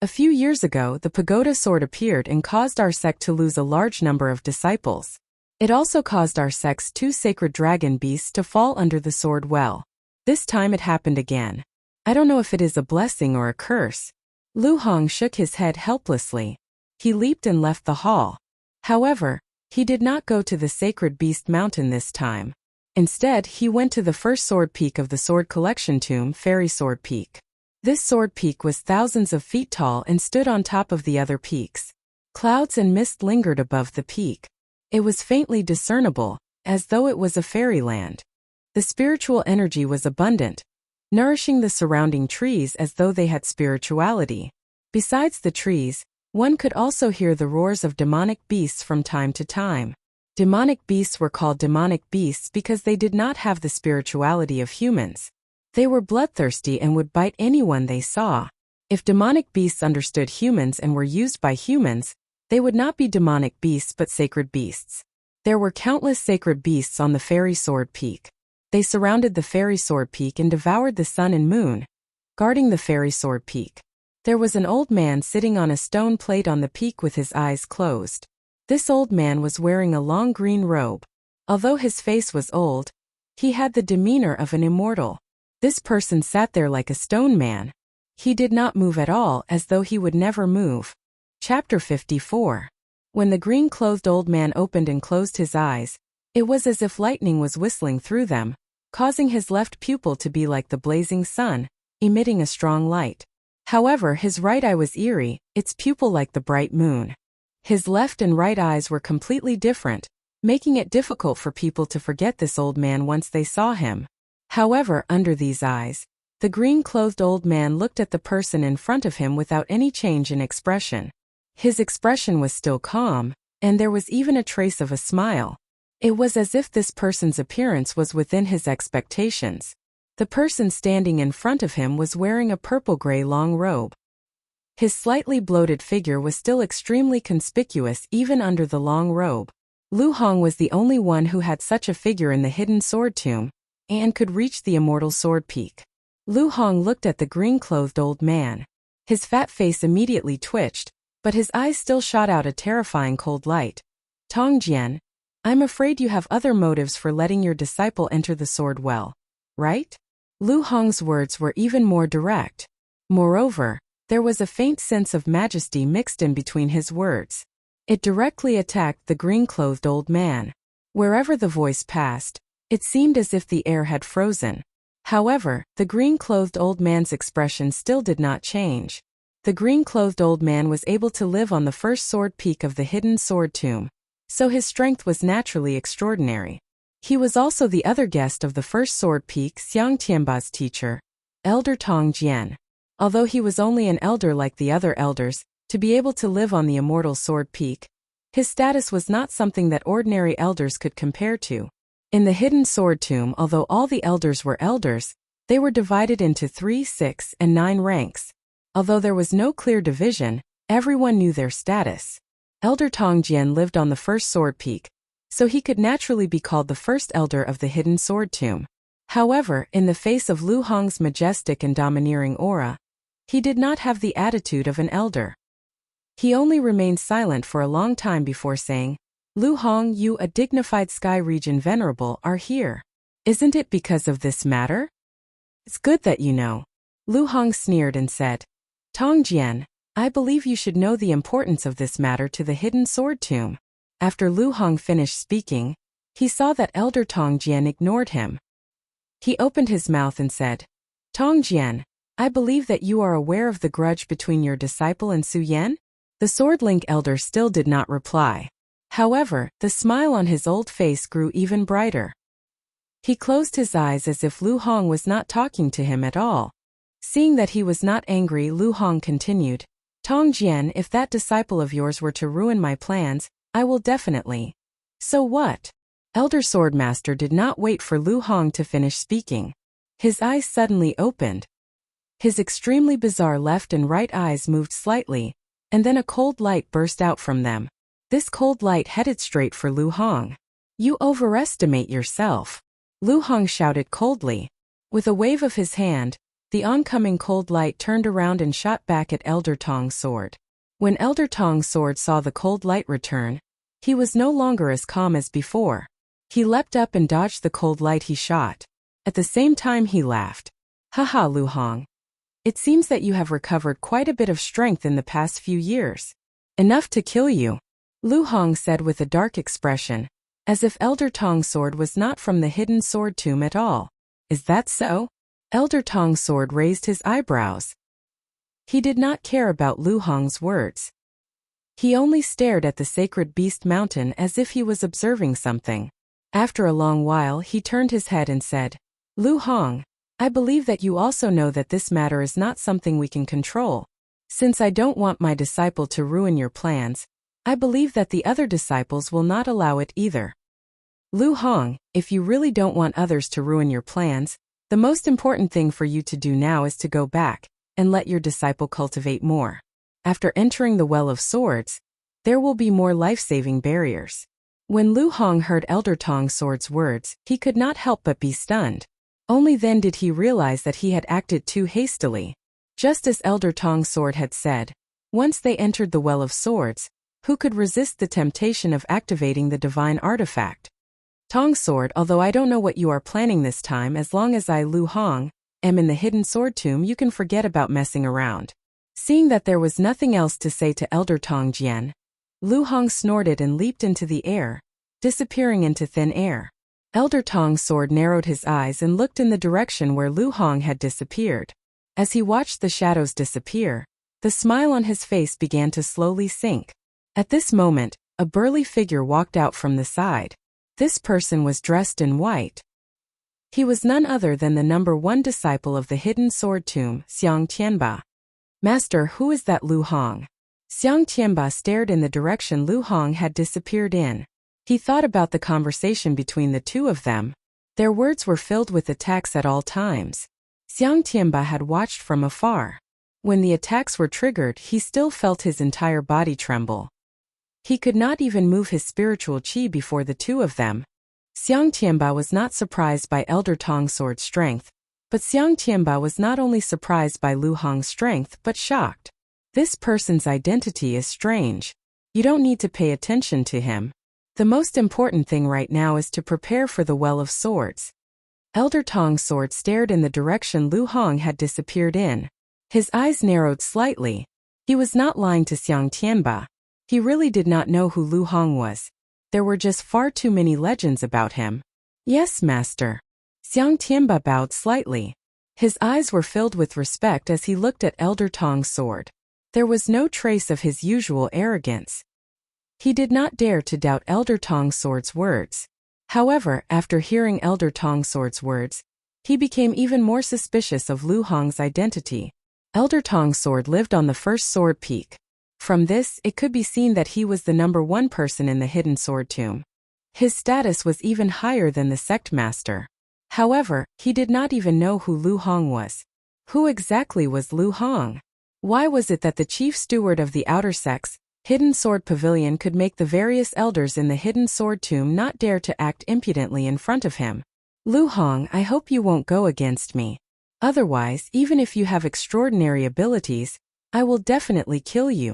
A few years ago, the pagoda sword appeared and caused our sect to lose a large number of disciples. It also caused our sect's 2 sacred dragon beasts to fall under the sword well. This time it happened again. I don't know if it is a blessing or a curse. Lu Hong shook his head helplessly. He leaped and left the hall. However, he did not go to the sacred beast mountain this time. Instead, he went to the first sword peak of the sword collection tomb, Fairy Sword Peak. This sword peak was thousands of feet tall and stood on top of the other peaks. Clouds and mist lingered above the peak. It was faintly discernible, as though it was a fairyland. The spiritual energy was abundant, nourishing the surrounding trees as though they had spirituality. Besides the trees, one could also hear the roars of demonic beasts from time to time. Demonic beasts were called demonic beasts because they did not have the spirituality of humans. They were bloodthirsty and would bite anyone they saw. If demonic beasts understood humans and were used by humans, they would not be demonic beasts but sacred beasts. There were countless sacred beasts on the Fairy Sword Peak. They surrounded the Fairy Sword Peak and devoured the sun and moon. Guarding the Fairy Sword Peak, there was an old man sitting on a stone plate on the peak with his eyes closed. This old man was wearing a long green robe. Although his face was old, he had the demeanor of an immortal. This person sat there like a stone man. He did not move at all, as though he would never move. Chapter 54. When the green-clothed old man opened and closed his eyes, it was as if lightning was whistling through them, causing his left pupil to be like the blazing sun, emitting a strong light. However, his right eye was eerie, its pupil like the bright moon. His left and right eyes were completely different, making it difficult for people to forget this old man once they saw him. However, under these eyes, the green-clothed old man looked at the person in front of him without any change in expression. His expression was still calm, and there was even a trace of a smile. It was as if this person's appearance was within his expectations. The person standing in front of him was wearing a purple-gray long robe. His slightly bloated figure was still extremely conspicuous even under the long robe. Lu Hong was the only one who had such a figure in the hidden sword tomb, and could reach the immortal sword peak. Lu Hong looked at the green-clothed old man. His fat face immediately twitched, but his eyes still shot out a terrifying cold light. Tong Jian, I'm afraid you have other motives for letting your disciple enter the sword well, right? Lu Hong's words were even more direct. Moreover, there was a faint sense of majesty mixed in between his words. It directly attacked the green-clothed old man. Wherever the voice passed, it seemed as if the air had frozen. However, the green-clothed old man's expression still did not change. The green-clothed old man was able to live on the first sword peak of the hidden sword tomb, so his strength was naturally extraordinary. He was also the other guest of the first sword peak, Xiang Tianba's teacher, Elder Tong Jian. Although he was only an elder like the other elders, to be able to live on the immortal sword peak, his status was not something that ordinary elders could compare to. In the hidden sword tomb, although all the elders were elders, they were divided into 3, 6, and 9 ranks. Although there was no clear division, everyone knew their status. Elder Tong Jian lived on the first sword peak, so he could naturally be called the first elder of the hidden sword tomb. However, in the face of Lu Hong's majestic and domineering aura, he did not have the attitude of an elder. He only remained silent for a long time before saying, Lu Hong, you, a dignified sky region venerable, are here. Isn't it because of this matter? It's good that you know. Lu Hong sneered and said, Tong Jian, I believe you should know the importance of this matter to the hidden sword tomb. After Lu Hong finished speaking, He saw that Elder Tongjian ignored him. He opened his mouth and said, Tongjian, I believe that you are aware of the grudge between your disciple and Su Yan? The Sword Link elder still did not reply. However, the smile on his old face grew even brighter. He closed his eyes as if Lu Hong was not talking to him at all. Seeing that he was not angry, Lu Hong continued, Tongjian, if that disciple of yours were to ruin my plans, I will definitely. So what? Elder Swordmaster did not wait for Lu Hong to finish speaking. His eyes suddenly opened. His extremely bizarre left and right eyes moved slightly, and then a cold light burst out from them. This cold light headed straight for Lu Hong. You overestimate yourself. Lu Hong shouted coldly. With a wave of his hand, the oncoming cold light turned around and shot back at Elder Tong's sword. When Elder Tong's sword saw the cold light return, he was no longer as calm as before. He leapt up and dodged the cold light he shot. At the same time he laughed. Haha, Lu Hong. It seems that you have recovered quite a bit of strength in the past few years. Enough to kill you, Lu Hong said with a dark expression, as if Elder Tong's sword was not from the hidden sword tomb at all. Is that so? Elder Tong's sword raised his eyebrows. He did not care about Lu Hong's words. He only stared at the sacred beast mountain as if he was observing something. After a long while he turned his head and said, Lu Hong, I believe that you also know that this matter is not something we can control. Since I don't want my disciple to ruin your plans, I believe that the other disciples will not allow it either. Lu Hong, if you really don't want others to ruin your plans, the most important thing for you to do now is to go back and let your disciple cultivate more. After entering the Well of Swords, there will be more life-saving barriers. When Lu Hong heard Elder Tong's sword's words, he could not help but be stunned. Only then did he realize that he had acted too hastily. Just as Elder Tong's sword had said, once they entered the Well of Swords, who could resist the temptation of activating the divine artifact? Tong's sword, although I don't know what you are planning this time, as long as I, Lu Hong, am in the hidden sword tomb, you can forget about messing around. Seeing that there was nothing else to say to Elder Tongjian, Lu Hong snorted and leaped into the air, disappearing into thin air. Elder Tong's sword narrowed his eyes and looked in the direction where Lu Hong had disappeared. As he watched the shadows disappear, the smile on his face began to slowly sink. At this moment, a burly figure walked out from the side. This person was dressed in white. He was none other than the number 1 disciple of the hidden sword tomb, Xiang Tianba. Master, who is that? Lu Hong? Xiang Tianba stared in the direction Lu Hong had disappeared in. He thought about the conversation between the two of them. Their words were filled with attacks at all times. Xiang Tianba had watched from afar. When the attacks were triggered, he still felt his entire body tremble. He could not even move his spiritual qi before the two of them. Xiang Tianba was not surprised by Elder Tong's sword strength, but Xiang Tianba was not only surprised by Lu Hong's strength but shocked. This person's identity is strange. You don't need to pay attention to him. The most important thing right now is to prepare for the Well of Swords. Elder Tong's sword stared in the direction Lu Hong had disappeared in. His eyes narrowed slightly. He was not lying to Xiang Tianba. He really did not know who Lu Hong was. There were just far too many legends about him. Yes, master. Xiang Tianba bowed slightly. His eyes were filled with respect as he looked at Elder Tong's sword. There was no trace of his usual arrogance. He did not dare to doubt Elder Tong's sword's words. However, after hearing Elder Tong's sword's words, he became even more suspicious of Lu Hong's identity. Elder Tong's sword lived on the first sword peak. From this, it could be seen that he was the number 1 person in the hidden sword tomb. His status was even higher than the sect master. However, he did not even know who Lu Hong was. Who exactly was Lu Hong? Why was it that the chief steward of the outer sect's hidden sword pavilion could make the various elders in the hidden sword tomb not dare to act impudently in front of him? Lu Hong, I hope you won't go against me. Otherwise, even if you have extraordinary abilities, I will definitely kill you.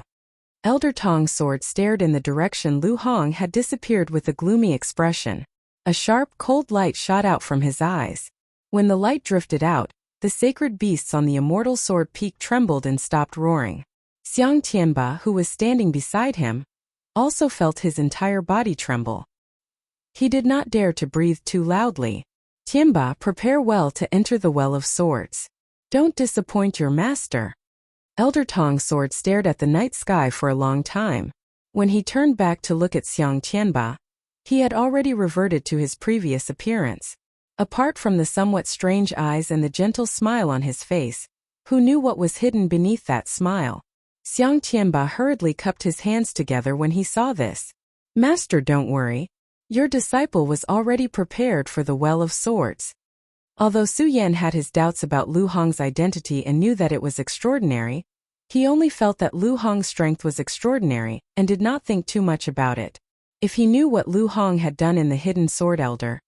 Elder Tong's sword stared in the direction Lu Hong had disappeared with a gloomy expression. A sharp, cold light shot out from his eyes. When the light drifted out, the sacred beasts on the immortal sword peak trembled and stopped roaring. Xiang Tianba, who was standing beside him, also felt his entire body tremble. He did not dare to breathe too loudly. Tianba, prepare well to enter the Well of Swords. Don't disappoint your master. Elder Tong's sword stared at the night sky for a long time. When he turned back to look at Xiang Tianba, he had already reverted to his previous appearance. Apart from the somewhat strange eyes and the gentle smile on his face, who knew what was hidden beneath that smile? Xiang Tianba hurriedly cupped his hands together when he saw this. Master, don't worry. Your disciple was already prepared for the Well of Swords. Although Su Yan had his doubts about Lu Hong's identity and knew that it was extraordinary, he only felt that Lu Hong's strength was extraordinary and did not think too much about it. If he knew what Lu Hong had done in the Hidden Sword Elder,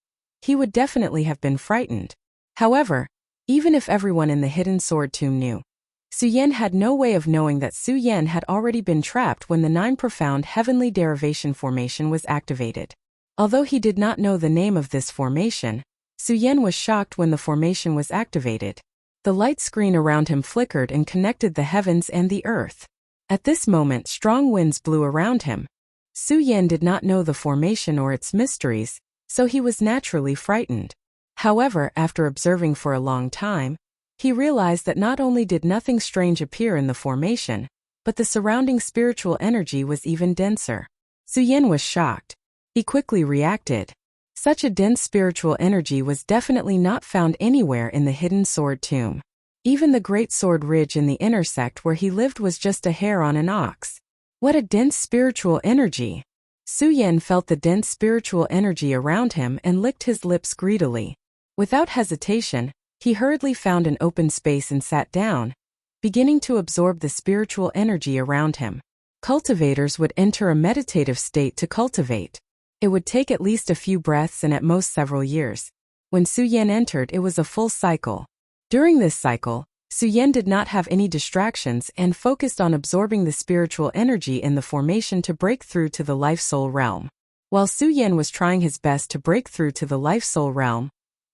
he would definitely have been frightened. However, even if everyone in the Hidden Sword Tomb knew, Su Yan had no way of knowing that Su Yan had already been trapped when the 9 profound heavenly derivation formation was activated. Although he did not know the name of this formation, Su Yan was shocked when the formation was activated. The light screen around him flickered and connected the heavens and the earth. At this moment, strong winds blew around him. Su Yan did not know the formation or its mysteries, so he was naturally frightened. However, after observing for a long time, he realized that not only did nothing strange appear in the formation, but the surrounding spiritual energy was even denser. Su Yan was shocked. He quickly reacted. Such a dense spiritual energy was definitely not found anywhere in the Hidden Sword Tomb. Even the Great Sword Ridge in the intersect where he lived was just a hair on an ox. What a dense spiritual energy! Su Yan felt the dense spiritual energy around him and licked his lips greedily. Without hesitation, he hurriedly found an open space and sat down, beginning to absorb the spiritual energy around him. Cultivators would enter a meditative state to cultivate. It would take at least a few breaths and at most several years. When Su Yan entered, it was a full cycle. During this cycle, Su Yan did not have any distractions and focused on absorbing the spiritual energy in the formation to break through to the life-soul realm. While Su Yan was trying his best to break through to the life-soul realm,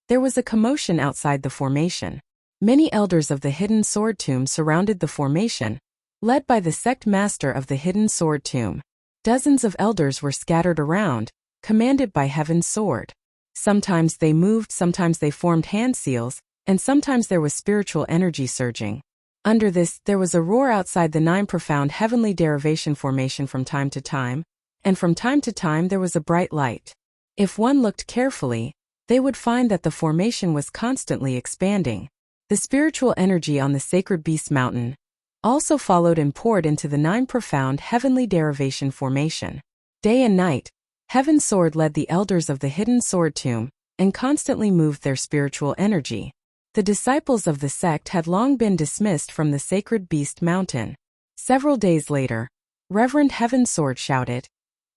there was a commotion outside the formation. Many elders of the Hidden Sword Tomb surrounded the formation, led by the sect master of the Hidden Sword Tomb. Dozens of elders were scattered around, commanded by Heaven's Sword. Sometimes they moved, sometimes they formed hand seals, and sometimes there was spiritual energy surging. Under this, there was a roar outside the 9 profound heavenly derivation formation from time to time, and from time to time there was a bright light. If one looked carefully, they would find that the formation was constantly expanding. The spiritual energy on the Sacred Beast Mountain also followed and poured into the 9 profound heavenly derivation formation. Day and night, Heaven's Sword led the elders of the Hidden Sword Tomb and constantly moved their spiritual energy. The disciples of the sect had long been dismissed from the Sacred Beast Mountain. Several days later, Reverend Heaven's Sword shouted,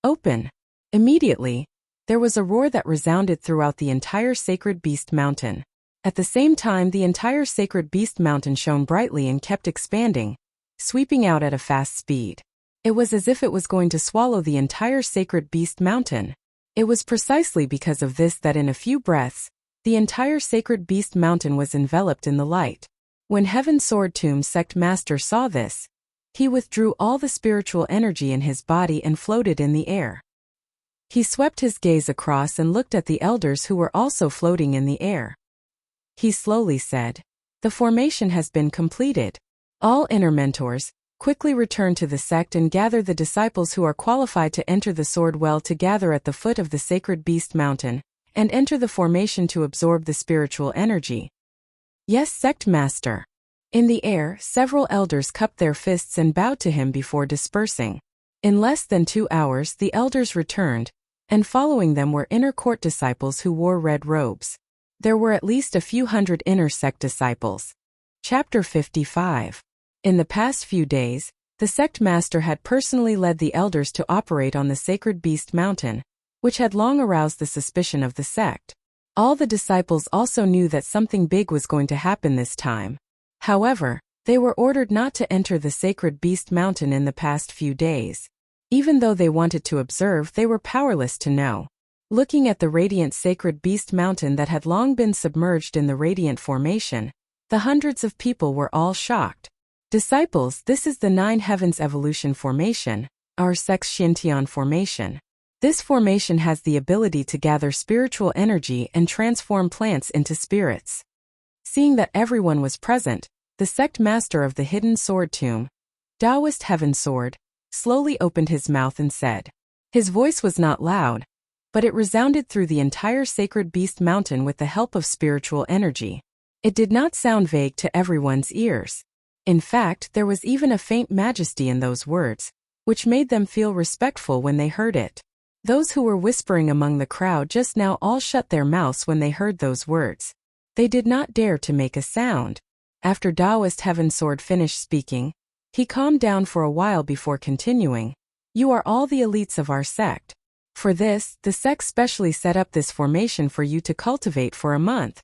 "Open!" Immediately, there was a roar that resounded throughout the entire Sacred Beast Mountain. At the same time, the entire Sacred Beast Mountain shone brightly and kept expanding, sweeping out at a fast speed. It was as if it was going to swallow the entire Sacred Beast Mountain. It was precisely because of this that in a few breaths, the entire Sacred Beast Mountain was enveloped in the light. When Heaven's Sword Tomb sect master saw this, he withdrew all the spiritual energy in his body and floated in the air. He swept his gaze across and looked at the elders who were also floating in the air. He slowly said, "The formation has been completed. All inner mentors, quickly return to the sect and gather the disciples who are qualified to enter the Sword Well to gather at the foot of the Sacred Beast Mountain, and enter the formation to absorb the spiritual energy." "Yes, sect master." In the air, several elders cupped their fists and bowed to him before dispersing. In less than 2 hours, the elders returned, and following them were inner court disciples who wore red robes. There were at least a few hundred inner sect disciples. Chapter 55. In the past few days, the sect master had personally led the elders to operate on the Sacred Beast Mountain, which had long aroused the suspicion of the sect. All the disciples also knew that something big was going to happen this time. However, they were ordered not to enter the Sacred Beast Mountain in the past few days. Even though they wanted to observe, they were powerless to know. Looking at the radiant Sacred Beast Mountain that had long been submerged in the radiant formation, the hundreds of people were all shocked. "Disciples, this is the 9 Heavens Evolution Formation, our sect's Xintian formation. This formation has the ability to gather spiritual energy and transform plants into spirits. Seeing that everyone was present, the sect master of the hidden sword tomb, Taoist Heaven Sword, slowly opened his mouth and said. His voice was not loud, but it resounded through the entire sacred beast mountain with the help of spiritual energy. It did not sound vague to everyone's ears. In fact, there was even a faint majesty in those words, which made them feel respectful when they heard it. Those who were whispering among the crowd just now all shut their mouths when they heard those words. They did not dare to make a sound. After Taoist Heaven Sword finished speaking, he calmed down for a while before continuing. You are all the elites of our sect. For this, the sect specially set up this formation for you to cultivate for a month.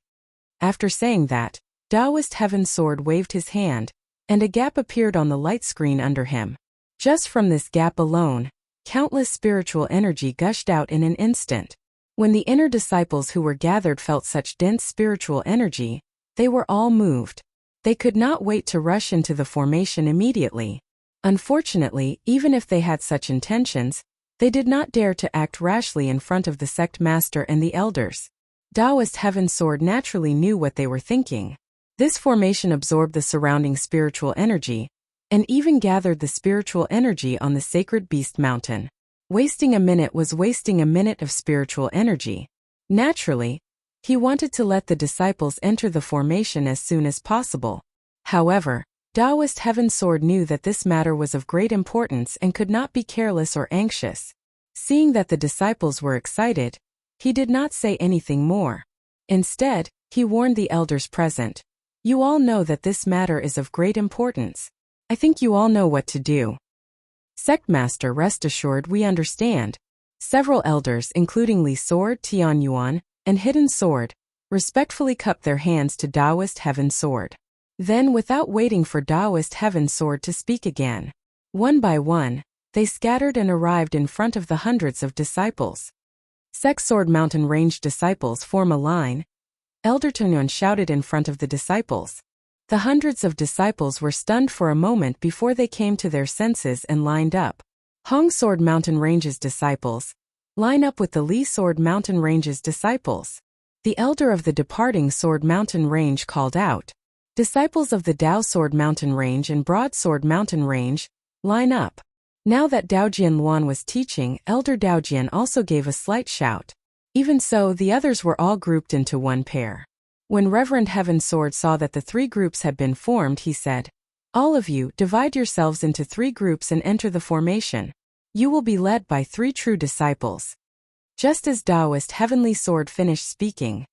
After saying that, Taoist Heaven Sword waved his hand, and a gap appeared on the light screen under him. Just from this gap alone, countless spiritual energy gushed out in an instant. When the inner disciples who were gathered felt such dense spiritual energy, they were all moved. They could not wait to rush into the formation immediately. Unfortunately, even if they had such intentions, they did not dare to act rashly in front of the sect master and the elders. Taoist Heaven Sword naturally knew what they were thinking. This formation absorbed the surrounding spiritual energy, and even gathered the spiritual energy on the sacred beast mountain. Wasting a minute was wasting a minute of spiritual energy. Naturally, he wanted to let the disciples enter the formation as soon as possible. However, Taoist Heaven Sword knew that this matter was of great importance and could not be careless or anxious. Seeing that the disciples were excited, he did not say anything more. Instead, he warned the elders present. You all know that this matter is of great importance. I think you all know what to do. Sect Master, rest assured we understand. Several elders, including Li Sword, Tian Yuan, and Hidden Sword, respectfully cupped their hands to Taoist Heaven Sword. Then, without waiting for Taoist Heaven Sword to speak again, one by one, they scattered and arrived in front of the hundreds of disciples. Sect Sword Mountain Range disciples form a line. Elder Tunyuan shouted in front of the disciples. The hundreds of disciples were stunned for a moment before they came to their senses and lined up. Hong Sword Mountain Range's disciples, line up with the Li Sword Mountain Range's disciples. The elder of the departing Sword Mountain Range called out. Disciples of the Dao Sword Mountain Range and Broadsword Mountain Range, line up. Now that Daojian Luan was teaching, Elder Daojian also gave a slight shout. Even so, the others were all grouped into one pair. When Reverend Heaven Sword saw that the three groups had been formed, he said, all of you, divide yourselves into three groups and enter the formation. You will be led by three true disciples. Just as Taoist Heavenly Sword finished speaking,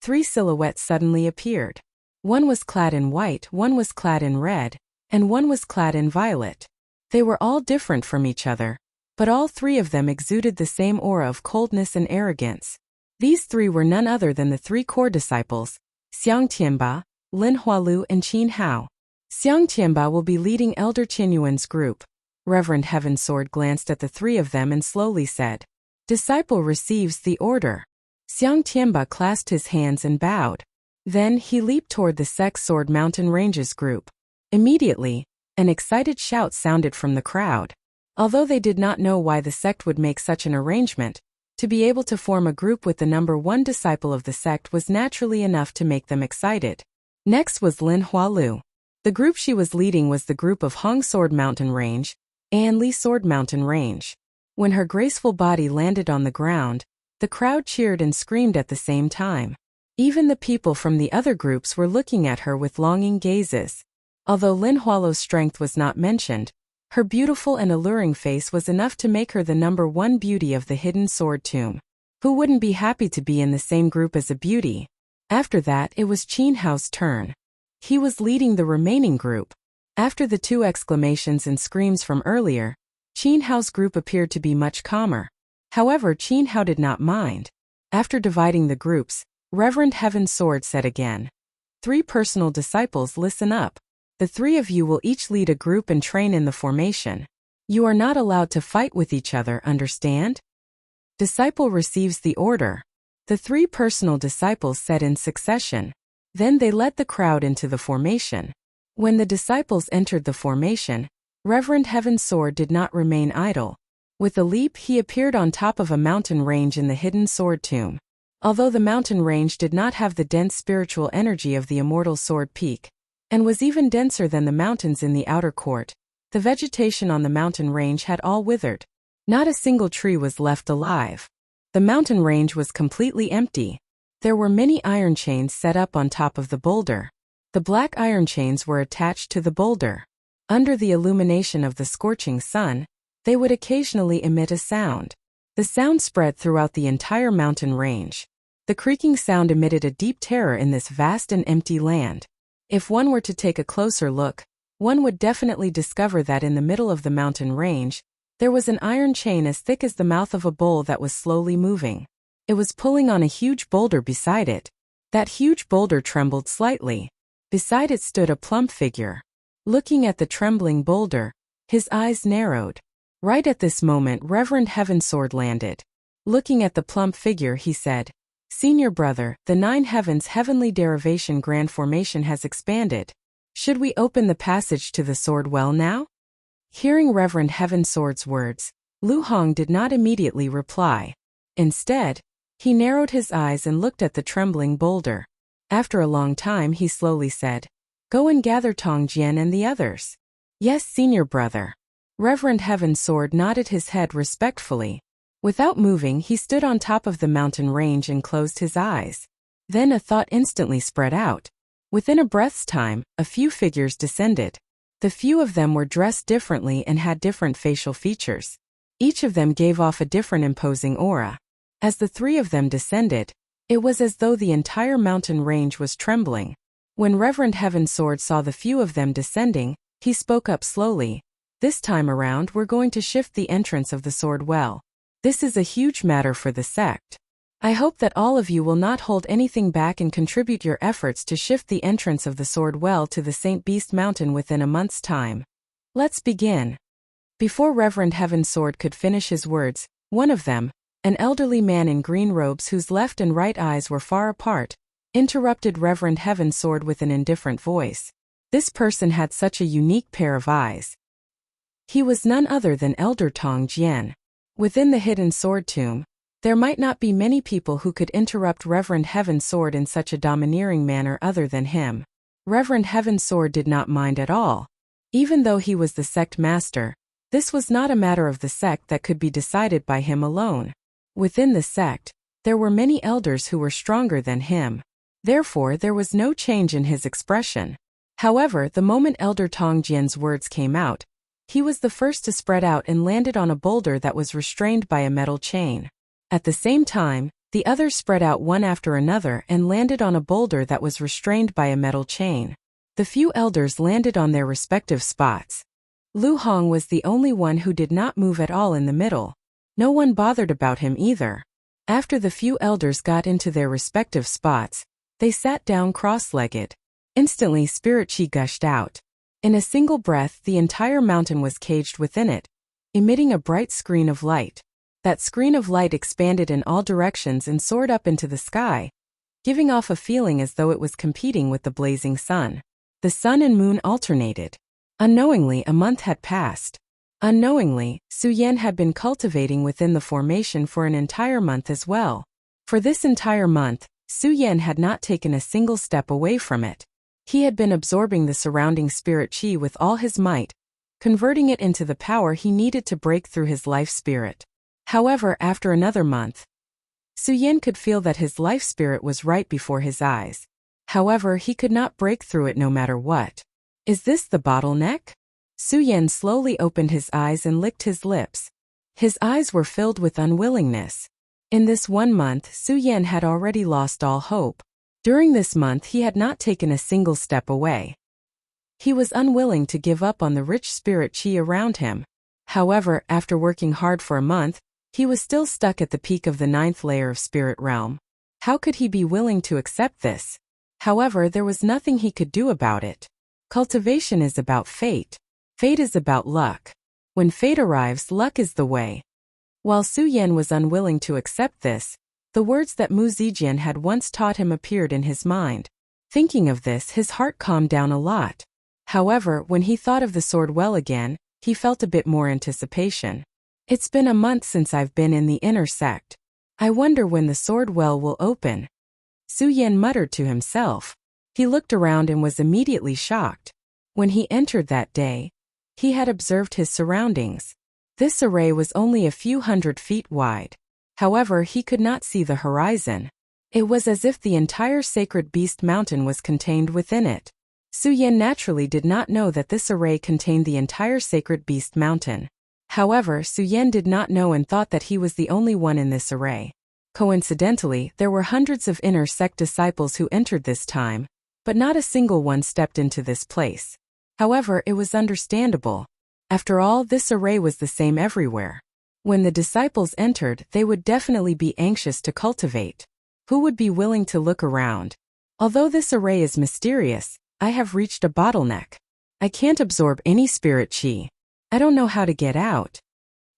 three silhouettes suddenly appeared. One was clad in white, one was clad in red, and one was clad in violet. They were all different from each other, but all three of them exuded the same aura of coldness and arrogance. These three were none other than the three core disciples, Xiang Tianba, Lin Hualu and Qin Hao. Xiang Tianba will be leading Elder Qinyuan's group. Reverend Heaven Sword glanced at the three of them and slowly said, Disciple receives the order. Xiang Tianba clasped his hands and bowed. Then he leaped toward the Sect Sword Mountain Ranges group. Immediately, an excited shout sounded from the crowd. Although they did not know why the sect would make such an arrangement, to be able to form a group with the number one disciple of the sect was naturally enough to make them excited. Next was Lin Hualu. The group she was leading was the group of Hong Sword Mountain Range and Li Sword Mountain Range. When her graceful body landed on the ground, the crowd cheered and screamed at the same time. Even the people from the other groups were looking at her with longing gazes. Although Lin Hualu's strength was not mentioned, her beautiful and alluring face was enough to make her the number one beauty of the hidden sword tomb. Who wouldn't be happy to be in the same group as a beauty? After that, it was Qin Hao's turn. He was leading the remaining group. After the two exclamations and screams from earlier, Qin Hao's group appeared to be much calmer. However, Qin Hao did not mind. After dividing the groups, Reverend Heaven Sword said again, Three personal disciples, listen up. The three of you will each lead a group and train in the formation. You are not allowed to fight with each other, understand? Disciple receives the order. The three personal disciples said in succession. Then they led the crowd into the formation. When the disciples entered the formation, Reverend Heaven Sword did not remain idle. With a leap he appeared on top of a mountain range in the hidden sword tomb. Although the mountain range did not have the dense spiritual energy of the immortal sword peak, and was even denser than the mountains in the outer court, the vegetation on the mountain range had all withered. Not a single tree was left alive. The mountain range was completely empty. There were many iron chains set up on top of the boulder. The black iron chains were attached to the boulder. Under the illumination of the scorching sun, they would occasionally emit a sound. The sound spread throughout the entire mountain range. The creaking sound emitted a deep terror in this vast and empty land. If one were to take a closer look, one would definitely discover that in the middle of the mountain range, there was an iron chain as thick as the mouth of a bull that was slowly moving. It was pulling on a huge boulder beside it. That huge boulder trembled slightly. Beside it stood a plump figure. Looking at the trembling boulder, his eyes narrowed. Right at this moment Reverend Heavensword landed. Looking at the plump figure he said, "Senior brother, the 9 heavens heavenly derivation grand formation has expanded. Should we open the passage to the sword well now?" Hearing Reverend Heavensword's words, Lu Hong did not immediately reply. Instead, he narrowed his eyes and looked at the trembling boulder. After a long time he slowly said, "Go and gather Tong Jian and the others." "Yes, senior brother." Reverend Heavensword nodded his head respectfully. Without moving he stood on top of the mountain range and closed his eyes. Then a thought instantly spread out. Within a breath's time, a few figures descended. The few of them were dressed differently and had different facial features. Each of them gave off a different imposing aura. As the 3 of them descended, it was as though the entire mountain range was trembling. When Reverend Heavensword saw the few of them descending, he spoke up slowly. "This time around we're going to shift the entrance of the sword well. This is a huge matter for the sect. I hope that all of you will not hold anything back and contribute your efforts to shift the entrance of the sword well to the Saint Beast Mountain within a month's time. Let's begin." Before Reverend Heavensword could finish his words, one of them, an elderly man in green robes whose left and right eyes were far apart, interrupted Reverend Heavensword with an indifferent voice. This person had such a unique pair of eyes. He was none other than Elder Tong Jian. Within the hidden sword tomb, there might not be many people who could interrupt Reverend Heavensword in such a domineering manner other than him. Reverend Heavensword did not mind at all. Even though he was the sect master, this was not a matter of the sect that could be decided by him alone. Within the sect, there were many elders who were stronger than him. Therefore there was no change in his expression. However, the moment Elder Tong Jian's words came out, he was the first to spread out and landed on a boulder that was restrained by a metal chain. At the same time, the others spread out one after another and landed on a boulder that was restrained by a metal chain. The few elders landed on their respective spots. Lu Hong was the only one who did not move at all in the middle. No one bothered about him either. After the few elders got into their respective spots, they sat down cross-legged. Instantly spirit chi gushed out. In a single breath the entire mountain was caged within it, emitting a bright screen of light. That screen of light expanded in all directions and soared up into the sky, giving off a feeling as though it was competing with the blazing sun. The sun and moon alternated. Unknowingly a month had passed. Unknowingly, Su Yan had been cultivating within the formation for an entire month as well. For this entire month, Su Yan had not taken a single step away from it. He had been absorbing the surrounding spirit chi with all his might, converting it into the power he needed to break through his life spirit. However, after another month, Su Yan could feel that his life spirit was right before his eyes. However, he could not break through it no matter what. Is this the bottleneck? Su Yan slowly opened his eyes and licked his lips. His eyes were filled with unwillingness. In this 1 month, Su Yan had already lost all hope. During this month he had not taken a single step away. He was unwilling to give up on the rich spirit chi around him. However, after working hard for a month, he was still stuck at the peak of the 9th layer of spirit realm. How could he be willing to accept this? However, there was nothing he could do about it. Cultivation is about fate. Fate is about luck. When fate arrives, luck is the way. While Su Yan was unwilling to accept this, the words that Mu Zijian had once taught him appeared in his mind. Thinking of this, his heart calmed down a lot. However, when he thought of the sword well again, he felt a bit more anticipation. It's been a month since I've been in the inner sect. I wonder when the sword well will open. Su Yan muttered to himself. He looked around and was immediately shocked. When he entered that day, he had observed his surroundings. This array was only a few 100 feet wide. However, he could not see the horizon. It was as if the entire Sacred Beast Mountain was contained within it. Su Yan naturally did not know that this array contained the entire Sacred Beast Mountain. However, Su Yan did not know and thought that he was the only one in this array. Coincidentally, there were hundreds of inner sect disciples who entered this time, but not a single one stepped into this place. However, it was understandable. After all, this array was the same everywhere. When the disciples entered, they would definitely be anxious to cultivate. Who would be willing to look around? Although this array is mysterious, I have reached a bottleneck. I can't absorb any spirit chi. I don't know how to get out.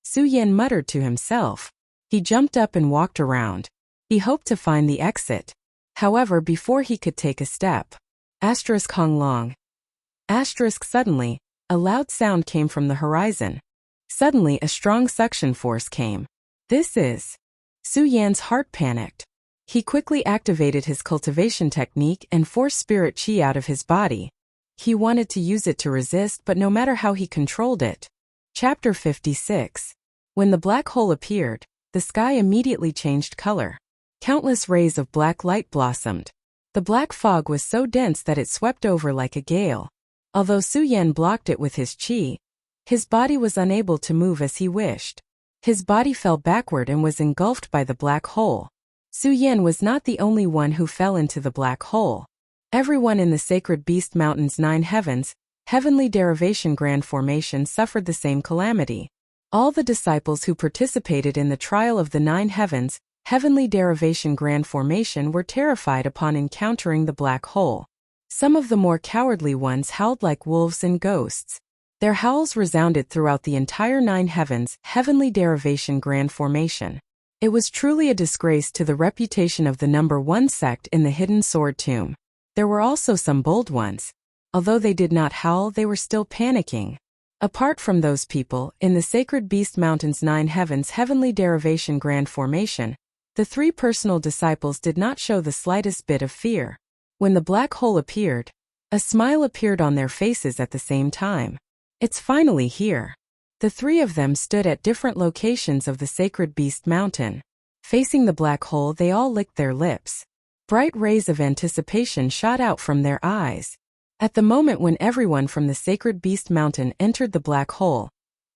Su Yan muttered to himself. He jumped up and walked around. He hoped to find the exit. However, before he could take a step, Hong Long. Suddenly, a loud sound came from the horizon. Suddenly, a strong suction force came. This is. Su Yan's heart panicked. He quickly activated his cultivation technique and forced spirit chi out of his body. He wanted to use it to resist, but no matter how he controlled it. Chapter 56. When the black hole appeared, the sky immediately changed color. Countless rays of black light blossomed. The black fog was so dense that it swept over like a gale. Although Su Yan blocked it with his chi, his body was unable to move as he wished. His body fell backward and was engulfed by the black hole. Su Yan was not the only one who fell into the black hole. Everyone in the Sacred Beast Mountain's 9 heavens, Heavenly Derivation Grand Formation suffered the same calamity. All the disciples who participated in the trial of the 9 heavens, Heavenly Derivation Grand Formation were terrified upon encountering the black hole. Some of the more cowardly ones howled like wolves and ghosts. Their howls resounded throughout the entire 9 heavens, Heavenly Derivation Grand Formation. It was truly a disgrace to the reputation of the number 1 sect in the Hidden Sword Tomb. There were also some bold ones. Although they did not howl, they were still panicking. Apart from those people, in the Sacred Beast Mountain's 9 heavens Heavenly Derivation Grand Formation, the 3 personal disciples did not show the slightest bit of fear. When the black hole appeared, a smile appeared on their faces at the same time. It's finally here. The 3 of them stood at different locations of the Sacred Beast Mountain. Facing the black hole, they all licked their lips. Bright rays of anticipation shot out from their eyes. At the moment when everyone from the Sacred Beast Mountain entered the black hole,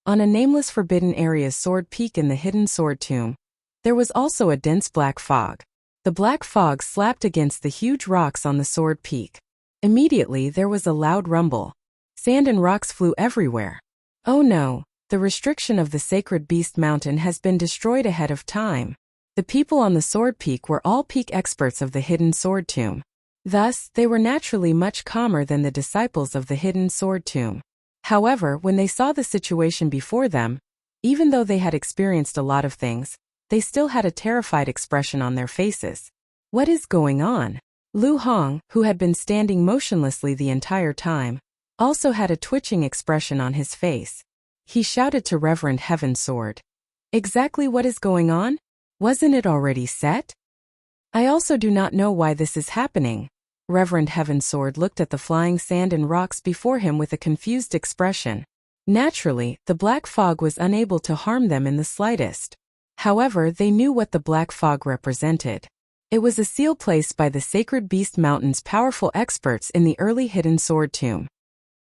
on a nameless forbidden area's sword peak in the Hidden Sword Tomb, there was also a dense black fog. The black fog slapped against the huge rocks on the sword peak. Immediately there was a loud rumble. Sand and rocks flew everywhere. Oh no, the restriction of the Sacred Beast Mountain has been destroyed ahead of time. The people on the sword peak were all peak experts of the Hidden Sword Tomb. Thus, they were naturally much calmer than the disciples of the Hidden Sword Tomb. However, when they saw the situation before them, even though they had experienced a lot of things, they still had a terrified expression on their faces. What is going on? Lu Hong, who had been standing motionlessly the entire time, also had a twitching expression on his face. He shouted to Reverend Heaven Sword. Exactly what is going on? Wasn't it already set? I also do not know why this is happening. Reverend Heaven Sword looked at the flying sand and rocks before him with a confused expression. Naturally, the black fog was unable to harm them in the slightest. However, they knew what the black fog represented. It was a seal placed by the Sacred Beast Mountain's powerful experts in the early Hidden Sword Tomb.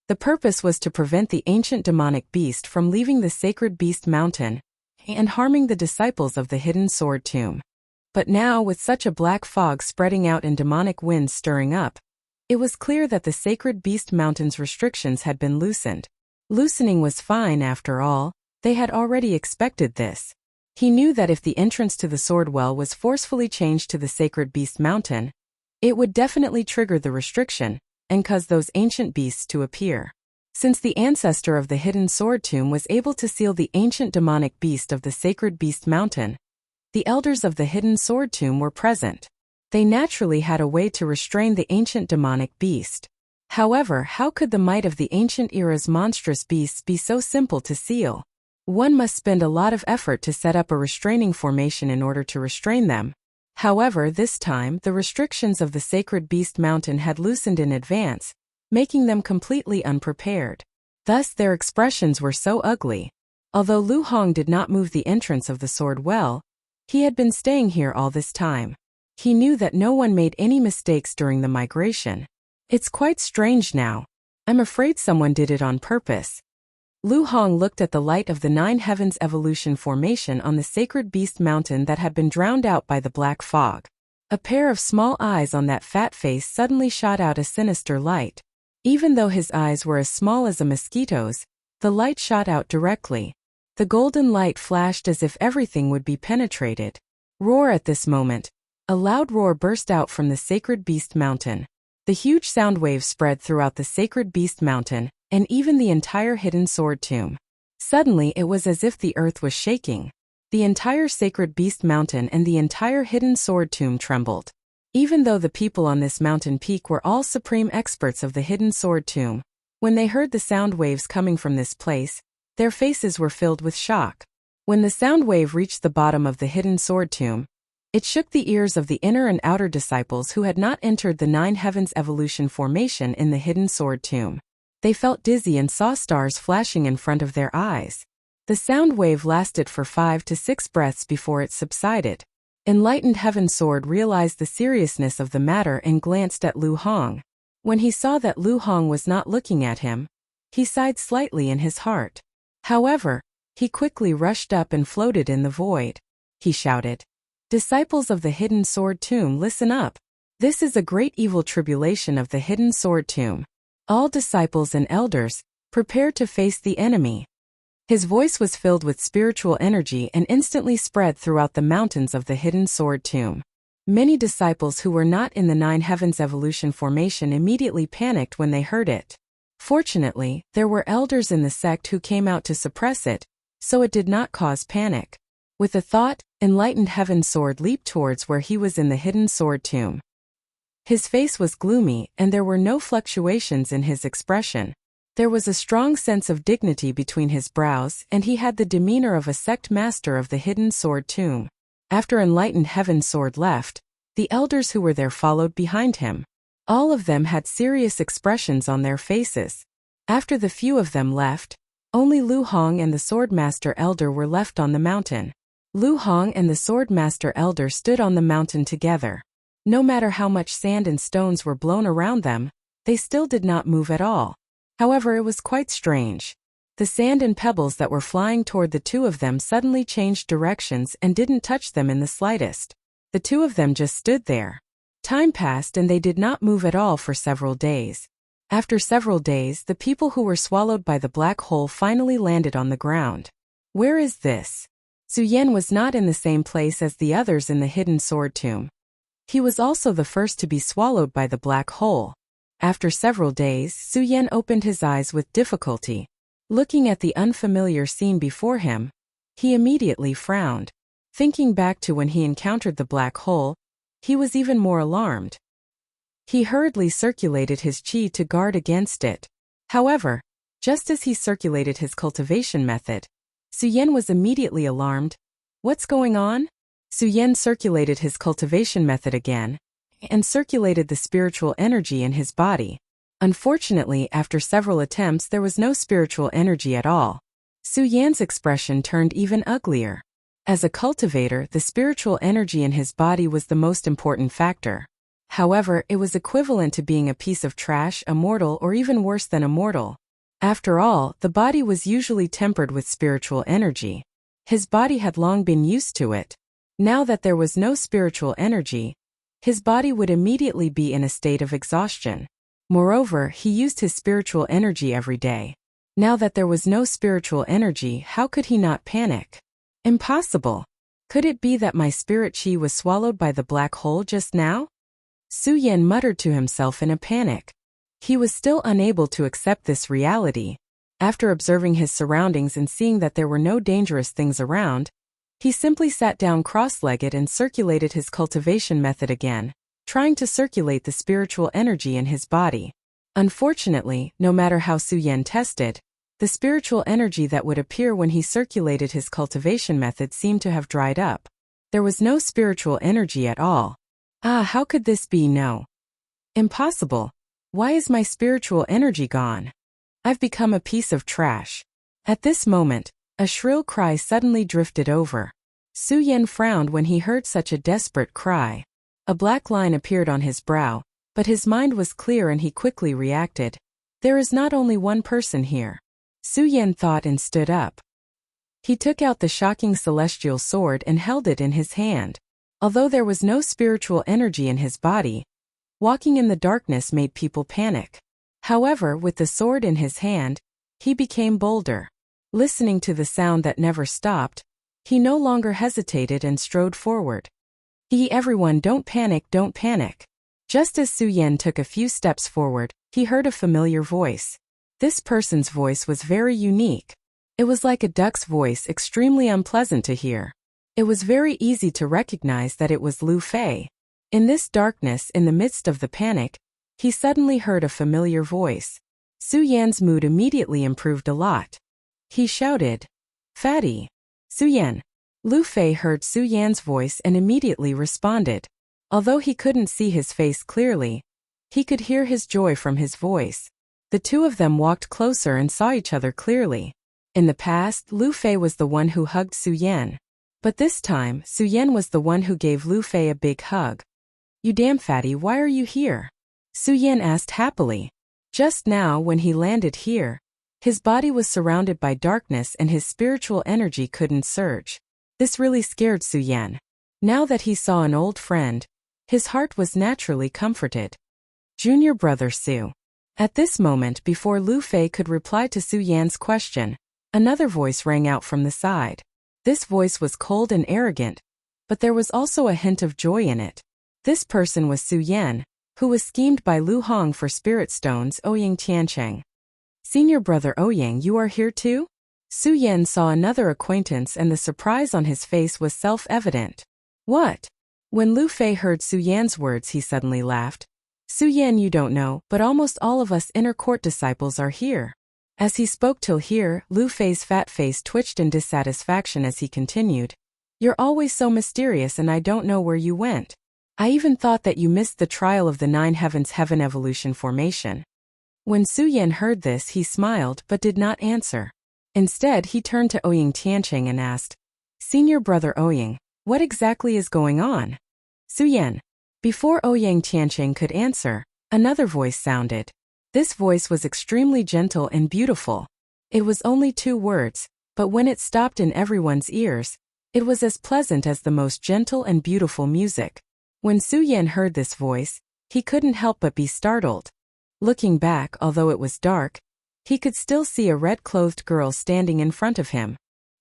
The purpose was to prevent the ancient demonic beast from leaving the Sacred Beast Mountain and harming the disciples of the Hidden Sword Tomb. But now, with such a black fog spreading out and demonic winds stirring up, it was clear that the Sacred Beast Mountain's restrictions had been loosened. Loosening was fine after all, they had already expected this. He knew that if the entrance to the sword well was forcefully changed to the Sacred Beast Mountain, it would definitely trigger the restriction and cause those ancient beasts to appear. Since the ancestor of the Hidden Sword Tomb was able to seal the ancient demonic beast of the Sacred Beast Mountain, the elders of the Hidden Sword Tomb were present. They naturally had a way to restrain the ancient demonic beast. However, how could the might of the ancient era's monstrous beasts be so simple to seal? One must spend a lot of effort to set up a restraining formation in order to restrain them. However, this time, the restrictions of the sacred beast mountain had loosened in advance, making them completely unprepared. Thus their expressions were so ugly. Although Lu Hong did not move the entrance of the sword well, he had been staying here all this time. He knew that no one made any mistakes during the migration. It's quite strange now. I'm afraid someone did it on purpose. Lu Hong looked at the light of the Nine Heavens evolution formation on the sacred beast mountain that had been drowned out by the black fog. A pair of small eyes on that fat face suddenly shot out a sinister light. Even though his eyes were as small as a mosquito's, the light shot out directly. The golden light flashed as if everything would be penetrated. Roar! At this moment, a loud roar burst out from the sacred beast mountain. The huge sound wave spread throughout the sacred beast mountain, and even the entire hidden sword tomb. Suddenly it was as if the earth was shaking. The entire sacred beast mountain and the entire hidden sword tomb trembled. Even though the people on this mountain peak were all supreme experts of the hidden sword tomb, when they heard the sound waves coming from this place, their faces were filled with shock. When the sound wave reached the bottom of the hidden sword tomb, it shook the ears of the inner and outer disciples who had not entered the Nine Heavens evolution formation in the hidden sword tomb. They felt dizzy and saw stars flashing in front of their eyes. The sound wave lasted for 5 to 6 breaths before it subsided. Enlightened Heaven Sword realized the seriousness of the matter and glanced at Lu Hong. When he saw that Lu Hong was not looking at him, he sighed slightly in his heart. However, he quickly rushed up and floated in the void. He shouted, "Disciples of the hidden sword tomb, listen up. This is a great evil tribulation of the hidden sword tomb. All disciples and elders, prepare to face the enemy." His voice was filled with spiritual energy and instantly spread throughout the mountains of the hidden sword tomb. Many disciples who were not in the Nine Heavens evolution formation immediately panicked when they heard it. Fortunately, there were elders in the sect who came out to suppress it, so it did not cause panic. With a thought, Enlightened Heaven Sword leaped towards where he was in the hidden sword tomb. His face was gloomy, and there were no fluctuations in his expression. There was a strong sense of dignity between his brows, and he had the demeanor of a sect master of the hidden sword tomb. After Enlightened Heaven Sword left, the elders who were there followed behind him. All of them had serious expressions on their faces. After the few of them left, only Lu Hong and the Swordmaster Elder were left on the mountain. Lu Hong and the Swordmaster Elder stood on the mountain together. No matter how much sand and stones were blown around them, they still did not move at all. However, it was quite strange. The sand and pebbles that were flying toward the two of them suddenly changed directions and didn't touch them in the slightest. The two of them just stood there. Time passed and they did not move at all for several days. After several days, the people who were swallowed by the black hole finally landed on the ground. Where is this? Su Yan was not in the same place as the others in the hidden sword tomb. He was also the first to be swallowed by the black hole. After several days, Su Yan opened his eyes with difficulty. Looking at the unfamiliar scene before him, he immediately frowned. Thinking back to when he encountered the black hole, he was even more alarmed. He hurriedly circulated his chi to guard against it. However, just as he circulated his cultivation method, Su Yan was immediately alarmed. What's going on? Su Yan circulated his cultivation method again, and circulated the spiritual energy in his body. Unfortunately, after several attempts there was no spiritual energy at all. Su Yan's expression turned even uglier. As a cultivator, the spiritual energy in his body was the most important factor. However, it was equivalent to being a piece of trash, a mortal, or even worse than a mortal. After all, the body was usually tempered with spiritual energy. His body had long been used to it. Now that there was no spiritual energy, his body would immediately be in a state of exhaustion. Moreover, he used his spiritual energy every day. Now that there was no spiritual energy, how could he not panic? Impossible. Could it be that my spirit chi was swallowed by the black hole just now? Su Yan muttered to himself in a panic. He was still unable to accept this reality. After observing his surroundings and seeing that there were no dangerous things around, he simply sat down cross-legged and circulated his cultivation method again, trying to circulate the spiritual energy in his body. Unfortunately, no matter how Su Yan tested, The spiritual energy that would appear when he circulated his cultivation method seemed to have dried up. There was no spiritual energy at all. Ah, how could this be? No. Impossible. Why is my spiritual energy gone? I've become a piece of trash. At this moment, a shrill cry suddenly drifted over. Su Yan frowned when he heard such a desperate cry. A black line appeared on his brow, but his mind was clear and he quickly reacted. There is not only one person here. Su Yan thought and stood up. He took out the shocking celestial sword and held it in his hand. Although there was no spiritual energy in his body, walking in the darkness made people panic. However, with the sword in his hand, he became bolder. Listening to the sound that never stopped, he no longer hesitated and strode forward. Everyone, don't panic, don't panic. Just as Su Yan took a few steps forward, he heard a familiar voice. This person's voice was very unique. It was like a duck's voice, extremely unpleasant to hear. It was very easy to recognize that it was Lu Fei. In this darkness, in the midst of the panic, he suddenly heard a familiar voice. Su Yan's mood immediately improved a lot. He shouted, "Fatty! Su Yan!" Lu Fei heard Su Yan's voice and immediately responded. Although he couldn't see his face clearly, he could hear his joy from his voice. The two of them walked closer and saw each other clearly. In the past, Lu Fei was the one who hugged Su Yan. But this time, Su Yan was the one who gave Lu Fei a big hug. "You damn fatty, why are you here?" Su Yan asked happily. Just now, when he landed here, his body was surrounded by darkness and his spiritual energy couldn't surge. This really scared Su Yan. Now that he saw an old friend, his heart was naturally comforted. Junior brother Su. At this moment, before Lu Fei could reply to Su Yan's question, another voice rang out from the side. This voice was cold and arrogant, but there was also a hint of joy in it. This person was Su Yan, who was schemed by Lu Hong for spirit stones. Ouyang Tiancheng. Senior brother Ouyang, you are here too? Su Yan saw another acquaintance and the surprise on his face was self-evident. What? When Lu Fei heard Su Yan's words, he suddenly laughed. Su Yan, you don't know, but almost all of us inner court disciples are here. As he spoke till here, Lu Fei's fat face twitched in dissatisfaction as he continued. You're always so mysterious and I don't know where you went. I even thought that you missed the trial of the 9 heavens heaven evolution formation. When Su Yan heard this, he smiled but did not answer. Instead, he turned to Ouyang Tiancheng and asked, Senior brother Ouyang, what exactly is going on? Su Yan. Before Ouyang Tiancheng could answer, another voice sounded. This voice was extremely gentle and beautiful. It was only 2 words, but when it stopped in everyone's ears, it was as pleasant as the most gentle and beautiful music. When Su Yan heard this voice, he couldn't help but be startled. Looking back, although it was dark, he could still see a red-clothed girl standing in front of him.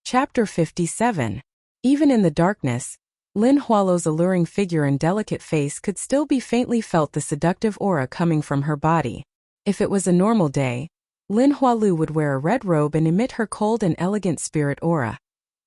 Chapter 57. Even in the darkness, Lin Hualo's alluring figure and delicate face could still be faintly felt the seductive aura coming from her body. If it was a normal day, Lin Hualu would wear a red robe and emit her cold and elegant spirit aura,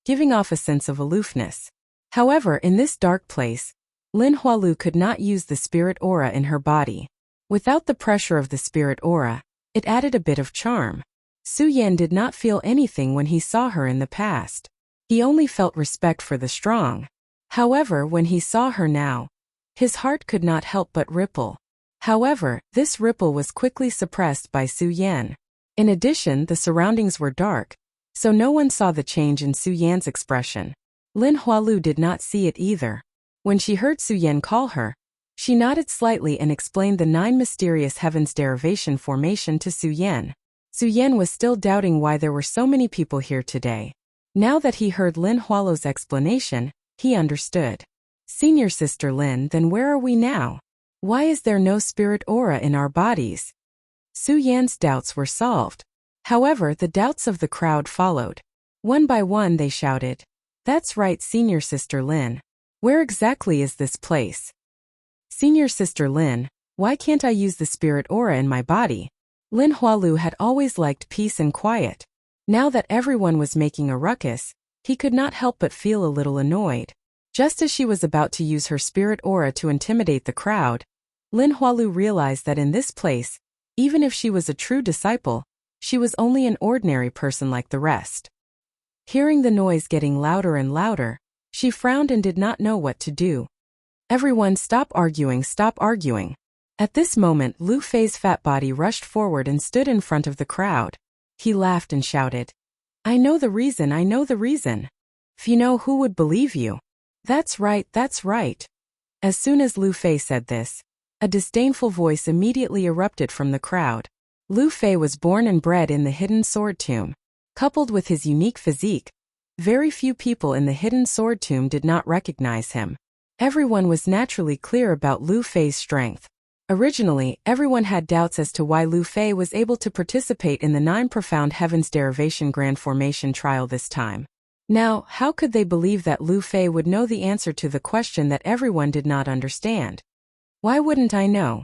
giving off a sense of aloofness. However, in this dark place, Lin Hualu could not use the spirit aura in her body. Without the pressure of the spirit aura, it added a bit of charm. Su Yan did not feel anything when he saw her in the past. He only felt respect for the strong. However, when he saw her now, his heart could not help but ripple. However, this ripple was quickly suppressed by Su Yan. In addition, the surroundings were dark, so no one saw the change in Su Yan's expression. Lin Hualu did not see it either. When she heard Su Yan call her, she nodded slightly and explained the 9 mysterious heavens derivation formation to Su Yan. Su Yan was still doubting why there were so many people here today. Now that he heard Lin Hualo's explanation, he understood. Senior sister Lin, then where are we now? Why is there no spirit aura in our bodies? Su Yan's doubts were solved. However, the doubts of the crowd followed. One by one they shouted, That's right, Senior Sister Lin. Where exactly is this place? Senior Sister Lin, why can't I use the spirit aura in my body? Lin Hualu had always liked peace and quiet. Now that everyone was making a ruckus, he could not help but feel a little annoyed. Just as she was about to use her spirit aura to intimidate the crowd, Lin Hualu realized that in this place, even if she was a true disciple, She was only an ordinary person like the rest. Hearing the noise getting louder and louder, she frowned and did not know what to do. Everyone, stop arguing, stop arguing. At this moment, Lu Fei's fat body rushed forward and stood in front of the crowd. He laughed and shouted, I know the reason, I know the reason. If you know, who would believe you? That's right, that's right. As soon as Lu Fei said this, a disdainful voice immediately erupted from the crowd. Lu Fei was born and bred in the Hidden Sword Tomb. Coupled with his unique physique, very few people in the Hidden Sword Tomb did not recognize him. Everyone was naturally clear about Lu Fei's strength. Originally, everyone had doubts as to why Lu Fei was able to participate in the 9 Profound Heavens Derivation Grand Formation trial this time. Now, how could they believe that Lu Fei would know the answer to the question that everyone did not understand? Why wouldn't I know?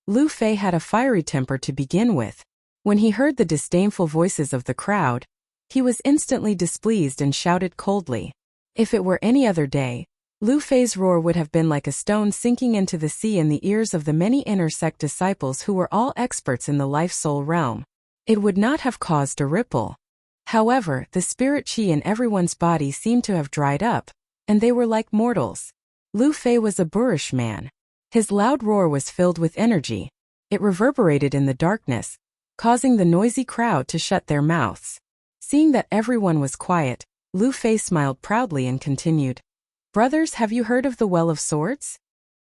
Lu Fei had a fiery temper to begin with. When he heard the disdainful voices of the crowd, he was instantly displeased and shouted coldly. If it were any other day, Lu Fei's roar would have been like a stone sinking into the sea in the ears of the many inner sect disciples who were all experts in the life-soul realm. It would not have caused a ripple. However, the spirit qi in everyone's body seemed to have dried up, and they were like mortals. Lu Fei was a boorish man. His loud roar was filled with energy. It reverberated in the darkness, causing the noisy crowd to shut their mouths. Seeing that everyone was quiet, Lu Fei smiled proudly and continued, Brothers, have you heard of the Well of Swords?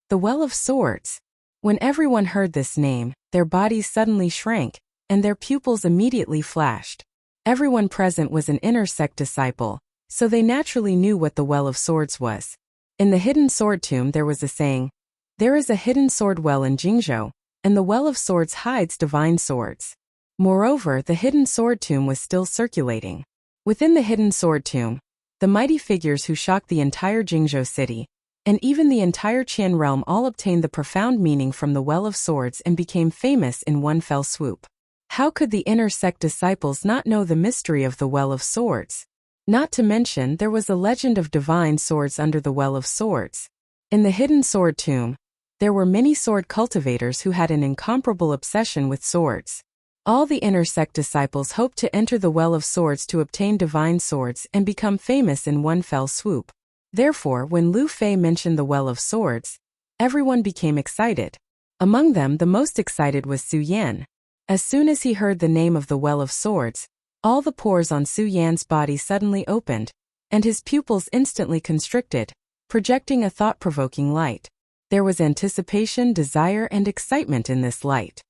The Well of Swords. When everyone heard this name, their bodies suddenly shrank, and their pupils immediately flashed. Everyone present was an inner sect disciple, so they naturally knew what the Well of Swords was. In the Hidden Sword Tomb there was a saying, there is a hidden sword well in Jingzhou, and the Well of Swords hides divine swords. Moreover, the Hidden Sword Tomb was still circulating. Within the Hidden Sword Tomb, the mighty figures who shocked the entire Jingzhou city, and even the entire Qian realm all obtained the profound meaning from the Well of Swords and became famous in one fell swoop. How could the inner sect disciples not know the mystery of the Well of Swords? Not to mention, there was a legend of divine swords under the Well of Swords. In the Hidden Sword Tomb, there were many sword cultivators who had an incomparable obsession with swords. All the inner sect disciples hoped to enter the Well of Swords to obtain divine swords and become famous in one fell swoop. Therefore, when Lu Fei mentioned the Well of Swords, everyone became excited. Among them, the most excited was Su Yan. As soon as he heard the name of the Well of Swords, all the pores on Su Yan's body suddenly opened, and his pupils instantly constricted, projecting a thought-provoking light. There was anticipation, desire, and excitement in this light.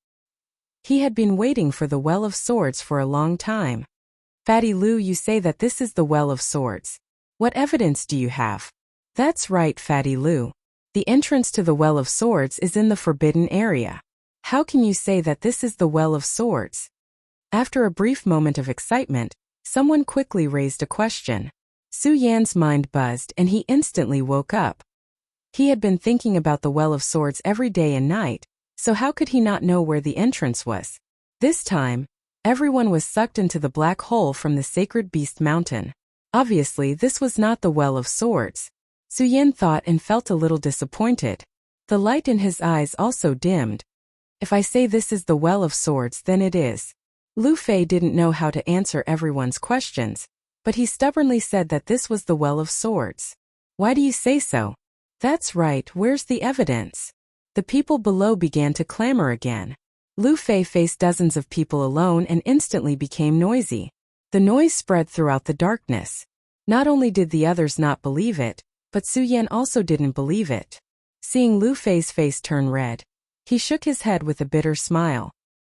He had been waiting for the Well of Swords for a long time. Fatty Lu, you say that this is the Well of Swords. What evidence do you have? That's right, Fatty Lu. The entrance to the Well of Swords is in the forbidden area. How can you say that this is the Well of Swords? After a brief moment of excitement, someone quickly raised a question. Su Yan's mind buzzed and he instantly woke up. He had been thinking about the Well of Swords every day and night, so how could he not know where the entrance was? This time, everyone was sucked into the black hole from the sacred beast mountain. Obviously, this was not the Well of Swords. Su Yan thought and felt a little disappointed. The light in his eyes also dimmed. If I say this is the Well of Swords, then it is. Lu Fei didn't know how to answer everyone's questions, but he stubbornly said that this was the Well of Swords. Why do you say so? That's right, where's the evidence? The people below began to clamor again. Lu Fei faced dozens of people alone and instantly became noisy. The noise spread throughout the darkness. Not only did the others not believe it, but Su Yan also didn't believe it. Seeing Lu Fei's face turn red, he shook his head with a bitter smile.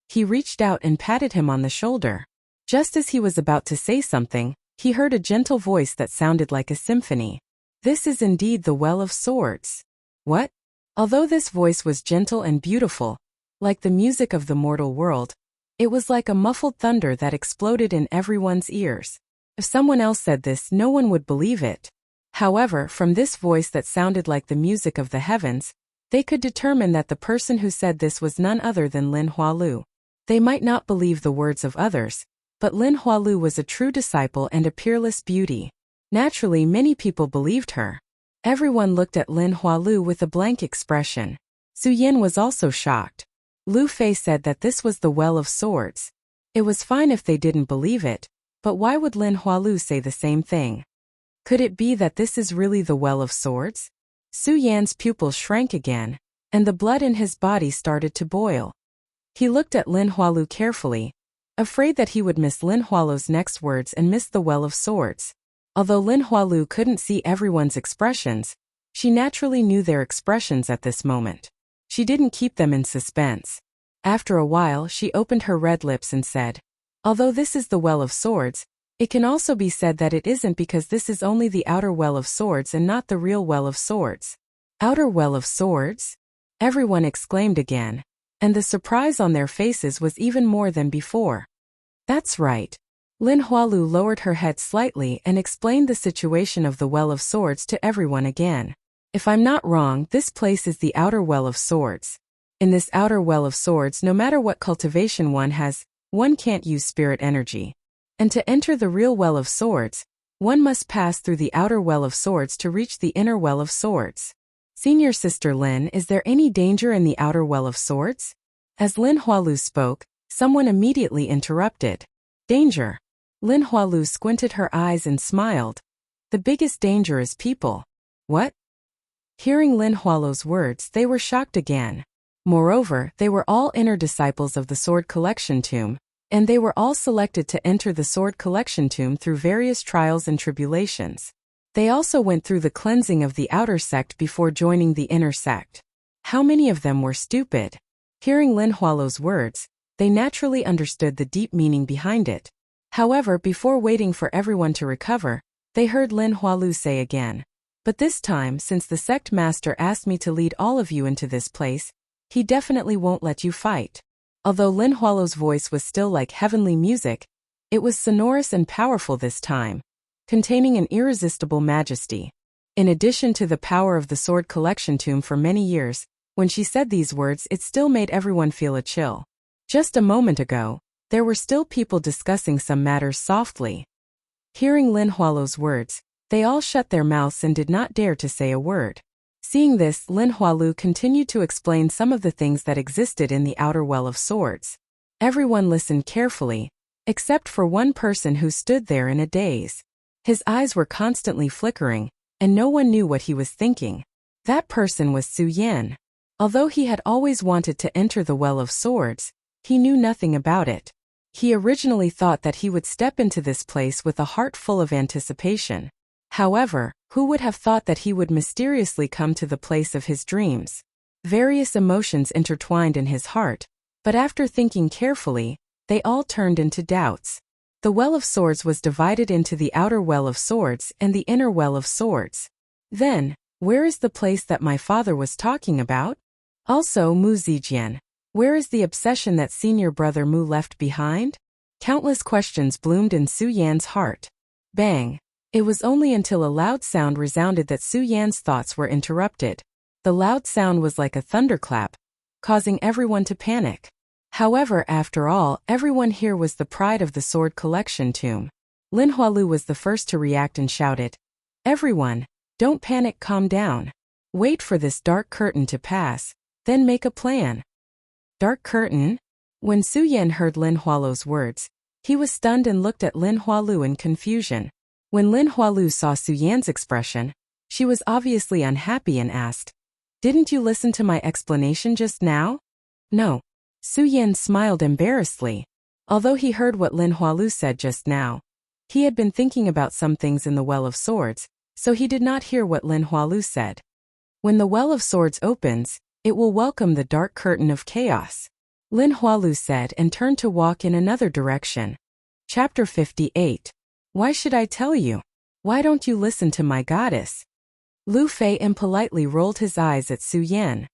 He reached out and patted him on the shoulder. Just as he was about to say something, he heard a gentle voice that sounded like a symphony. This is indeed the Well of Swords. What? Although this voice was gentle and beautiful, like the music of the mortal world, it was like a muffled thunder that exploded in everyone's ears. If someone else said this, no one would believe it. However, from this voice that sounded like the music of the heavens, they could determine that the person who said this was none other than Lin Hualu. They might not believe the words of others, but Lin Hualu was a true disciple and a peerless beauty. Naturally, many people believed her. Everyone looked at Lin Hualu with a blank expression. Su Yan was also shocked. Lu Fei said that this was the Well of Swords. It was fine if they didn't believe it, but why would Lin Hualu say the same thing? Could it be that this is really the Well of Swords? Su Yan's pupils shrank again, and the blood in his body started to boil. He looked at Lin Hualu carefully, afraid that he would miss Lin Hualu's next words and miss the Well of Swords. Although Lin Hualu couldn't see everyone's expressions, she naturally knew their expressions at this moment. She didn't keep them in suspense. After a while, she opened her red lips and said, "Although this is the Well of Swords, it can also be said that it isn't, because this is only the outer Well of Swords and not the real Well of Swords." Outer Well of Swords? Everyone exclaimed again, and the surprise on their faces was even more than before. That's right. Lin Hualu lowered her head slightly and explained the situation of the Well of Swords to everyone again. If I'm not wrong, this place is the outer Well of Swords. In this outer Well of Swords, no matter what cultivation one has, one can't use spirit energy. And to enter the real Well of Swords, one must pass through the outer Well of Swords to reach the inner Well of Swords. Senior Sister Lin, is there any danger in the outer Well of Swords? As Lin Hualu spoke, someone immediately interrupted. Danger? Lin Hualu squinted her eyes and smiled. The biggest danger is people. What? Hearing Lin Hualu's words, they were shocked again. Moreover, they were all inner disciples of the Sword Collection Tomb, and they were all selected to enter the Sword Collection Tomb through various trials and tribulations. They also went through the cleansing of the outer sect before joining the inner sect. How many of them were stupid? Hearing Lin Hualu's words, they naturally understood the deep meaning behind it. However, before waiting for everyone to recover, they heard Lin Hualu say again, "But this time, since the sect master asked me to lead all of you into this place, he definitely won't let you fight." Although Lin Hualu's voice was still like heavenly music, it was sonorous and powerful this time, containing an irresistible majesty. In addition to the power of the Sword Collection Tomb for many years, when she said these words, it still made everyone feel a chill. Just a moment ago, there were still people discussing some matters softly. Hearing Lin Hualu's words, they all shut their mouths and did not dare to say a word. Seeing this, Lin Hualu continued to explain some of the things that existed in the outer Well of Swords. Everyone listened carefully, except for one person who stood there in a daze. His eyes were constantly flickering, and no one knew what he was thinking. That person was Su Yan. Although he had always wanted to enter the Well of Swords, he knew nothing about it. He originally thought that he would step into this place with a heart full of anticipation. However, who would have thought that he would mysteriously come to the place of his dreams? Various emotions intertwined in his heart, but after thinking carefully, they all turned into doubts. The Well of Swords was divided into the outer Well of Swords and the inner Well of Swords. Then, where is the place that my father was talking about? Also, Mu Zijian, where is the obsession that senior brother Mu left behind? Countless questions bloomed in Su Yan's heart. Bang! It was only until a loud sound resounded that Su Yan's thoughts were interrupted. The loud sound was like a thunderclap, causing everyone to panic. However, after all, everyone here was the pride of the Sword Collection Tomb. Lin Hualu was the first to react and shouted, "Everyone, don't panic, calm down. Wait for this dark curtain to pass, then make a plan." Dark curtain? When Su Yan heard Lin Hualu's words, he was stunned and looked at Lin Hualu in confusion. When Lin Hualu saw Su Yan's expression, she was obviously unhappy and asked, "Didn't you listen to my explanation just now?" "No." Su Yan smiled embarrassedly. Although he heard what Lin Hualu said just now, he had been thinking about some things in the Well of Swords, so he did not hear what Lin Hualu said. When the Well of Swords opens, it will welcome the dark curtain of chaos, Lin Hualu said and turned to walk in another direction. Chapter 58. Why should I tell you? Why don't you listen to my goddess? Lu Fei impolitely rolled his eyes at Su Yan.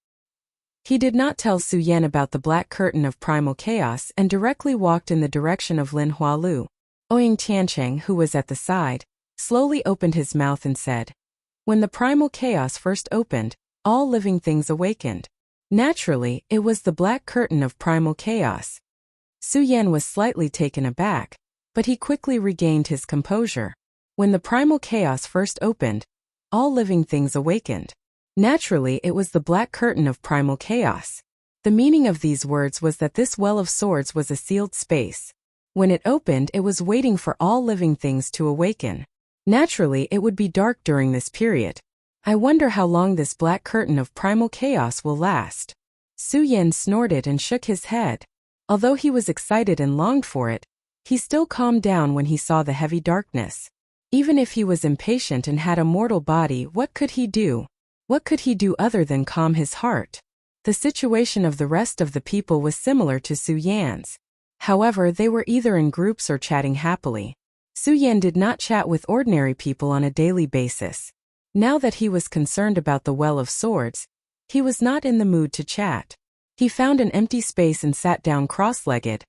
He did not tell Su Yan about the black curtain of primal chaos and directly walked in the direction of Lin Hualu. Ouyang Tiancheng, who was at the side, slowly opened his mouth and said, "When the primal chaos first opened, all living things awakened. Naturally, it was the black curtain of primal chaos." Su Yan was slightly taken aback, but he quickly regained his composure. When the primal chaos first opened, all living things awakened. Naturally, it was the black curtain of primal chaos. The meaning of these words was that this Well of Swords was a sealed space. When it opened, it was waiting for all living things to awaken. Naturally, it would be dark during this period. I wonder how long this black curtain of primal chaos will last. Su Yan snorted and shook his head. Although he was excited and longed for it, he still calmed down when he saw the heavy darkness. Even if he was impatient and had a mortal body, what could he do? What could he do other than calm his heart? The situation of the rest of the people was similar to Su Yan's. However, they were either in groups or chatting happily. Su Yan did not chat with ordinary people on a daily basis. Now that he was concerned about the Well of Swords, he was not in the mood to chat. He found an empty space and sat down cross-legged,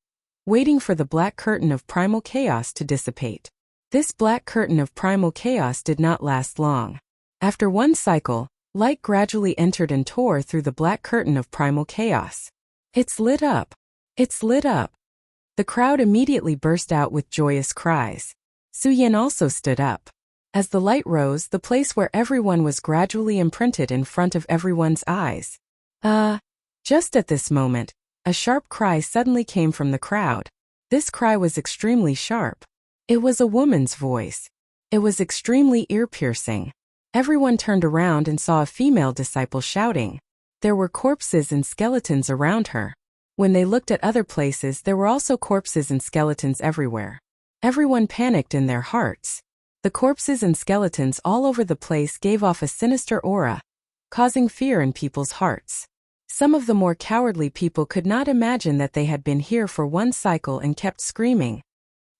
waiting for the black curtain of primal chaos to dissipate. This black curtain of primal chaos did not last long. After one cycle, light gradually entered and tore through the black curtain of primal chaos. It's lit up! It's lit up! The crowd immediately burst out with joyous cries. Su Yan also stood up. As the light rose, the place where everyone was gradually imprinted in front of everyone's eyes. Just at this moment, a sharp cry suddenly came from the crowd. This cry was extremely sharp. It was a woman's voice. It was extremely ear-piercing. Everyone turned around and saw a female disciple shouting. There were corpses and skeletons around her. When they looked at other places, there were also corpses and skeletons everywhere. Everyone panicked in their hearts. The corpses and skeletons all over the place gave off a sinister aura, causing fear in people's hearts. Some of the more cowardly people could not imagine that they had been here for one cycle and kept screaming.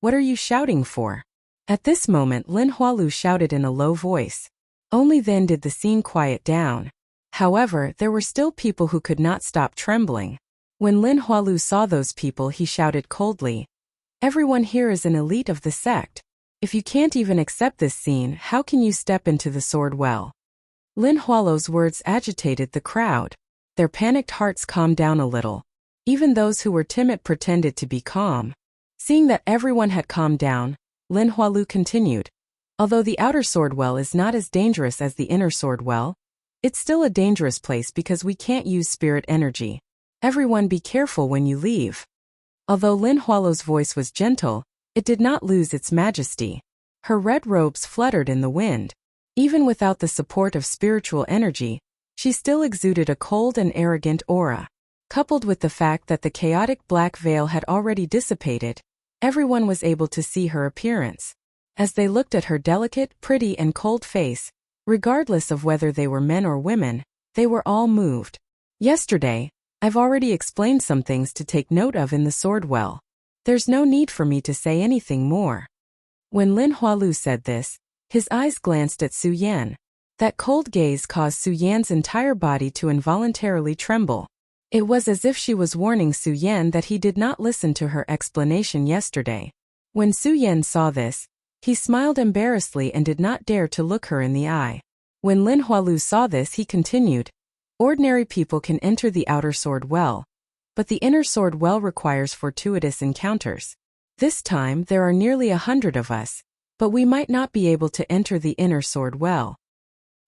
"What are you shouting for?" At this moment, Lin Hualu shouted in a low voice. Only then did the scene quiet down. However, there were still people who could not stop trembling. When Lin Hualu saw those people, he shouted coldly, "Everyone here is an elite of the sect. If you can't even accept this scene, how can you step into the sword well?" Lin Hualu's words agitated the crowd. Their panicked hearts calmed down a little. Even those who were timid pretended to be calm. Seeing that everyone had calmed down, Lin Hualu continued, "Although the outer sword well is not as dangerous as the inner sword well, it's still a dangerous place because we can't use spirit energy. Everyone be careful when you leave." Although Lin Hualu's voice was gentle, it did not lose its majesty. Her red robes fluttered in the wind. Even without the support of spiritual energy, she still exuded a cold and arrogant aura. Coupled with the fact that the chaotic black veil had already dissipated, everyone was able to see her appearance. As they looked at her delicate, pretty and cold face, regardless of whether they were men or women, they were all moved. "Yesterday, I've already explained some things to take note of in the sword well. There's no need for me to say anything more." When Lin Hualu said this, his eyes glanced at Su Yan. That cold gaze caused Su Yan's entire body to involuntarily tremble. It was as if she was warning Su Yan that he did not listen to her explanation yesterday. When Su Yan saw this, he smiled embarrassedly and did not dare to look her in the eye. When Lin Hualu saw this, he continued, "Ordinary people can enter the outer sword well, but the inner sword well requires fortuitous encounters. This time there are nearly 100 of us, but we might not be able to enter the inner sword well.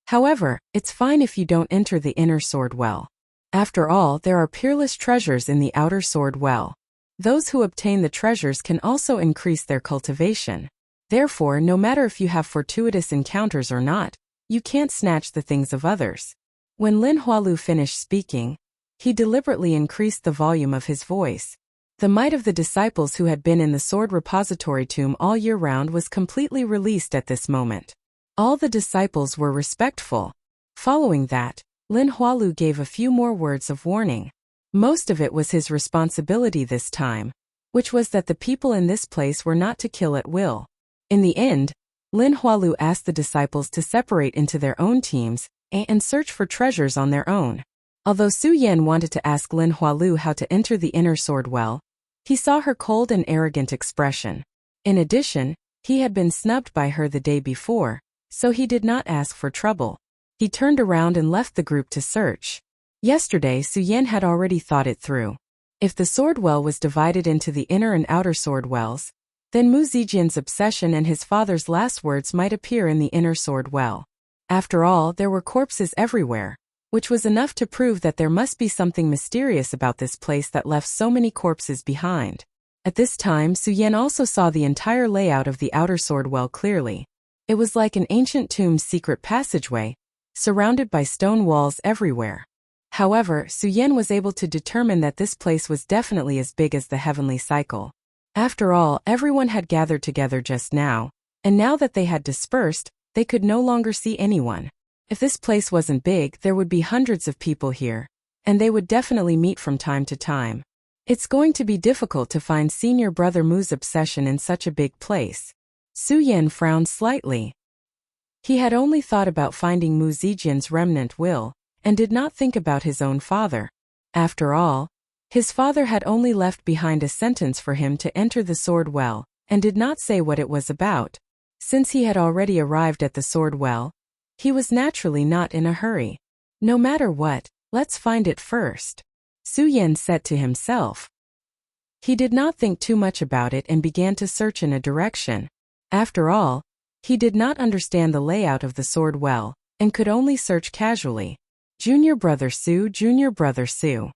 However, it's fine if you don't enter the inner sword well. After all, there are peerless treasures in the outer sword well. Those who obtain the treasures can also increase their cultivation. Therefore, no matter if you have fortuitous encounters or not, you can't snatch the things of others." When Lin Hualu finished speaking, he deliberately increased the volume of his voice. The might of the disciples who had been in the sword repository tomb all year round was completely released at this moment. All the disciples were respectful. Following that, Lin Hualu gave a few more words of warning. Most of it was his responsibility this time, which was that the people in this place were not to kill at will. In the end, Lin Hualu asked the disciples to separate into their own teams and search for treasures on their own. Although Su Yan wanted to ask Lin Hualu how to enter the inner sword well, he saw her cold and arrogant expression. In addition, he had been snubbed by her the day before, so he did not ask for trouble. He turned around and left the group to search. Yesterday, Su Yan had already thought it through. If the sword well was divided into the inner and outer sword wells, then Mu Zijian's obsession and his father's last words might appear in the inner sword well. After all, there were corpses everywhere, which was enough to prove that there must be something mysterious about this place that left so many corpses behind. At this time, Su-yen also saw the entire layout of the outer sword well clearly. It was like an ancient tomb's secret passageway, surrounded by stone walls everywhere. However, Su-yen was able to determine that this place was definitely as big as the heavenly cycle. After all, everyone had gathered together just now, and now that they had dispersed, they could no longer see anyone. If this place wasn't big, there would be hundreds of people here, and they would definitely meet from time to time. It's going to be difficult to find senior brother Mu's obsession in such a big place. Su-yen frowned slightly. He had only thought about finding Mu Zijian's remnant will, and did not think about his own father. After all, his father had only left behind a sentence for him to enter the sword well, and did not say what it was about. Since he had already arrived at the sword well, he was naturally not in a hurry. No matter what, let's find it first, Su-yen said to himself. He did not think too much about it and began to search in a direction. After all, he did not understand the layout of the sword well, and could only search casually. Junior brother Su, junior brother Su.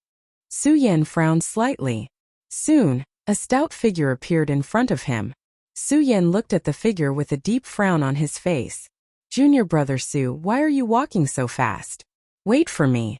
Su-yen frowned slightly. Soon, a stout figure appeared in front of him. Su-yen looked at the figure with a deep frown on his face. Junior brother Su, why are you walking so fast? Wait for me.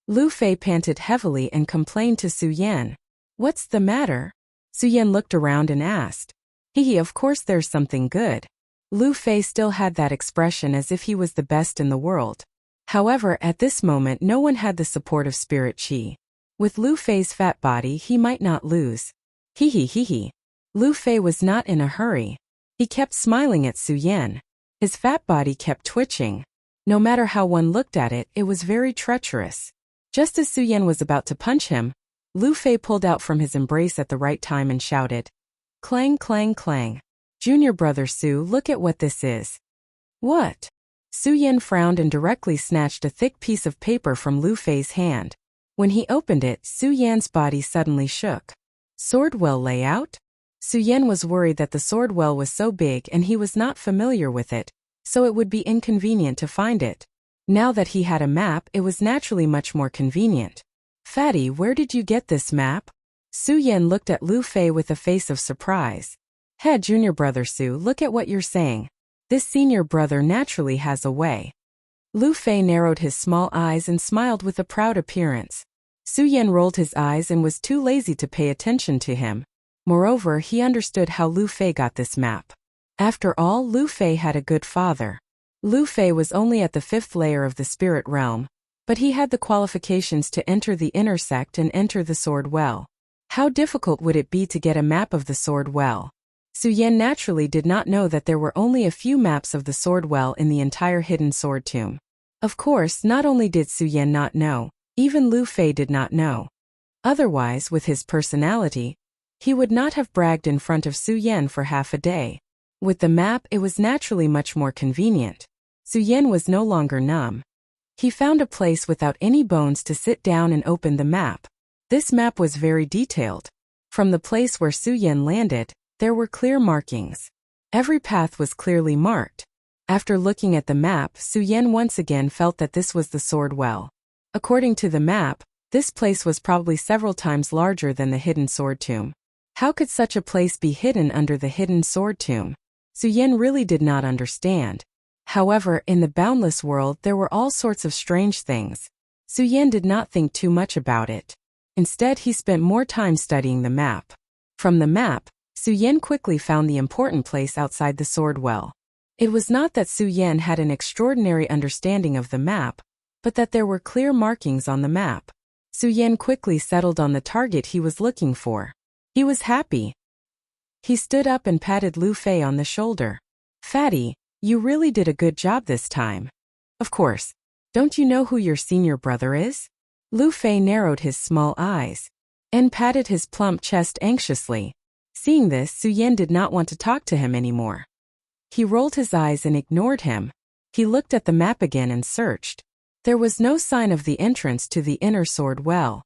Lu Fei panted heavily and complained to Su-yen. What's the matter? Su-yen looked around and asked. Hee, of course there's something good. Lu Fei still had that expression as if he was the best in the world. However, at this moment no one had the support of spirit chi. With Lu Fei's fat body he might not lose. Hee. Lu Fei was not in a hurry. He kept smiling at Su-yen. His fat body kept twitching. No matter how one looked at it, it was very treacherous. Just as Su-yen was about to punch him, Lu Fei pulled out from his embrace at the right time and shouted. Clang, clang, clang. Junior brother Su, look at what this is. What? Su-yen frowned and directly snatched a thick piece of paper from Lu Fei's hand. When he opened it, Su-yen's body suddenly shook. Sword well layout? Su-yen was worried that the sword well was so big and he was not familiar with it, so it would be inconvenient to find it. Now that he had a map, it was naturally much more convenient. Fatty, where did you get this map? Su-yen looked at Lu Fei with a face of surprise. Hey, junior brother Su, look at what you're saying. This senior brother naturally has a way. Lu Fei narrowed his small eyes and smiled with a proud appearance. Su-yen rolled his eyes and was too lazy to pay attention to him. Moreover, he understood how Lu Fei got this map. After all, Lu Fei had a good father. Lu Fei was only at the 5th layer of the spirit realm, but he had the qualifications to enter the inner sect and enter the sword well. How difficult would it be to get a map of the sword well? Su-yen naturally did not know that there were only a few maps of the sword well in the entire hidden sword tomb. Of course, not only did Su-yen not know, even Lu Fei did not know. Otherwise, with his personality, he would not have bragged in front of Su-yen for half a day. With the map, it was naturally much more convenient. Su-yen was no longer numb. He found a place without any bones to sit down and open the map. This map was very detailed. From the place where Su-yen landed, there were clear markings. Every path was clearly marked. After looking at the map, Su-yen once again felt that this was the sword well. According to the map, this place was probably several times larger than the hidden sword tomb. How could such a place be hidden under the hidden sword tomb? Su-yen really did not understand. However, in the boundless world there were all sorts of strange things. Su-yen did not think too much about it. Instead, he spent more time studying the map. From the map, Su-yen quickly found the important place outside the sword well. It was not that Su-yen had an extraordinary understanding of the map, but that there were clear markings on the map. Su-yen quickly settled on the target he was looking for. He was happy. He stood up and patted Lu Fei on the shoulder. Fatty, you really did a good job this time. Of course. Don't you know who your senior brother is? Lu Fei narrowed his small eyes and patted his plump chest anxiously. Seeing this, Su-yen did not want to talk to him anymore. He rolled his eyes and ignored him. He looked at the map again and searched. There was no sign of the entrance to the inner sword well.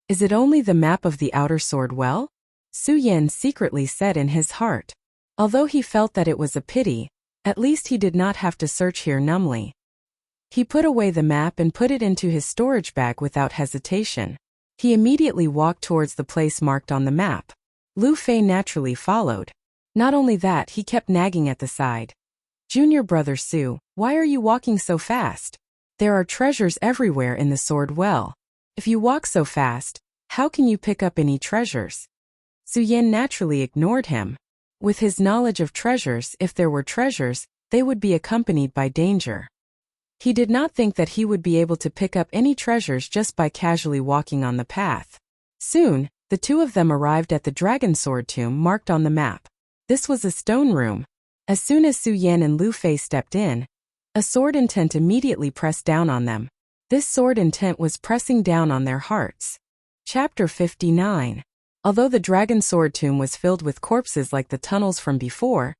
Is it only the map of the outer sword well? Su-yen secretly said in his heart. Although he felt that it was a pity, at least he did not have to search here numbly. He put away the map and put it into his storage bag without hesitation. He immediately walked towards the place marked on the map. Lu Fei naturally followed. Not only that, he kept nagging at the side. Junior brother Su, why are you walking so fast? There are treasures everywhere in the sword well. If you walk so fast, how can you pick up any treasures? Su Yan naturally ignored him. With his knowledge of treasures, if there were treasures, they would be accompanied by danger. He did not think that he would be able to pick up any treasures just by casually walking on the path. Soon, the two of them arrived at the dragon sword tomb marked on the map. This was a stone room. As soon as Su Yan and Lu Fei stepped in, a sword intent immediately pressed down on them. This sword intent was pressing down on their hearts. Chapter 59. Although the dragon sword tomb was filled with corpses like the tunnels from before,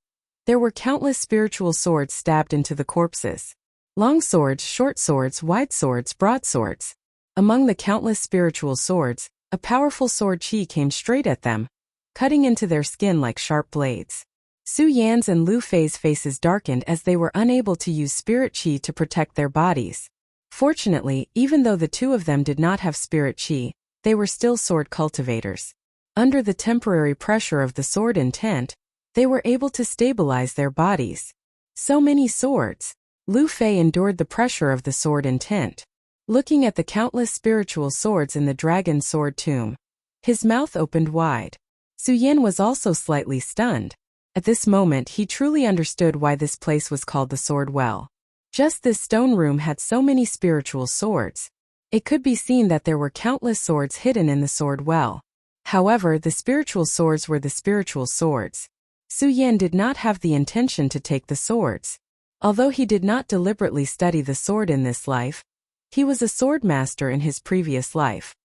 there were countless spiritual swords stabbed into the corpses. Long swords, short swords, wide swords, broadswords. Among the countless spiritual swords, a powerful sword chi came straight at them, cutting into their skin like sharp blades. Su Yan's and Lu Fei's faces darkened as they were unable to use spirit chi to protect their bodies. Fortunately, even though the two of them did not have spirit chi, they were still sword cultivators. Under the temporary pressure of the sword intent, they were able to stabilize their bodies. So many swords. Lu Fei endured the pressure of the sword intent. Looking at the countless spiritual swords in the dragon sword tomb, his mouth opened wide. Su Yan was also slightly stunned. At this moment he truly understood why this place was called the Sword Well. Just this stone room had so many spiritual swords. It could be seen that there were countless swords hidden in the Sword Well. However, the spiritual swords were the spiritual swords. Su Yan did not have the intention to take the swords. Although he did not deliberately study the sword in this life, he was a sword master in his previous life.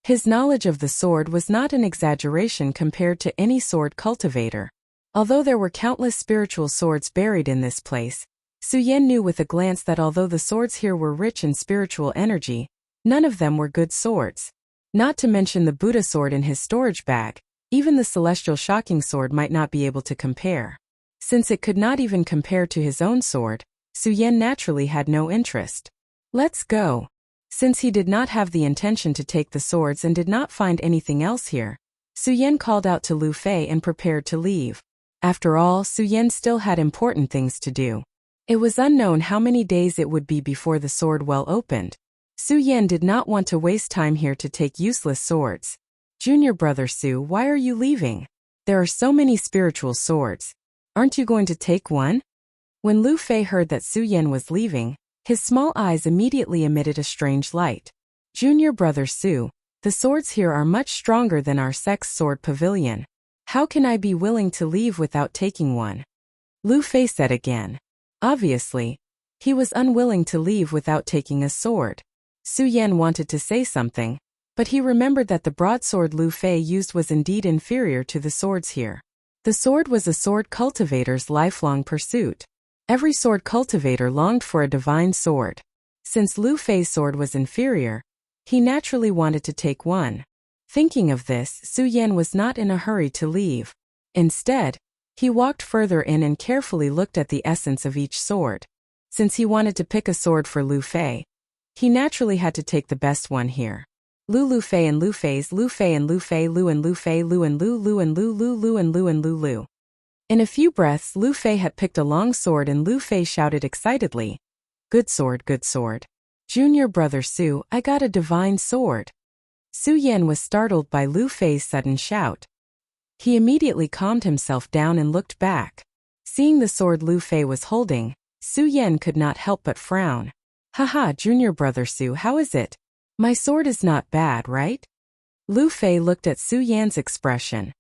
His knowledge of the sword was not an exaggeration compared to any sword cultivator. Although there were countless spiritual swords buried in this place, Su Yan knew with a glance that although the swords here were rich in spiritual energy, none of them were good swords. Not to mention the Buddha sword in his storage bag, even the celestial shocking sword might not be able to compare. Since it could not even compare to his own sword, Su Yan naturally had no interest. Let's go. Since he did not have the intention to take the swords and did not find anything else here, Su Yan called out to Lu Fei and prepared to leave. After all, Su Yan still had important things to do. It was unknown how many days it would be before the sword well opened. Su Yan did not want to waste time here to take useless swords. Junior brother Su, why are you leaving? There are so many spiritual swords. Aren't you going to take one? When Lu Fei heard that Su Yan was leaving, his small eyes immediately emitted a strange light. Junior brother Su, the swords here are much stronger than our sex sword pavilion. How can I be willing to leave without taking one? Lu Fei said again. Obviously, he was unwilling to leave without taking a sword. Su Yan wanted to say something, but he remembered that the broadsword Lu Fei used was indeed inferior to the swords here. The sword was a sword cultivator's lifelong pursuit. Every sword cultivator longed for a divine sword. Since Lu Fei's sword was inferior, he naturally wanted to take one. Thinking of this, Su Yan was not in a hurry to leave. Instead, he walked further in and carefully looked at the essence of each sword. Since he wanted to pick a sword for Lu Fei, he naturally had to take the best one here. Lu Fei and Lu Fei's Lu Fei and Lu Fei Lu and Lu Fei Lu and Lu and Lu and Lu and Lu. In a few breaths, Lu Fei had picked a long sword and Lu Fei shouted excitedly, good sword, good sword. Junior brother Su, I got a divine sword. Su Yan was startled by Lu Fei's sudden shout. He immediately calmed himself down and looked back. Seeing the sword Lu Fei was holding, Su Yan could not help but frown. Haha, junior brother Su, how is it? My sword is not bad, right? Lu Fei looked at Su Yan's expression.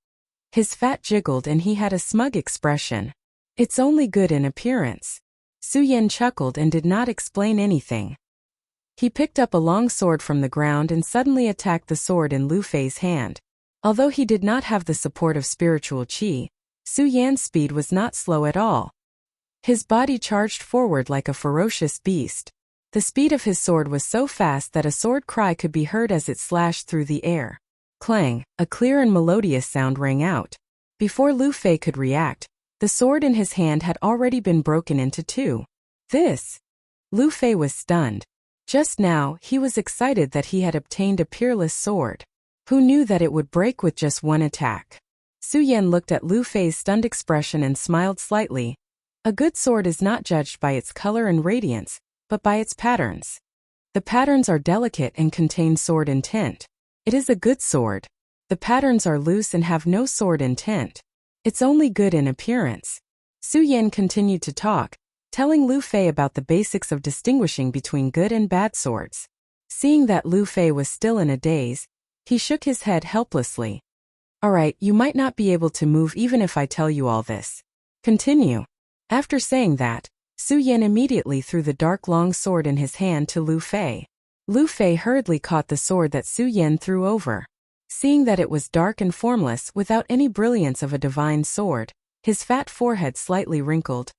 His fat jiggled and he had a smug expression. It's only good in appearance. Su Yan chuckled and did not explain anything. He picked up a long sword from the ground and suddenly attacked the sword in Lu Fei's hand. Although he did not have the support of spiritual qi, Su Yan's speed was not slow at all. His body charged forward like a ferocious beast. The speed of his sword was so fast that a sword cry could be heard as it slashed through the air. Clang, a clear and melodious sound rang out. Before Lu Fei could react, the sword in his hand had already been broken into two. This! Lu Fei was stunned. Just now, he was excited that he had obtained a peerless sword. Who knew that it would break with just one attack? Su Yan looked at Lu Fei's stunned expression and smiled slightly. A good sword is not judged by its color and radiance, but by its patterns. The patterns are delicate and contain sword intent. It is a good sword. The patterns are loose and have no sword intent. It's only good in appearance. Su Yan continued to talk, telling Lu Fei about the basics of distinguishing between good and bad swords. Seeing that Lu Fei was still in a daze, he shook his head helplessly. Alright, you might not be able to move even if I tell you all this. Continue. After saying that, Su Yan immediately threw the dark long sword in his hand to Lu Fei. Lu Fei hurriedly caught the sword that Su Yan threw over. Seeing that it was dark and formless without any brilliance of a divine sword, his fat forehead slightly wrinkled.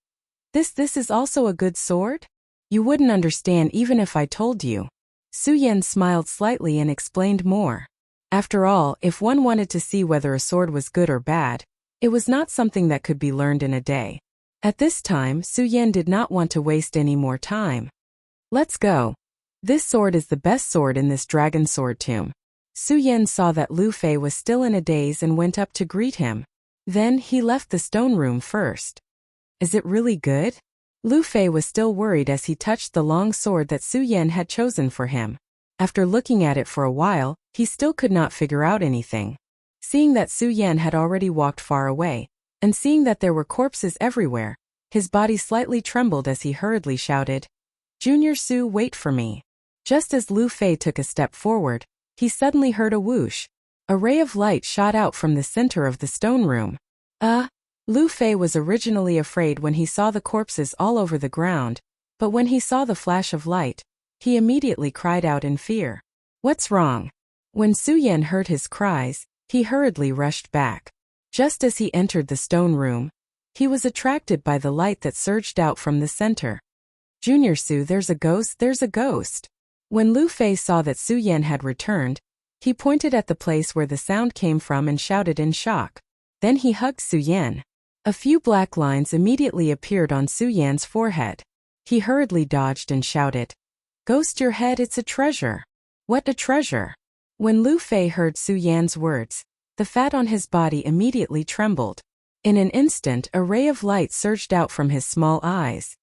This is also a good sword? You wouldn't understand even if I told you. Su Yan smiled slightly and explained more. After all, if one wanted to see whether a sword was good or bad, it was not something that could be learned in a day. At this time, Su Yan did not want to waste any more time. Let's go. This sword is the best sword in this dragon sword tomb. Su Yan saw that Lu Fei was still in a daze and went up to greet him. Then he left the stone room first. Is it really good? Lu Fei was still worried as he touched the long sword that Su Yan had chosen for him. After looking at it for a while, he still could not figure out anything. Seeing that Su Yan had already walked far away, and seeing that there were corpses everywhere, his body slightly trembled as he hurriedly shouted, "Junior Su, wait for me." Just as Lu Fei took a step forward, he suddenly heard a whoosh. A ray of light shot out from the center of the stone room. Lu Fei was originally afraid when he saw the corpses all over the ground, but when he saw the flash of light, he immediately cried out in fear. What's wrong? When Su Yan heard his cries, he hurriedly rushed back. Just as he entered the stone room, he was attracted by the light that surged out from the center. Junior Su, there's a ghost, there's a ghost. When Lu Fei saw that Su Yan had returned, he pointed at the place where the sound came from and shouted in shock. Then he hugged Su Yan. A few black lines immediately appeared on Su Yan's forehead. He hurriedly dodged and shouted, "Ghost your head, it's a treasure." What a treasure! When Lu Fei heard Su Yan's words, the fat on his body immediately trembled. In an instant, a ray of light surged out from his small eyes.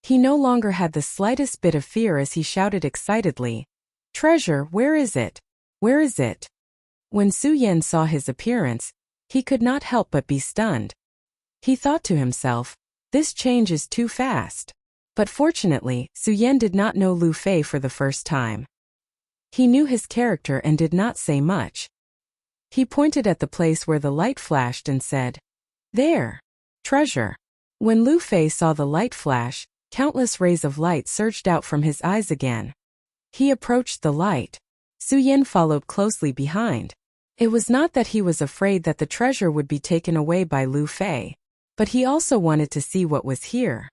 He no longer had the slightest bit of fear as he shouted excitedly, "Treasure, where is it? Where is it?" When Su Yan saw his appearance, he could not help but be stunned. He thought to himself, this change is too fast. But fortunately, Su Yan did not know Lu Fei for the first time. He knew his character and did not say much. He pointed at the place where the light flashed and said, "There. Treasure." When Lu Fei saw the light flash, countless rays of light surged out from his eyes again. He approached the light. Su Yan followed closely behind. It was not that he was afraid that the treasure would be taken away by Lu Fei, but he also wanted to see what was here.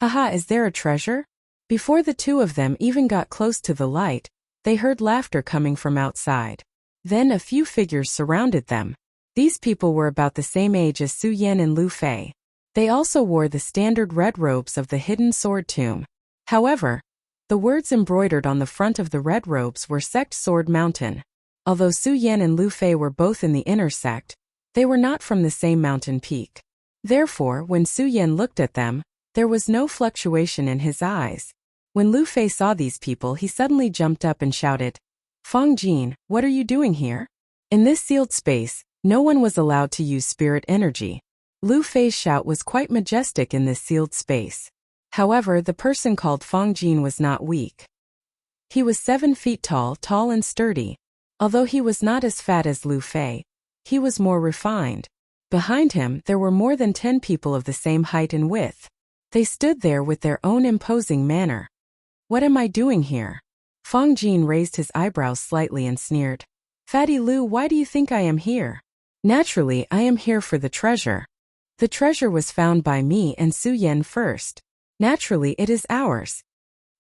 Aha, is there a treasure? Before the two of them even got close to the light, they heard laughter coming from outside. Then a few figures surrounded them. These people were about the same age as Su Yan and Lu Fei. They also wore the standard red robes of the hidden sword tomb. However, the words embroidered on the front of the red robes were Sect Sword Mountain. Although Su Yan and Lu Fei were both in the inner sect, they were not from the same mountain peak. Therefore, when Su Yan looked at them, there was no fluctuation in his eyes. When Lu Fei saw these people, he suddenly jumped up and shouted, "Fang Jin, what are you doing here?" In this sealed space, no one was allowed to use spirit energy. Lu Fei's shout was quite majestic in this sealed space. However, the person called Fang Jin was not weak. He was 7 feet tall and sturdy. Although he was not as fat as Lu Fei, he was more refined. Behind him, there were more than 10 people of the same height and width. They stood there with their own imposing manner. What am I doing here? Fang Jin raised his eyebrows slightly and sneered. Fatty Lu, why do you think I am here? Naturally, I am here for the treasure. The treasure was found by me and Su Yan first. Naturally, it is ours.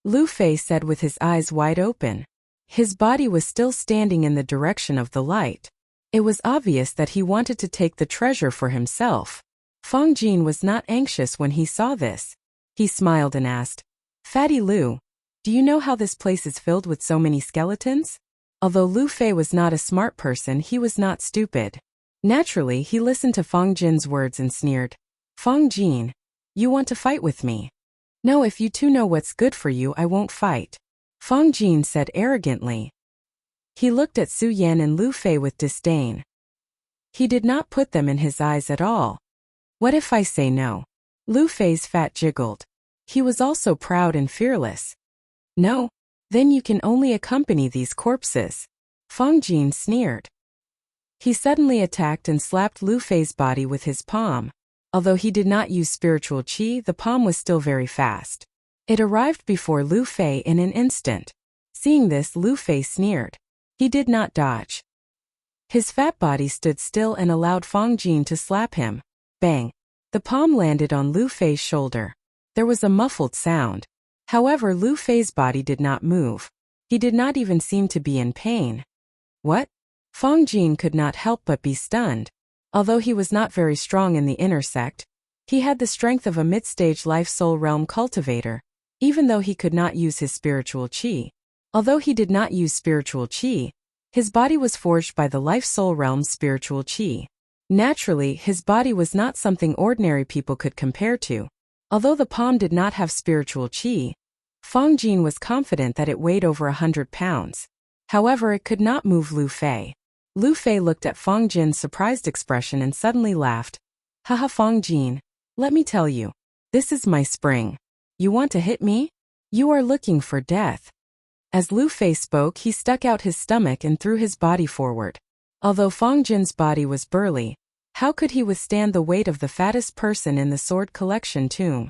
Lu Fei said with his eyes wide open. His body was still standing in the direction of the light. It was obvious that he wanted to take the treasure for himself. Fang Jin was not anxious when he saw this. He smiled and asked, Fatty Lu, do you know how this place is filled with so many skeletons? Although Lu Fei was not a smart person, he was not stupid. Naturally, he listened to Fong Jin's words and sneered. Fong Jin, you want to fight with me? No, if you two know what's good for you, I won't fight. Fong Jin said arrogantly. He looked at Su Yan and Lu Fei with disdain. He did not put them in his eyes at all. What if I say no? Lu Fei's fat jiggled. He was also proud and fearless. No? Then you can only accompany these corpses. Fong Jin sneered. He suddenly attacked and slapped Lu Fei's body with his palm. Although he did not use spiritual qi, the palm was still very fast. It arrived before Lu Fei in an instant. Seeing this, Lu Fei sneered. He did not dodge. His fat body stood still and allowed Fong Jin to slap him. Bang! The palm landed on Lu Fei's shoulder. There was a muffled sound. However, Lu Fei's body did not move. He did not even seem to be in pain. What? Fong Jin could not help but be stunned. Although he was not very strong in the inner sect, he had the strength of a mid-stage life soul realm cultivator, even though he could not use his spiritual qi. Although he did not use spiritual qi, his body was forged by the life soul realm's spiritual qi. Naturally, his body was not something ordinary people could compare to. Although the palm did not have spiritual qi, Fong Jin was confident that it weighed over 100 pounds. However, it could not move Lu Fei. Lu Fei looked at Fong Jin's surprised expression and suddenly laughed. Haha, Fong Jin, let me tell you. This is my spring. You want to hit me? You are looking for death. As Lu Fei spoke, he stuck out his stomach and threw his body forward. Although Fong Jin's body was burly, how could he withstand the weight of the fattest person in the sword collection tomb?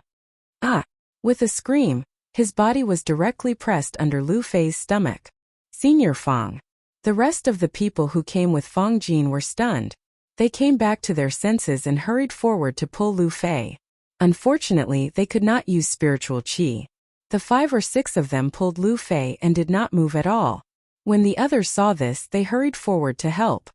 Ah! With a scream, his body was directly pressed under Lu Fei's stomach. Senior Fong. The rest of the people who came with Fong Jin were stunned. They came back to their senses and hurried forward to pull Lu Fei. Unfortunately, they could not use spiritual qi. The 5 or 6 of them pulled Lu Fei and did not move at all. When the others saw this, they hurried forward to help.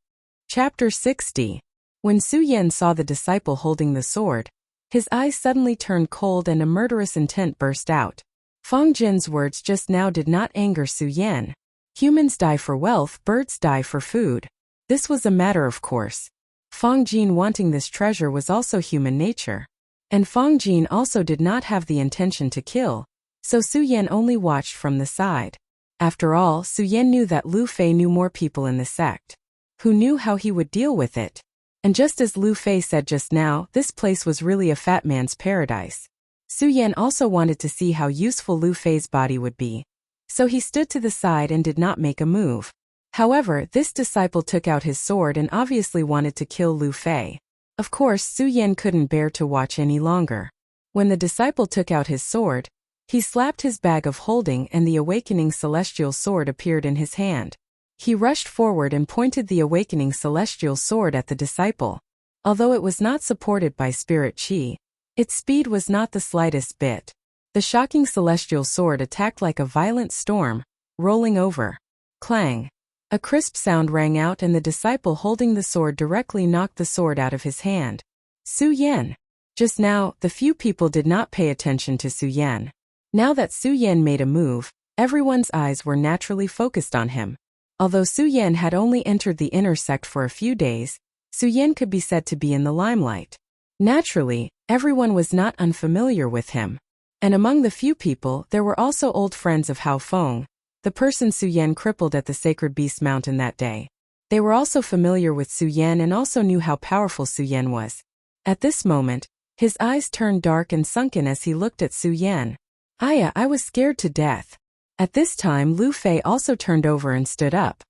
Chapter 60. When Su Yan saw the disciple holding the sword, his eyes suddenly turned cold and a murderous intent burst out. Fong Jin's words just now did not anger Su Yan. Humans die for wealth, birds die for food. This was a matter of course. Fong Jin wanting this treasure was also human nature. And Fong Jin also did not have the intention to kill, so Su Yan only watched from the side. After all, Su Yan knew that Lu Fei knew more people in the sect, who knew how he would deal with it. And just as Lu Fei said just now, this place was really a fat man's paradise. Su Yan also wanted to see how useful Lu Fei's body would be. So he stood to the side and did not make a move. However, this disciple took out his sword and obviously wanted to kill Lu Fei. Of course, Su Yan couldn't bear to watch any longer. When the disciple took out his sword, he slapped his bag of holding and the awakening celestial sword appeared in his hand. He rushed forward and pointed the awakening celestial sword at the disciple. Although it was not supported by spirit qi, its speed was not the slightest bit. The shocking celestial sword attacked like a violent storm, rolling over. Clang! A crisp sound rang out and the disciple holding the sword directly knocked the sword out of his hand. Su Yan. Just now, the few people did not pay attention to Su Yan. Now that Su Yan made a move, everyone's eyes were naturally focused on him. Although Su Yan had only entered the inner sect for a few days, Su Yan could be said to be in the limelight. Naturally, everyone was not unfamiliar with him. And among the few people, there were also old friends of Hao Feng, the person Su Yan crippled at the Sacred Beast Mountain that day. They were also familiar with Su Yan and also knew how powerful Su Yan was. At this moment, his eyes turned dark and sunken as he looked at Su Yan. Aya, I was scared to death. At this time, Lu Fei also turned over and stood up.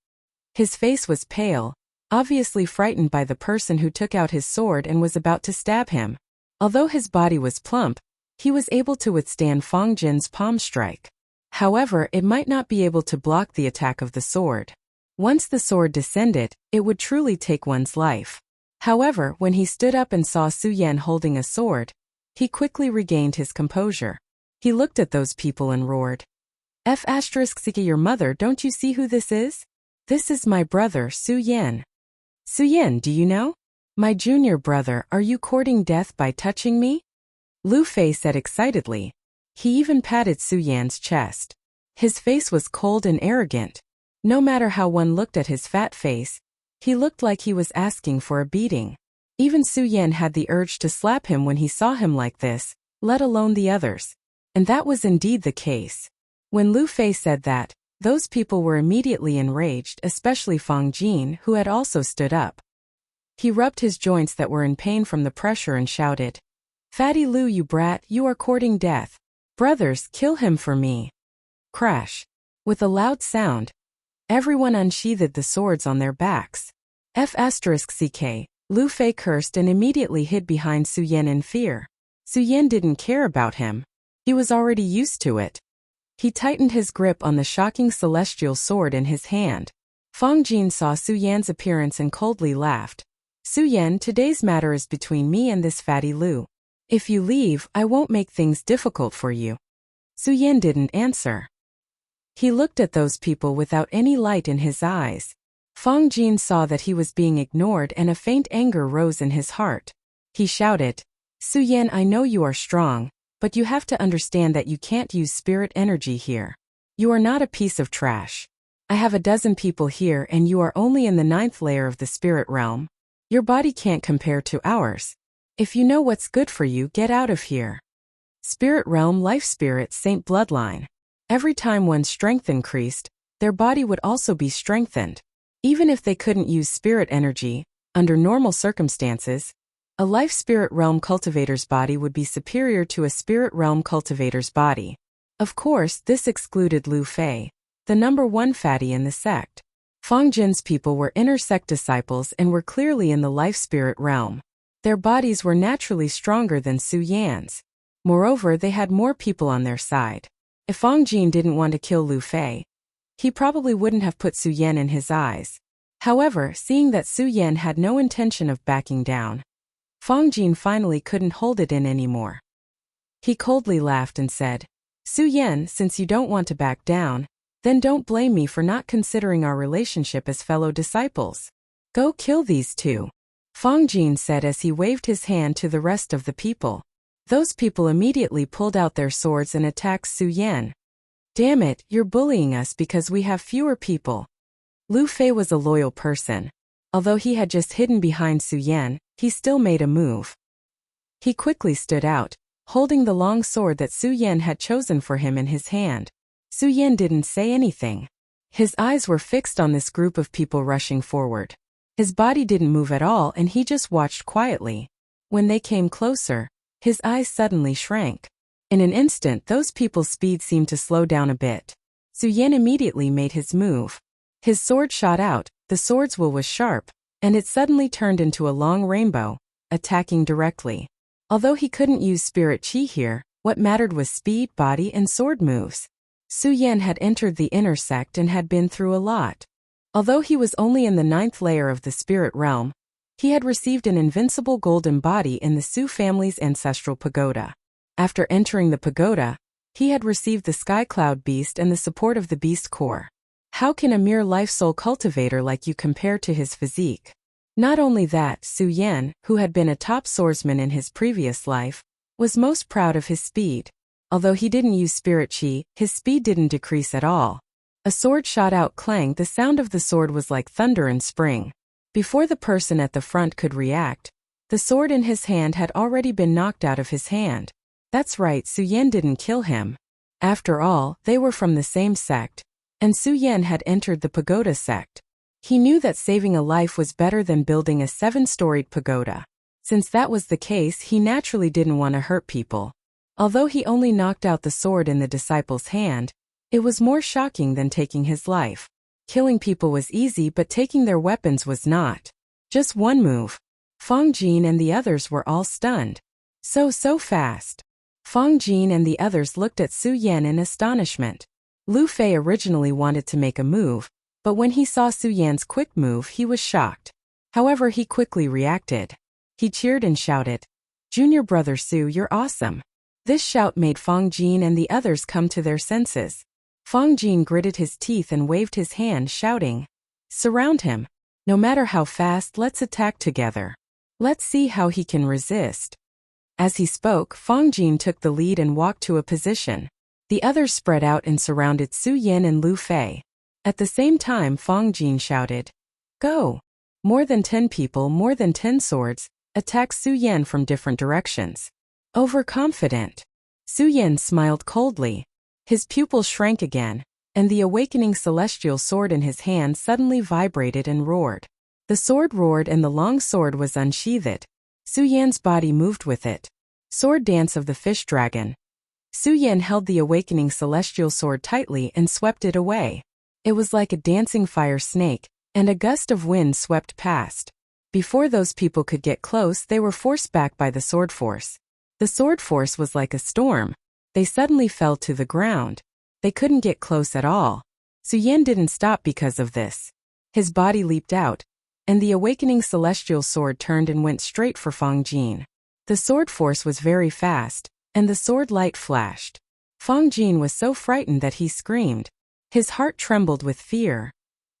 His face was pale, obviously frightened by the person who took out his sword and was about to stab him. Although his body was plump, he was able to withstand Fong Jin's palm strike. However, it might not be able to block the attack of the sword. Once the sword descended, it would truly take one's life. However, when he stood up and saw Su Yan holding a sword, he quickly regained his composure. He looked at those people and roared. F***Sika your mother, don't you see who this is? This is my brother, Su Yan. Su Yan, do you know? My junior brother, are you courting death by touching me? Lu Fei said excitedly. He even patted Su Yan's chest. His face was cold and arrogant. No matter how one looked at his fat face, He looked like he was asking for a beating. Even Su Yan had the urge to slap him when he saw him like this, let alone the others. And that was indeed the case. When Lu Fei said that, those people were immediately enraged, especially Fang Jin, who had also stood up. He rubbed his joints that were in pain from the pressure and shouted, "Fatty Lu, you brat, you are courting death. Brothers, kill him for me." Crash. With a loud sound, everyone unsheathed the swords on their backs. F***ck, Lu Fei cursed and immediately hid behind Su Yan in fear. Su Yan didn't care about him. He was already used to it. He tightened his grip on the shocking celestial sword in his hand. Fang Jin saw Su Yan's appearance and coldly laughed. "Su Yan, today's matter is between me and this fatty Lu. If you leave, I won't make things difficult for you." Su Yan didn't answer. He looked at those people without any light in his eyes. Fang Jin saw that he was being ignored and a faint anger rose in his heart. He shouted, "Su Yan, I know you are strong, but you have to understand that you can't use spirit energy here. You are not a piece of trash. I have a dozen people here and you are only in the 9th layer of the spirit realm. Your body can't compare to ours. If you know what's good for you, get out of here." Spirit realm life spirit saint bloodline. Every time one's strength increased, their body would also be strengthened. Even if they couldn't use spirit energy, under normal circumstances, a life spirit realm cultivator's body would be superior to a spirit realm cultivator's body. Of course, this excluded Lu Fei, the #1 fatty in the sect. Fang Jin's people were inner sect disciples and were clearly in the life spirit realm. Their bodies were naturally stronger than Su Yan's. Moreover, they had more people on their side. If Fang Jin didn't want to kill Lu Fei, he probably wouldn't have put Su Yan in his eyes. However, seeing that Su Yan had no intention of backing down, Fang Jin finally couldn't hold it in anymore. He coldly laughed and said, "Su Yan, since you don't want to back down, then don't blame me for not considering our relationship as fellow disciples. Go kill these two," Fang Jin said as he waved his hand to the rest of the people. Those people immediately pulled out their swords and attacked Su Yan. "Damn it, you're bullying us because we have fewer people." Lu Fei was a loyal person. Although he had just hidden behind Su Yan, he still made a move. He quickly stood out, holding the long sword that Su Yan had chosen for him in his hand. Su Yan didn't say anything. His eyes were fixed on this group of people rushing forward. His body didn't move at all and he just watched quietly. When they came closer, his eyes suddenly shrank. In an instant, those people's speed seemed to slow down a bit. Su Yan immediately made his move. His sword shot out, the sword's will was sharp, and it suddenly turned into a long rainbow, attacking directly. Although he couldn't use spirit chi here, what mattered was speed, body, and sword moves. Su Yan had entered the inner sect and had been through a lot. Although he was only in the 9th layer of the spirit realm, he had received an invincible golden body in the Su family's ancestral pagoda. After entering the pagoda, he had received the Sky Cloud Beast and the support of the Beast Core. How can a mere life soul cultivator like you compare to his physique? Not only that, Su Yan, who had been a top swordsman in his previous life, was most proud of his speed. Although he didn't use spirit chi, his speed didn't decrease at all. A sword shot out clang, the sound of the sword was like thunder in spring. Before the person at the front could react, the sword in his hand had already been knocked out of his hand. That's right, Su Yan didn't kill him. After all, they were from the same sect, and Su Yan had entered the pagoda sect. He knew that saving a life was better than building a 7-storied pagoda. Since that was the case, he naturally didn't want to hurt people. Although he only knocked out the sword in the disciple's hand, it was more shocking than taking his life. Killing people was easy, but taking their weapons was not. Just one move. Fang Jin and the others were all stunned. So fast. Fang Jin and the others looked at Su Yan in astonishment. Lu Fei originally wanted to make a move, but when he saw Su Yan's quick move, he was shocked. However, he quickly reacted. He cheered and shouted, "Junior brother Su, you're awesome." This shout made Fang Jin and the others come to their senses. Fang Jin gritted his teeth and waved his hand, shouting, "Surround him. No matter how fast, let's attack together. Let's see how he can resist." As he spoke, Fang Jin took the lead and walked to a position. The others spread out and surrounded Su Yan and Lu Fei. At the same time, Fang Jin shouted, "Go!" More than 10 people, more than 10 swords, attacked Su Yan from different directions. Overconfident. Su Yan smiled coldly. His pupils shrank again, and the awakening celestial sword in his hand suddenly vibrated and roared. The sword roared and the long sword was unsheathed. Su Yan's body moved with it. Sword dance of the fish dragon. Su Yan held the awakening celestial sword tightly and swept it away. It was like a dancing fire snake, and a gust of wind swept past. Before those people could get close, they were forced back by the sword force. The sword force was like a storm. They suddenly fell to the ground. They couldn't get close at all. Su Yan didn't stop because of this. His body leaped out, and the awakening celestial sword turned and went straight for Fang Jin. The sword force was very fast, and the sword light flashed. Fang Jin was so frightened that he screamed. His heart trembled with fear.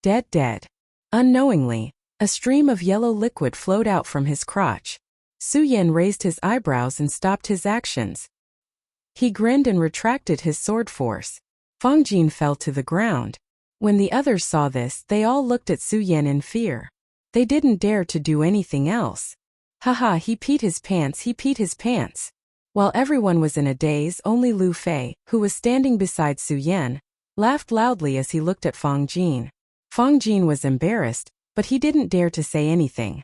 Dead, dead. Unknowingly, a stream of yellow liquid flowed out from his crotch. Su Yan raised his eyebrows and stopped his actions. He grinned and retracted his sword force. Fang Jin fell to the ground. When the others saw this, they all looked at Su Yan in fear. They didn't dare to do anything else. Haha, he peed his pants, he peed his pants. While everyone was in a daze, only Lu Fei, who was standing beside Su Yan, laughed loudly as he looked at Fang Jin. Fang Jin was embarrassed, but he didn't dare to say anything.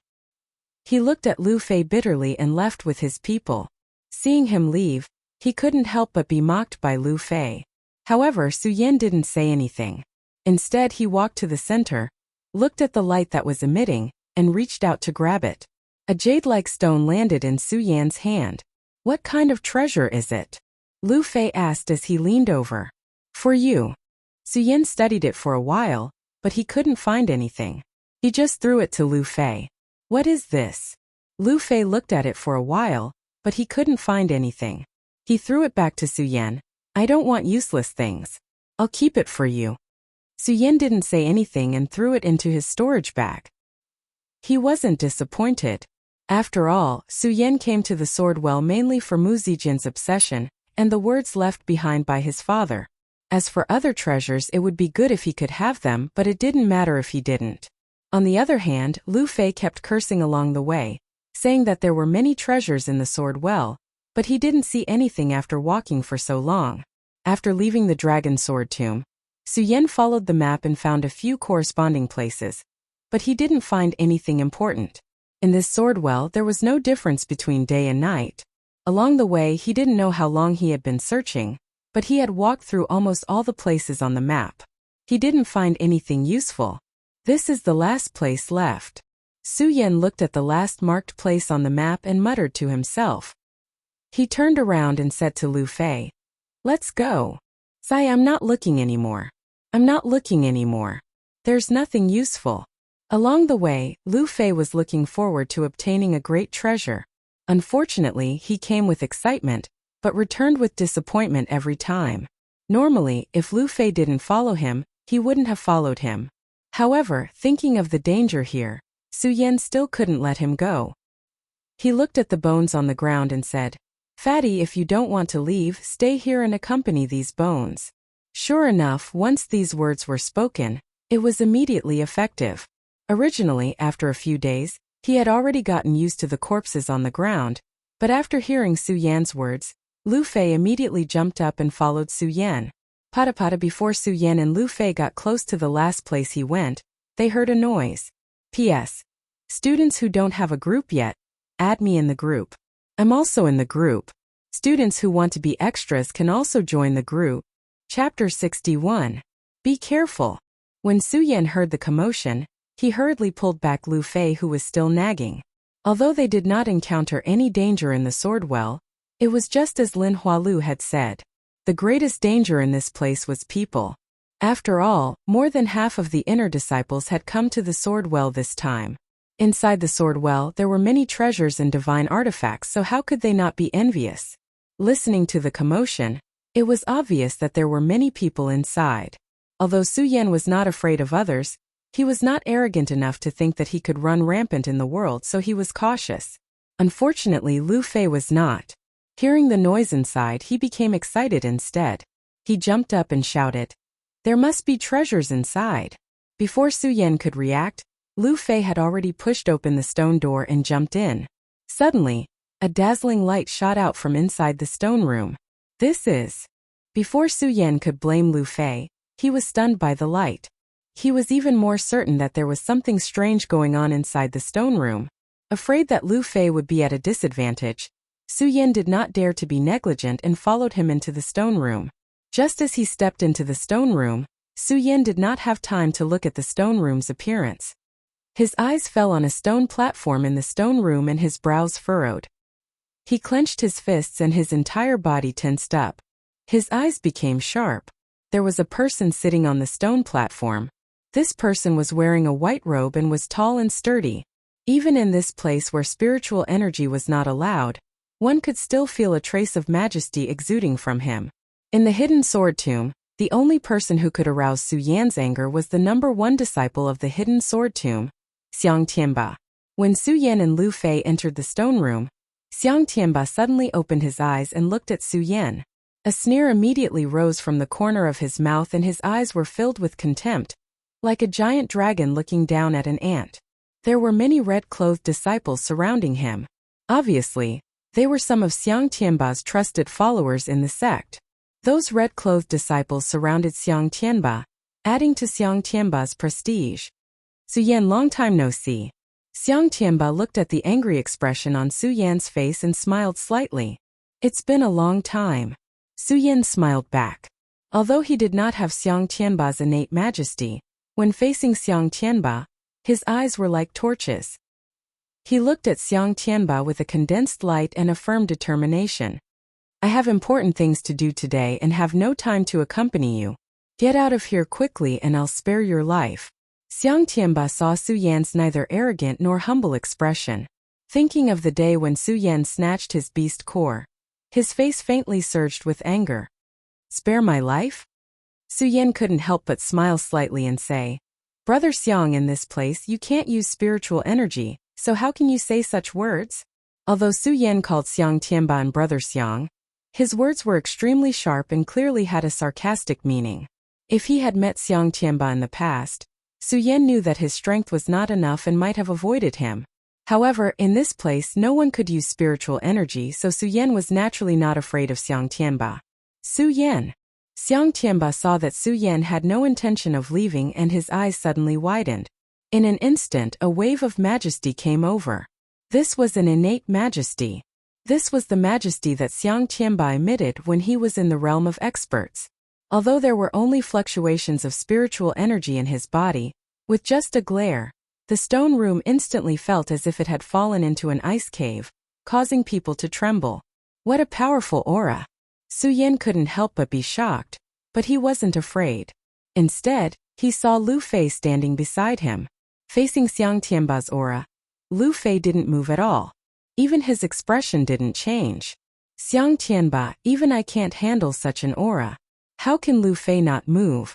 He looked at Lu Fei bitterly and left with his people. Seeing him leave, he couldn't help but be mocked by Lu Fei. However, Su Yan didn't say anything. Instead, he walked to the center, looked at the light that was emitting, and reached out to grab it. A jade-like stone landed in Su Yan's hand. What kind of treasure is it? Lu Fei asked as he leaned over. For you. Su Yan studied it for a while, but he couldn't find anything. He just threw it to Lu Fei. What is this? Lu Fei looked at it for a while, but he couldn't find anything. He threw it back to Su Yan. I don't want useless things. I'll keep it for you. Su Yan didn't say anything and threw it into his storage bag. He wasn't disappointed. After all, Su Yan came to the sword well mainly for Mu Zijin's obsession, and the words left behind by his father. As for other treasures, it would be good if he could have them, but it didn't matter if he didn't. On the other hand, Lu Fei kept cursing along the way, saying that there were many treasures in the sword well, but he didn't see anything after walking for so long. After leaving the dragon sword tomb, Su Yan followed the map and found a few corresponding places, but he didn't find anything important. In this sword well, there was no difference between day and night. Along the way, he didn't know how long he had been searching, but he had walked through almost all the places on the map. He didn't find anything useful. This is the last place left. Su Yan looked at the last marked place on the map and muttered to himself. He turned around and said to Lu Fei, "Let's go." "Sai, I'm not looking anymore. I'm not looking anymore. There's nothing useful." Along the way, Lu Fei was looking forward to obtaining a great treasure. Unfortunately, he came with excitement, but returned with disappointment every time. Normally, if Lu Fei didn't follow him, he wouldn't have followed him. However, thinking of the danger here, Su Yan still couldn't let him go. He looked at the bones on the ground and said, "Fatty, if you don't want to leave, stay here and accompany these bones." Sure enough, once these words were spoken, it was immediately effective. Originally, after a few days, he had already gotten used to the corpses on the ground, but after hearing Su Yan's words, Lu Fei immediately jumped up and followed Su Yan. Pata before Su Yan and Lu Fei got close to the last place he went, they heard a noise. P.S. Students who don't have a group yet, add me in the group. I'm also in the group. Students who want to be extras can also join the group. Chapter 61. Be careful. When Su Yan heard the commotion, he hurriedly pulled back Lu Fei, who was still nagging. Although they did not encounter any danger in the sword well, it was just as Lin Hualu had said. The greatest danger in this place was people. After all, more than half of the inner disciples had come to the sword well this time. Inside the sword well, there were many treasures and divine artifacts, so how could they not be envious? Listening to the commotion, it was obvious that there were many people inside. Although Su Yan was not afraid of others, he was not arrogant enough to think that he could run rampant in the world, so he was cautious. Unfortunately, Lu Fei was not. Hearing the noise inside, he became excited instead. He jumped up and shouted, "There must be treasures inside." Before Su Yan could react, Lu Fei had already pushed open the stone door and jumped in. Suddenly, a dazzling light shot out from inside the stone room. This is... Before Su Yan could blame Lu Fei, he was stunned by the light. He was even more certain that there was something strange going on inside the stone room. Afraid that Lu Fei would be at a disadvantage, Su Yan did not dare to be negligent and followed him into the stone room. Just as he stepped into the stone room, Su Yan did not have time to look at the stone room's appearance. His eyes fell on a stone platform in the stone room and his brows furrowed. He clenched his fists and his entire body tensed up. His eyes became sharp. There was a person sitting on the stone platform. This person was wearing a white robe and was tall and sturdy. Even in this place where spiritual energy was not allowed, one could still feel a trace of majesty exuding from him. In the hidden sword tomb, the only person who could arouse Su Yan's anger was the #1 disciple of the hidden sword tomb, Xiang Tianba. When Su Yan and Lu Fei entered the stone room, Xiang Tianba suddenly opened his eyes and looked at Su Yan. A sneer immediately rose from the corner of his mouth and his eyes were filled with contempt, like a giant dragon looking down at an ant. There were many red-clothed disciples surrounding him. Obviously, they were some of Xiang Tianba's trusted followers in the sect. Those red-clothed disciples surrounded Xiang Tianba, adding to Xiang Tianba's prestige. Su Yan, long time no see. Xiang Tianba looked at the angry expression on Su Yan's face and smiled slightly. It's been a long time. Su Yan smiled back. Although he did not have Xiang Tianba's innate majesty, when facing Xiang Tianba, his eyes were like torches. He looked at Xiang Tianba with a condensed light and a firm determination. I have important things to do today and have no time to accompany you. Get out of here quickly and I'll spare your life. Xiang Tianba saw Su Yan's neither arrogant nor humble expression. Thinking of the day when Su Yan snatched his beast core, his face faintly surged with anger. Spare my life? Su Yan couldn't help but smile slightly and say, Brother Xiang, in this place you can't use spiritual energy, so how can you say such words? Although Su Yan called Xiang Tianba and Brother Xiang, his words were extremely sharp and clearly had a sarcastic meaning. If he had met Xiang Tianba in the past, Su Yan knew that his strength was not enough and might have avoided him. However, in this place no one could use spiritual energy, so Su Yan was naturally not afraid of Xiang Tianba. Su Yan. Xiang Tianba saw that Su Yan had no intention of leaving and his eyes suddenly widened. In an instant a wave of majesty came over. This was an innate majesty. This was the majesty that Xiang Tianba emitted when he was in the realm of experts. Although there were only fluctuations of spiritual energy in his body, with just a glare, the stone room instantly felt as if it had fallen into an ice cave, causing people to tremble. What a powerful aura! Su Yan couldn't help but be shocked, but he wasn't afraid. Instead, he saw Lu Fei standing beside him. Facing Xiang Tianba's aura, Lu Fei didn't move at all. Even his expression didn't change. Xiang Tianba, even I can't handle such an aura. How can Lu Fei not move?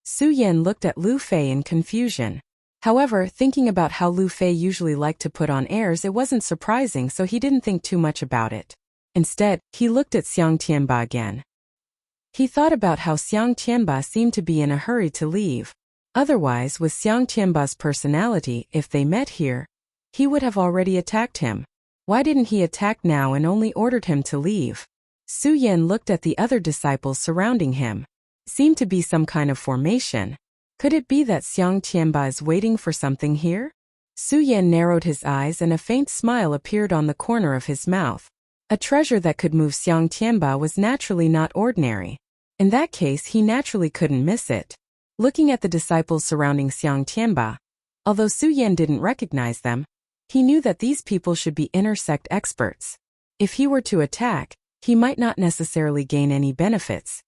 Su Yan looked at Lu Fei in confusion. However, thinking about how Lu Fei usually liked to put on airs, it wasn't surprising, so he didn't think too much about it. Instead, he looked at Xiang Tianba again. He thought about how Xiang Tianba seemed to be in a hurry to leave. Otherwise, with Xiang Tianba's personality, if they met here, he would have already attacked him. Why didn't he attack now and only ordered him to leave? Su Yan looked at the other disciples surrounding him. Seemed to be some kind of formation. Could it be that Xiang Tianba is waiting for something here? Su Yan narrowed his eyes and a faint smile appeared on the corner of his mouth. A treasure that could move Xiang Tianba was naturally not ordinary. In that case, he naturally couldn't miss it. Looking at the disciples surrounding Xiang Tianba, although Su Yan didn't recognize them, he knew that these people should be inner sect experts. If he were to attack, he might not necessarily gain any benefits.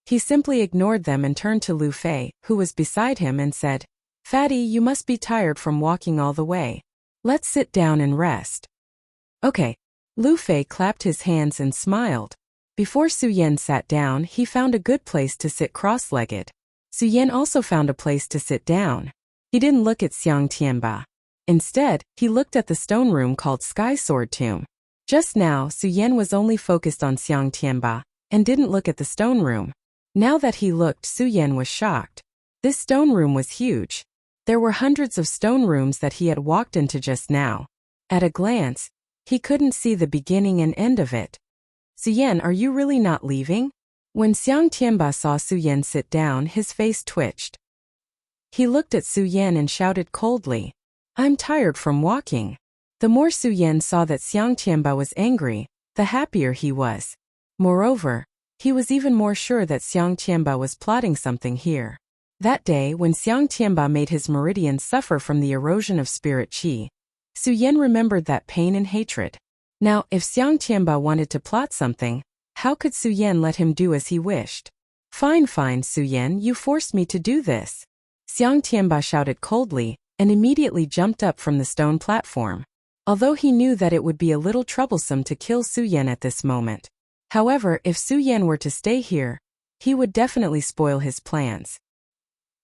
He simply ignored them and turned to Lu Fei, who was beside him, and said, Fatty, you must be tired from walking all the way. Let's sit down and rest. Okay. Lu Fei clapped his hands and smiled. Before Su Yan sat down, he found a good place to sit cross-legged. Su Yan also found a place to sit down. He didn't look at Xiang Tianba. Instead, he looked at the stone room called Sky Sword Tomb. Just now, Su Yan was only focused on Xiang Tianba, and didn't look at the stone room. Now that he looked, Su Yan was shocked. This stone room was huge. There were hundreds of stone rooms that he had walked into just now. At a glance, he couldn't see the beginning and end of it. Suyen, are you really not leaving? When Xiang Tianba saw Suyen sit down, his face twitched. He looked at Suyen and shouted coldly, I'm tired from walking. The more Suyen saw that Xiang Tianba was angry, the happier he was. Moreover, he was even more sure that Xiang Tianba was plotting something here. That day, when Xiang Tianba made his meridian suffer from the erosion of spirit qi, Suyen remembered that pain and hatred. Now, if Xiang Tianba wanted to plot something, how could Suyen let him do as he wished? Fine, Suyen, you forced me to do this. Xiang Tianba shouted coldly, and immediately jumped up from the stone platform. Although he knew that it would be a little troublesome to kill Suyen at this moment. However, if Suyen were to stay here, he would definitely spoil his plans.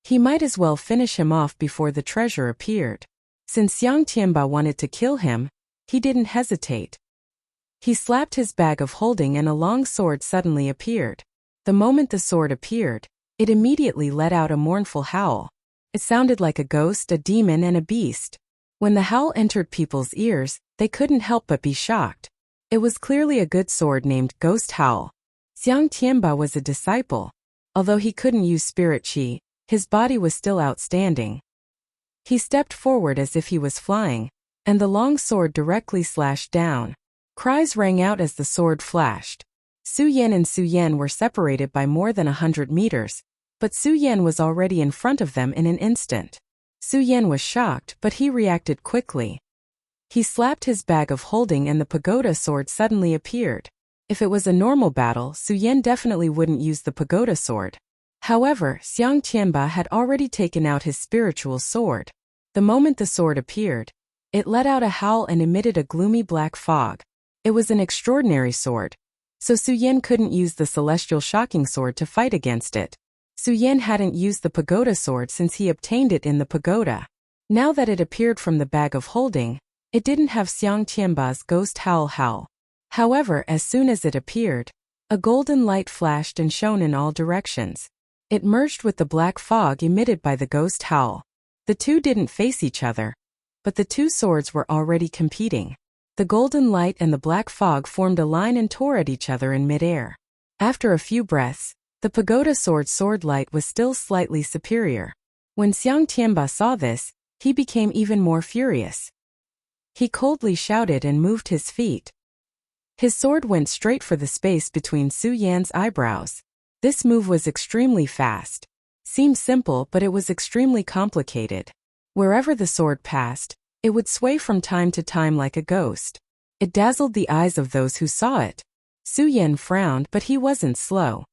He might as well finish him off before the treasure appeared. Since Xiang Tianba wanted to kill him, he didn't hesitate. He slapped his bag of holding and a long sword suddenly appeared. The moment the sword appeared, it immediately let out a mournful howl. It sounded like a ghost, a demon, and a beast. When the howl entered people's ears, they couldn't help but be shocked. It was clearly a good sword named Ghost Howl. Xiang Tianba was a disciple. Although he couldn't use spirit qi, his body was still outstanding. He stepped forward as if he was flying, and the long sword directly slashed down. Cries rang out as the sword flashed. Suyen and Suyen were separated by more than 100 meters, but Suyen was already in front of them in an instant. Suyen was shocked, but he reacted quickly. He slapped his bag of holding and the pagoda sword suddenly appeared. If it was a normal battle, Suyen definitely wouldn't use the pagoda sword. However, Xiang Tianba had already taken out his spiritual sword. The moment the sword appeared, it let out a howl and emitted a gloomy black fog. It was an extraordinary sword, so Suyen couldn't use the celestial shocking sword to fight against it. Suyen hadn't used the pagoda sword since he obtained it in the pagoda. Now that it appeared from the bag of holding, it didn't have Xiang Tianba's ghost howl. However, as soon as it appeared, a golden light flashed and shone in all directions. It merged with the black fog emitted by the ghost howl. The two didn't face each other, but the two swords were already competing. The golden light and the black fog formed a line and tore at each other in midair. After a few breaths, the pagoda sword light was still slightly superior. When Xiang Tianba saw this, he became even more furious. He coldly shouted and moved his feet. His sword went straight for the space between Suyen's eyebrows. This move was extremely fast. Seemed simple, but it was extremely complicated. Wherever the sword passed, it would sway from time to time like a ghost. It dazzled the eyes of those who saw it. Suyen frowned, but he wasn't slow.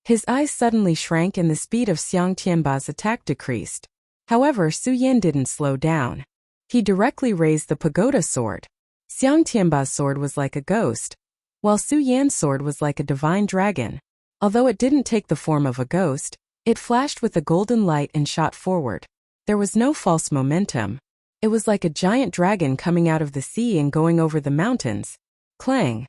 His eyes suddenly shrank and the speed of Xiang Tianba's attack decreased. However, Suyen didn't slow down. He directly raised the pagoda sword. Xiang Tianba's sword was like a ghost, while Suyen's sword was like a divine dragon. Although it didn't take the form of a ghost, it flashed with a golden light and shot forward. There was no false momentum. It was like a giant dragon coming out of the sea and going over the mountains. Clang!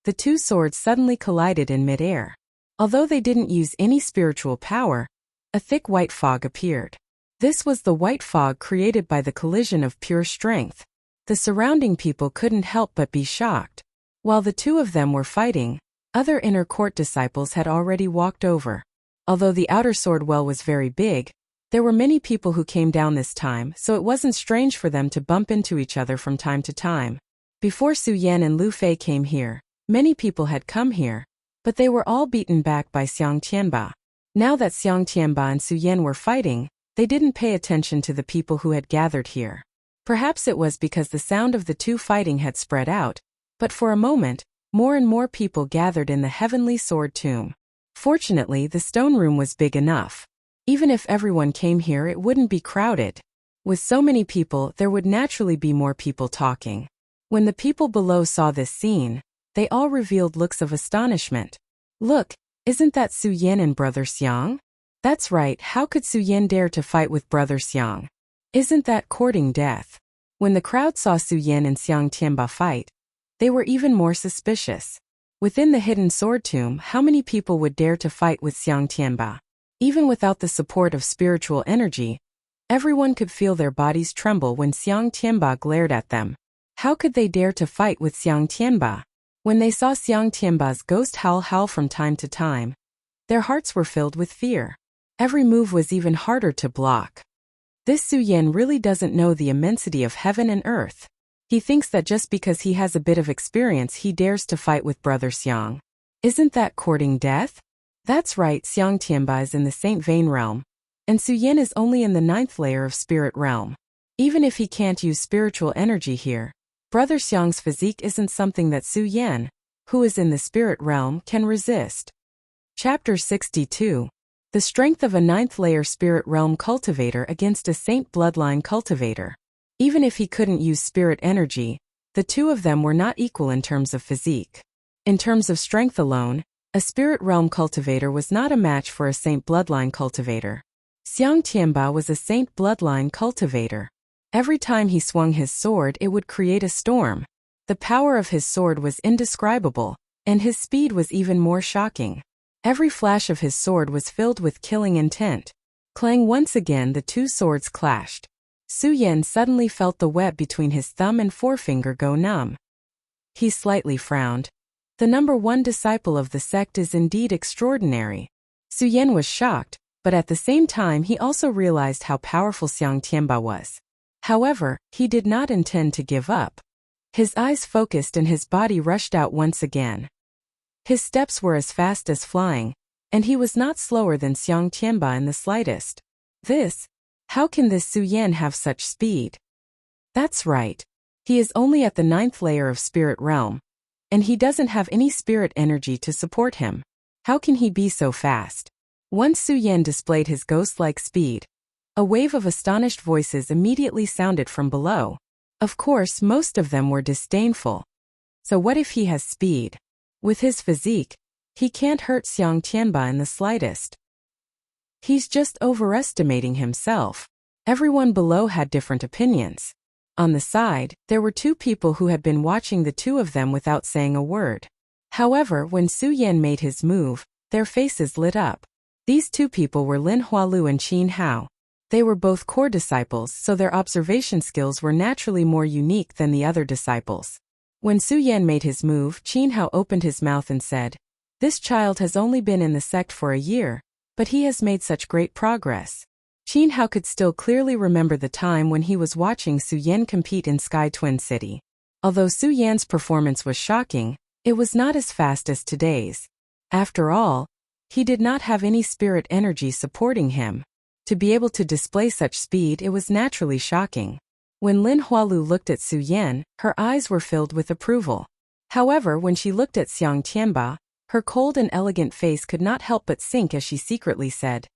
The two swords suddenly collided in midair. Although they didn't use any spiritual power, a thick white fog appeared. This was the white fog created by the collision of pure strength. The surrounding people couldn't help but be shocked. While the two of them were fighting, other inner court disciples had already walked over. Although the outer sword well was very big, there were many people who came down this time, so it wasn't strange for them to bump into each other from time to time. Before Suyen and Lu Fei came here, many people had come here, but they were all beaten back by Xiang Tianba. Now that Xiang Tianba and Suyen were fighting, they didn't pay attention to the people who had gathered here. Perhaps it was because the sound of the two fighting had spread out, but for a moment, more and more people gathered in the heavenly sword tomb. Fortunately, the stone room was big enough. Even if everyone came here, it wouldn't be crowded. With so many people, there would naturally be more people talking. When the people below saw this scene, they all revealed looks of astonishment. Look, isn't that Suyen and Brother Xiang? That's right, how could Suyen dare to fight with Brother Xiang? Isn't that courting death? When the crowd saw Suyen and Xiang Tianba fight, they were even more suspicious. Within the hidden sword tomb, how many people would dare to fight with Xiang Tianba? Even without the support of spiritual energy, Everyone could feel their bodies tremble when Xiang Tianba glared at them. How could they dare to fight with Xiang Tianba? When they saw Xiang Tianba's ghost howl from time to time, their hearts were filled with fear. Every move was even harder to block. This Su Yan really doesn't know the immensity of heaven and earth. He thinks that just because he has a bit of experience he dares to fight with Brother Xiang. Isn't that courting death? That's right, Xiang Tianba is in the Saint Vein realm, and Su Yan is only in the 9th layer of spirit realm. Even if he can't use spiritual energy here, Brother Xiang's physique isn't something that Su Yan, who is in the spirit realm, can resist. Chapter 62. The strength of a 9th layer spirit realm cultivator against a saint bloodline cultivator. Even if he couldn't use spirit energy, the two of them were not equal in terms of physique. In terms of strength alone, a spirit realm cultivator was not a match for a saint bloodline cultivator. Xiang Tianba was a saint bloodline cultivator. Every time he swung his sword it would create a storm. The power of his sword was indescribable, and his speed was even more shocking. Every flash of his sword was filled with killing intent. Clang, once again the two swords clashed. Su Yan suddenly felt the web between his thumb and forefinger go numb. He slightly frowned. The number 1 disciple of the sect is indeed extraordinary. Su Yan was shocked, but at the same time he also realized how powerful Xiang Tianba was. However, he did not intend to give up. His eyes focused and his body rushed out once again. His steps were as fast as flying, and he was not slower than Xiang Tianba in the slightest. How can this Su Yan have such speed? That's right. He is only at the 9th layer of spirit realm, and he doesn't have any spirit energy to support him. How can he be so fast? Once Su Yan displayed his ghost-like speed, a wave of astonished voices immediately sounded from below. Of course, most of them were disdainful. So what if he has speed? With his physique, he can't hurt Xiang Tianba in the slightest. He's just overestimating himself. Everyone below had different opinions. On the side, there were two people who had been watching the two of them without saying a word. However, when Su Yan made his move, their faces lit up. These two people were Lin Hualu and Qin Hao. They were both core disciples, so their observation skills were naturally more unique than the other disciples. When Su Yan made his move, Qin Hao opened his mouth and said, "This child has only been in the sect for a year, but he has made such great progress." Qin Hao could still clearly remember the time when he was watching Su Yan compete in Sky Twin City. Although Su Yan's performance was shocking, it was not as fast as today's. After all, he did not have any spirit energy supporting him. To be able to display such speed, it was naturally shocking. When Lin Hualu looked at Su Yan, her eyes were filled with approval. However, when she looked at Xiang Tianba, her cold and elegant face could not help but sink as she secretly said,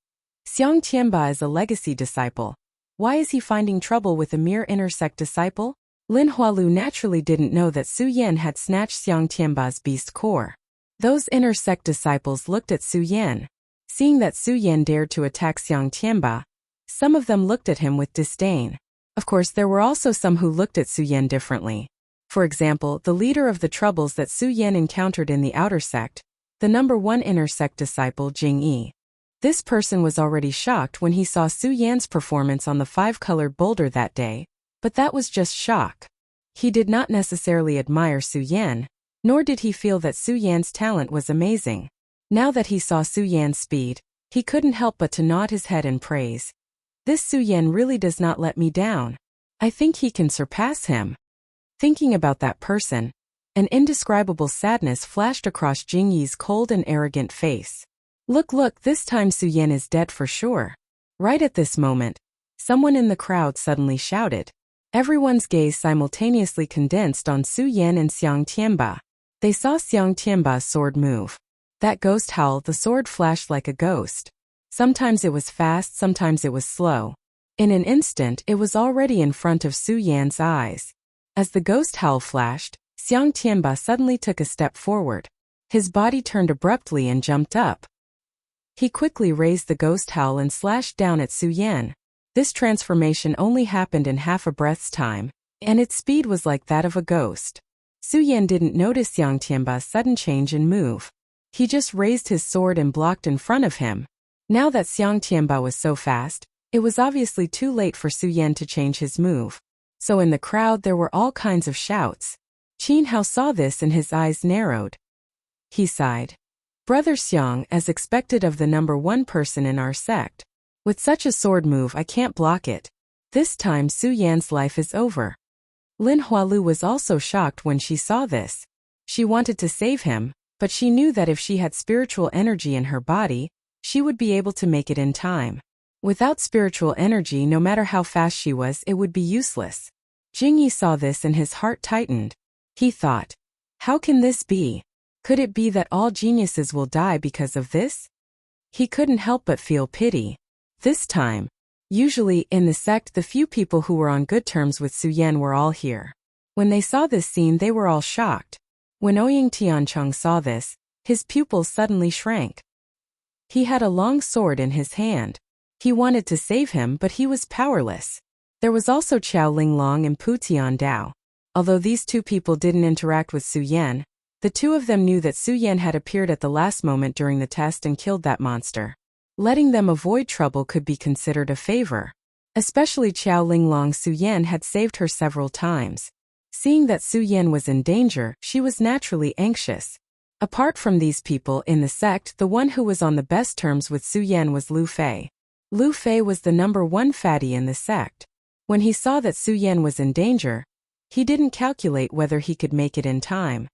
"Xiang Tianba is a legacy disciple. Why is he finding trouble with a mere inner sect disciple?" Lin Hualu naturally didn't know that Su Yan had snatched Xiang Tianba's beast core. Those inner sect disciples looked at Su Yan. Seeing that Su Yan dared to attack Xiang Tianba, some of them looked at him with disdain. Of course, there were also some who looked at Su Yan differently. For example, the leader of the troubles that Su Yan encountered in the outer sect, the number 1 inner sect disciple Jing Yi. This person was already shocked when he saw Su Yan's performance on the 5-colored boulder that day, but that was just shock. He did not necessarily admire Su Yan, nor did he feel that Su Yan's talent was amazing. Now that he saw Su Yan's speed, he couldn't help but to nod his head in praise. This Su Yan really does not let me down. I think he can surpass him. Thinking about that person, an indescribable sadness flashed across Jing Yi's cold and arrogant face. Look, this time Su Yan is dead for sure. Right at this moment, someone in the crowd suddenly shouted. Everyone's gaze simultaneously condensed on Su Yan and Xiang Tianba. They saw Xiang Tianba's sword move. That ghost howl, the sword flashed like a ghost. Sometimes it was fast, sometimes it was slow. In an instant, it was already in front of Su Yan's eyes. As the ghost howl flashed, Xiang Tianba suddenly took a step forward. His body turned abruptly and jumped up. He quickly raised the ghost howl and slashed down at Su Yan. This transformation only happened in half a breath's time, and its speed was like that of a ghost. Su Yan didn't notice Xiang Tianba's sudden change in move. He just raised his sword and blocked in front of him. Now that Xiang Tianba was so fast, It was obviously too late for Su Yan to change his move. So in the crowd there were all kinds of shouts. Qin Hao saw this and his eyes narrowed. He sighed. Brother Xiang, as expected of the #1 person in our sect. With such a sword move I can't block it. This time Su Yan's life is over. Lin Hualu was also shocked when she saw this. She wanted to save him, but she knew that if she had spiritual energy in her body, she would be able to make it in time. Without spiritual energy, no matter how fast she was, it would be useless. Jingyi saw this and his heart tightened. He thought, how can this be? Could it be that all geniuses will die because of this? He couldn't help but feel pity. This time, usually in the sect the few people who were on good terms with Su Yan were all here. When they saw this scene they were all shocked. When Ouyang Tiancheng saw this, his pupils suddenly shrank. He had a long sword in his hand. He wanted to save him but he was powerless. There was also Chao Linglong and Pu Tiandao. Although these two people didn't interact with Su Yan, the two of them knew that Su Yan had appeared at the last moment during the test and killed that monster. Letting them avoid trouble could be considered a favor. Especially Chao Linglong. Su Yan had saved her several times. Seeing that Su Yan was in danger, she was naturally anxious. Apart from these people in the sect, the one who was on the best terms with Su Yan was Lu Fei. Lu Fei was the #1 fatty in the sect. When he saw that Su Yan was in danger, he didn't calculate whether he could make it in time.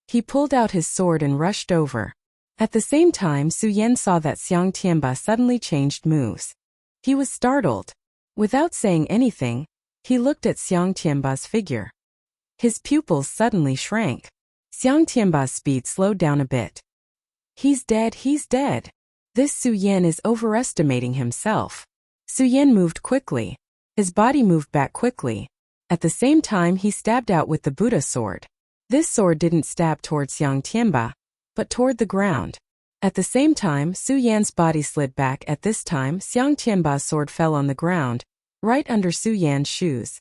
He pulled out his sword and rushed over. At the same time, Su Yan saw that Xiang Tianba suddenly changed moves. He was startled. Without saying anything, he looked at Xiang Tianba's figure. His pupils suddenly shrank. Xiang Tianba's speed slowed down a bit. He's dead, he's dead. This Su Yan is overestimating himself. Su Yan moved quickly. His body moved back quickly. At the same time he stabbed out with the Buddha sword. This sword didn't stab toward Xiang Tianba, but toward the ground. At the same time, Su Yan's body slid back. At this time, Xiang Tianba's sword fell on the ground, right under Su Yan's shoes.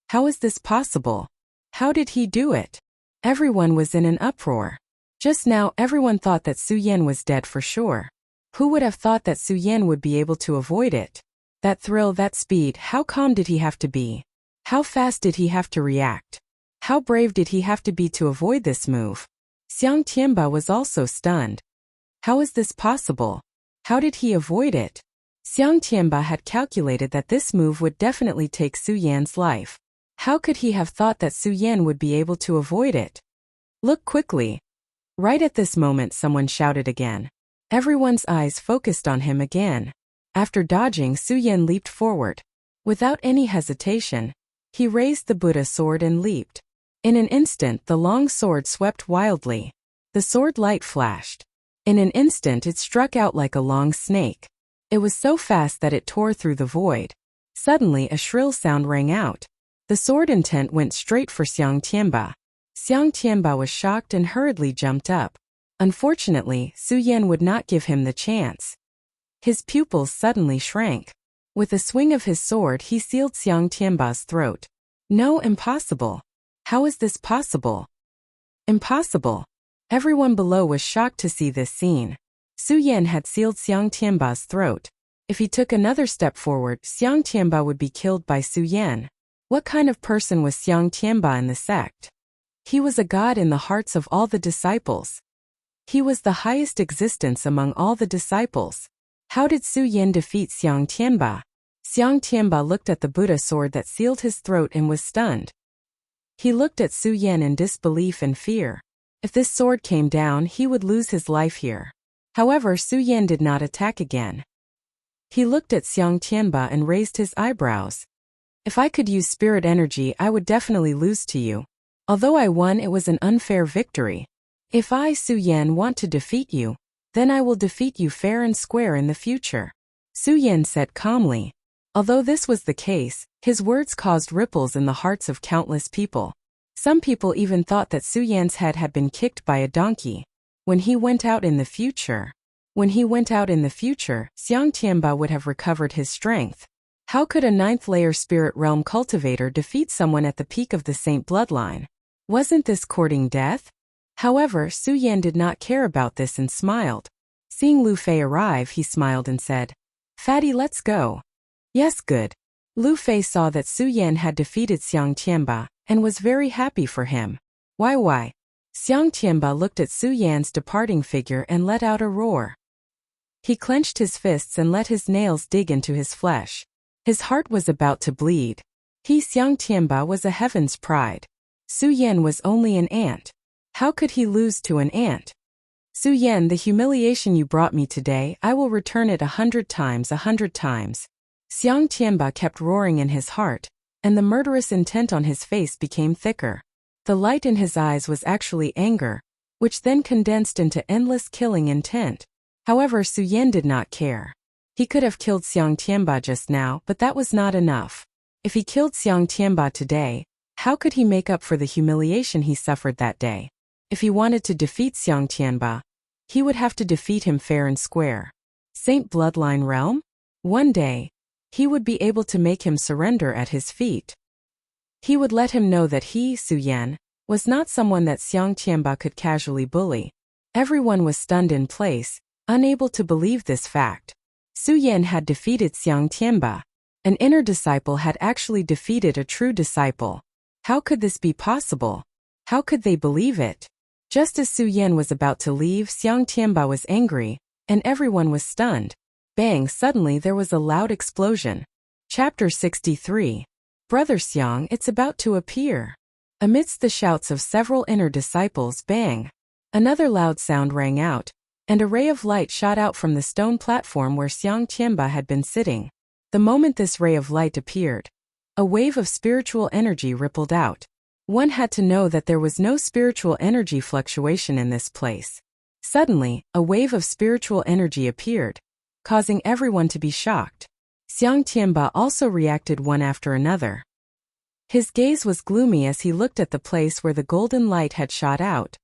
How is this possible? How did he do it? Everyone was in an uproar. Just now, everyone thought that Su Yan was dead for sure. Who would have thought that Su Yan would be able to avoid it? That thrill, that speed, how calm did he have to be? How fast did he have to react? How brave did he have to be to avoid this move? Xiang Tianba was also stunned. How is this possible? How did he avoid it? Xiang Tianba had calculated that this move would definitely take Su Yan's life. How could he have thought that Su Yan would be able to avoid it? Look quickly. Right at this moment someone shouted again. Everyone's eyes focused on him again. After dodging, Su Yan leaped forward. Without any hesitation, he raised the Buddha sword and leaped. In an instant the long sword swept wildly. The sword light flashed. In an instant it struck out like a long snake. It was so fast that it tore through the void. Suddenly a shrill sound rang out. The sword intent went straight for Xiang Tianba. Xiang Tianba was shocked and hurriedly jumped up. Unfortunately, Su Yan would not give him the chance. His pupils suddenly shrank. With a swing of his sword he sealed Xiang Tianba's throat. No, impossible. How is this possible? Impossible. Everyone below was shocked to see this scene. Su Yan had sealed Xiang Tianba's throat. If he took another step forward, Xiang Tianba would be killed by Su Yan. What kind of person was Xiang Tianba in the sect? He was a god in the hearts of all the disciples. He was the highest existence among all the disciples. How did Su Yan defeat Xiang Tianba? Xiang Tianba looked at the Buddha sword that sealed his throat and was stunned. He looked at Su Yan in disbelief and fear. If this sword came down, he would lose his life here. However, Su Yan did not attack again. He looked at Xiang Tianba and raised his eyebrows. If I could use spirit energy, I would definitely lose to you. Although I won, it was an unfair victory. If I, Su Yan, want to defeat you, then I will defeat you fair and square in the future. Su Yan said calmly. Although this was the case, his words caused ripples in the hearts of countless people. Some people even thought that Su Yan's head had been kicked by a donkey. When he went out in the future, Xiang Tianba would have recovered his strength. How could a 9th-layer spirit realm cultivator defeat someone at the peak of the saint bloodline? Wasn't this courting death? However, Su Yan did not care about this and smiled. Seeing Lu Fei arrive, he smiled and said, "Fatty, let's go." Yes, good. Lu Fei saw that Su Yan had defeated Xiang Tianba and was very happy for him. Why? Xiang Tianba looked at Su Yan's departing figure and let out a roar. He clenched his fists and let his nails dig into his flesh. His heart was about to bleed. He, Xiang Tianba, was a heaven's pride. Su Yan was only an ant. How could he lose to an ant? Su Yan, the humiliation you brought me today, I will return it 100 times, 100 times. Xiang Tianba kept roaring in his heart, and the murderous intent on his face became thicker. The light in his eyes was actually anger, which then condensed into endless killing intent. However, Su Yan did not care. He could have killed Xiang Tianba just now, but that was not enough. If he killed Xiang Tianba today, how could he make up for the humiliation he suffered that day? If he wanted to defeat Xiang Tianba, he would have to defeat him fair and square. Saint Bloodline Realm? One day, he would be able to make him surrender at his feet. He would let him know that he, Su Yan, was not someone that Xiang Tianba could casually bully. Everyone was stunned in place, unable to believe this fact. Su Yan had defeated Xiang Tianba. An inner disciple had actually defeated a true disciple. How could this be possible? How could they believe it? Just as Su Yan was about to leave, Xiang Tianba was angry, and everyone was stunned. Bang! Suddenly there was a loud explosion. Chapter 63. Brother Xiang, it's about to appear. Amidst the shouts of several inner disciples, bang! Another loud sound rang out, and a ray of light shot out from the stone platform where Xiang Tianba had been sitting. The moment this ray of light appeared, a wave of spiritual energy rippled out. One had to know that there was no spiritual energy fluctuation in this place. Suddenly, a wave of spiritual energy appeared, causing everyone to be shocked. Xiang Tianba also reacted one after another. His gaze was gloomy as he looked at the place where the golden light had shot out.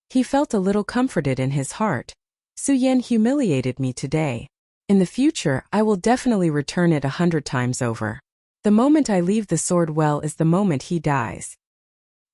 He felt a little comforted in his heart. Su Yan humiliated me today. In the future, I will definitely return it 100 times over. The moment I leave the sword well is the moment he dies.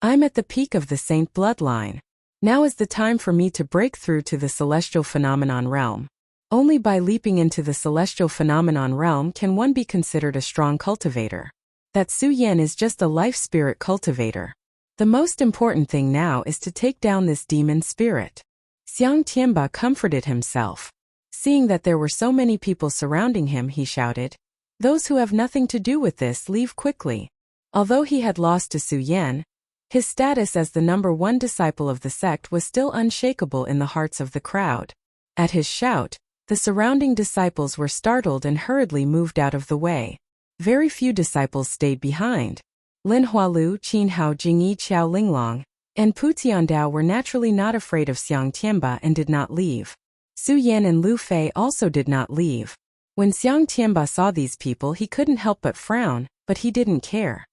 I'm at the peak of the Saint bloodline. Now is the time for me to break through to the celestial phenomenon realm. Only by leaping into the celestial phenomenon realm can one be considered a strong cultivator. That Su Yan is just a life spirit cultivator. The most important thing now is to take down this demon spirit. Xiang Tianba comforted himself. Seeing that there were so many people surrounding him, he shouted, "Those who have nothing to do with this, leave quickly." Although he had lost to Su Yan, his status as the #1 disciple of the sect was still unshakable in the hearts of the crowd. At his shout, the surrounding disciples were startled and hurriedly moved out of the way. Very few disciples stayed behind. Lin Hualu, Qin Hao, Jingyi, Qiao Linglong, and Pu Tiandao were naturally not afraid of Xiang Tianba and did not leave. Su Yan and Lu Fei also did not leave. When Xiang Tianba saw these people, he couldn't help but frown, but he didn't care.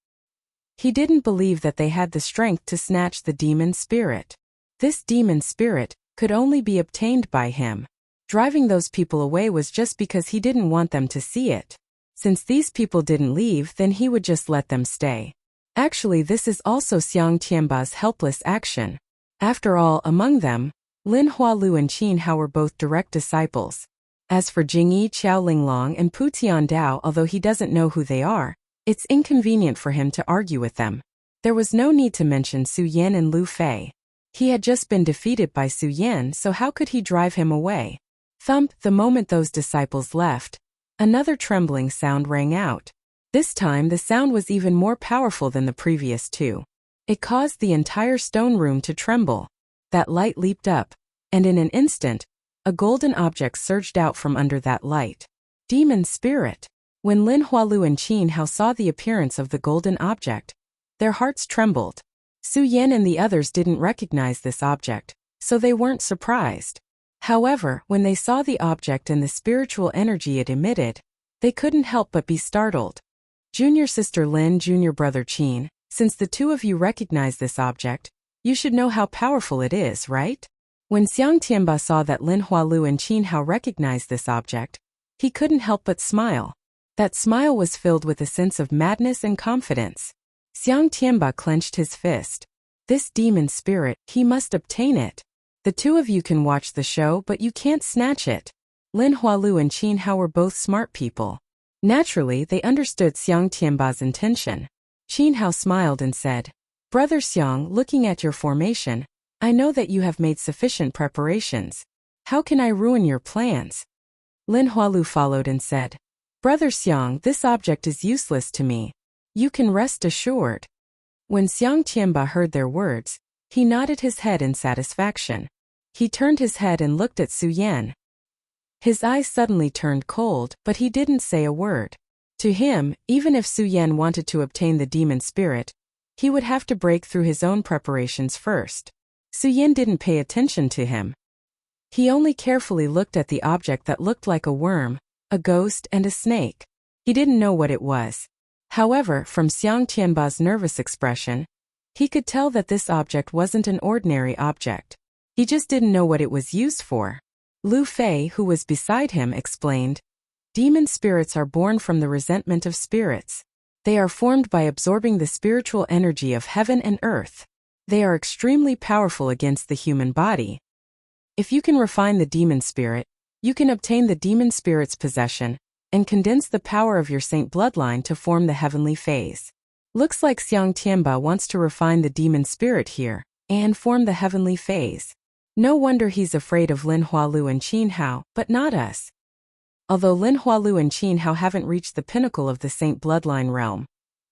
He didn't believe that they had the strength to snatch the demon spirit. This demon spirit could only be obtained by him. Driving those people away was just because he didn't want them to see it. Since these people didn't leave, then he would just let them stay. Actually, this is also Xiang Tianba's helpless action. After all, among them, Lin Hualu and Qin Hao were both direct disciples. As for Jingyi, Qiao Linglong, and Pu Tiandao, although he doesn't know who they are, it's inconvenient for him to argue with them. There was no need to mention Su Yan and Lu Fei. He had just been defeated by Su Yan, so how could he drive him away? Thump! The moment those disciples left, another trembling sound rang out. This time the sound was even more powerful than the previous two. It caused the entire stone room to tremble. That light leaped up, and in an instant, a golden object surged out from under that light. Demon spirit! When Lin Hualu and Qin Hao saw the appearance of the golden object, their hearts trembled. Su Yan and the others didn't recognize this object, so they weren't surprised. However, when they saw the object and the spiritual energy it emitted, they couldn't help but be startled. Junior sister Lin, junior brother Qin, since the two of you recognize this object, you should know how powerful it is, right? When Xiang Tianba saw that Lin Hualu and Qin Hao recognized this object, he couldn't help but smile. That smile was filled with a sense of madness and confidence. Xiang Tianba clenched his fist. This demon spirit, he must obtain it. The two of you can watch the show, but you can't snatch it. Lin Hualu and Qin Hao were both smart people. Naturally, they understood Xiang Tianba's intention. Qin Hao smiled and said, "Brother Xiang, looking at your formation, I know that you have made sufficient preparations. How can I ruin your plans?" Lin Hualu followed and said, "Brother Xiang, this object is useless to me. You can rest assured." When Xiang Tianba heard their words, he nodded his head in satisfaction. He turned his head and looked at Su Yan. His eyes suddenly turned cold, but he didn't say a word. To him, even if Su Yan wanted to obtain the demon spirit, he would have to break through his own preparations first. Su Yan didn't pay attention to him. He only carefully looked at the object that looked like a worm, a ghost, and a snake. He didn't know what it was. However, from Xiang Tianba's nervous expression, he could tell that this object wasn't an ordinary object. He just didn't know what it was used for. Lu Fei, who was beside him, explained, "Demon spirits are born from the resentment of spirits. They are formed by absorbing the spiritual energy of heaven and earth. They are extremely powerful against the human body. If you can refine the demon spirit, you can obtain the demon spirit's possession and condense the power of your saint bloodline to form the heavenly phase." Looks like Xiang Tianba wants to refine the demon spirit here and form the heavenly phase. No wonder he's afraid of Lin Hualu and Qin Hao, but not us. Although Lin Hualu and Qin Hao haven't reached the pinnacle of the saint bloodline realm,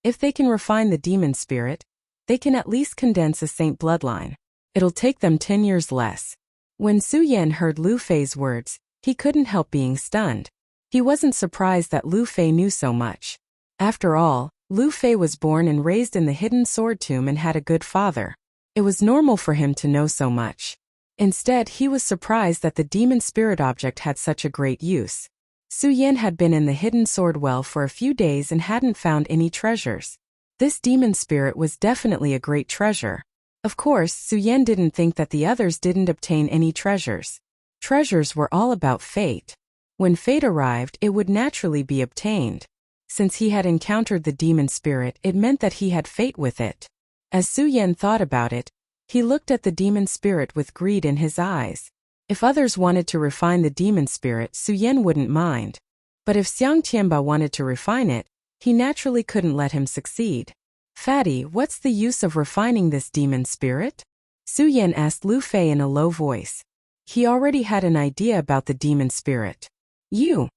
if they can refine the demon spirit, they can at least condense a saint bloodline. It'll take them 10 years less. When Su Yan heard Lu Fei's words, he couldn't help being stunned. He wasn't surprised that Lu Fei knew so much. After all, Lu Fei was born and raised in the hidden sword tomb and had a good father. It was normal for him to know so much. Instead, he was surprised that the demon spirit object had such a great use. Su Yan had been in the hidden sword well for a few days and hadn't found any treasures. This demon spirit was definitely a great treasure. Of course, Su Yan didn't think that the others didn't obtain any treasures. Treasures were all about fate. When fate arrived, it would naturally be obtained. Since he had encountered the demon spirit, it meant that he had fate with it. As Su Yan thought about it, he looked at the demon spirit with greed in his eyes. If others wanted to refine the demon spirit, Su Yan wouldn't mind. But if Xiang Tianba wanted to refine it, he naturally couldn't let him succeed. "Fatty, what's the use of refining this demon spirit?" Su Yan asked Lu Fei in a low voice. He already had an idea about the demon spirit. "You?"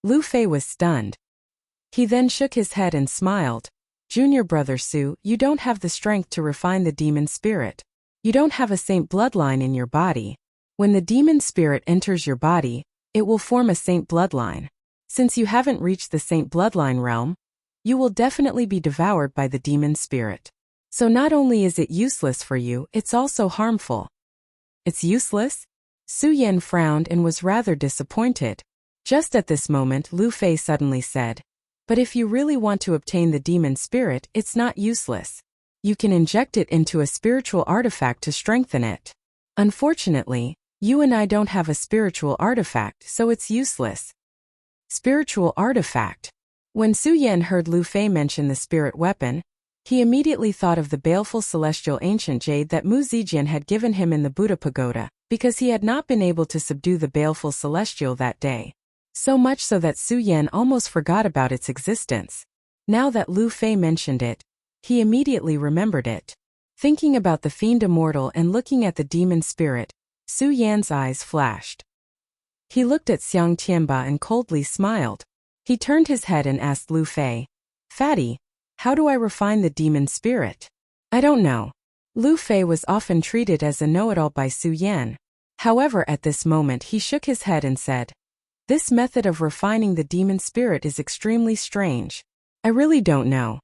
Lu Fei was stunned. He then shook his head and smiled. "Junior brother Su, you don't have the strength to refine the demon spirit. You don't have a saint bloodline in your body. When the demon spirit enters your body, it will form a saint bloodline. Since you haven't reached the saint bloodline realm, you will definitely be devoured by the demon spirit. So not only is it useless for you, it's also harmful." "It's useless?" Su Yan frowned and was rather disappointed. Just at this moment, Lu Fei suddenly said, "But if you really want to obtain the demon spirit, it's not useless. You can inject it into a spiritual artifact to strengthen it. Unfortunately, you and I don't have a spiritual artifact, so it's useless." Spiritual artifact. When Su Yan heard Lu Fei mention the spirit weapon, he immediately thought of the baleful celestial ancient jade that Mu Zijian had given him in the Buddha pagoda, because he had not been able to subdue the baleful celestial that day. So much so that Su Yan almost forgot about its existence. Now that Lu Fei mentioned it, he immediately remembered it. Thinking about the fiend immortal and looking at the demon spirit, Su Yan's eyes flashed. He looked at Xiang Tianba and coldly smiled. He turned his head and asked Lu Fei, "Fatty, how do I refine the demon spirit?" "I don't know." Lu Fei was often treated as a know-it-all by Su Yan. However, at this moment he shook his head and said, "This method of refining the demon spirit is extremely strange. I really don't know."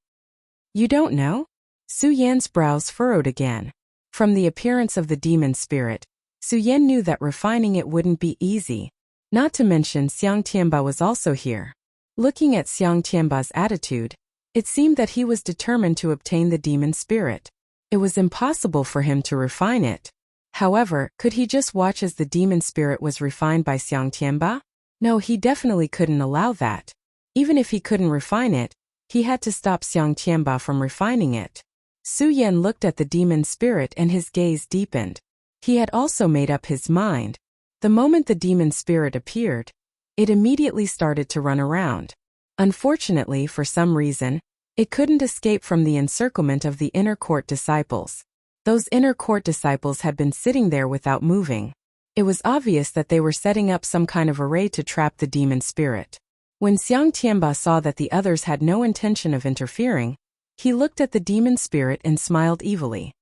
"You don't know?" Su Yan's brows furrowed again. From the appearance of the demon spirit, Su Yan knew that refining it wouldn't be easy. Not to mention Xiang Tianba was also here. Looking at Xiang Tianba's attitude, it seemed that he was determined to obtain the demon spirit. It was impossible for him to refine it. However, could he just watch as the demon spirit was refined by Xiang Tianba? No, he definitely couldn't allow that. Even if he couldn't refine it, he had to stop Xiang Tianba from refining it. Su Yan looked at the demon spirit and his gaze deepened. He had also made up his mind. The moment the demon spirit appeared, it immediately started to run around. Unfortunately, for some reason, it couldn't escape from the encirclement of the inner court disciples. Those inner court disciples had been sitting there without moving. It was obvious that they were setting up some kind of array to trap the demon spirit. When Xiang Tianba saw that the others had no intention of interfering, he looked at the demon spirit and smiled evilly.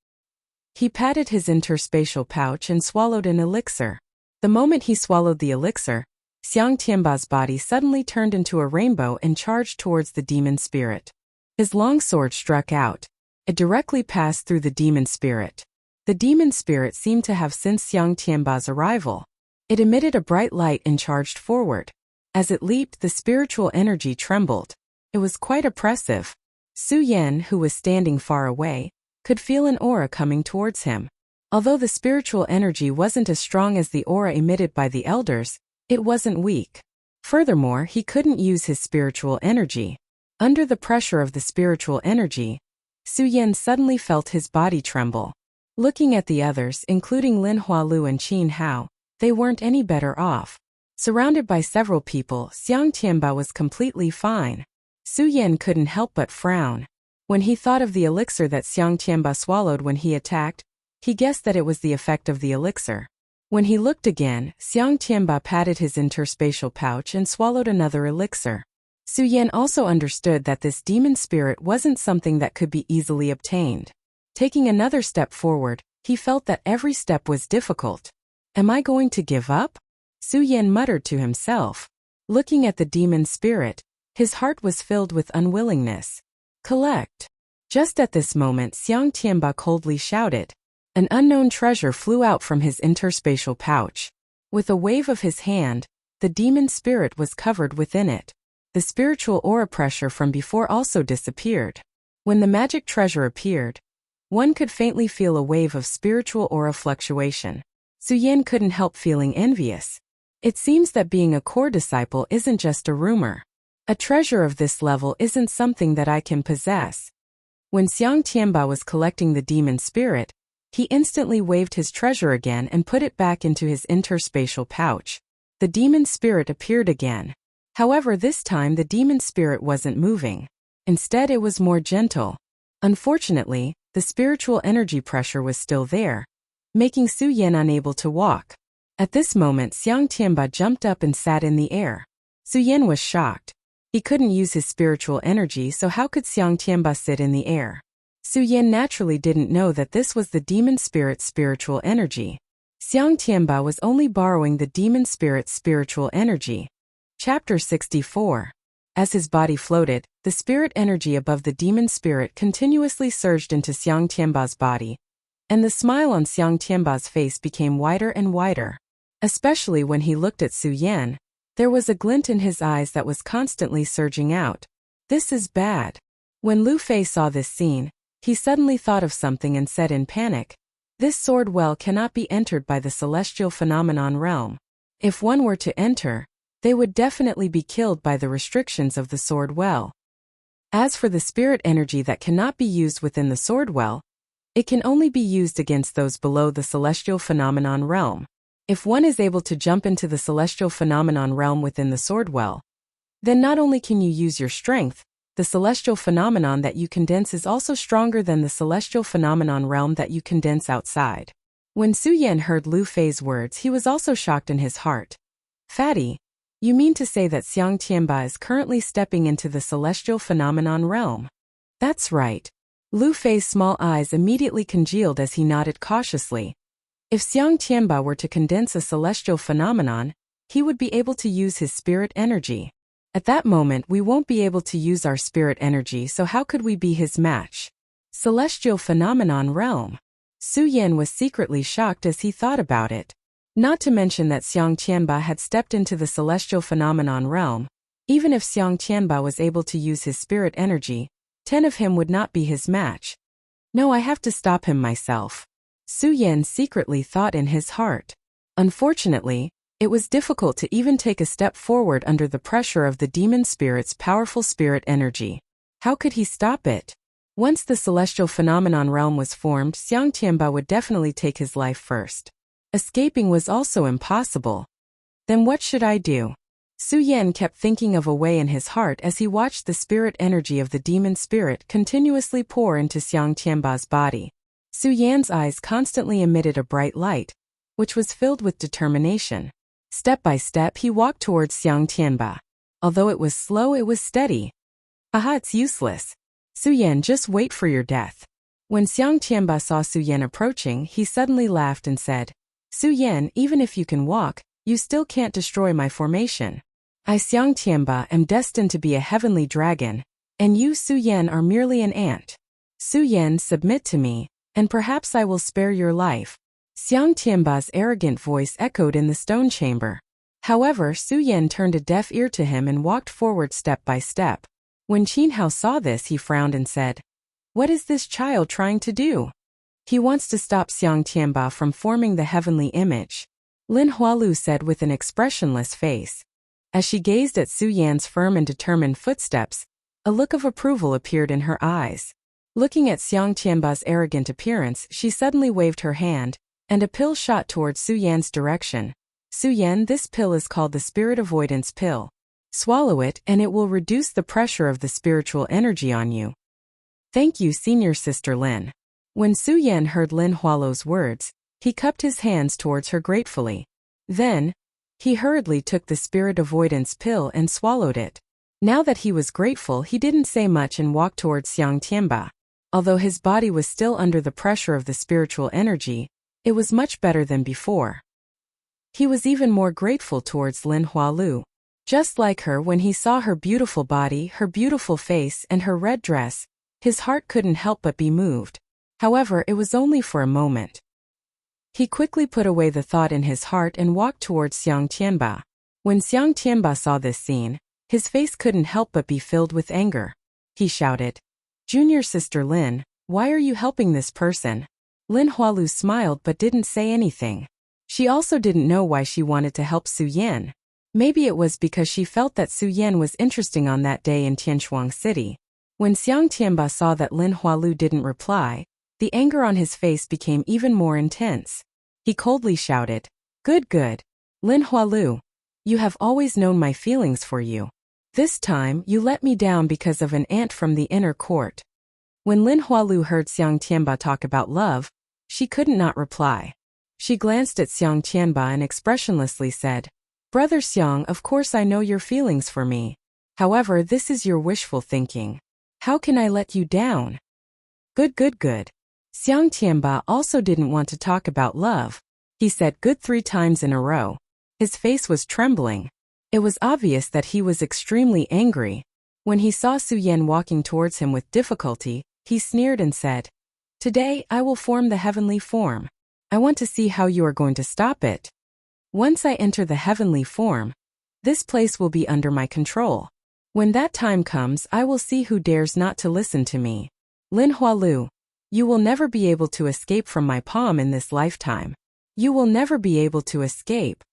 He patted his interspatial pouch and swallowed an elixir. The moment he swallowed the elixir, Xiang Tianba's body suddenly turned into a rainbow and charged towards the demon spirit. His long sword struck out. It directly passed through the demon spirit. The demon spirit seemed to have sensed Xiang Tianba's arrival. It emitted a bright light and charged forward. As it leaped, the spiritual energy trembled. It was quite oppressive. Su Yan, who was standing far away, could feel an aura coming towards him. Although the spiritual energy wasn't as strong as the aura emitted by the elders, it wasn't weak. Furthermore, he couldn't use his spiritual energy. Under the pressure of the spiritual energy, Su Yan suddenly felt his body tremble. Looking at the others, including Lin Hualu and Qin Hao, they weren't any better off. Surrounded by several people, Xiang Tianba was completely fine. Su Yan couldn't help but frown. When he thought of the elixir that Xiang Tianba swallowed when he attacked, he guessed that it was the effect of the elixir. When he looked again, Xiang Tianba patted his interspatial pouch and swallowed another elixir. Su Yan also understood that this demon spirit wasn't something that could be easily obtained. Taking another step forward, he felt that every step was difficult. Am I going to give up? Su Yan muttered to himself. Looking at the demon spirit, his heart was filled with unwillingness. Collect. Just at this moment, Xiang Tianba coldly shouted. An unknown treasure flew out from his interspatial pouch. With a wave of his hand, the demon spirit was covered within it. The spiritual aura pressure from before also disappeared. When the magic treasure appeared, one could faintly feel a wave of spiritual aura fluctuation. Su Yan couldn't help feeling envious. It seems that being a core disciple isn't just a rumor. A treasure of this level isn't something that I can possess. When Xiang Tianba was collecting the demon spirit, he instantly waved his treasure again and put it back into his interspatial pouch. The demon spirit appeared again. However, this time the demon spirit wasn't moving. Instead, it was more gentle. Unfortunately, the spiritual energy pressure was still there, making Su Yan unable to walk. At this moment, Xiang Tianba jumped up and sat in the air. Su Yan was shocked. He couldn't use his spiritual energy, so how could Xiang Tianba sit in the air? Su Yan naturally didn't know that this was the demon spirit's spiritual energy. Xiang Tianba was only borrowing the demon spirit's spiritual energy. Chapter 64. As his body floated, the spirit energy above the demon spirit continuously surged into Xiang Tianba's body, and the smile on Xiang Tianba's face became wider and wider. Especially when he looked at Su Yan, there was a glint in his eyes that was constantly surging out. This is bad. When Lu Fei saw this scene, he suddenly thought of something and said in panic, "This sword well cannot be entered by the celestial phenomenon realm. If one were to enter, they would definitely be killed by the restrictions of the sword well. As for the spirit energy that cannot be used within the sword well, it can only be used against those below the celestial phenomenon realm. If one is able to jump into the celestial phenomenon realm within the sword well, then not only can you use your strength, the celestial phenomenon that you condense is also stronger than the celestial phenomenon realm that you condense outside." When Su Yan heard Lu Fei's words, he was also shocked in his heart. "Fatty, you mean to say that Xiang Tianba is currently stepping into the celestial phenomenon realm?" "That's right." Lu Fei's small eyes immediately congealed as he nodded cautiously. If Xiang Tianba were to condense a celestial phenomenon, he would be able to use his spirit energy. At that moment, we won't be able to use our spirit energy, so how could we be his match? Celestial phenomenon realm. Su Yan was secretly shocked as he thought about it. Not to mention that Xiang Tianba had stepped into the celestial phenomenon realm. Even if Xiang Tianba was able to use his spirit energy, 10 of him would not be his match. No, I have to stop him myself. Su Yan secretly thought in his heart. Unfortunately, it was difficult to even take a step forward under the pressure of the demon spirit's powerful spirit energy. How could he stop it? Once the celestial phenomenon realm was formed, Xiang Tianba would definitely take his life first. Escaping was also impossible. Then what should I do? Su Yan kept thinking of a way in his heart as he watched the spirit energy of the demon spirit continuously pour into Xiang Tianba's body. Su Yan's eyes constantly emitted a bright light, which was filled with determination. Step by step he walked towards Xiang Tianba. Although it was slow, it was steady. Aha, it's useless. Su Yan, just wait for your death. When Xiang Tianba saw Su Yan approaching, he suddenly laughed and said, Su Yan, even if you can walk, you still can't destroy my formation. I, Xiang Tianba, am destined to be a heavenly dragon, and you, Su Yan, are merely an ant. Su Yan, submit to me, and perhaps I will spare your life. Xiang Tianba's arrogant voice echoed in the stone chamber. However, Su Yan turned a deaf ear to him and walked forward step by step. When Qin Hao saw this, he frowned and said, What is this child trying to do? He wants to stop Xiang Tianba from forming the heavenly image. Lin Hualu said with an expressionless face. As she gazed at Su Yan's firm and determined footsteps, a look of approval appeared in her eyes. Looking at Xiang Tianba's arrogant appearance, she suddenly waved her hand, and a pill shot towards Su Yan's direction. Su Yan, this pill is called the Spirit Avoidance Pill. Swallow it and it will reduce the pressure of the spiritual energy on you. Thank you, Senior Sister Lin. When Su Yan heard Lin Hualu's words, he cupped his hands towards her gratefully. Then, he hurriedly took the Spirit Avoidance Pill and swallowed it. Now that he was grateful, he didn't say much and walked towards Xiang Tianba. Although his body was still under the pressure of the spiritual energy, it was much better than before. He was even more grateful towards Lin Hualu. Just like her, when he saw her beautiful body, her beautiful face, and her red dress, his heart couldn't help but be moved. However, it was only for a moment. He quickly put away the thought in his heart and walked towards Xiang Tianba. When Xiang Tianba saw this scene, his face couldn't help but be filled with anger. He shouted, Junior Sister Lin, why are you helping this person? Lin Hualu smiled but didn't say anything. She also didn't know why she wanted to help Su Yan. Maybe it was because she felt that Su Yan was interesting on that day in Tianshuang City. When Xiang Tianba saw that Lin Hualu didn't reply, the anger on his face became even more intense. He coldly shouted, Good, good. Lin Hualu, you have always known my feelings for you. This time, you let me down because of an ant from the inner court. When Lin Hualu heard Xiang Tianba talk about love, she couldn't not reply. She glanced at Xiang Tianba and expressionlessly said, Brother Xiang, of course I know your feelings for me. However, this is your wishful thinking. How can I let you down? Good, good, good. Xiang Tianba also didn't want to talk about love. He said good 3 times in a row. His face was trembling. It was obvious that he was extremely angry. When he saw Su Yan walking towards him with difficulty, he sneered and said, Today I will form the heavenly form. I want to see how you are going to stop it. Once I enter the heavenly form, this place will be under my control. When that time comes, I will see who dares not to listen to me. Lin Hualu, you will never be able to escape from my palm in this lifetime. You will never be able to escape.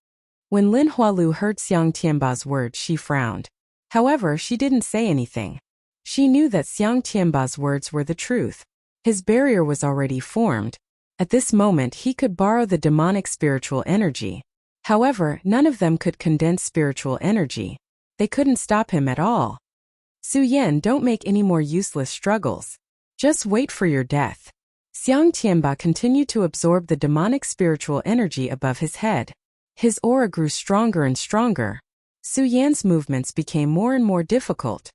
When Lin Hualu heard Xiang Tianba's words, she frowned. However, she didn't say anything. She knew that Xiang Tianba's words were the truth. His barrier was already formed. At this moment, he could borrow the demonic spiritual energy. However, none of them could condense spiritual energy. They couldn't stop him at all. Su Yan, don't make any more useless struggles. Just wait for your death. Xiang Tianba continued to absorb the demonic spiritual energy above his head. His aura grew stronger and stronger. Su Yan's movements became more and more difficult.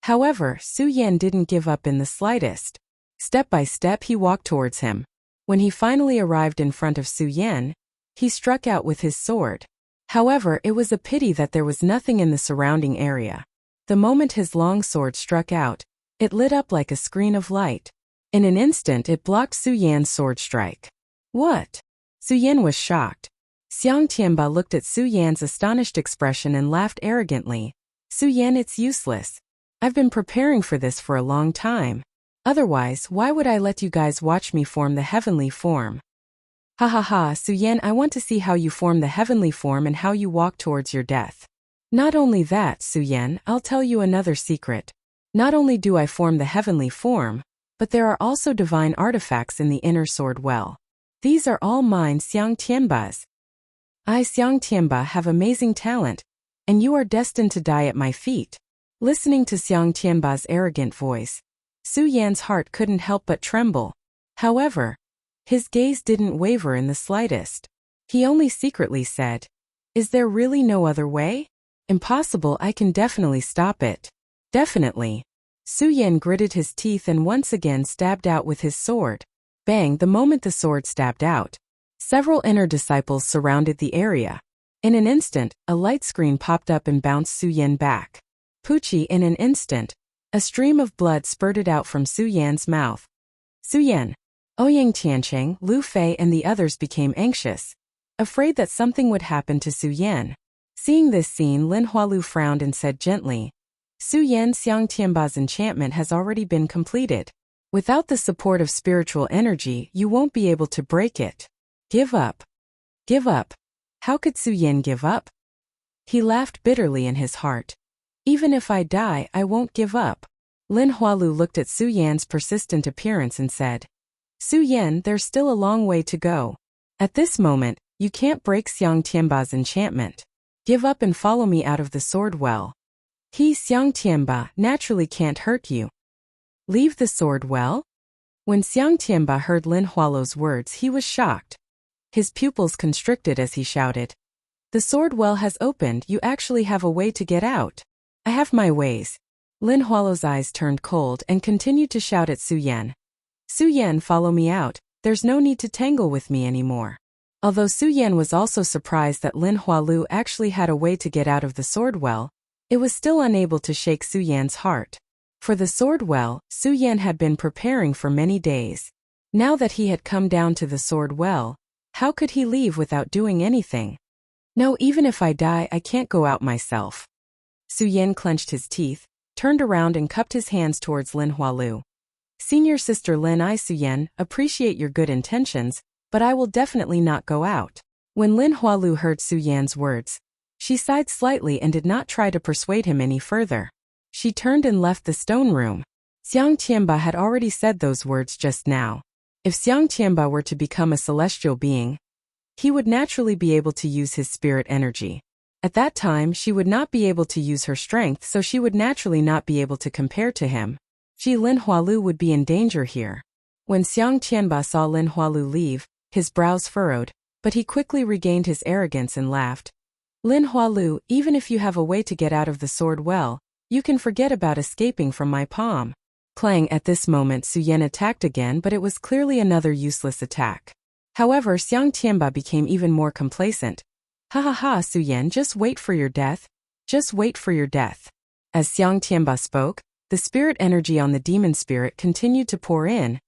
However, Su Yan didn't give up in the slightest. Step by step he walked towards him. When he finally arrived in front of Su Yan, he struck out with his sword. However, it was a pity that there was nothing in the surrounding area. The moment his long sword struck out, it lit up like a screen of light. In an instant it blocked Su Yan's sword strike. What? Su Yan was shocked. Xiang Tianba looked at Su Yan's astonished expression and laughed arrogantly. Su Yan, it's useless. I've been preparing for this for a long time. Otherwise, why would I let you guys watch me form the heavenly form? Ha ha ha, Su Yan, I want to see how you form the heavenly form and how you walk towards your death. Not only that, Su Yan, I'll tell you another secret. Not only do I form the heavenly form, but there are also divine artifacts in the inner sword well. These are all mine, Xiang Tianba's. I, Xiang Tianba, have amazing talent. and you are destined to die at my feet. Listening to Xiang Tianba's arrogant voice, Su Yan's heart couldn't help but tremble. However, his gaze didn't waver in the slightest. He only secretly said, "Is there really no other way? Impossible, I can definitely stop it." Definitely. Su Yan gritted his teeth and once again stabbed out with his sword. Bang! The moment the sword stabbed out, several inner disciples surrounded the area. In an instant, a light screen popped up and bounced Su Yan back. Poochie! In an instant, a stream of blood spurted out from Su Yan's mouth. Su Yan, Ouyang Tiancheng, Lu Fei and the others became anxious, afraid that something would happen to Su Yan. Seeing this scene, Lin Hualu frowned and said gently, "Su Yan, Xiang Tianba's enchantment has already been completed. Without the support of spiritual energy, you won't be able to break it. Give up." Give up? How could Su Yan give up? He laughed bitterly in his heart. "Even if I die, I won't give up." Lin Hualu looked at Su Yan's persistent appearance and said, "Su Yan, there's still a long way to go. At this moment, you can't break Xiang Tianba's enchantment. Give up and follow me out of the sword well. He, Xiang Tianba, naturally can't hurt you." Leave the sword well? When Xiang Tianba heard Lin Hualu's words, he was shocked. His pupils constricted as he shouted, "The sword well has opened, you actually have a way to get out." "I have my ways." Lin Hualu's eyes turned cold and continued to shout at Su Yan. "Su Yan, follow me out, there's no need to tangle with me anymore." Although Su Yan was also surprised that Lin Hualu actually had a way to get out of the sword well, it was still unable to shake Su Yan's heart. For the sword well, Su Yan had been preparing for many days. Now that he had come down to the sword well, how could he leave without doing anything? "No, even if I die, I can't go out myself." Su Yan clenched his teeth, turned around and cupped his hands towards Lin Hualu. "Senior sister Lin, I, Su Yan, appreciate your good intentions, but I will definitely not go out." When Lin Hualu heard Su Yan's words, she sighed slightly and did not try to persuade him any further. She turned and left the stone room. Xiang Tianba had already said those words just now. If Xiang Tianba were to become a celestial being, he would naturally be able to use his spirit energy. At that time, she would not be able to use her strength, so she would naturally not be able to compare to him. Lin Hualu would be in danger here. When Xiang Tianba saw Lin Hualu leave, his brows furrowed, but he quickly regained his arrogance and laughed. "Lin Hualu, even if you have a way to get out of the sword well, you can forget about escaping from my palm." Clang! At this moment Su Yan attacked again, but it was clearly another useless attack. However, Xiang Tianba became even more complacent. "Ha ha ha, Su Yan, just wait for your death. Just wait for your death." As Xiang Tianba spoke, the spirit energy on the demon spirit continued to pour in,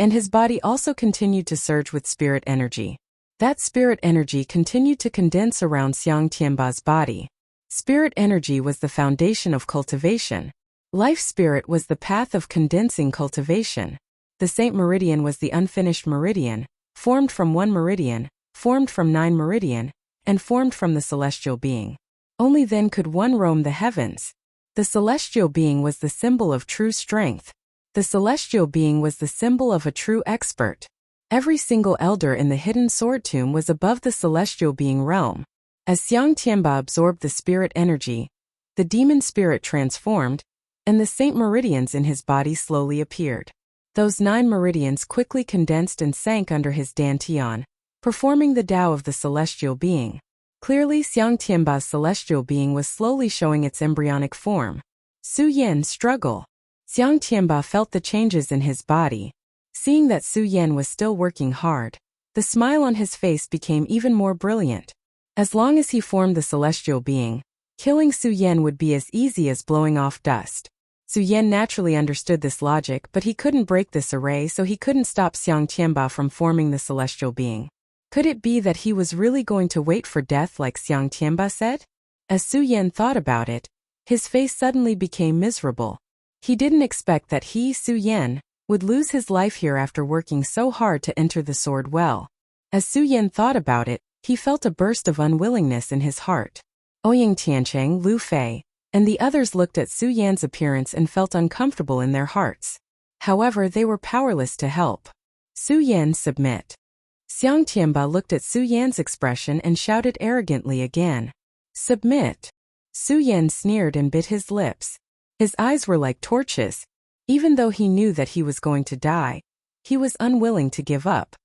and his body also continued to surge with spirit energy. That spirit energy continued to condense around Xiang Tianba's body. Spirit energy was the foundation of cultivation. Life spirit was the path of condensing cultivation. The Saint Meridian was the unfinished meridian, formed from one meridian, formed from 9 meridian, and formed from the celestial being. Only then could one roam the heavens. The celestial being was the symbol of true strength. The celestial being was the symbol of a true expert. Every single elder in the hidden sword tomb was above the celestial being realm. As Xiang Tianba absorbed the spirit energy, the demon spirit transformed, and the Saint Meridians in his body slowly appeared. Those 9 meridians quickly condensed and sank under his dantian, performing the Tao of the celestial being. Clearly, Xiang Tianba's celestial being was slowly showing its embryonic form. Su Yan struggle. Xiang Tianba felt the changes in his body. Seeing that Su Yan was still working hard, the smile on his face became even more brilliant. As long as he formed the celestial being, killing Su Yan would be as easy as blowing off dust. Su Yan naturally understood this logic, but he couldn't break this array, so he couldn't stop Xiang Tianba from forming the celestial being. Could it be that he was really going to wait for death like Xiang Tianba said? As Su Yan thought about it, his face suddenly became miserable. He didn't expect that he, Su Yan, would lose his life here after working so hard to enter the sword well. As Su Yan thought about it, he felt a burst of unwillingness in his heart. Ouyang Tiancheng, Lu Fei, and the others looked at Su Yan's appearance and felt uncomfortable in their hearts. However, they were powerless to help. Su Yan, submit. Xiang Tianba looked at Su Yan's expression and shouted arrogantly again. Submit. Su Yan sneered and bit his lips. His eyes were like torches. Even though he knew that he was going to die, he was unwilling to give up.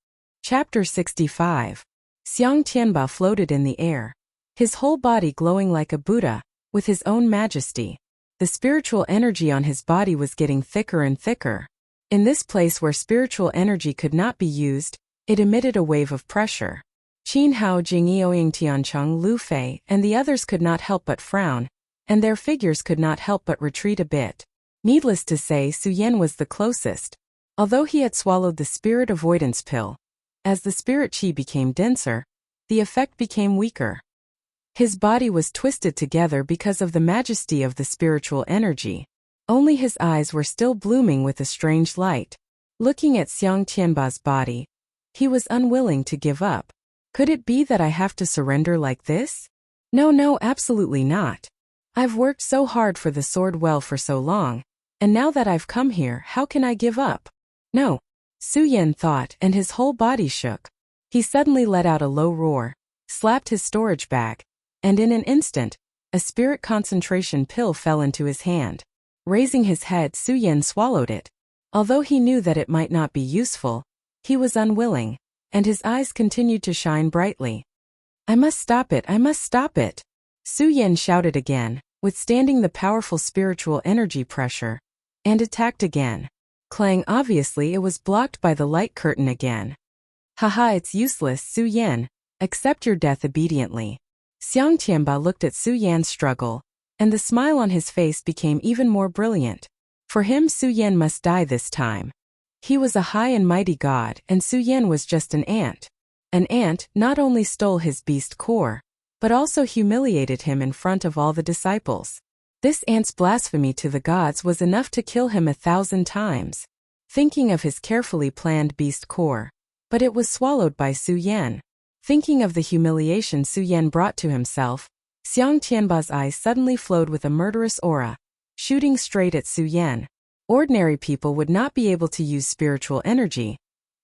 Chapter 65. Xiang Tianba floated in the air, his whole body glowing like a Buddha, with his own majesty. The spiritual energy on his body was getting thicker and thicker. In this place where spiritual energy could not be used, it emitted a wave of pressure. Qin Hao, Jing Ying, Tiancheng, Lu Fei, and the others could not help but frown, and their figures could not help but retreat a bit. Needless to say, Su Yan was the closest. Although he had swallowed the spirit avoidance pill, as the spirit qi became denser, the effect became weaker. His body was twisted together because of the majesty of the spiritual energy. Only his eyes were still blooming with a strange light. Looking at Xiang Tianba's body, he was unwilling to give up. Could it be that I have to surrender like this? No, absolutely not. I've worked so hard for the sword well for so long, and now that I've come here, how can I give up? No, Su Yan thought, and his whole body shook. He suddenly let out a low roar, slapped his storage bag, and in an instant, a spirit concentration pill fell into his hand. Raising his head, Su Yan swallowed it. Although he knew that it might not be useful, he was unwilling, and his eyes continued to shine brightly. I must stop it, I must stop it! Su Yan shouted again, withstanding the powerful spiritual energy pressure, and attacked again. Clang, obviously it was blocked by the light curtain again. Haha, it's useless, Su Yan. Accept your death obediently. Xiang Tianba looked at Su Yan's struggle, and the smile on his face became even more brilliant. For him, Su Yan must die this time. He was a high and mighty god, and Su Yan was just an ant. An ant not only stole his beast core, but also humiliated him in front of all the disciples. This ant's blasphemy to the gods was enough to kill him 1,000 times. Thinking of his carefully planned beast core, but it was swallowed by Su Yan. Thinking of the humiliation Su Yan brought to himself, Xiang Tianba's eyes suddenly flowed with a murderous aura, shooting straight at Su Yan. Ordinary people would not be able to use spiritual energy,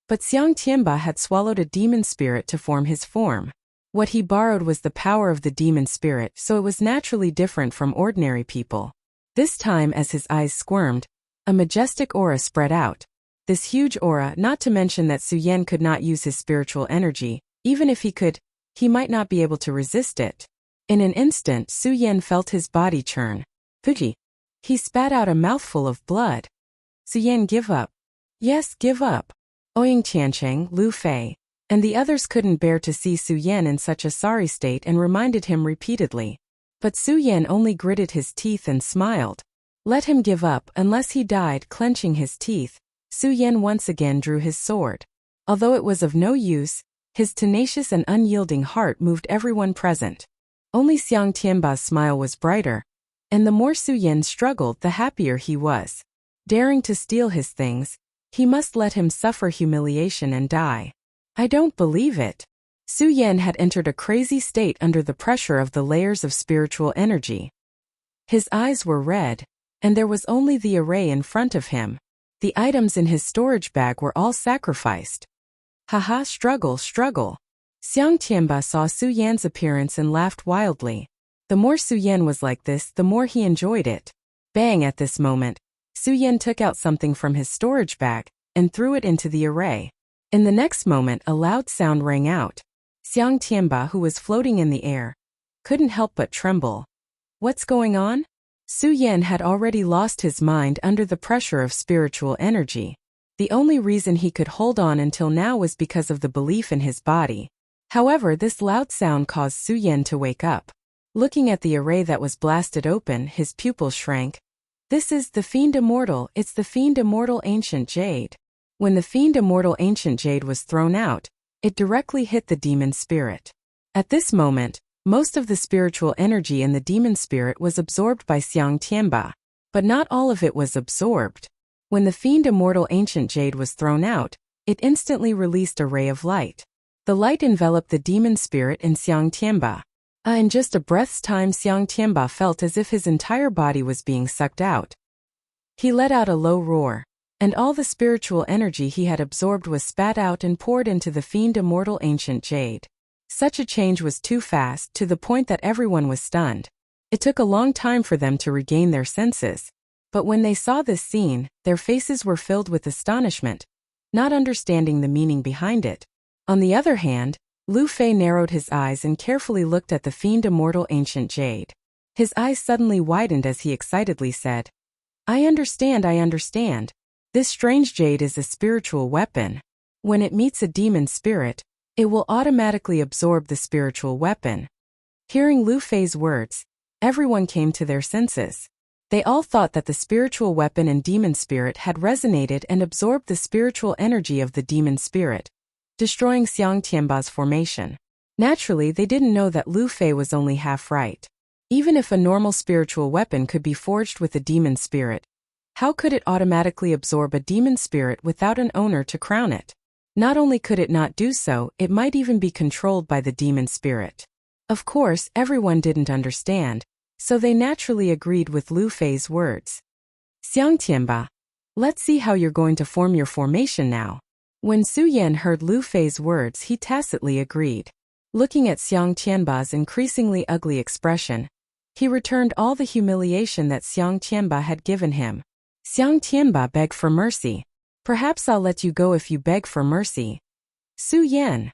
but Xiang Tianba had swallowed a demon spirit to form his form. What he borrowed was the power of the demon spirit, so it was naturally different from ordinary people. This time, as his eyes squirmed, a majestic aura spread out. This huge aura, not to mention that Su Yan could not use his spiritual energy. Even if he could, he might not be able to resist it. In an instant, Su Yan felt his body churn. Fuji. He spat out a mouthful of blood. Su Yan, give up. Yes, give up. Ouying Tiancheng, Lu Fei, and the others couldn't bear to see Su Yan in such a sorry state and reminded him repeatedly. But Su Yan only gritted his teeth and smiled. Let him give up unless he died. Clenching his teeth, Su Yan once again drew his sword. Although it was of no use, his tenacious and unyielding heart moved everyone present. Only Xiang Tianba's smile was brighter, and the more Su Yan struggled, the happier he was. Daring to steal his things, he must let him suffer humiliation and die. I don't believe it. Su Yan had entered a crazy state under the pressure of the layers of spiritual energy. His eyes were red, and there was only the array in front of him. The items in his storage bag were all sacrificed. Haha, struggle. Xiang Tianba saw Su Yan's appearance and laughed wildly. The more Su Yan was like this, the more he enjoyed it. Bang! At this moment, Su Yan took out something from his storage bag and threw it into the array. In the next moment, a loud sound rang out. Xiang Tianba, who was floating in the air, couldn't help but tremble. What's going on? Su Yan had already lost his mind under the pressure of spiritual energy. The only reason he could hold on until now was because of the belief in his body. However, this loud sound caused Su Yan to wake up. Looking at the array that was blasted open, his pupils shrank. This is the Fiend Immortal. It's the Fiend Immortal Ancient Jade. When the Fiend Immortal Ancient Jade was thrown out, it directly hit the demon spirit. At this moment, most of the spiritual energy in the demon spirit was absorbed by Xiang Tianba, but not all of it was absorbed. When the Fiend Immortal Ancient Jade was thrown out, it instantly released a ray of light. The light enveloped the demon spirit in Xiang Tianba. In just a breath's time, Xiang Tianba felt as if his entire body was being sucked out. He let out a low roar, and all the spiritual energy he had absorbed was spat out and poured into the Fiend Immortal Ancient Jade. Such a change was too fast, to the point that everyone was stunned. It took a long time for them to regain their senses. But when they saw this scene, their faces were filled with astonishment, not understanding the meaning behind it. On the other hand, Lu Fei narrowed his eyes and carefully looked at the fiend immortal ancient jade. His eyes suddenly widened as he excitedly said, I understand. This strange jade is a spiritual weapon. When it meets a demon spirit, it will automatically absorb the spiritual weapon. Hearing Lu Fei's words, everyone came to their senses. They all thought that the spiritual weapon and demon spirit had resonated and absorbed the spiritual energy of the demon spirit, destroying Xiang Tianba's formation. Naturally, they didn't know that Lu Fei was only half right. Even if a normal spiritual weapon could be forged with a demon spirit, how could it automatically absorb a demon spirit without an owner to crown it? Not only could it not do so, it might even be controlled by the demon spirit. Of course, everyone didn't understand, so they naturally agreed with Lu Fei's words. Xiang Tianba, let's see how you're going to form your formation now. When Su Yan heard Lu Fei's words, he tacitly agreed. Looking at Xiang Tianba's increasingly ugly expression, he returned all the humiliation that Xiang Tianba had given him. Xiang Tianba begged for mercy. Perhaps I'll let you go if you beg for mercy. Su Yan.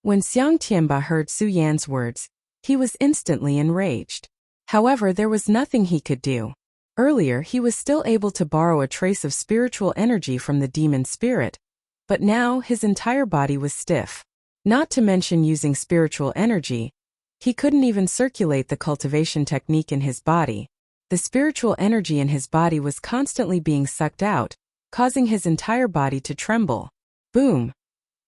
When Xiang Tianba heard Su Yan's words, he was instantly enraged. However, there was nothing he could do. Earlier, he was still able to borrow a trace of spiritual energy from the demon spirit, but now his entire body was stiff. Not to mention using spiritual energy, he couldn't even circulate the cultivation technique in his body. The spiritual energy in his body was constantly being sucked out, causing his entire body to tremble. Boom!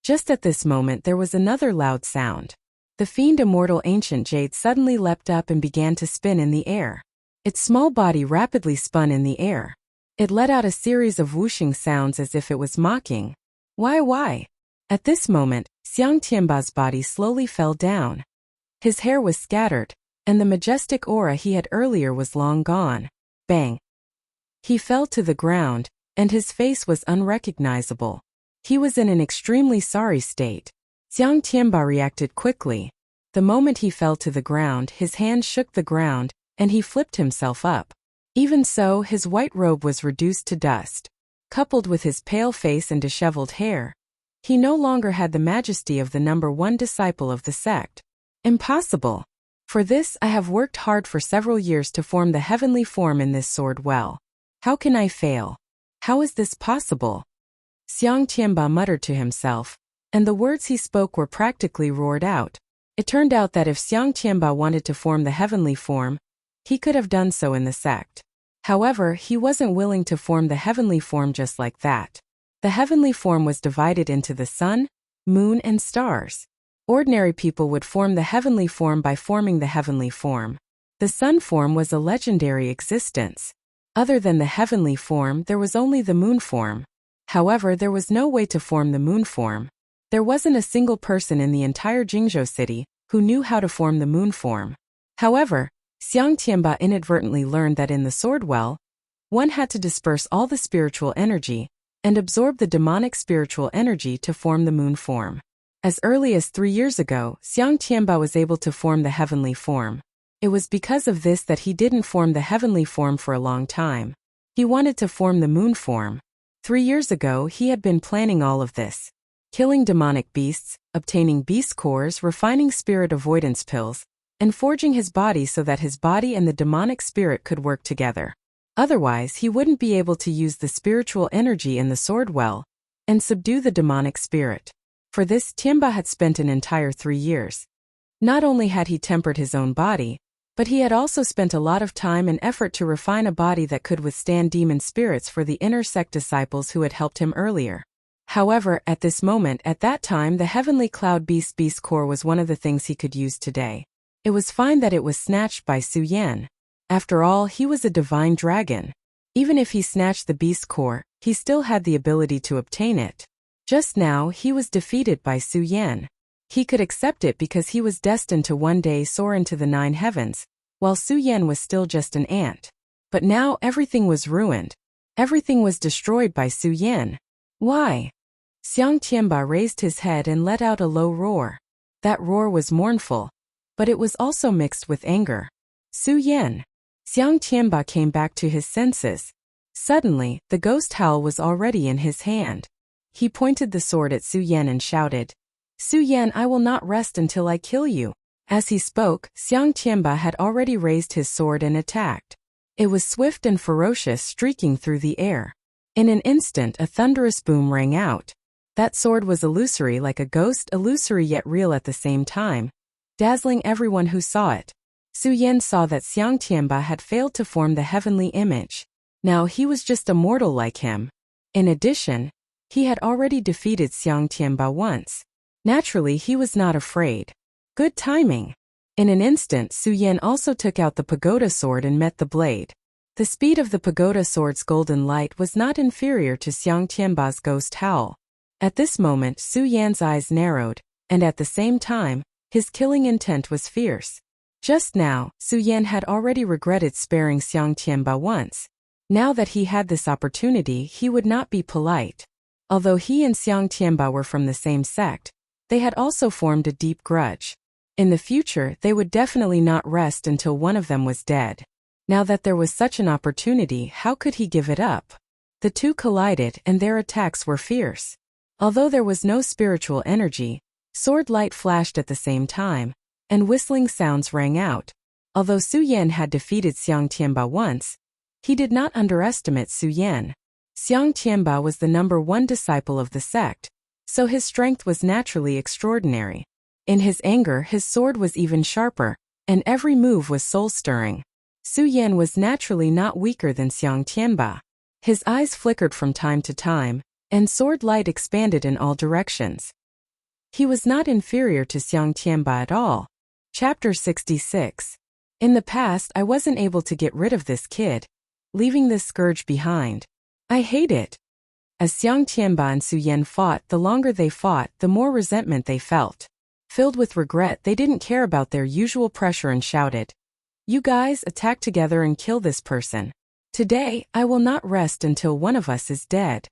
Just at this moment there was another loud sound. The fiend immortal ancient jade suddenly leapt up and began to spin in the air. Its small body rapidly spun in the air. It let out a series of whooshing sounds as if it was mocking. Why? At this moment, Xiang Tianba's body slowly fell down. His hair was scattered, and the majestic aura he had earlier was long gone. Bang! He fell to the ground, and his face was unrecognizable. He was in an extremely sorry state. Xiang Tianba reacted quickly. The moment he fell to the ground, his hand shook the ground, and he flipped himself up. Even so, his white robe was reduced to dust. Coupled with his pale face and disheveled hair, he no longer had the majesty of the number one disciple of the sect. Impossible! For this I have worked hard for several years to form the heavenly form in this sword well. How can I fail? How is this possible? Xiang Tianba muttered to himself, and the words he spoke were practically roared out. It turned out that if Xiang Tianba wanted to form the heavenly form, he could have done so in the sect. However, he wasn't willing to form the heavenly form just like that. The heavenly form was divided into the sun, moon, and stars. Ordinary people would form the heavenly form by forming the heavenly form. The sun form was a legendary existence. Other than the heavenly form, there was only the moon form. However, there was no way to form the moon form. There wasn't a single person in the entire Jingzhou city who knew how to form the moon form. However, Xiang Tianba inadvertently learned that in the sword well, one had to disperse all the spiritual energy and absorb the demonic spiritual energy to form the moon form. As early as 3 years ago, Xiang Tianba was able to form the heavenly form. It was because of this that he didn't form the heavenly form for a long time. He wanted to form the moon form. 3 years ago, he had been planning all of this. Killing demonic beasts, obtaining beast cores, refining spirit avoidance pills, and forging his body so that his body and the demonic spirit could work together. Otherwise, he wouldn't be able to use the spiritual energy in the sword well and subdue the demonic spirit. For this, Tianba had spent an entire 3 years. Not only had he tempered his own body, but he had also spent a lot of time and effort to refine a body that could withstand demon spirits for the inner sect disciples who had helped him earlier. However, at this moment, at that time, the heavenly cloud beast core was one of the things he could use today. It was fine that it was snatched by Su Yan. After all, he was a divine dragon. Even if he snatched the beast core, he still had the ability to obtain it. Just now, he was defeated by Su Yan. He could accept it because he was destined to one day soar into the 9 heavens, while Su Yan was still just an ant. But now everything was ruined. Everything was destroyed by Su Yan. Why? Xiang Tianba raised his head and let out a low roar. That roar was mournful, but it was also mixed with anger. Su Yan. Xiang Tianba came back to his senses. Suddenly, the ghost howl was already in his hand. He pointed the sword at Su Yan and shouted, "Su Yan, I will not rest until I kill you." As he spoke, Xiang Tianba had already raised his sword and attacked. It was swift and ferocious, streaking through the air. In an instant, a thunderous boom rang out. That sword was illusory like a ghost, illusory yet real at the same time, dazzling everyone who saw it. Su Yan saw that Xiang Tianba had failed to form the heavenly image. Now he was just a mortal like him. In addition, he had already defeated Xiang Tianba once. Naturally, he was not afraid. Good timing. In an instant, Su Yan also took out the pagoda sword and met the blade. The speed of the pagoda sword's golden light was not inferior to Xiang Tianba's ghost howl. At this moment, Su Yan's eyes narrowed, and at the same time, his killing intent was fierce. Just now, Su Yan had already regretted sparing Xiang Tianba once. Now that he had this opportunity, he would not be polite. Although he and Xiang Tianba were from the same sect, they had also formed a deep grudge. In the future, they would definitely not rest until one of them was dead. Now that there was such an opportunity, how could he give it up? The two collided, and their attacks were fierce. Although there was no spiritual energy, sword light flashed at the same time, and whistling sounds rang out. Although Su Yan had defeated Xiang Tianba once, he did not underestimate Su Yan. Xiang Tianba was the #1 disciple of the sect, so his strength was naturally extraordinary. In his anger, his sword was even sharper, and every move was soul-stirring. Su Yan was naturally not weaker than Xiang Tianba. His eyes flickered from time to time, and sword light expanded in all directions. He was not inferior to Xiang Tianba at all. Chapter 66. In the past, I wasn't able to get rid of this kid, leaving this scourge behind. I hate it. As Xiang Tianba and Su Yan fought, the longer they fought, the more resentment they felt. Filled with regret, they didn't care about their usual pressure and shouted, "You guys, attack together and kill this person. Today, I will not rest until one of us is dead."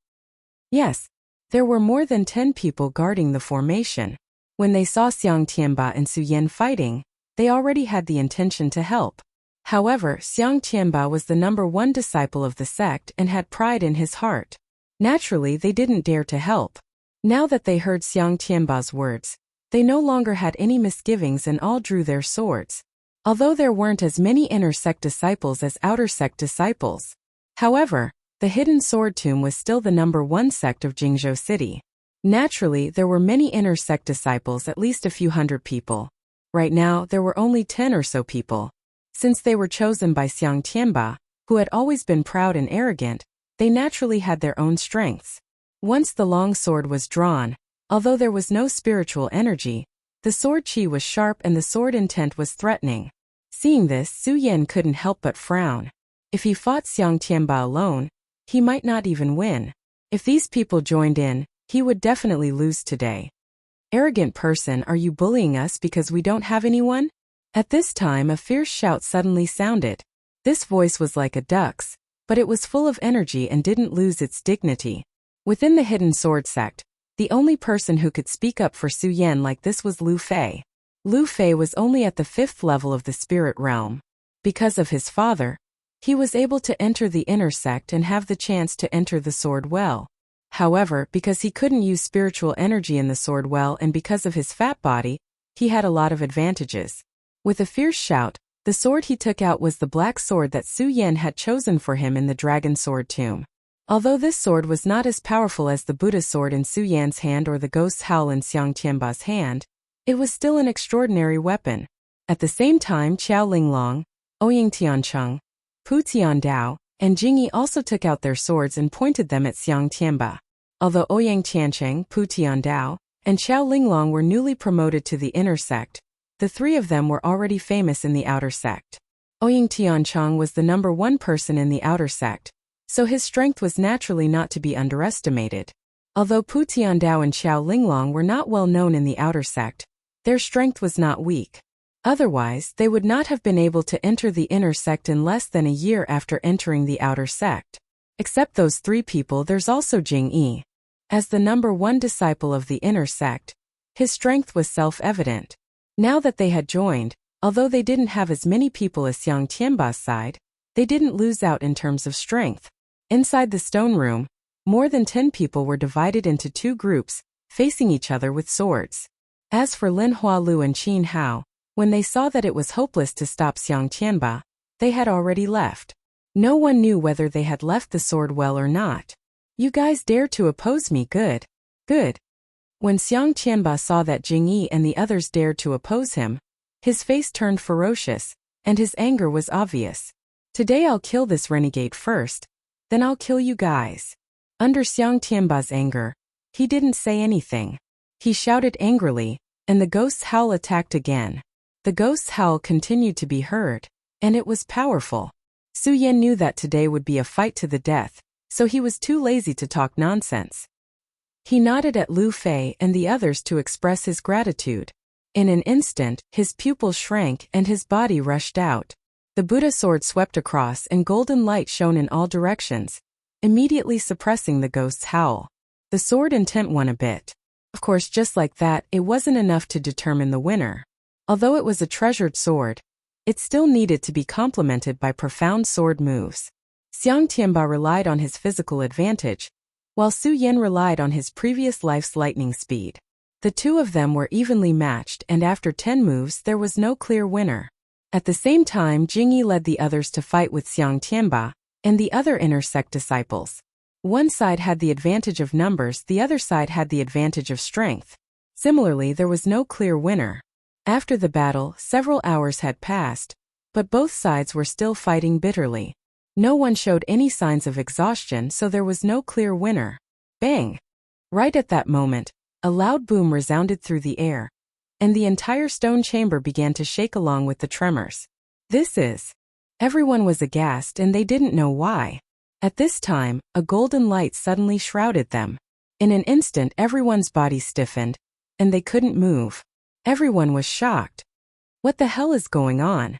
Yes, there were more than 10 people guarding the formation. When they saw Xiang Tianba and Su Yan fighting, they already had the intention to help. However, Xiang Tianba was the #1 disciple of the sect and had pride in his heart. Naturally, they didn't dare to help. Now that they heard Xiang Tianba's words, they no longer had any misgivings and all drew their swords. Although there weren't as many inner sect disciples as outer sect disciples. However, the hidden sword tomb was still the #1 sect of Jingzhou City. Naturally, there were many inner sect disciples, at least a few hundred people. Right now, there were only 10 or so people. Since they were chosen by Xiang Tianba, who had always been proud and arrogant, they naturally had their own strengths. Once the long sword was drawn, although there was no spiritual energy, the sword chi was sharp and the sword intent was threatening. Seeing this, Su Yan couldn't help but frown. If he fought Xiang Tianba alone, he might not even win. If these people joined in, he would definitely lose today. "Arrogant person, are you bullying us because we don't have anyone?" At this time, a fierce shout suddenly sounded. This voice was like a duck's, but it was full of energy and didn't lose its dignity. Within the hidden sword sect, the only person who could speak up for Su Yan like this was Lu Fei. Lu Fei was only at the 5th level of the spirit realm. Because of his father, he was able to enter the inner sect and have the chance to enter the sword well. However, because he couldn't use spiritual energy in the sword well and because of his fat body, he had a lot of advantages. With a fierce shout, the sword he took out was the black sword that Su Yan had chosen for him in the dragon sword tomb. Although this sword was not as powerful as the Buddha sword in Su Yan's hand or the ghost's howl in Xiang Tianba's hand, it was still an extraordinary weapon. At the same time, Qiao Linglong, Ouying Tiancheng, Pu Tiandao, and Jingyi also took out their swords and pointed them at Xiang Tianba. Although Ouyang Tiancheng, Pu Tiandao, and Qiao Linglong were newly promoted to the inner sect, the three of them were already famous in the outer sect. Ouyang Tiancheng was the #1 person in the outer sect, so his strength was naturally not to be underestimated. Although Pu Tiandao and Qiao Linglong were not well known in the outer sect, their strength was not weak. Otherwise, they would not have been able to enter the inner sect in less than a year after entering the outer sect. Except those three people, there's also Jing Yi. As the #1 disciple of the inner sect, his strength was self-evident. Now that they had joined, Although they didn't have as many people as Xiang Tianba's side, they didn't lose out in terms of strength. Inside the stone room, more than 10 people were divided into 2 groups, facing each other with swords. As for Lin Hualu and Qin Hao, when they saw that it was hopeless to stop Xiang Tianba, they had already left. No one knew whether they had left the sword well or not. You guys dare to oppose me, good. Good. When Xiang Tianba saw that Jingyi and the others dared to oppose him, his face turned ferocious, and his anger was obvious. Today I'll kill this renegade first, then I'll kill you guys. Under Xiang Tianba's anger, he didn't say anything. He shouted angrily, and the ghost's howl attacked again. The ghost's howl continued to be heard, and it was powerful. Su Yan knew that today would be a fight to the death, so he was too lazy to talk nonsense. He nodded at Lu Fei and the others to express his gratitude. In an instant, his pupils shrank and his body rushed out. The Buddha sword swept across and golden light shone in all directions, immediately suppressing the ghost's howl. The sword intent won a bit. Of course, just like that, it wasn't enough to determine the winner. Although it was a treasured sword, it still needed to be complemented by profound sword moves. Xiang Tianba relied on his physical advantage, while Su Yan relied on his previous life's lightning speed. The two of them were evenly matched, and after 10 moves there was no clear winner. At the same time, Jingyi led the others to fight with Xiang Tianba and the other inner sect disciples. One side had the advantage of numbers, the other side had the advantage of strength. Similarly, there was no clear winner. After the battle, several hours had passed, but both sides were still fighting bitterly. No one showed any signs of exhaustion, so there was no clear winner. Bang! Right at that moment, a loud boom resounded through the air, and the entire stone chamber began to shake along with the tremors. This is... Everyone was aghast and they didn't know why. At this time, a golden light suddenly shrouded them. In an instant, everyone's body stiffened, and they couldn't move. Everyone was shocked. What the hell is going on?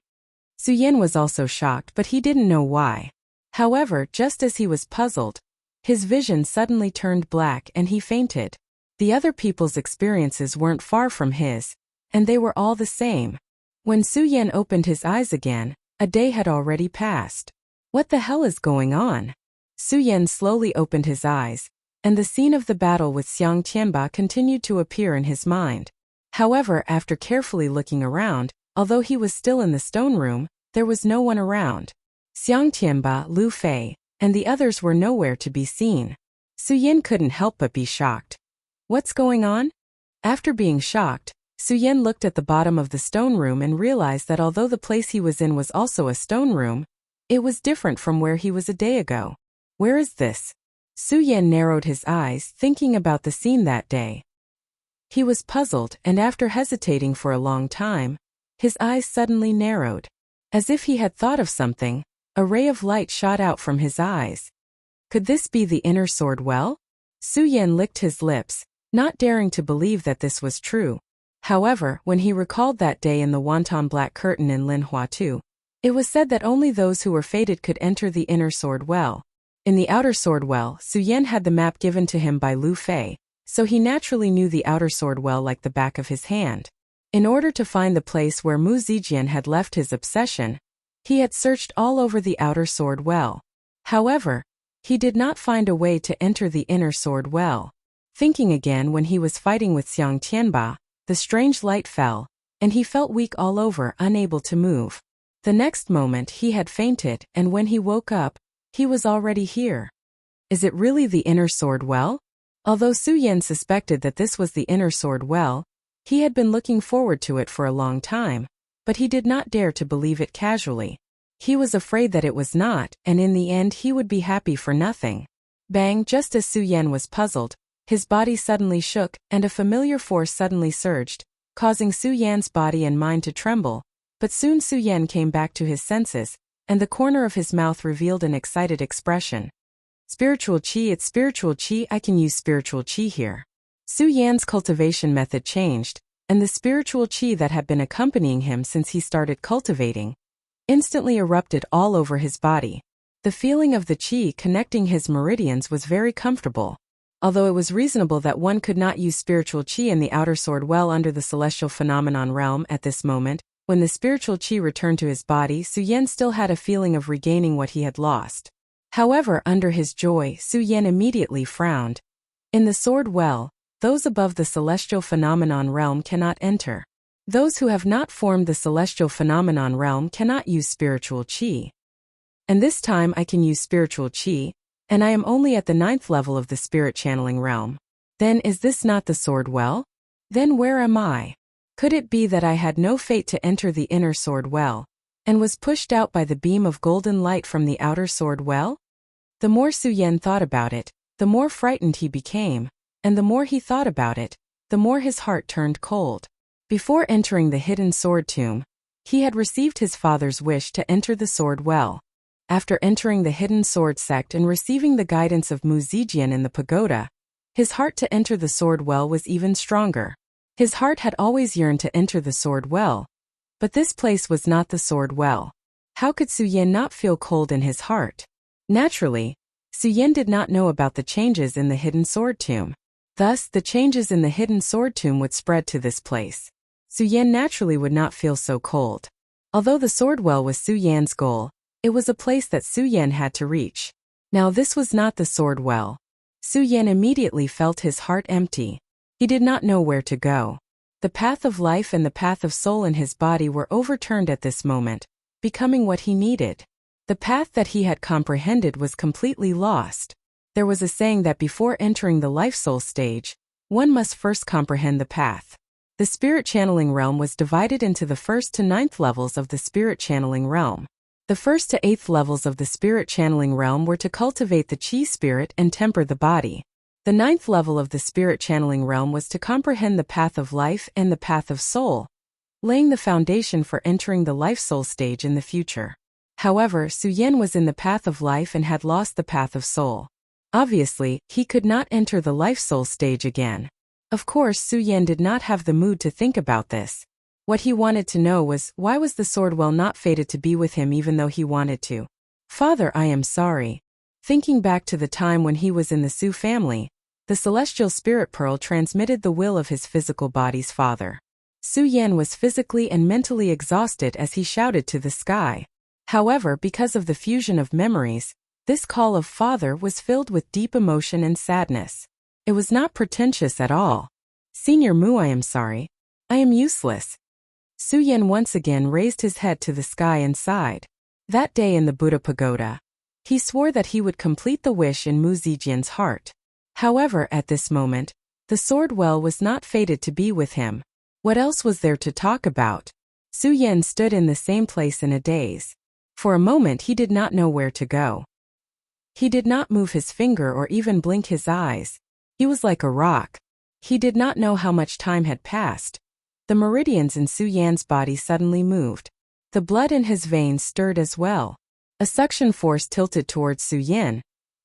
Su Yan was also shocked, but he didn't know why. However, just as he was puzzled, his vision suddenly turned black and he fainted. The other people's experiences weren't far from his, and they were all the same. When Su Yan opened his eyes again, a day had already passed. What the hell is going on? Su Yan slowly opened his eyes, and the scene of the battle with Xiang Tianba continued to appear in his mind. However, after carefully looking around, although he was still in the stone room, there was no one around. Xiang Tianba, Lu Fei, and the others were nowhere to be seen. Su Yan couldn't help but be shocked. What's going on? After being shocked, Su Yan looked at the bottom of the stone room and realized that although the place he was in was also a stone room, it was different from where he was a day ago. Where is this? Su Yan narrowed his eyes, thinking about the scene that day. He was puzzled, and after hesitating for a long time, his eyes suddenly narrowed. As if he had thought of something, a ray of light shot out from his eyes. Could this be the inner sword well? Su Yan licked his lips, not daring to believe that this was true. However, when he recalled that day in the Wonton Black Curtain in Lin Huatu, it was said that only those who were fated could enter the inner sword well. In the outer sword well, Su Yan had the map given to him by Lu Fei, so he naturally knew the outer sword well like the back of his hand. In order to find the place where Mu Zijian had left his obsession, he had searched all over the outer sword well. However, he did not find a way to enter the inner sword well. Thinking again, when he was fighting with Xiang Tianba, the strange light fell, and he felt weak all over, unable to move. The next moment he had fainted, and when he woke up, he was already here. Is it really the inner sword well? Although Su Yan suspected that this was the inner sword well, he had been looking forward to it for a long time, but he did not dare to believe it casually. He was afraid that it was not, and in the end he would be happy for nothing. Bang! Just as Su Yan was puzzled, his body suddenly shook, and a familiar force suddenly surged, causing Su Yan's body and mind to tremble. But soon Su Yan came back to his senses, and the corner of his mouth revealed an excited expression. Spiritual Qi, it's spiritual Qi, I can use spiritual Qi here. Su Yan's cultivation method changed, and the spiritual Qi that had been accompanying him since he started cultivating instantly erupted all over his body. The feeling of the Qi connecting his meridians was very comfortable. Although it was reasonable that one could not use spiritual Qi in the outer sword well under the celestial phenomenon realm at this moment, When the spiritual qi returned to his body, Su Yan still had a feeling of regaining what he had lost. However, under his joy, Su Yan immediately frowned. In the sword well, those above the celestial phenomenon realm cannot enter. Those who have not formed the celestial phenomenon realm cannot use spiritual qi. And this time I can use spiritual qi, and I am only at the 9th level of the spirit channeling realm. Then is this not the sword well? Then where am I? Could it be that I had no fate to enter the inner sword well, and was pushed out by the beam of golden light from the outer sword well? The more Su Yan thought about it, the more frightened he became, and the more he thought about it, the more his heart turned cold. Before entering the hidden sword tomb, he had received his father's wish to enter the sword well. After entering the hidden sword sect and receiving the guidance of Mu Zijian in the pagoda, his heart to enter the sword well was even stronger. His heart had always yearned to enter the sword well, but this place was not the sword well. How could Su Yan not feel cold in his heart? Naturally, Su Yan did not know about the changes in the hidden sword tomb. Thus, the changes in the hidden sword tomb would spread to this place. Su Yan naturally would not feel so cold. Although the sword well was Su Yan's goal, it was a place that Su Yan had to reach. Now this was not the sword well. Su Yan immediately felt his heart empty. He did not know where to go. The path of life and the path of soul in his body were overturned at this moment, becoming what he needed. The path that he had comprehended was completely lost. There was a saying that before entering the life-soul stage, one must first comprehend the path. The spirit channeling realm was divided into the 1st to 9th levels of the spirit channeling realm. The 1st to 8th levels of the spirit channeling realm were to cultivate the qi spirit and temper the body. The 9th level of the spirit channeling realm was to comprehend the path of life and the path of soul, laying the foundation for entering the life-soul stage in the future. However, Su Yan was in the path of life and had lost the path of soul. Obviously, he could not enter the life-soul stage again. Of course, Su Yan did not have the mood to think about this. What he wanted to know was, why was the sword well not fated to be with him even though he wanted to? Father, I am sorry. Thinking back to the time when he was in the Su family, the celestial spirit pearl transmitted the will of his physical body's father. Su Yan was physically and mentally exhausted as he shouted to the sky. However, because of the fusion of memories, this call of father was filled with deep emotion and sadness. It was not pretentious at all. Senior Mu, I am sorry. I am useless. Su Yan once again raised his head to the sky and sighed. That day in the Buddha pagoda, he swore that he would complete the wish in Mu Zijian's heart. However, at this moment, the sword well was not fated to be with him. What else was there to talk about? Su Yan stood in the same place in a daze. For a moment he did not know where to go. He did not move his finger or even blink his eyes. He was like a rock. He did not know how much time had passed. The meridians in Su Yan's body suddenly moved. The blood in his veins stirred as well. A suction force tilted towards Su Yan,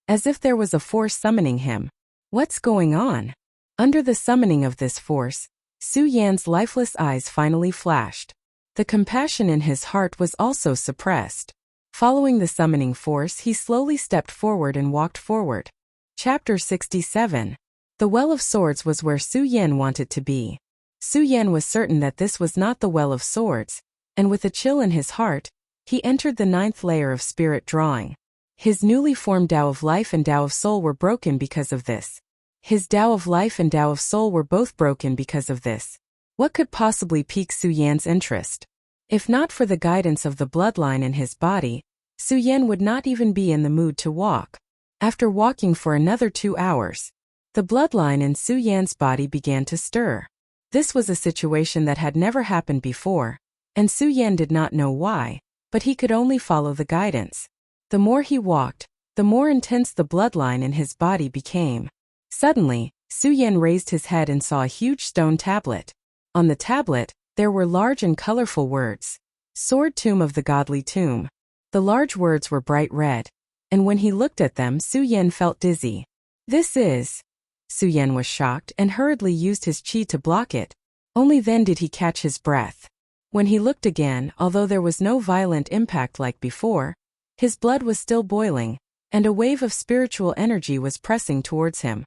as if there was a force summoning him. What's going on? Under the summoning of this force, Su Yan's lifeless eyes finally flashed. The compassion in his heart was also suppressed. Following the summoning force, he slowly stepped forward and walked forward. Chapter 67. The Well of Swords was where Su Yan wanted to be. Su Yan was certain that this was not the Well of Swords, and with a chill in his heart, he entered the 9th layer of spirit drawing. His newly formed Tao of Life and Tao of Soul were broken because of this. His Tao of Life and Tao of Soul were both broken because of this. What could possibly pique Su Yan's interest? If not for the guidance of the bloodline in his body, Su Yan would not even be in the mood to walk. After walking for another 2 hours, the bloodline in Su Yan's body began to stir. This was a situation that had never happened before, and Su Yan did not know why, but he could only follow the guidance. The more he walked, the more intense the bloodline in his body became. Suddenly, Su Yan raised his head and saw a huge stone tablet. On the tablet, there were large and colorful words. Sword Tomb of the Godly Tomb. The large words were bright red, and when he looked at them, Su Yan felt dizzy. This is... Su Yan was shocked and hurriedly used his qi to block it. Only then did he catch his breath. When he looked again, although there was no violent impact like before, his blood was still boiling, and a wave of spiritual energy was pressing towards him.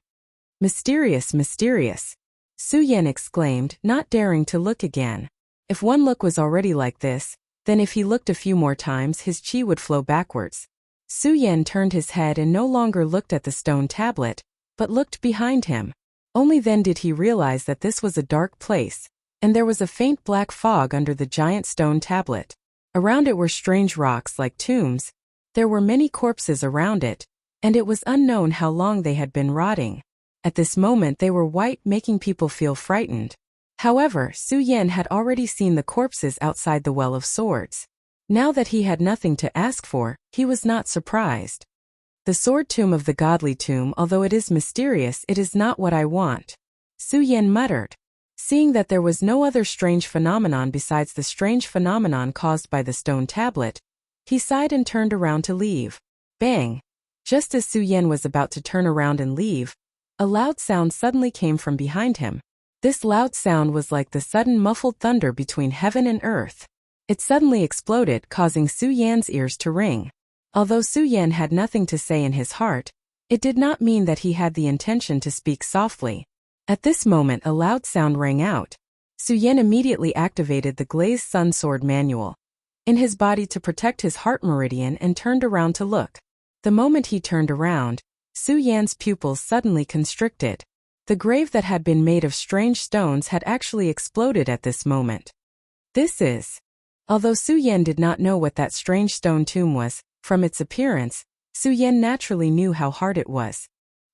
Mysterious, mysterious, Su Yan exclaimed, not daring to look again. If one look was already like this, then if he looked a few more times his chi would flow backwards. Su Yan turned his head and no longer looked at the stone tablet, but looked behind him. Only then did he realize that this was a dark place, and there was a faint black fog under the giant stone tablet. Around it were strange rocks like tombs. There were many corpses around it, and it was unknown how long they had been rotting. At this moment they were white, making people feel frightened. However, Su Yan had already seen the corpses outside the Well of Swords. Now that he had nothing to ask for, he was not surprised. The sword tomb of the godly tomb, although it is mysterious, it is not what I want, Su Yan muttered. Seeing that there was no other strange phenomenon besides the strange phenomenon caused by the stone tablet, he sighed and turned around to leave. Bang! Just as Su Yan was about to turn around and leave, a loud sound suddenly came from behind him. This loud sound was like the sudden muffled thunder between heaven and earth. It suddenly exploded, causing Su Yan's ears to ring. Although Su Yan had nothing to say in his heart, it did not mean that he had the intention to speak softly. At this moment a loud sound rang out. Su Yan immediately activated the Glazed Sun Sword manual in his body to protect his heart meridian and turned around to look. The moment he turned around, Su Yan's pupils suddenly constricted. The grave that had been made of strange stones had actually exploded at this moment. Although Su Yan did not know what that strange stone tomb was, from its appearance, Su Yan naturally knew how hard it was.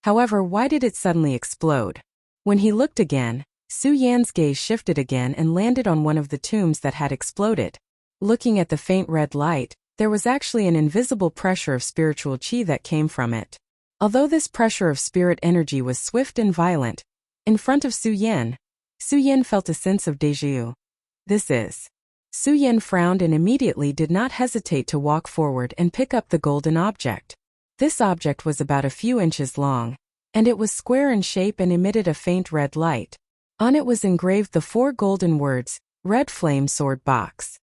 However, why did it suddenly explode? When he looked again, Su Yan's gaze shifted again and landed on one of the tombs that had exploded. Looking at the faint red light, there was actually an invisible pressure of spiritual chi that came from it. Although this pressure of spirit energy was swift and violent, in front of Su Yan felt a sense of déjà vu. Su Yan frowned and immediately did not hesitate to walk forward and pick up the golden object. This object was about a few inches long, and it was square in shape and emitted a faint red light. On it was engraved the 4 golden words, Red Flame Sword Box.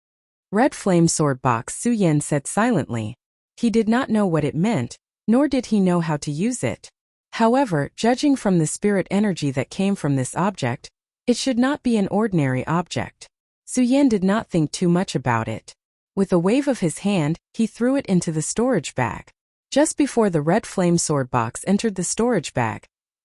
Red Flame Sword Box, Su Yan said silently. He did not know what it meant, nor did he know how to use it. However, judging from the spirit energy that came from this object, it should not be an ordinary object. Su Yan did not think too much about it. With a wave of his hand, he threw it into the storage bag. Just before the red flame sword box entered the storage bag,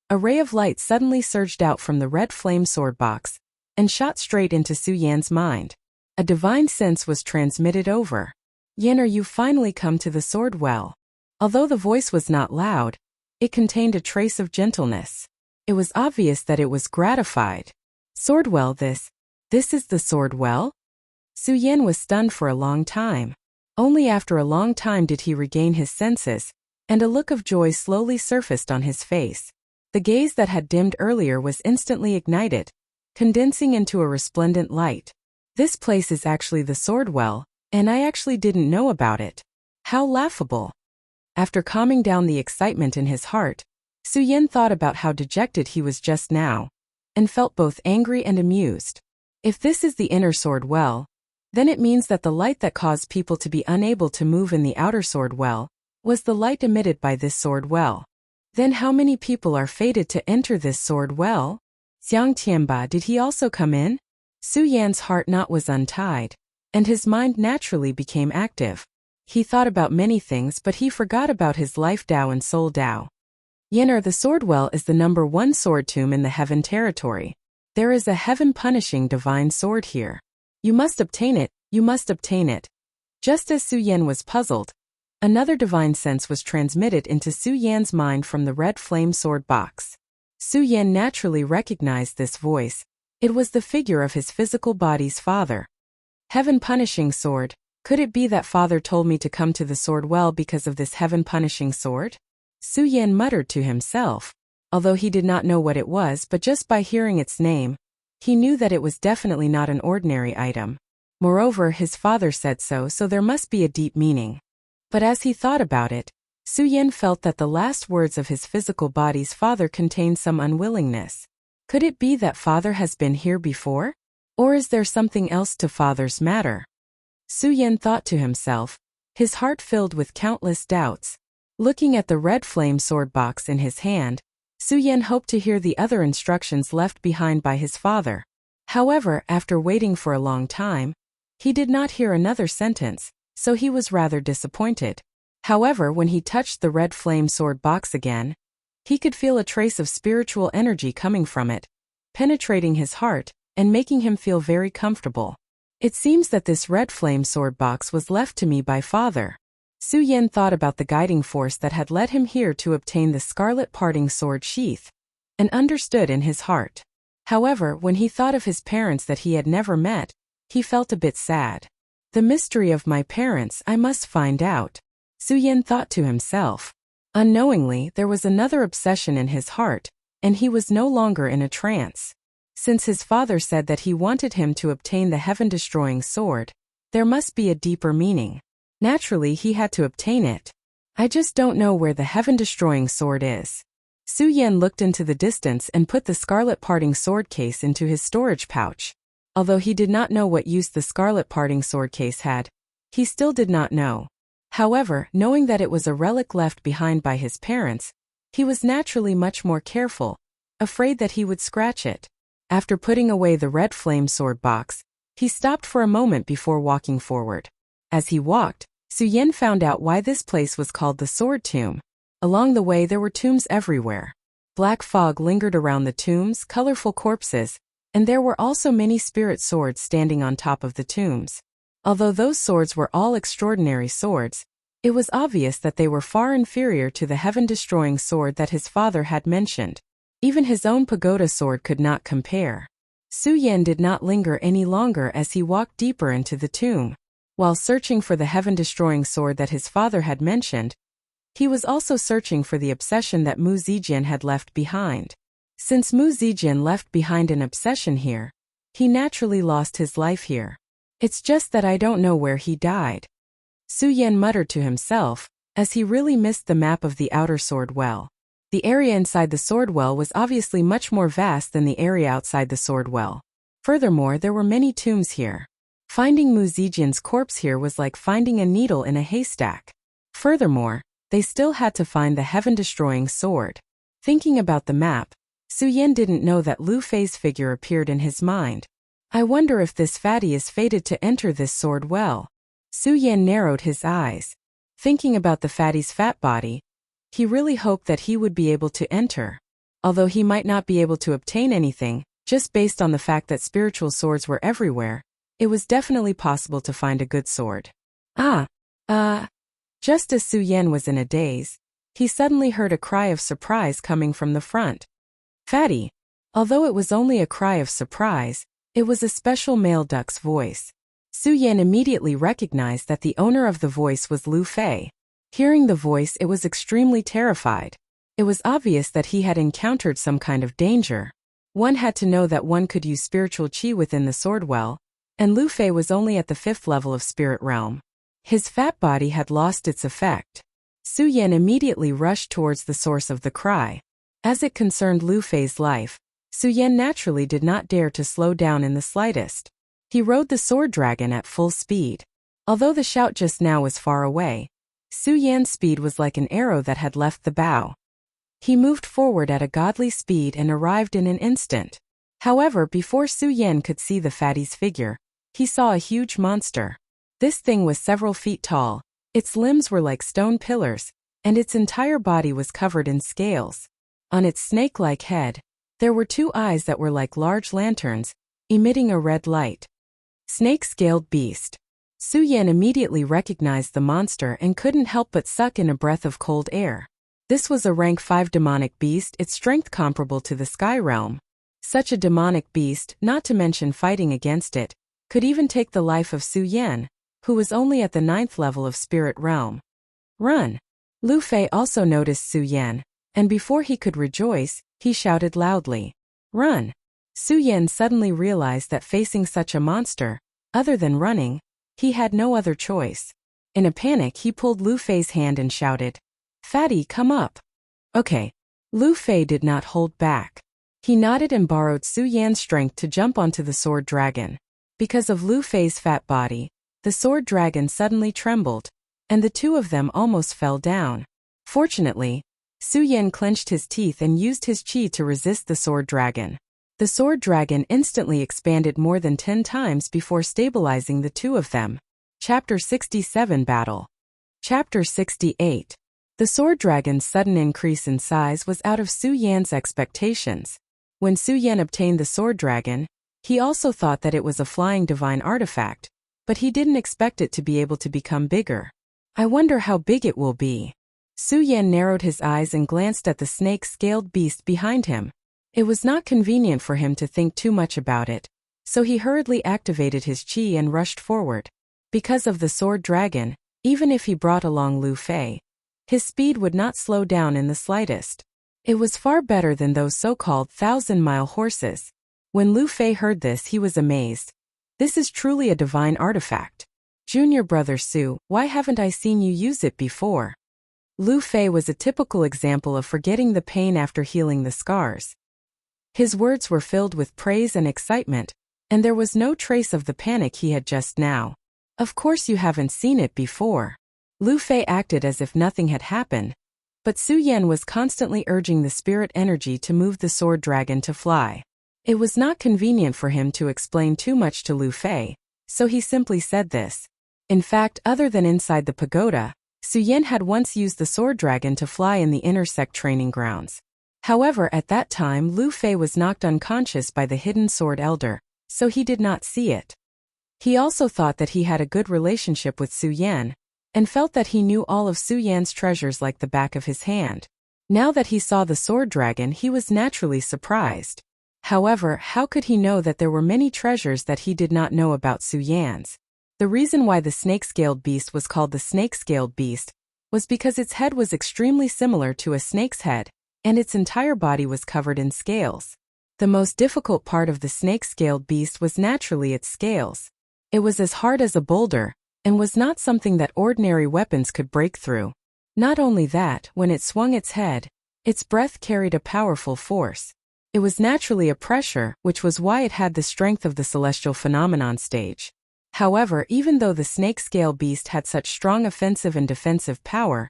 a ray of light suddenly surged out from the red flame sword box and shot straight into Su Yan's mind. A divine sense was transmitted over. Yan, are you finally come to the sword well? Although the voice was not loud, it contained a trace of gentleness. It was obvious that it was gratified. Sword well, this is the sword well? Su Yan was stunned for a long time. Only after a long time did he regain his senses, and a look of joy slowly surfaced on his face. The gaze that had dimmed earlier was instantly ignited, condensing into a resplendent light. This place is actually the sword well, and I actually didn't know about it. How laughable. After calming down the excitement in his heart, Su Yan thought about how dejected he was just now, and felt both angry and amused. If this is the inner sword well, then it means that the light that caused people to be unable to move in the outer sword well was the light emitted by this sword well. Then how many people are fated to enter this sword well? Xiang Tianba, did he also come in? Su Yan's heart knot was untied, and his mind naturally became active. He thought about many things, but he forgot about his life Dao and soul Dao. Yener, the sword well is the number 1 sword tomb in the heaven territory. There is a heaven-punishing divine sword here. You must obtain it, you must obtain it. Just as Su Yan was puzzled, another divine sense was transmitted into Su Yan's mind from the red flame sword box. Su Yan naturally recognized this voice. It was the figure of his physical body's father. Heaven-punishing sword. Could it be that father told me to come to the sword well because of this heaven-punishing sword? Su Yan muttered to himself. Although he did not know what it was, but just by hearing its name, he knew that it was definitely not an ordinary item. Moreover, his father said so there must be a deep meaning. But as he thought about it, Su Yan felt that the last words of his physical body's father contained some unwillingness. Could it be that father has been here before? Or is there something else to father's matter? Su Yan thought to himself, his heart filled with countless doubts. Looking at the red flame sword box in his hand, Su Yan hoped to hear the other instructions left behind by his father. However, after waiting for a long time, he did not hear another sentence, so he was rather disappointed. However, when he touched the red flame sword box again, he could feel a trace of spiritual energy coming from it, penetrating his heart and making him feel very comfortable. It seems that this red flame sword box was left to me by Father. Su Yan thought about the guiding force that had led him here to obtain the scarlet parting sword sheath, and understood in his heart. However, when he thought of his parents that he had never met, he felt a bit sad. The mystery of my parents I must find out, Su Yan thought to himself. Unknowingly, there was another obsession in his heart, and he was no longer in a trance. Since his father said that he wanted him to obtain the heaven-destroying sword, there must be a deeper meaning. Naturally, he had to obtain it. I just don't know where the heaven-destroying sword is. Su Yan looked into the distance and put the scarlet parting sword case into his storage pouch. Although he did not know what use the scarlet parting sword case had, he still did not know. However, knowing that it was a relic left behind by his parents, he was naturally much more careful, afraid that he would scratch it. After putting away the red flame sword box, he stopped for a moment before walking forward. As he walked, Su Yan found out why this place was called the Sword Tomb. Along the way there were tombs everywhere. Black fog lingered around the tombs, colorful corpses, and there were also many spirit swords standing on top of the tombs. Although those swords were all extraordinary swords, it was obvious that they were far inferior to the heaven-destroying sword that his father had mentioned. Even his own pagoda sword could not compare. Su Yan did not linger any longer as he walked deeper into the tomb. While searching for the heaven-destroying sword that his father had mentioned, he was also searching for the obsession that Mu Zijian had left behind. Since Mu Zijian left behind an obsession here, he naturally lost his life here. It's just that I don't know where he died. Su Yan muttered to himself, as he really missed the map of the outer sword well. The area inside the sword well was obviously much more vast than the area outside the sword well. Furthermore, there were many tombs here. Finding Mu Zijian's corpse here was like finding a needle in a haystack. Furthermore, they still had to find the heaven-destroying sword. Thinking about the map, Su Yan didn't know that Lu Fei's figure appeared in his mind. I wonder if this fatty is fated to enter this sword well. Su Yan narrowed his eyes. Thinking about the fatty's fat body, he really hoped that he would be able to enter. Although he might not be able to obtain anything, just based on the fact that spiritual swords were everywhere, it was definitely possible to find a good sword. Just as Su Yan was in a daze, he suddenly heard a cry of surprise coming from the front. Fatty! Although it was only a cry of surprise, it was a special male duck's voice. Su Yan immediately recognized that the owner of the voice was Lu Fei. Hearing the voice, it was extremely terrified. It was obvious that he had encountered some kind of danger. One had to know that one could use spiritual qi within the sword well, and Lu Fei was only at the 5th level of spirit realm. His fat body had lost its effect. Su Yan immediately rushed towards the source of the cry. As it concerned Lu Fei's life, Su Yan naturally did not dare to slow down in the slightest. He rode the sword dragon at full speed. Although the shout just now was far away, Su Yan's speed was like an arrow that had left the bow. He moved forward at a godly speed and arrived in an instant. However, before Su Yan could see the fatty's figure, he saw a huge monster. This thing was several feet tall, its limbs were like stone pillars, and its entire body was covered in scales. On its snake-like head, there were 2 eyes that were like large lanterns, emitting a red light. Snake-scaled beast. Su Yan immediately recognized the monster and couldn't help but suck in a breath of cold air. This was a rank 5 demonic beast, its strength comparable to the sky realm. Such a demonic beast, not to mention fighting against it, could even take the life of Su Yan, who was only at the 9th level of spirit realm. Run! Lu Fei also noticed Su Yan, and before he could rejoice, he shouted loudly. Run! Su Yan suddenly realized that facing such a monster, other than running, he had no other choice. In a panic, he pulled Lu Fei's hand and shouted, Fatty, come up. Okay. Lu Fei did not hold back. He nodded and borrowed Su Yan's strength to jump onto the sword dragon. Because of Lu Fei's fat body, the sword dragon suddenly trembled, and the 2 of them almost fell down. Fortunately, Su Yan clenched his teeth and used his qi to resist the sword dragon. The sword dragon instantly expanded more than 10 times before stabilizing the two of them. Chapter 67 Battle. Chapter 68. The sword dragon's sudden increase in size was out of Su Yan's expectations. When Su Yan obtained the sword dragon, he also thought that it was a flying divine artifact, but he didn't expect it to be able to become bigger. I wonder how big it will be. Su Yan narrowed his eyes and glanced at the snake-scaled beast behind him. It was not convenient for him to think too much about it, so he hurriedly activated his qi and rushed forward. Because of the sword dragon, even if he brought along Lu Fei, his speed would not slow down in the slightest. It was far better than those so-called 1,000-mile horses. When Lu Fei heard this, he was amazed. This is truly a divine artifact. Junior brother Su, why haven't I seen you use it before? Lu Fei was a typical example of forgetting the pain after healing the scars. His words were filled with praise and excitement, and there was no trace of the panic he had just now. Of course you haven't seen it before. Lu Fei acted as if nothing had happened, but Su Yan was constantly urging the spirit energy to move the sword dragon to fly. It was not convenient for him to explain too much to Lu Fei, so he simply said this. In fact, other than inside the pagoda, Su Yan had once used the sword dragon to fly in the inner sect training grounds. However, at that time Lu Fei was knocked unconscious by the hidden sword elder, so he did not see it. He also thought that he had a good relationship with Su Yan, and felt that he knew all of Su Yan's treasures like the back of his hand. Now that he saw the sword dragon, he was naturally surprised. However, how could he know that there were many treasures that he did not know about Su Yan's? The reason why the snake-scaled beast was called the snake-scaled beast was because its head was extremely similar to a snake's head, and its entire body was covered in scales. The most difficult part of the snake-scaled beast was naturally its scales. It was as hard as a boulder, and was not something that ordinary weapons could break through. Not only that, when it swung its head, its breath carried a powerful force. It was naturally a pressure, which was why it had the strength of the celestial phenomenon stage. However, even though the snake-scale beast had such strong offensive and defensive power,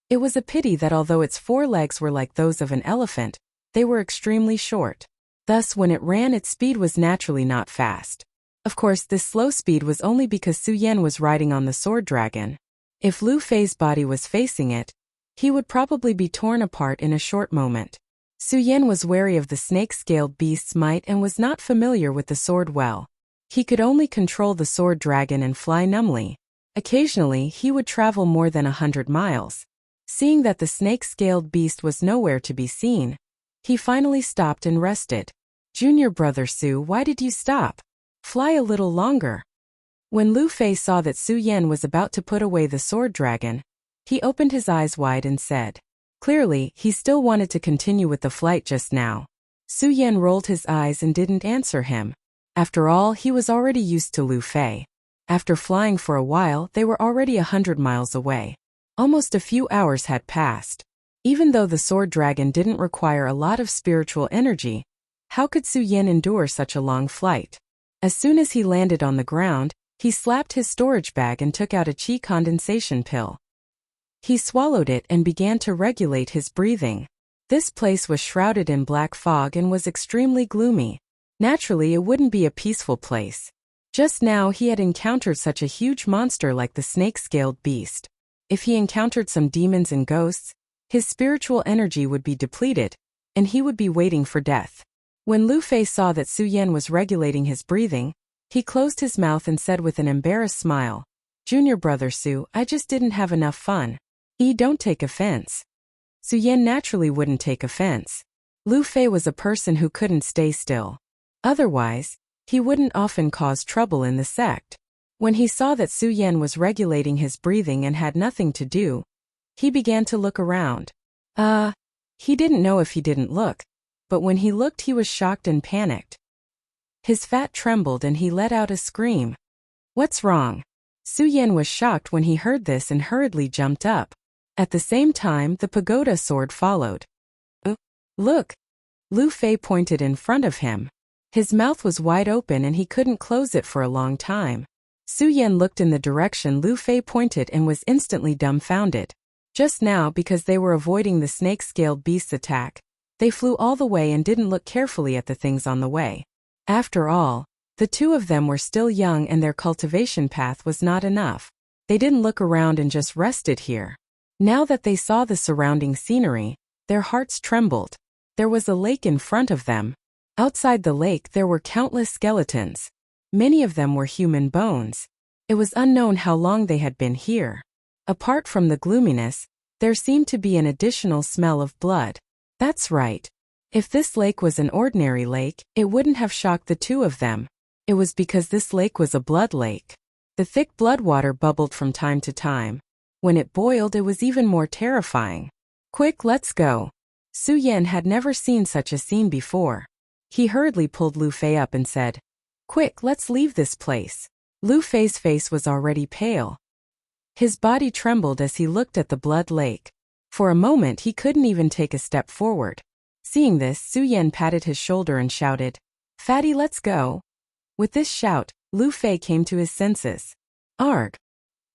it was a pity that although its four legs were like those of an elephant, they were extremely short. Thus, when it ran, its speed was naturally not fast. Of course, this slow speed was only because Su Yan was riding on the sword dragon. If Lu Fei's body was facing it, he would probably be torn apart in a short moment. Su Yan was wary of the snake-scaled beast's might and was not familiar with the sword well. He could only control the sword dragon and fly numbly. Occasionally, he would travel more than 100 miles. Seeing that the snake-scaled beast was nowhere to be seen, he finally stopped and rested. Junior brother Su, why did you stop? Fly a little longer. When Lu Fei saw that Su Yan was about to put away the sword dragon, he opened his eyes wide and said. Clearly, he still wanted to continue with the flight just now. Su Yan rolled his eyes and didn't answer him. After all, he was already used to Lu Fei. After flying for a while, they were already 100 miles away. Almost a few hours had passed. Even though the sword dragon didn't require a lot of spiritual energy, how could Su Yan endure such a long flight? As soon as he landed on the ground, he slapped his storage bag and took out a qi condensation pill. He swallowed it and began to regulate his breathing. This place was shrouded in black fog and was extremely gloomy. Naturally, it wouldn't be a peaceful place. Just now he had encountered such a huge monster like the snake-scaled beast. If he encountered some demons and ghosts, his spiritual energy would be depleted, and he would be waiting for death. When Lu Fei saw that Su Yan was regulating his breathing, he closed his mouth and said with an embarrassed smile, Junior brother Su, I just didn't have enough fun. Don't take offense. Su Yan naturally wouldn't take offense. Lu Fei was a person who couldn't stay still. Otherwise, he wouldn't often cause trouble in the sect. When he saw that Su Yan was regulating his breathing and had nothing to do, he began to look around. He didn't know if he didn't look, but when he looked he was shocked and panicked. His fat trembled and he let out a scream. What's wrong? Su Yan was shocked when he heard this and hurriedly jumped up. At the same time, the pagoda sword followed. Look! Lu Fei pointed in front of him. His mouth was wide open and he couldn't close it for a long time. Su Yan looked in the direction Lu Fei pointed and was instantly dumbfounded. Just now, because they were avoiding the snake-scaled beast's attack, They flew all the way and didn't look carefully at the things on the way. After all, the two of them were still young and their cultivation path was not enough. They didn't look around and just rested here. Now that they saw the surrounding scenery, their hearts trembled. There was a lake in front of them. Outside the lake there were countless skeletons. Many of them were human bones. It was unknown how long they had been here. Apart from the gloominess, there seemed to be an additional smell of blood. That's right. If this lake was an ordinary lake, it wouldn't have shocked the two of them. It was because this lake was a blood lake. The thick blood water bubbled from time to time. When it boiled, it was even more terrifying. Quick, let's go. Su Yan had never seen such a scene before. He hurriedly pulled Lu Fei up and said, "Quick, let's leave this place." Lu Fei's face was already pale. His body trembled as he looked at the blood lake. For a moment he couldn't even take a step forward. Seeing this, Su Yan patted his shoulder and shouted, "Fatty, let's go." With this shout, Lu Fei came to his senses. "Arg!"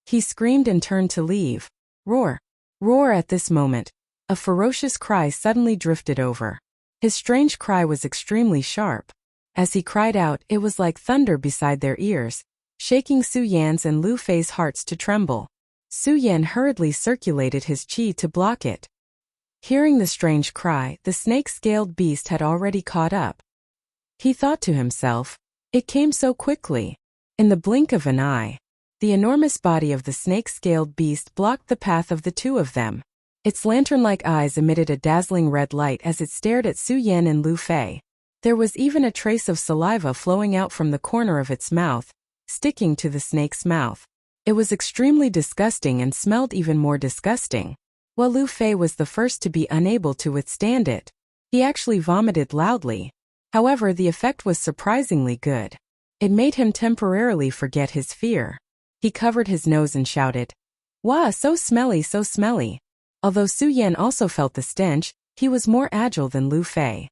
He screamed and turned to leave. Roar! Roar! At this moment, a ferocious cry suddenly drifted over. His strange cry was extremely sharp. As he cried out, it was like thunder beside their ears, shaking Su Yan's and Lu Fei's hearts to tremble. Su Yan hurriedly circulated his qi to block it. Hearing the strange cry, the snake-scaled beast had already caught up. He thought to himself, it came so quickly. In the blink of an eye, the enormous body of the snake-scaled beast blocked the path of the two of them. Its lantern-like eyes emitted a dazzling red light as it stared at Su Yan and Lu Fei. There was even a trace of saliva flowing out from the corner of its mouth, sticking to the snake's mouth. It was extremely disgusting and smelled even more disgusting. While Lu Fei was the first to be unable to withstand it. He actually vomited loudly. However, the effect was surprisingly good. It made him temporarily forget his fear. He covered his nose and shouted, "Wah, so smelly, so smelly." Although Su Yan also felt the stench, he was more agile than Lu Fei.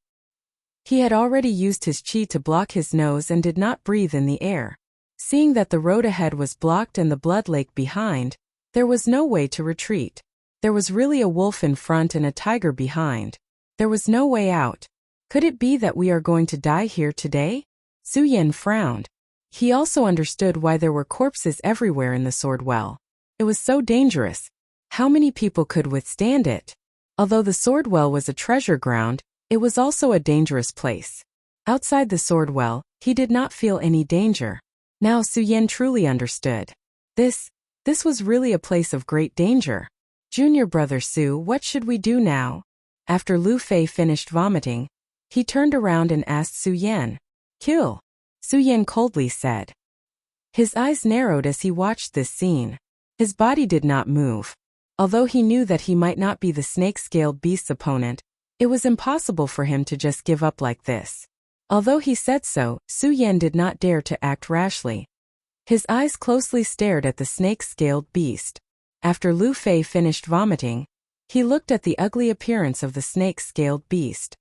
He had already used his qi to block his nose and did not breathe in the air. Seeing that the road ahead was blocked and the blood lake behind, there was no way to retreat. There was really a wolf in front and a tiger behind. There was no way out. Could it be that we are going to die here today? Su Yan frowned. He also understood why there were corpses everywhere in the sword well. It was so dangerous. How many people could withstand it? Although the sword well was a treasure ground, it was also a dangerous place. Outside the sword well, he did not feel any danger. Now Su Yan truly understood. This was really a place of great danger. Junior brother Su, what should we do now? After Lu Fei finished vomiting, he turned around and asked Su Yan. Kill. Su Yan coldly said. His eyes narrowed as he watched this scene. His body did not move. Although he knew that he might not be the snake-scaled beast's opponent, it was impossible for him to just give up like this. Although he said so, Su Yan did not dare to act rashly. His eyes closely stared at the snake-scaled beast. After Lu Fei finished vomiting, he looked at the ugly appearance of the snake-scaled beast.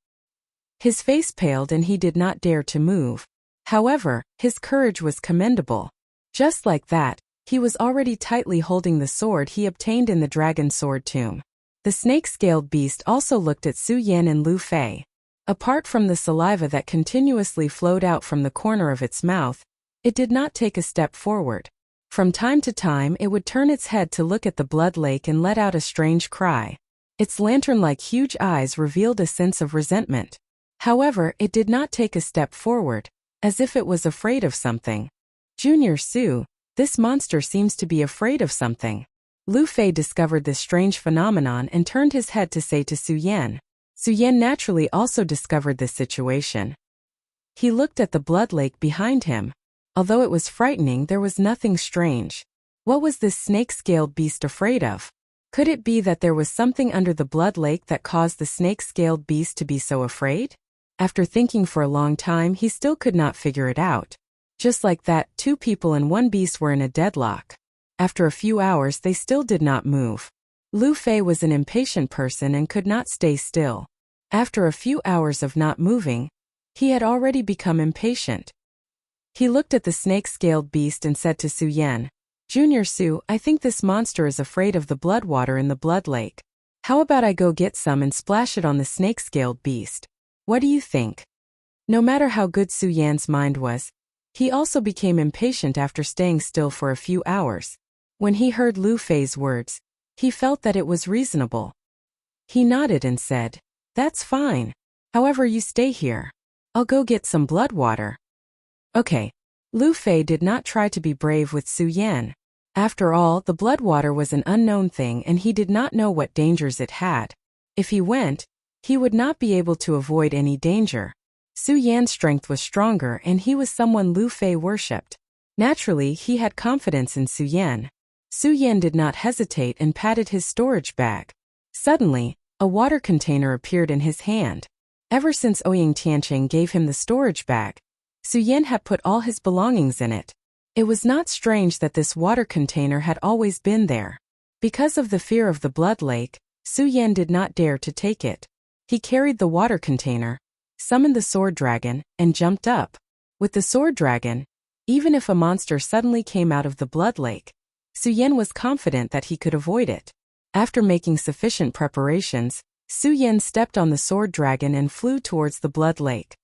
His face paled and he did not dare to move. However, his courage was commendable. Just like that, he was already tightly holding the sword he obtained in the dragon sword tomb. The snake-scaled beast also looked at Su Yan and Lu Fei. Apart from the saliva that continuously flowed out from the corner of its mouth, it did not take a step forward. From time to time it would turn its head to look at the blood lake and let out a strange cry. Its lantern-like huge eyes revealed a sense of resentment. However, it did not take a step forward, as if it was afraid of something. Junior Su, this monster seems to be afraid of something. Lu Fei discovered this strange phenomenon and turned his head to say to Su Yan. Su Yan naturally also discovered this situation. He looked at the blood lake behind him. Although it was frightening, there was nothing strange. What was this snake-scaled beast afraid of? Could it be that there was something under the blood lake that caused the snake-scaled beast to be so afraid? After thinking for a long time, he still could not figure it out. Just like that, two people and one beast were in a deadlock. After a few hours, they still did not move. Lu Fei was an impatient person and could not stay still. After a few hours of not moving, he had already become impatient. He looked at the snake-scaled beast and said to Su Yan, Junior Su, I think this monster is afraid of the blood water in the blood lake. How about I go get some and splash it on the snake-scaled beast? What do you think? No matter how good Su Yan's mind was, he also became impatient after staying still for a few hours. When he heard Lu Fei's words, he felt that it was reasonable. He nodded and said, "That's fine. However, you stay here. I'll go get some blood water." Okay. Lu Fei did not try to be brave with Su Yan. After all, the blood water was an unknown thing and he did not know what dangers it had. If he went, he would not be able to avoid any danger. Su Yan's strength was stronger and he was someone Lu Fei worshipped. Naturally, he had confidence in Su Yan. Su Yan did not hesitate and patted his storage bag. Suddenly, a water container appeared in his hand. Ever since Ouyang Tianqing gave him the storage bag, Su Yan had put all his belongings in it. It was not strange that this water container had always been there. Because of the fear of the blood lake, Su Yan did not dare to take it. He carried the water container, summoned the sword dragon, and jumped up. With the sword dragon, even if a monster suddenly came out of the blood lake, Su Yan was confident that he could avoid it. After making sufficient preparations, Su Yan stepped on the sword dragon and flew towards the blood lake.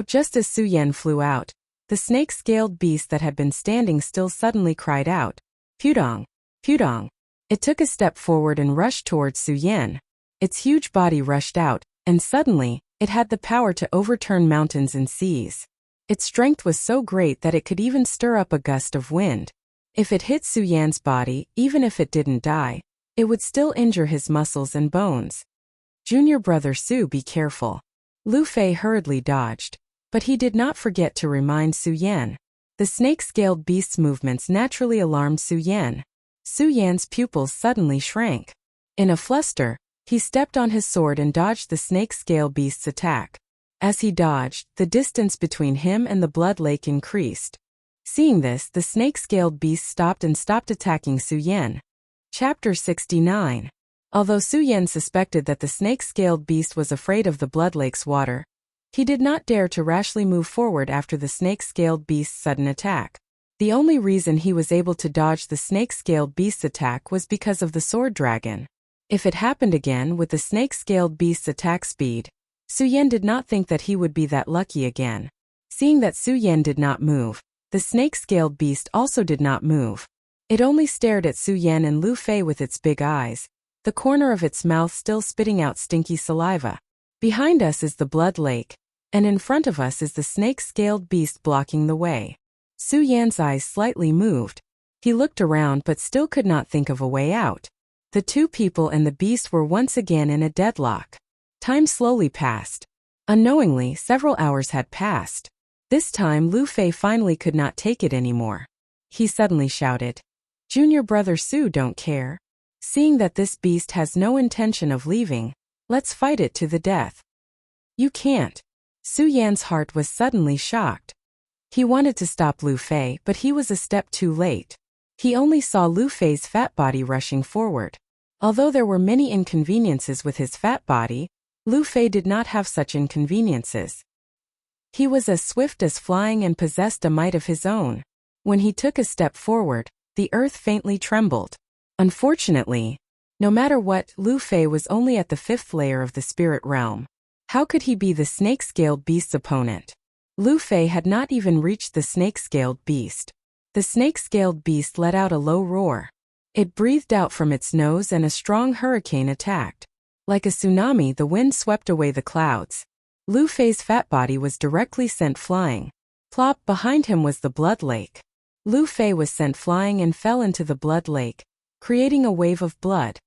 Just as Su Yan flew out, the snake-scaled beast that had been standing still suddenly cried out, "Pudong! Pudong!" It took a step forward and rushed towards Su Yan. Its huge body rushed out, and suddenly, it had the power to overturn mountains and seas. Its strength was so great that it could even stir up a gust of wind. If it hit Su Yan's body, even if it didn't die, it would still injure his muscles and bones. "Junior brother Su, be careful." Lu Fei hurriedly dodged, but he did not forget to remind Su Yan. The snake-scaled beast's movements naturally alarmed Su Yan. Su Yan's pupils suddenly shrank. In a fluster, he stepped on his sword and dodged the snake-scale beast's attack. As he dodged, the distance between him and the blood lake increased. Seeing this, the snake-scaled beast stopped attacking Su Yan. Chapter 69. Although Su Yan suspected that the snake-scaled beast was afraid of the blood lake's water, he did not dare to rashly move forward after the snake-scaled beast's sudden attack. The only reason he was able to dodge the snake-scaled beast's attack was because of the sword dragon. If it happened again with the snake-scaled beast's attack speed, Su Yan did not think that he would be that lucky again. Seeing that Su Yan did not move, the snake-scaled beast also did not move. It only stared at Su Yan and Lu Fei with its big eyes, the corner of its mouth still spitting out stinky saliva. Behind us is the blood lake, and in front of us is the snake-scaled beast blocking the way. Su Yan's eyes slightly moved. He looked around but still could not think of a way out. The two people and the beast were once again in a deadlock. Time slowly passed. Unknowingly, several hours had passed. This time Lu Fei finally could not take it anymore. He suddenly shouted, "Junior brother Su, don't care. Seeing that this beast has no intention of leaving, let's fight it to the death." "You can't." Su Yan's heart was suddenly shocked. He wanted to stop Lu Fei, but he was a step too late. He only saw Lu Fei's fat body rushing forward. Although there were many inconveniences with his fat body, Lu Fei did not have such inconveniences. He was as swift as flying and possessed a might of his own. When he took a step forward, the earth faintly trembled. Unfortunately, no matter what, Lu Fei was only at the 5th layer of the spirit realm. How could he be the snake-scaled beast's opponent? Lu Fei had not even reached the snake-scaled beast. The snake-scaled beast let out a low roar. It breathed out from its nose and a strong hurricane attacked. Like a tsunami, the wind swept away the clouds. Lu Fei's fat body was directly sent flying. Plop, behind him was the blood lake. Lu Fei was sent flying and fell into the blood lake, creating a wave of blood.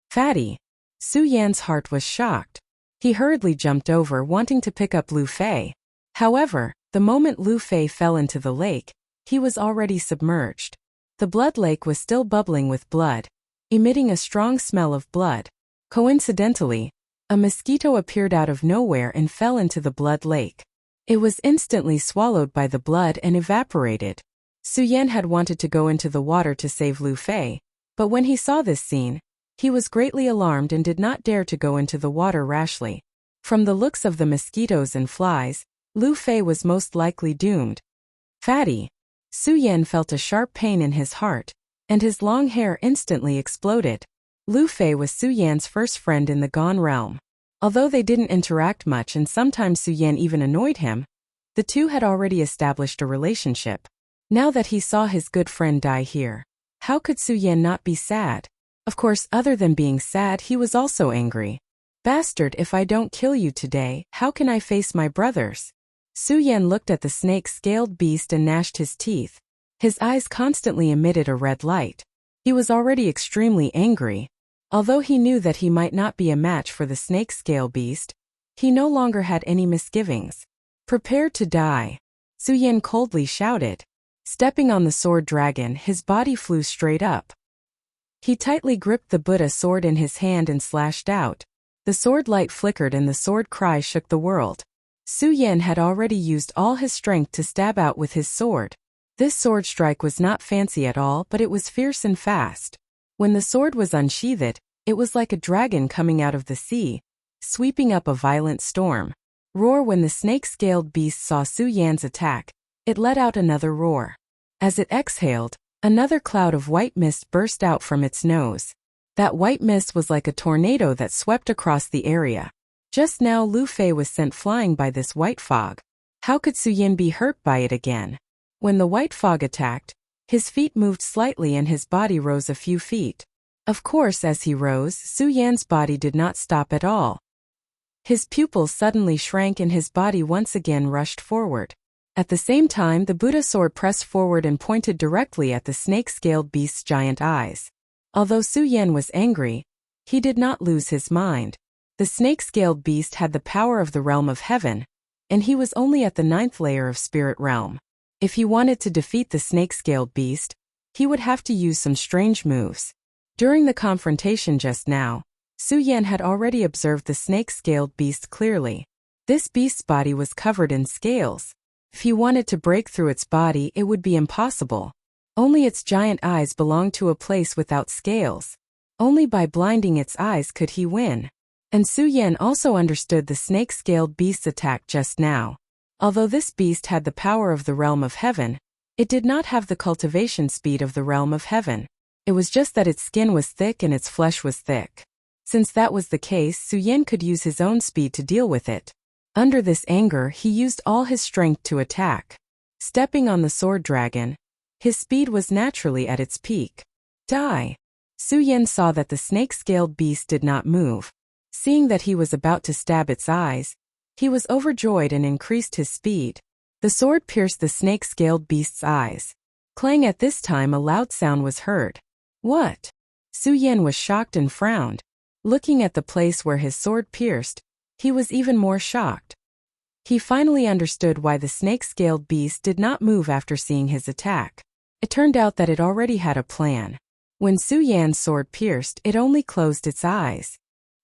"Fatty!" Su Yan's heart was shocked. He hurriedly jumped over, wanting to pick up Lu Fei. However, the moment Lu Fei fell into the lake, he was already submerged. The blood lake was still bubbling with blood, emitting a strong smell of blood. Coincidentally, a mosquito appeared out of nowhere and fell into the blood lake. It was instantly swallowed by the blood and evaporated. Su Yan had wanted to go into the water to save Lu Fei, but when he saw this scene, he was greatly alarmed and did not dare to go into the water rashly. From the looks of the mosquitoes and flies, Lu Fei was most likely doomed. "Fatty!" Su Yan felt a sharp pain in his heart, and his long hair instantly exploded. Lu Fei was Su Yan's first friend in the Gone realm. Although they didn't interact much and sometimes Su Yan even annoyed him, the two had already established a relationship. Now that he saw his good friend die here, how could Su Yan not be sad? Of course, other than being sad, he was also angry. Bastard, if I don't kill you today, how can I face my brothers? Su Yan looked at the snake-scaled beast and gnashed his teeth. His eyes constantly emitted a red light. He was already extremely angry. Although he knew that he might not be a match for the snake-scale beast, he no longer had any misgivings. Prepare to die, Su Yan coldly shouted. Stepping on the sword dragon, his body flew straight up. He tightly gripped the Buddha sword in his hand and slashed out. The sword light flickered and the sword cry shook the world. Su Yan had already used all his strength to stab out with his sword. This sword strike was not fancy at all, but it was fierce and fast. When the sword was unsheathed, it was like a dragon coming out of the sea, sweeping up a violent storm. Roar. When the snake-scaled beast saw Su Yan's attack, it let out another roar. As it exhaled, another cloud of white mist burst out from its nose. That white mist was like a tornado that swept across the area. Just now Lu Fei was sent flying by this white fog. How could Su Yan be hurt by it again? When the white fog attacked, his feet moved slightly and his body rose a few feet. Of course, as he rose, Su Yan's body did not stop at all. His pupils suddenly shrank and his body once again rushed forward. At the same time, the Buddha sword pressed forward and pointed directly at the snake-scaled beast's giant eyes. Although Su Yan was angry, he did not lose his mind. The snake-scaled beast had the power of the realm of heaven, and he was only at the 9th layer of spirit realm. If he wanted to defeat the snake-scaled beast, he would have to use some strange moves. During the confrontation just now, Su Yan had already observed the snake-scaled beast clearly. This beast's body was covered in scales. If he wanted to break through its body, it would be impossible. Only its giant eyes belonged to a place without scales. Only by blinding its eyes could he win. And Su Yan also understood the snake-scaled beast's attack just now. Although this beast had the power of the realm of heaven, it did not have the cultivation speed of the realm of heaven. It was just that its skin was thick and its flesh was thick. Since that was the case, Su Yan could use his own speed to deal with it. Under this anger, he used all his strength to attack. Stepping on the sword dragon, his speed was naturally at its peak. Die! Su Yan saw that the snake-scaled beast did not move. Seeing that he was about to stab its eyes, he was overjoyed and increased his speed. The sword pierced the snake-scaled beast's eyes. Clang. At this time a loud sound was heard. What? Su Yan was shocked and frowned. Looking at the place where his sword pierced, he was even more shocked. He finally understood why the snake-scaled beast did not move after seeing his attack. It turned out that it already had a plan. When Su Yan's sword pierced, it only closed its eyes.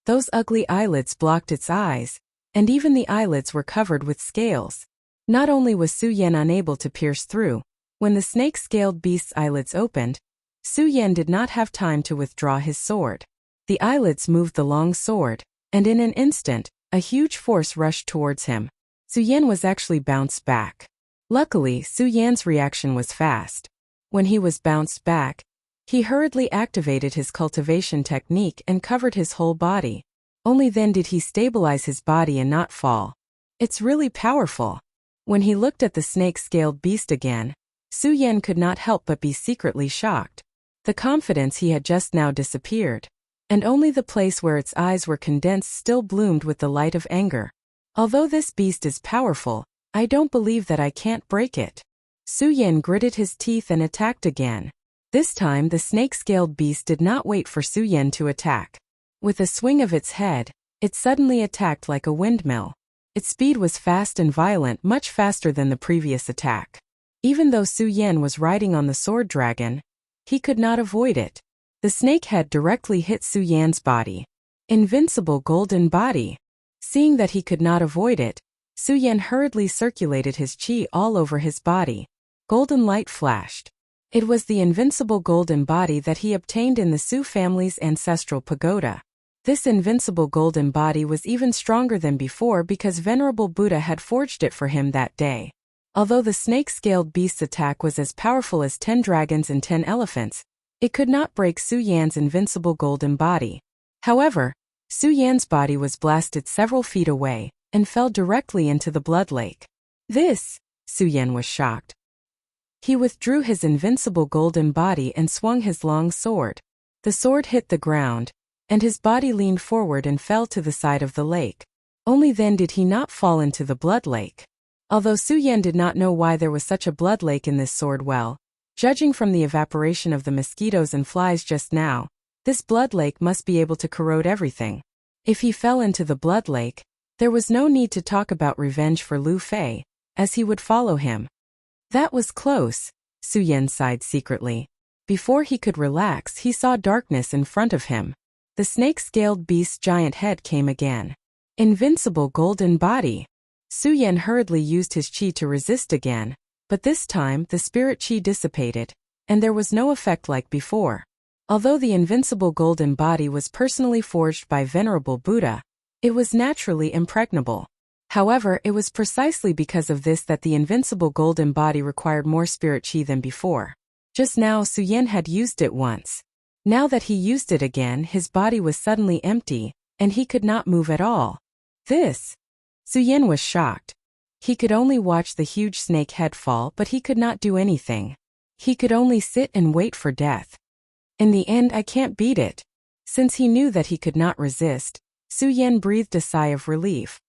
Those ugly eyelids blocked its eyes, and even the eyelids were covered with scales. Not only was Su Yan unable to pierce through, when the snake-scaled beast's eyelids opened, Su Yan did not have time to withdraw his sword. The eyelids moved the long sword, and in an instant, a huge force rushed towards him. Su Yan was actually bounced back. Luckily, Su Yan's reaction was fast. When he was bounced back, he hurriedly activated his cultivation technique and covered his whole body. Only then did he stabilize his body and not fall. It's really powerful. When he looked at the snake-scaled beast again, Su Yan could not help but be secretly shocked. The confidence he had just now disappeared, and only the place where its eyes were condensed still bloomed with the light of anger. Although this beast is powerful, I don't believe that I can't break it. Su Yan gritted his teeth and attacked again. This time the snake-scaled beast did not wait for Su Yan to attack. With a swing of its head, it suddenly attacked like a windmill. Its speed was fast and violent, much faster than the previous attack. Even though Su Yan was riding on the sword dragon, he could not avoid it. The snake head directly hit Su Yan's body. Invincible golden body. Seeing that he could not avoid it, Su Yan hurriedly circulated his chi all over his body. Golden light flashed. It was the invincible golden body that he obtained in the Su family's ancestral pagoda. This invincible golden body was even stronger than before because Venerable Buddha had forged it for him that day. Although the snake-scaled beast's attack was as powerful as 10 dragons and 10 elephants, It could not break Su Yan's invincible golden body. However, Su Yan's body was blasted several feet away and fell directly into the blood lake. This, Su Yan was shocked. He withdrew his invincible golden body and swung his long sword. The sword hit the ground, and his body leaned forward and fell to the side of the lake. Only then did he not fall into the blood lake. Although Su Yan did not know why there was such a blood lake in this sword well, judging from the evaporation of the mosquitoes and flies just now, this blood lake must be able to corrode everything. If he fell into the blood lake, there was no need to talk about revenge for Lu Fei, as he would follow him. That was close, Su Yan sighed secretly. Before he could relax, he saw darkness in front of him. The snake-scaled beast's giant head came again. Invincible golden body. Su Yan hurriedly used his qi to resist again, but this time the spirit qi dissipated, and there was no effect like before. Although the invincible golden body was personally forged by Venerable Buddha, it was naturally impregnable. However, it was precisely because of this that the invincible golden body required more spirit qi than before. Just now Su Yan had used it once. Now that he used it again, his body was suddenly empty, and he could not move at all. This. Su Yan was shocked. He could only watch the huge snake head fall, but he could not do anything. He could only sit and wait for death. In the end, I can't beat it. Since he knew that he could not resist, Su Yan breathed a sigh of relief.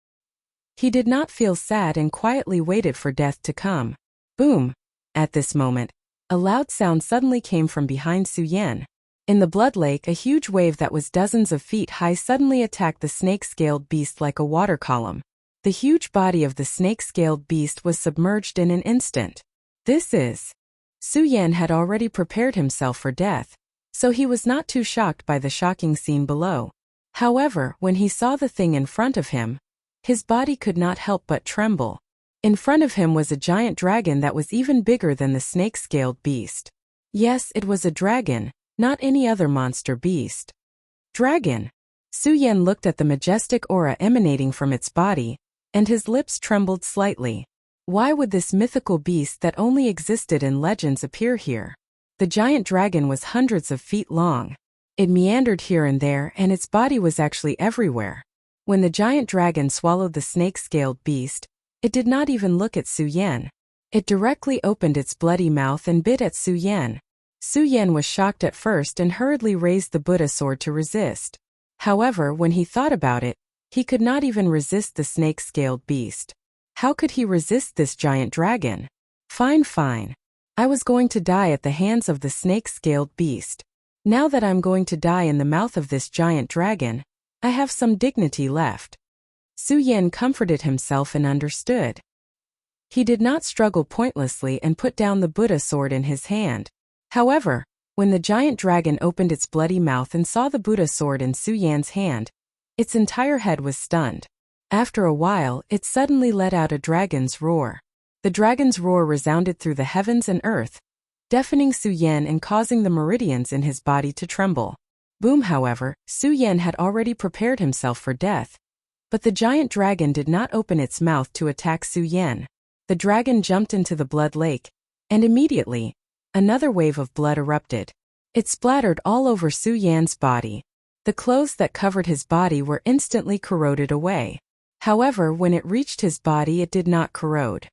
He did not feel sad and quietly waited for death to come. Boom! At this moment, a loud sound suddenly came from behind Su Yan. In the blood lake, a huge wave that was dozens of feet high suddenly attacked the snake-scaled beast like a water column. The huge body of the snake-scaled beast was submerged in an instant. This is. Su Yan had already prepared himself for death, so he was not too shocked by the shocking scene below. However, when he saw the thing in front of him, his body could not help but tremble. In front of him was a giant dragon that was even bigger than the snake-scaled beast. Yes, it was a dragon, not any other monster beast. Dragon! Su Yan looked at the majestic aura emanating from its body, and his lips trembled slightly. Why would this mythical beast that only existed in legends appear here? The giant dragon was hundreds of feet long. It meandered here and there, and its body was actually everywhere. When the giant dragon swallowed the snake-scaled beast, it did not even look at Su Yan. It directly opened its bloody mouth and bit at Su Yan. Su Yan was shocked at first and hurriedly raised the Buddha sword to resist. However, when he thought about it, he could not even resist the snake-scaled beast. How could he resist this giant dragon? Fine. I was going to die at the hands of the snake-scaled beast. Now that I'm going to die in the mouth of this giant dragon, I have some dignity left. Su Yan comforted himself and understood. He did not struggle pointlessly and put down the Buddha sword in his hand. However, when the giant dragon opened its bloody mouth and saw the Buddha sword in Su Yan's hand, its entire head was stunned. After a while, it suddenly let out a dragon's roar. The dragon's roar resounded through the heavens and earth, deafening Su Yan and causing the meridians in his body to tremble. Boom! However, Su Yan had already prepared himself for death. But the giant dragon did not open its mouth to attack Su Yan. The dragon jumped into the blood lake, and immediately, another wave of blood erupted. It splattered all over Su Yan's body. The clothes that covered his body were instantly corroded away. However, when it reached his body, it did not corrode.